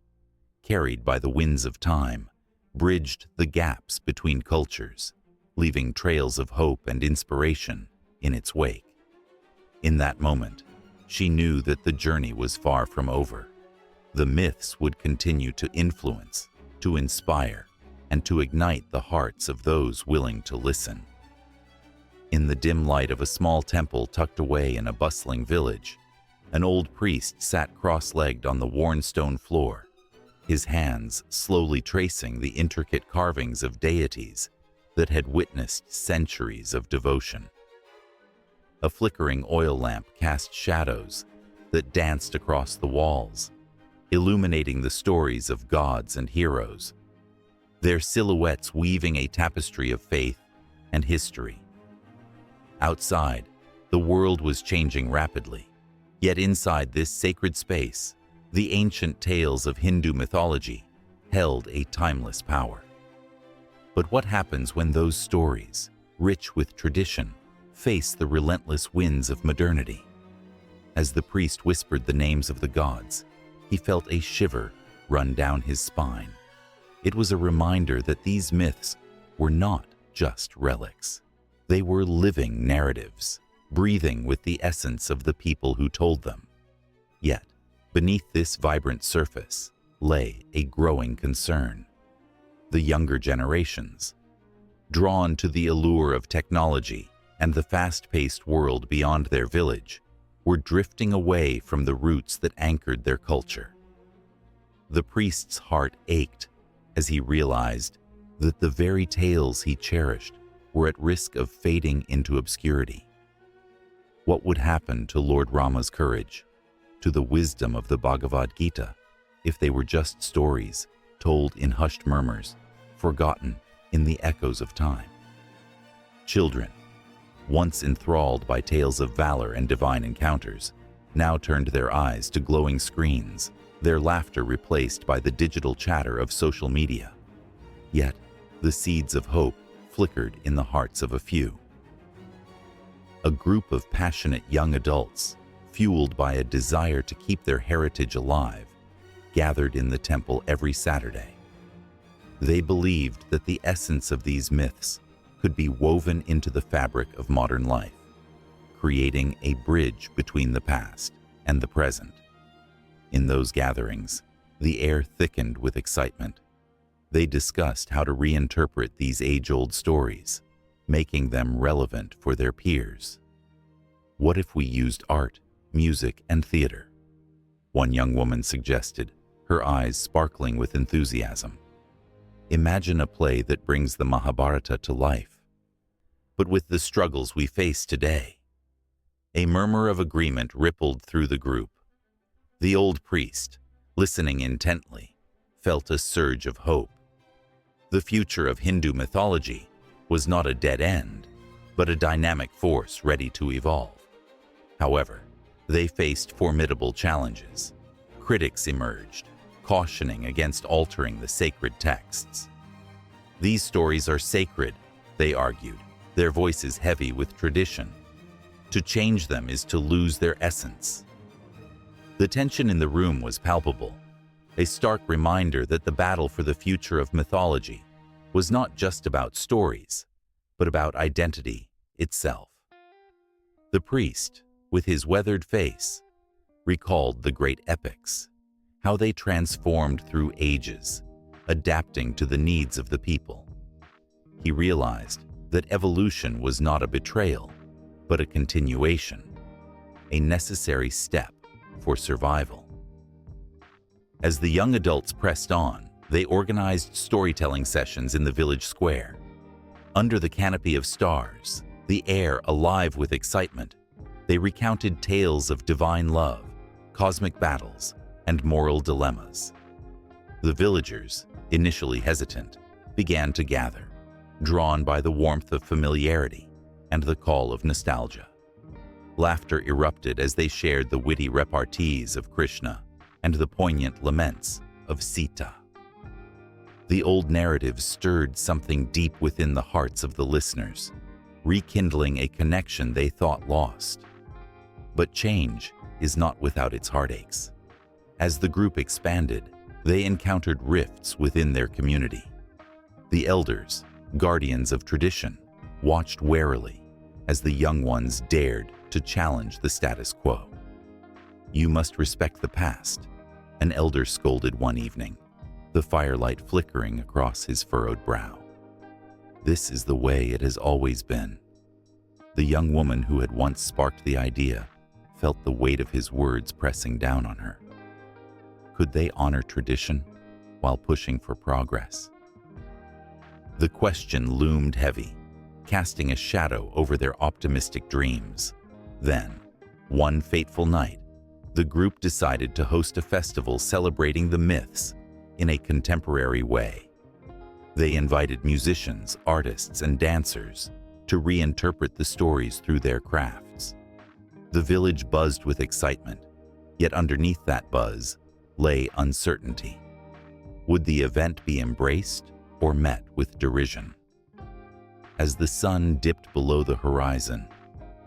carried by the winds of time, bridged the gaps between cultures, leaving trails of hope and inspiration in its wake. In that moment, she knew that the journey was far from over. The myths would continue to influence, to inspire, and to ignite the hearts of those willing to listen. In the dim light of a small temple tucked away in a bustling village, an old priest sat cross-legged on the worn stone floor, his hands slowly tracing the intricate carvings of deities that had witnessed centuries of devotion. A flickering oil lamp cast shadows that danced across the walls, illuminating the stories of gods and heroes, their silhouettes weaving a tapestry of faith and history. Outside, the world was changing rapidly, yet inside this sacred space, the ancient tales of Hindu mythology held a timeless power. But what happens when those stories, rich with tradition, face the relentless winds of modernity? As the priest whispered the names of the gods, he felt a shiver run down his spine. It was a reminder that these myths were not just relics. They were living narratives, breathing with the essence of the people who told them. Yet, beneath this vibrant surface lay a growing concern. The younger generations, drawn to the allure of technology and the fast-paced world beyond their village, were drifting away from the roots that anchored their culture. The priest's heart ached as he realized that the very tales he cherished were at risk of fading into obscurity. What would happen to Lord Rama's courage, to the wisdom of the Bhagavad Gita, if they were just stories told in hushed murmurs, forgotten in the echoes of time? Children, once enthralled by tales of valor and divine encounters, now turned their eyes to glowing screens, their laughter replaced by the digital chatter of social media. Yet, the seeds of hope flickered in the hearts of a few. A group of passionate young adults, fueled by a desire to keep their heritage alive, gathered in the temple every Saturday. They believed that the essence of these myths could be woven into the fabric of modern life, creating a bridge between the past and the present. In those gatherings, the air thickened with excitement. They discussed how to reinterpret these age-old stories, making them relevant for their peers. What if we used art, music, and theater? One young woman suggested, her eyes sparkling with enthusiasm. Imagine a play that brings the Mahabharata to life, but with the struggles we face today. A murmur of agreement rippled through the group. The old priest, listening intently, felt a surge of hope. The future of Hindu mythology was not a dead end, but a dynamic force ready to evolve. However, they faced formidable challenges. Critics emerged, cautioning against altering the sacred texts. These stories are sacred, they argued, their voices heavy with tradition. To change them is to lose their essence. The tension in the room was palpable, a stark reminder that the battle for the future of mythology was not just about stories, but about identity itself. The priest, with his weathered face, recalled the great epics, how they transformed through ages, adapting to the needs of the people. He realized that evolution was not a betrayal, but a continuation, a necessary step for survival. As the young adults pressed on, they organized storytelling sessions in the village square. Under the canopy of stars, the air alive with excitement, they recounted tales of divine love, cosmic battles, and moral dilemmas. The villagers, initially hesitant, began to gather, drawn by the warmth of familiarity and the call of nostalgia. Laughter erupted as they shared the witty repartees of Krishna and the poignant laments of Sita. The old narratives stirred something deep within the hearts of the listeners, rekindling a connection they thought lost. But change is not without its heartaches. As the group expanded, they encountered rifts within their community. The elders, guardians of tradition, watched warily as the young ones dared to challenge the status quo. "You must respect the past," an elder scolded one evening, the firelight flickering across his furrowed brow. "This is the way it has always been." The young woman who had once sparked the idea felt the weight of his words pressing down on her. Could they honor tradition while pushing for progress? The question loomed heavy, casting a shadow over their optimistic dreams. Then, one fateful night, the group decided to host a festival celebrating the myths in a contemporary way. They invited musicians, artists, and dancers to reinterpret the stories through their crafts. The village buzzed with excitement, yet underneath that buzz lay uncertainty. Would the event be embraced or met with derision? As the sun dipped below the horizon,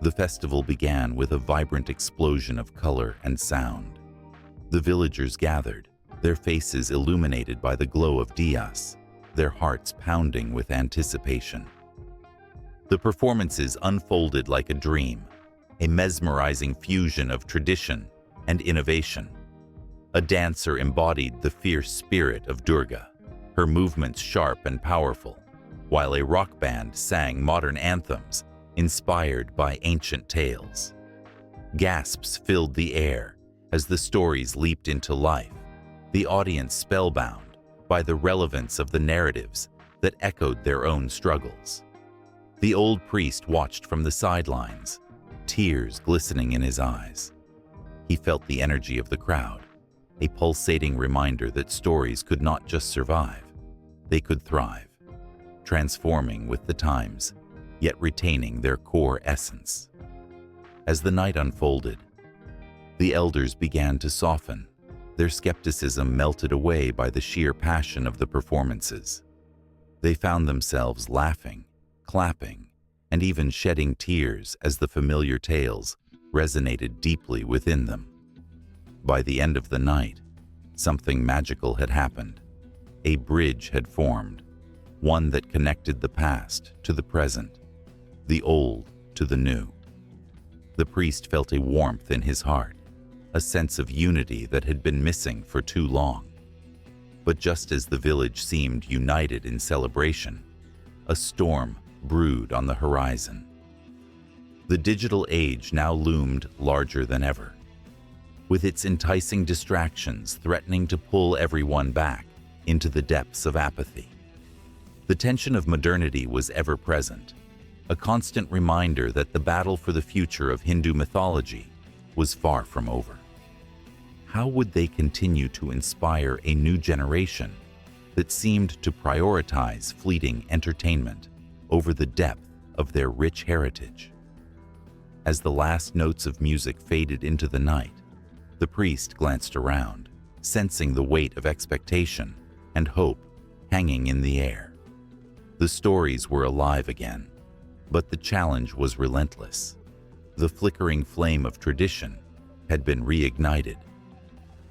the festival began with a vibrant explosion of color and sound. The villagers gathered, their faces illuminated by the glow of diyas, their hearts pounding with anticipation. The performances unfolded like a dream, a mesmerizing fusion of tradition and innovation. A dancer embodied the fierce spirit of Durga, her movements sharp and powerful, while a rock band sang modern anthems inspired by ancient tales. Gasps filled the air as the stories leaped into life, the audience spellbound by the relevance of the narratives that echoed their own struggles. The old priest watched from the sidelines, tears glistening in his eyes. He felt the energy of the crowd, a pulsating reminder that stories could not just survive, they could thrive, transforming with the times, yet retaining their core essence. As the night unfolded, the elders began to soften, their skepticism melted away by the sheer passion of the performances. They found themselves laughing, clapping, and even shedding tears as the familiar tales resonated deeply within them. By the end of the night, something magical had happened. A bridge had formed, one that connected the past to the present, the old to the new. The priest felt a warmth in his heart, a sense of unity that had been missing for too long. But just as the village seemed united in celebration, a storm brewed on the horizon. The digital age now loomed larger than ever, with its enticing distractions threatening to pull everyone back into the depths of apathy. The tension of modernity was ever present, a constant reminder that the battle for the future of Hindu mythology was far from over. how would they continue to inspire a new generation that seemed to prioritize fleeting entertainment over the depth of their rich heritage? As the last notes of music faded into the night, the priest glanced around, sensing the weight of expectation and hope hanging in the air. The stories were alive again, but the challenge was relentless. The flickering flame of tradition had been reignited,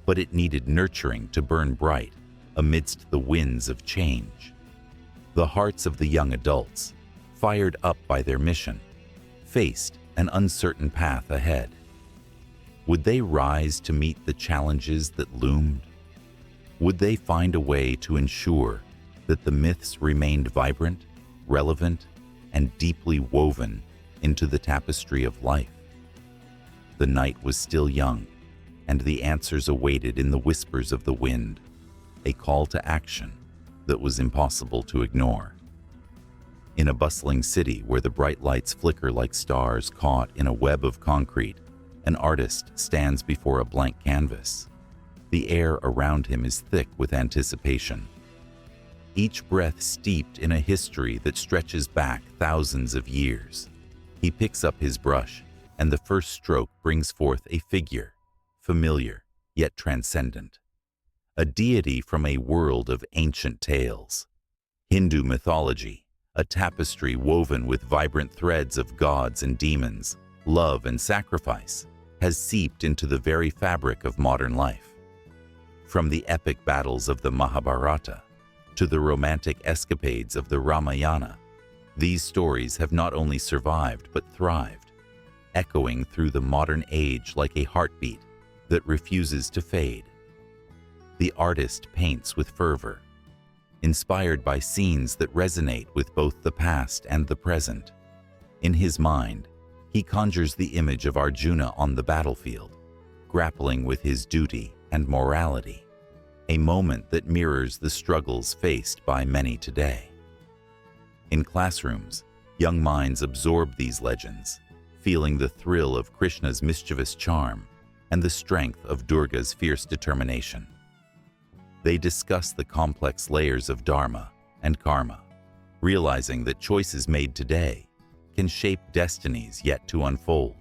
but it needed nurturing to burn bright amidst the winds of change. The hearts of the young adults, fired up by their mission, faced an uncertain path ahead. Would they rise to meet the challenges that loomed? Would they find a way to ensure that the myths remained vibrant, relevant, and deeply woven into the tapestry of life? The night was still young, and the answers awaited in the whispers of the wind, a call to action that was impossible to ignore. In a bustling city where the bright lights flicker like stars caught in a web of concrete, an artist stands before a blank canvas. The air around him is thick with anticipation, each breath steeped in a history that stretches back thousands of years. He picks up his brush, and the first stroke brings forth a figure, familiar yet transcendent. A deity from a world of ancient tales. Hindu mythology, a tapestry woven with vibrant threads of gods and demons, love and sacrifice, has seeped into the very fabric of modern life. From the epic battles of the Mahabharata to the romantic escapades of the Ramayana, these stories have not only survived but thrived, echoing through the modern age like a heartbeat that refuses to fade. The artist paints with fervor, inspired by scenes that resonate with both the past and the present. In his mind, he conjures the image of Arjuna on the battlefield, grappling with his duty and morality, a moment that mirrors the struggles faced by many today. In classrooms, young minds absorb these legends, feeling the thrill of Krishna's mischievous charm and the strength of Durga's fierce determination. They discuss the complex layers of dharma and karma, realizing that choices made today can shape destinies yet to unfold.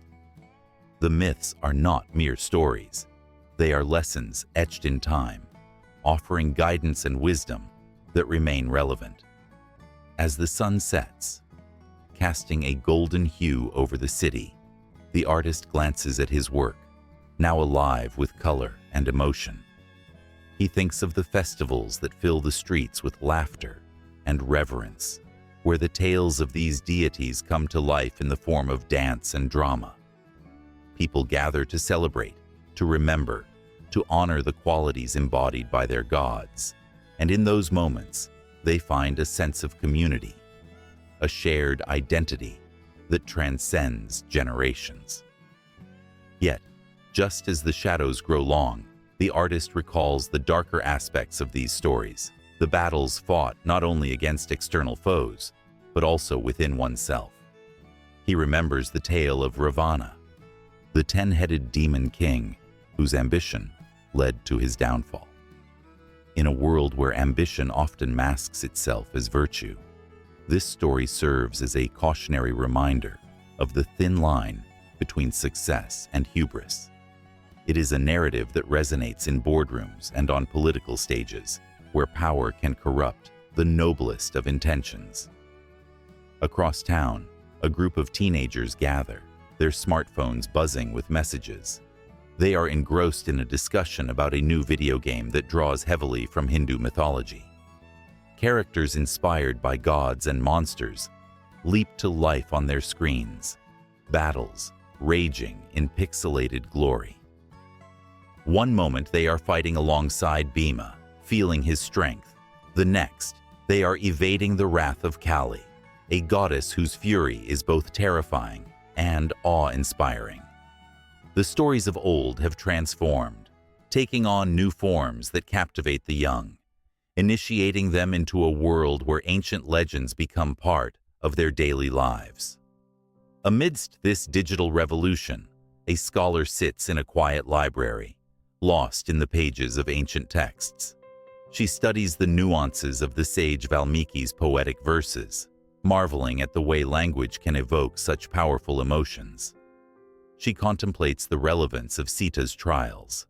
The myths are not mere stories. They are lessons etched in time, offering guidance and wisdom that remain relevant. As the sun sets, casting a golden hue over the city, the artist glances at his work, now alive with color and emotion. He thinks of the festivals that fill the streets with laughter and reverence, where the tales of these deities come to life in the form of dance and drama. People gather to celebrate, to remember, to honor the qualities embodied by their gods, and in those moments, they find a sense of community, a shared identity that transcends generations. Yet, just as the shadows grow long, the artist recalls the darker aspects of these stories, the battles fought not only against external foes, but also within oneself. He remembers the tale of Ravana, the 10-headed demon king whose ambition led to his downfall. In a world where ambition often masks itself as virtue, this story serves as a cautionary reminder of the thin line between success and hubris. It is a narrative that resonates in boardrooms and on political stages, where power can corrupt the noblest of intentions. Across town, a group of teenagers gather, their smartphones buzzing with messages. They are engrossed in a discussion about a new video game that draws heavily from Hindu mythology. Characters inspired by gods and monsters leap to life on their screens, battles raging in pixelated glory. One moment they are fighting alongside Bhima, feeling his strength. The next, they are evading the wrath of Kali, a goddess whose fury is both terrifying and awe-inspiring. The stories of old have transformed, taking on new forms that captivate the young, initiating them into a world where ancient legends become part of their daily lives. Amidst this digital revolution, a scholar sits in a quiet library, lost in the pages of ancient texts. She studies the nuances of the sage Valmiki's poetic verses, marveling at the way language can evoke such powerful emotions. She contemplates the relevance of Sita's trials,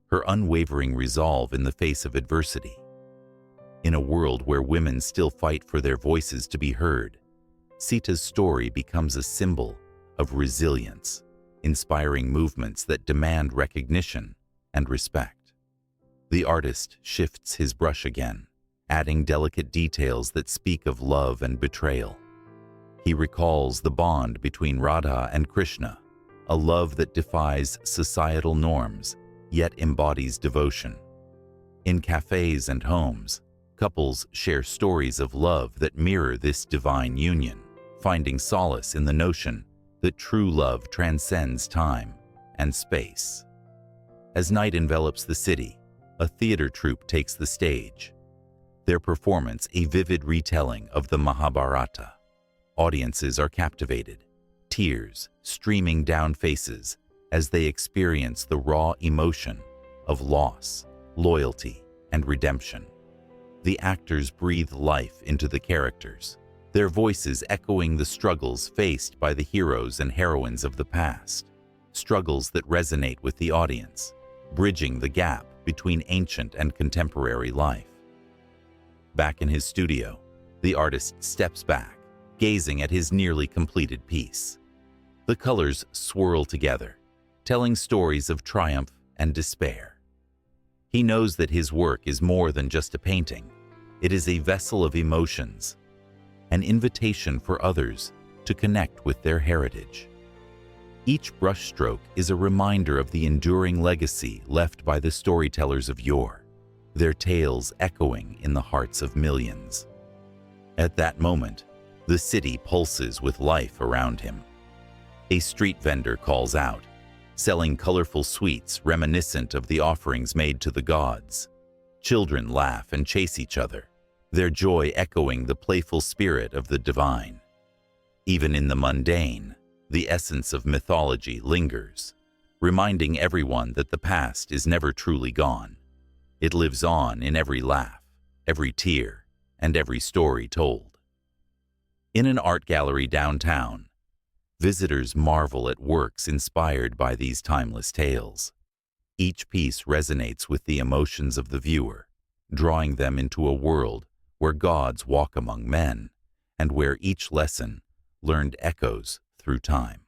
her unwavering resolve in the face of adversity. In a world where women still fight for their voices to be heard, Sita's story becomes a symbol of resilience, inspiring movements that demand recognition and respect. The artist shifts his brush again, adding delicate details that speak of love and betrayal. He recalls the bond between Radha and Krishna, a love that defies societal norms, yet embodies devotion. In cafes and homes, couples share stories of love that mirror this divine union, finding solace in the notion that true love transcends time and space. As night envelops the city, a theater troupe takes the stage, their performance a vivid retelling of the Mahabharata. Audiences are captivated, tears streaming down faces as they experience the raw emotion of loss, loyalty, and redemption. The actors breathe life into the characters, their voices echoing the struggles faced by the heroes and heroines of the past, struggles that resonate with the audience, bridging the gap between ancient and contemporary life. Back in his studio, the artist steps back, gazing at his nearly completed piece. The colors swirl together, telling stories of triumph and despair. He knows that his work is more than just a painting. It is a vessel of emotions, an invitation for others to connect with their heritage. Each brushstroke is a reminder of the enduring legacy left by the storytellers of yore, their tales echoing in the hearts of millions. At that moment, the city pulses with life around him. A street vendor calls out, selling colorful sweets reminiscent of the offerings made to the gods. Children laugh and chase each other, their joy echoing the playful spirit of the divine. Even in the mundane, the essence of mythology lingers, reminding everyone that the past is never truly gone. It lives on in every laugh, every tear, and every story told. In an art gallery downtown, visitors marvel at works inspired by these timeless tales. Each piece resonates with the emotions of the viewer, drawing them into a world where gods walk among men, and where each lesson learned echoes through time.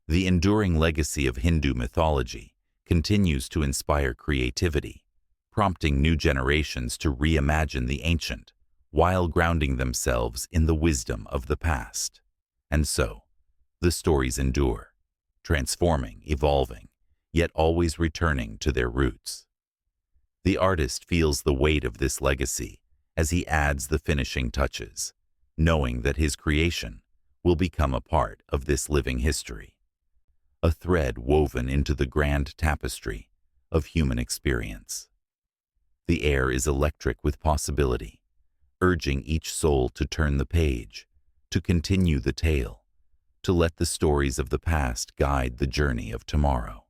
The enduring legacy of Hindu mythology continues to inspire creativity, prompting new generations to reimagine the ancient while grounding themselves in the wisdom of the past. And so, the stories endure, transforming, evolving, yet always returning to their roots. The artist feels the weight of this legacy as he adds the finishing touches, knowing that his creation will become a part of this living history, a thread woven into the grand tapestry of human experience. The air is electric with possibility, urging each soul to turn the page, to continue the tale, to let the stories of the past guide the journey of tomorrow.